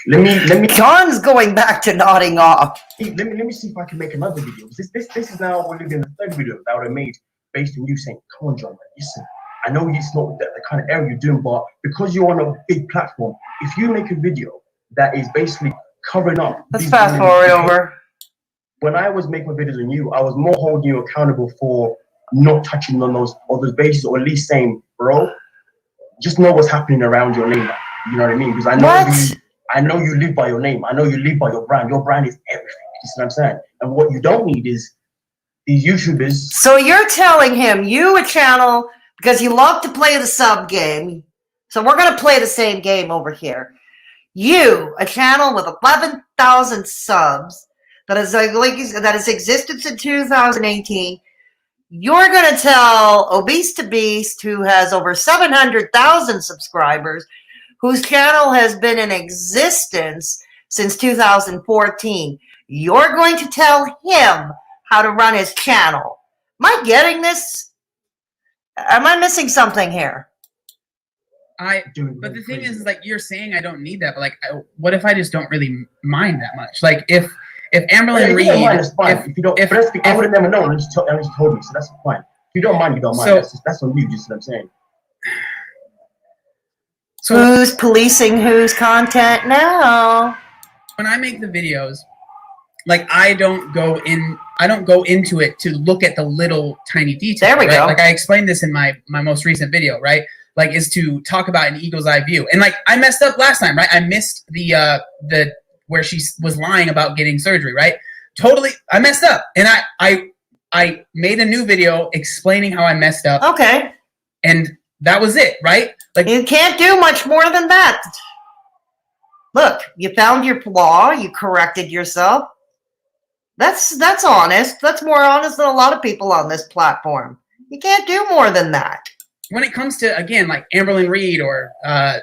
Let me. John's going back to nodding off. Let me see if I can make another video. This is now we're doing the third video that I would have made based on you saying, "Come on, John, listen. I know it's not the kind of area you're doing, but because you're on a big platform, if you make a video that is basically covering up." Let's fast forward over. When I was making videos on you, I was more holding you accountable for not touching on those bases, or at least saying, "Bro, just know what's happening around your name." You know what I mean? Because I know you live by your name. I know you live by your brand. Your brand is everything. You see what I'm saying? And what you don't need is these YouTubers. So you're telling him, you a channel, because you love to play the sub game. So we're going to play the same game over here. You, a channel with 11,000 subs that has existed since 2018. you're going to tell ObesetoBeast, who has over 700,000 subscribers, whose channel has been in existence since 2014. You're going to tell him how to run his channel. Am I getting this? Am I missing something here? But the thing is, like, you're saying I don't need that, but like, what if I just don't really mind that much? Like, if Amberlynn Reed, if you don't, I would have never known. I just told me, so that's fine. If you don't mind, you don't mind. So, that's on you. Just what I'm saying. So who's policing whose content now? When I make the videos, like, I don't go into it to look at the little tiny details. There we go. Like, I explained this in my most recent video, right? Like, is to talk about an eagle's eye view. And like, I messed up last time, right? I missed the where she was lying about getting surgery, right? Totally, I messed up. And I made a new video explaining how I messed up. Okay. And that was it, right? Like, you can't do much more than that. Look, you found your flaw, you corrected yourself. That's honest. That's more honest than a lot of people on this platform. You can't do more than that. When it comes to, again, like Amberlynn Reed or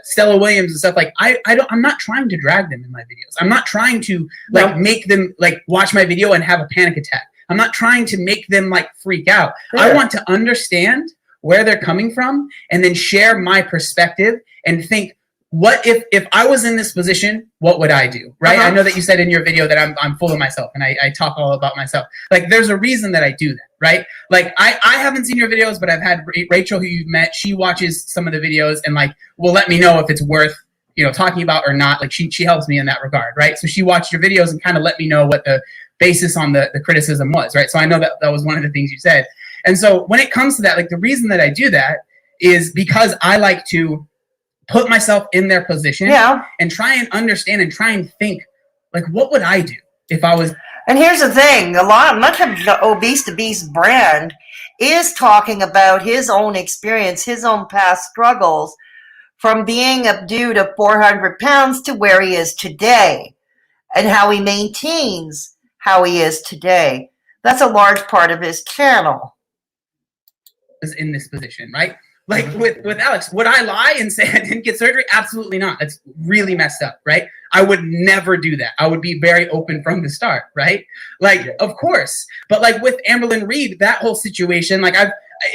Stella Williams and stuff, like, I'm not trying to drag them in my videos. I'm not trying to like make them like watch my video and have a panic attack. I'm not trying to make them like freak out. Sure. I want to understand where they're coming from and then share my perspective and think, what if I was in this position, what would I do, right? I know that you said in your video that I'm full of myself and I talk all about myself. Like, there's a reason that I do that, right? Like, I haven't seen your videos, but I've had Rachel, who you've met. She watches some of the videos and like will let me know if it's worth, you know, talking about or not. Like, she helps me in that regard, right? So she watched your videos and kind of let me know what the basis on the criticism was, right? So I know that was one of the things you said. And so when it comes to that, like, the reason that I do that is because I like to put myself in their position and try and understand and try and think, like, what would I do if I was... And here's the thing, much of the ObesetoBeast brand is talking about his own experience, his own past struggles, from being a dude of 400 pounds to where he is today, and how he maintains how he is today. That's a large part of his channel. Is in this position, right? Like, with Alex, would I lie and say I didn't get surgery? Absolutely not. That's really messed up, right? I would never do that. I would be very open from the start, right? Like, of course. But like with Amberlynn Reed, that whole situation, like,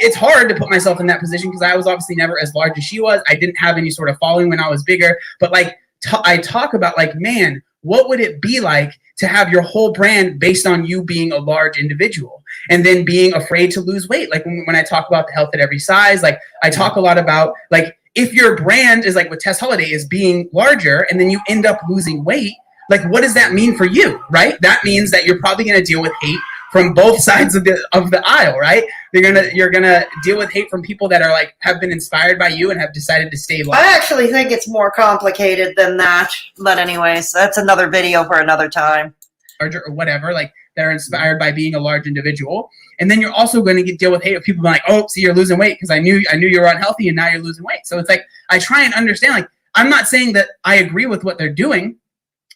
it's hard to put myself in that position because I was obviously never as large as she was. I didn't have any sort of following when I was bigger. But like, I talk about, like, man, what would it be like to have your whole brand based on you being a large individual and then being afraid to lose weight? Like, when I talk about the health at every size, like, I talk a lot about, like, if your brand is like with Tess Holliday is being larger and then you end up losing weight, like, what does that mean for you, right? That means that you're probably going to deal with hate from both sides of the aisle, right? You're gonna deal with hate from people that are like, have been inspired by you and have decided to stay large. I actually think it's more complicated than that. But anyways, that's another video for another time. Or whatever, like, that are inspired by being a large individual. And then you're also going to deal with hate of people being like, oh, see, you're losing weight because I knew you were unhealthy and now you're losing weight. So it's like, I try and understand, like, I'm not saying that I agree with what they're doing,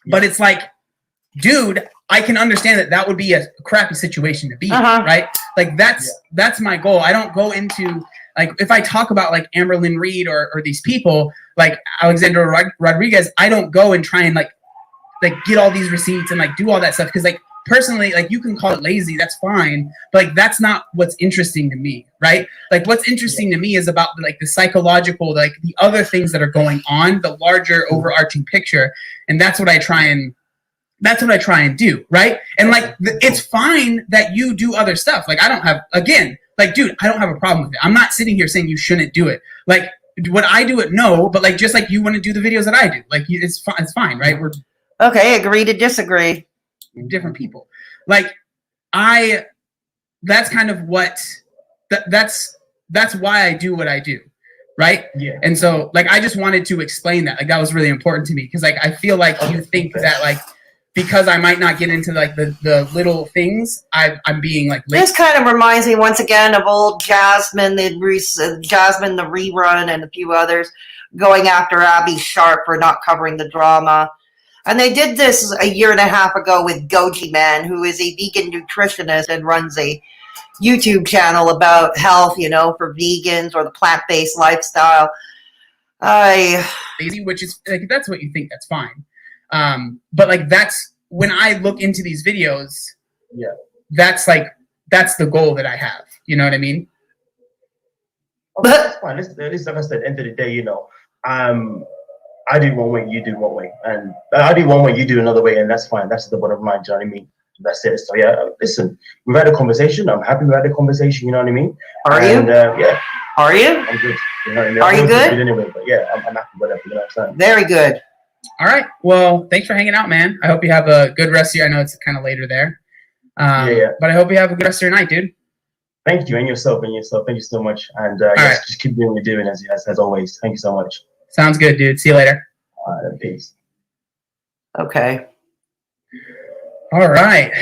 but it's like, dude, I can understand that would be a crappy situation to be in, right? Like, that's my goal. I don't go into, like, if I talk about like Amberlynn Reed or these people like Alexandra Rodriguez, I don't go and try and like get all these receipts and like do all that stuff because, like, personally, like, you can call it lazy, that's fine, but like, that's not what's interesting to me, right? Like, what's interesting to me is about like the psychological, like the other things that are going on, the larger overarching picture, and that's what I try and do, right? And like, it's fine that you do other stuff. Like, I don't have, again, like, dude, I don't have a problem with it. I'm not sitting here saying you shouldn't do it. Like, would I do it? No, but like, just like you want to do the videos that I do, like, it's fine, right? We're okay, agree to disagree. Different people. Like, that's kind of what, that's why I do what I do, right? Yeah. And so, like, I just wanted to explain that. Like, that was really important to me because, like, I feel like you think that, like, because I might not get into like the little things, I'm being like late. This kind of reminds me once again of old Jasmine, the rerun, and a few others going after Abby Sharp for not covering the drama. And they did this a year and a half ago with Goji Man, who is a vegan nutritionist and runs a YouTube channel about health, you know, for vegans or the plant-based lifestyle. Which is like, if that's what you think, that's fine. But like, that's when I look into these videos. Yeah. That's the goal that I have. You know what I mean? Okay, that's fine. It's like I said, at the end of the day, you know, I do one way, you do one way, and I do one way, you do another way, and that's fine. That's the bottom line. Do you know what I mean? That's it. So yeah, listen, we've had a conversation. I'm happy we had a conversation. You know what I mean? Are you? Yeah. Are you? I'm good. You know what I mean? Are you good? Anyway, but yeah, I'm happy with whatever. You know what I'm saying? Very good. All right. Well, thanks for hanging out, man. I hope you have a good rest of your. I know it's kind of later there. Yeah. But I hope you have a good rest of your night, dude. Thank you, and yourself. Thank you so much. And just keep doing what you're doing as always. Thank you so much. Sounds good, dude. See you later. Peace. Okay. All right.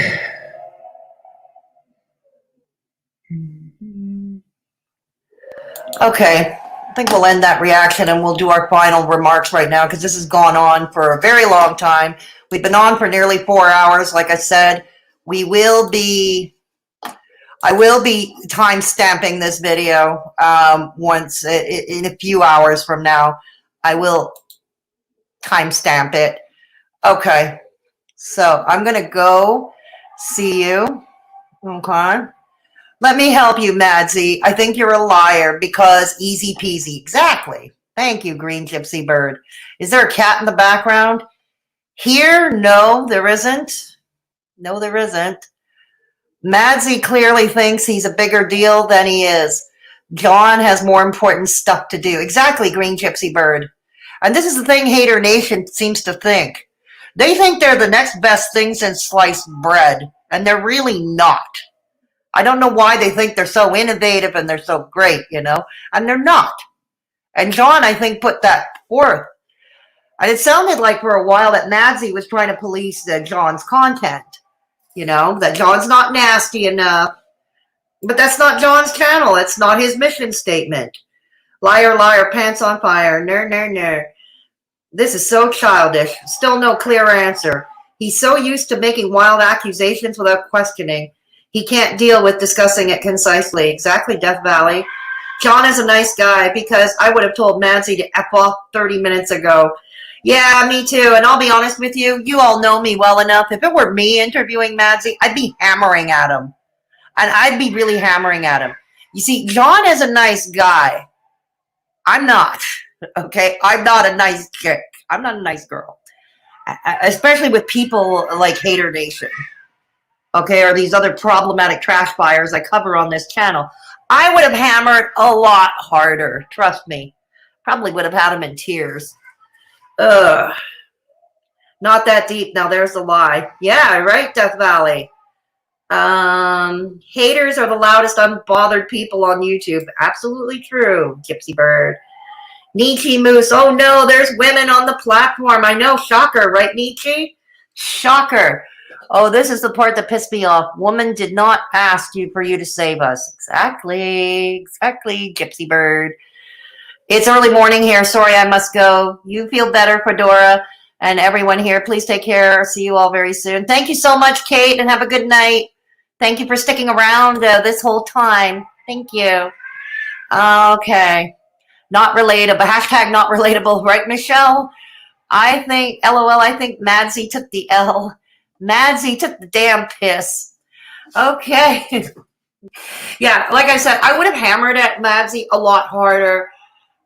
Okay. I think we'll end that reaction and we'll do our final remarks right now because this has gone on for a very long time. We've been on for nearly 4 hours. Like I said, I will be time stamping this video once in a few hours from now. I will time stamp it. Okay. So I'm going to go see you. Okay. Let me help you, Madzie. I think you're a liar because easy peasy. Exactly. Thank you, Green Gypsy Bird. Is there a cat in the background? Here? No, there isn't. No, there isn't. Madzie clearly thinks he's a bigger deal than he is. John has more important stuff to do. Exactly, Green Gypsy Bird. And this is the thing Haydur Nation seems to think. They think they're the next best thing since sliced bread, and they're really not. I don't know why they think they're so innovative and they're so great, you know, and they're not. And John, I think, put that forth. And it sounded like for a while that Madzie was trying to police John's content, you know, that John's not nasty enough. But that's not John's channel. It's not his mission statement. Liar, liar, pants on fire. No. This is so childish. Still no clear answer. He's so used to making wild accusations without questioning. He can't deal with discussing it concisely. Exactly, Death Valley. John is a nice guy because I would have told Madzie to F off 30 minutes ago. Yeah, me too. And I'll be honest with you, you all know me well enough. If it were me interviewing Madzie, I'd be hammering at him. And I'd be really hammering at him. You see, John is a nice guy. I'm not. Okay? I'm not a nice chick. I'm not a nice girl. Especially with people like Haydur Nation. Okay, or these other problematic trash buyers I cover on this channel. I would have hammered a lot harder. Trust me. Probably would have had him in tears. Ugh. Not that deep. Now there's a lie. Yeah, right, Death Valley. Haters are the loudest unbothered people on YouTube. Absolutely true, Gypsy Bird. Nietzsche Moose. Oh no, there's women on the platform. I know. Shocker, right, Nietzsche? Shocker. Oh, this is the part that pissed me off. Woman did not ask you for you to save us. Exactly, Gypsy Bird. It's early morning here. Sorry, I must go. You feel better, Fedora, and everyone here. Please take care. See you all very soon. Thank you so much, Kate, and have a good night. Thank you for sticking around this whole time. Thank you. Okay. Not relatable. Hashtag not relatable. Right, Michelle? I think, LOL, I think Madzie took the L. Madzie took the damn piss. Okay. Yeah, like I said, I would have hammered at Madzie a lot harder.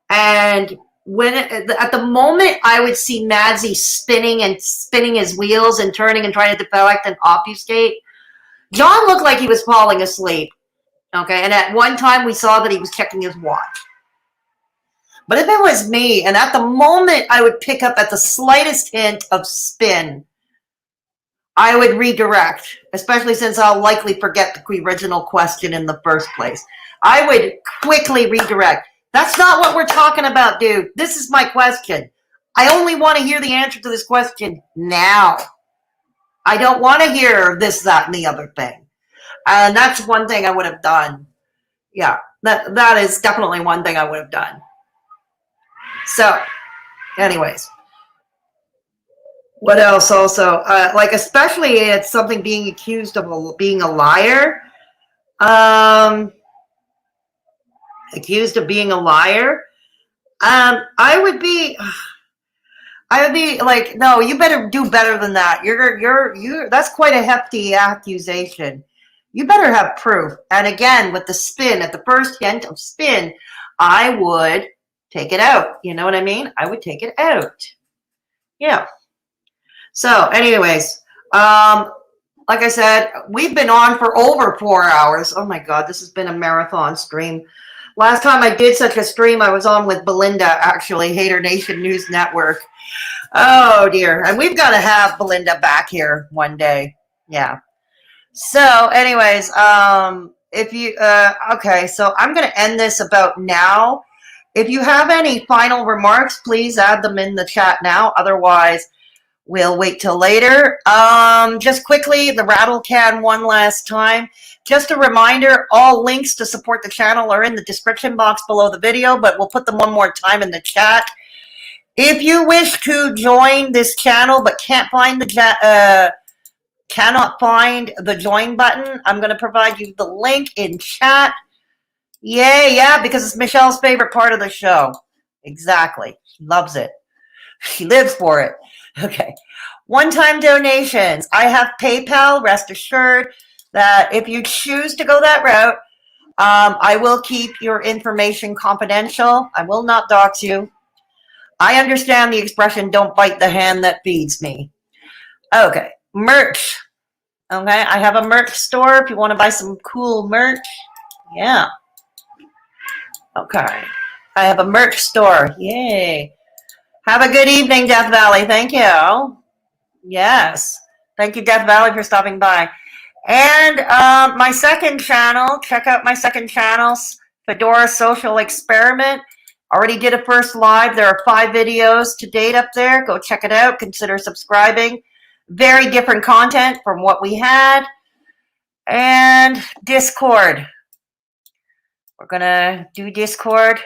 And when at the moment I would see Madzie spinning his wheels and turning and trying to deflect and obfuscate, John looked like he was falling asleep. Okay, and at one time we saw that he was checking his watch. But if it was me, and at the moment I would pick up at the slightest hint of spin, I would redirect, especially since I'll likely forget the original question in the first place. I would quickly redirect. That's not what we're talking about, dude. This is my question. I only want to hear the answer to this question now. I don't want to hear this, that, and the other thing. And that's one thing I would have done. Yeah, that is definitely one thing I would have done. So, anyways. What else also? Like, especially it's something being accused of being a liar. Accused of being a liar. I would be like, no, you better do better than that. You're that's quite a hefty accusation. You better have proof. And again, with the spin, at the first hint of spin, I would take it out. You know what I mean? I would take it out. Yeah. So anyways, like I said, we've been on for over 4 hours. Oh my God, this has been a marathon stream. Last time I did such a stream, I was on with Belinda, actually, Haydur Nation News Network. Oh dear. And we've got to have Belinda back here one day. Yeah. So anyways, if you, okay, so I'm going to end this about now. If you have any final remarks, please add them in the chat now. Otherwise, we'll wait till later. Just quickly, the rattle can one last time. Just a reminder, all links to support the channel are in the description box below the video, but we'll put them one more time in the chat. If you wish to join this channel but cannot find the join button, I'm going to provide you the link in chat. Yeah, because it's Michelle's favorite part of the show. Exactly. She loves it. She lives for it. Okay. One-time donations. I have PayPal. Rest assured that if you choose to go that route, I will keep your information confidential. I will not dox you. I understand the expression, don't bite the hand that feeds me. Okay. Merch. Okay. I have a merch store if you want to buy some cool merch. Yeah. Okay. I have a merch store. Yay. Have a good evening, Death Valley. Thank you. Yes. Thank you, Death Valley, for stopping by. And my second channel, check out my second channel, Fedora Social Experiment. Already did a first live. There are 5 videos to date up there. Go check it out. Consider subscribing. Very different content from what we had. And Discord. We're going to do Discord.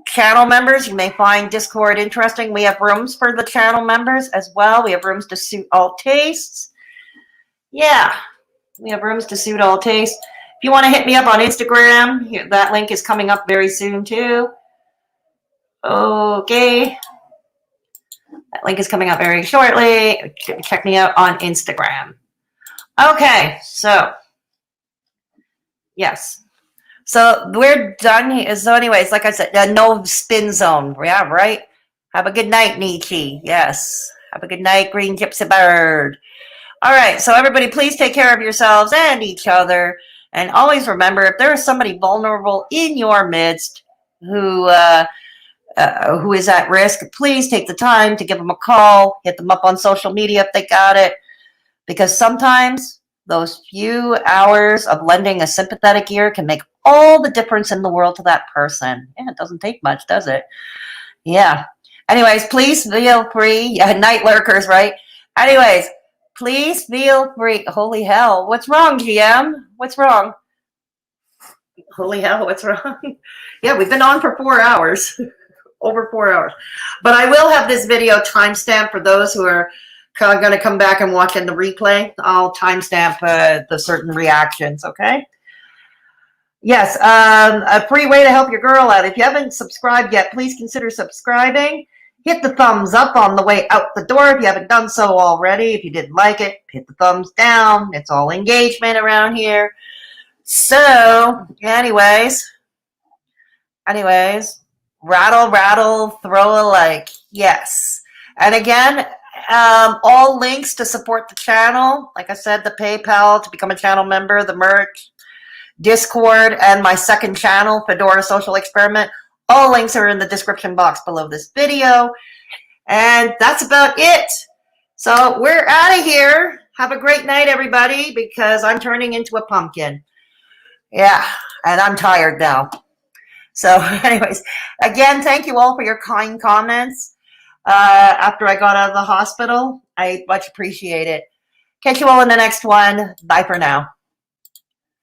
Channel members, you may find Discord interesting. We have rooms for the channel members as well. We have rooms to suit all tastes. Yeah, we have rooms to suit all tastes. If you want to hit me up on Instagram, here, that link is coming up very soon too. Okay. That link is coming up very shortly. Check me out on Instagram. Okay, so yes. So we're done here. So anyways, like I said, no spin zone. Yeah, right? Have a good night, Nietzsche. Yes. Have a good night, Green Gypsy Bird. All right. So everybody, please take care of yourselves and each other. And always remember, if there is somebody vulnerable in your midst who is at risk, please take the time to give them a call, hit them up on social media if they got it. Because sometimes those few hours of lending a sympathetic ear can make all the difference in the world to that person. Yeah, it doesn't take much, does it? Yeah. Anyways, please feel free. Yeah, night lurkers, right? Anyways, please feel free. Holy hell. What's wrong, GM? What's wrong? Holy hell, what's wrong? Yeah, we've been on for 4 hours. Over 4 hours. But I will have this video timestamped for those who are going to come back and watch in the replay. I'll timestamp the certain reactions, okay? Yes, a free way to help your girl out. If you haven't subscribed yet, please consider subscribing. Hit the thumbs up on the way out the door if you haven't done so already. If you didn't like it, hit the thumbs down. It's all engagement around here. So, anyways, rattle, rattle, throw a like. Yes. And again, all links to support the channel. Like I said, the PayPal to become a channel member, the merch, Discord, and my second channel, Fedora Social Experiment. All links are in the description box below this video. And that's about it. So we're out of here. Have a great night, everybody, because I'm turning into a pumpkin. Yeah, and I'm tired now. So anyways, again, thank you all for your kind comments after I got out of the hospital. I much appreciate it. Catch you all in the next one. Bye for now.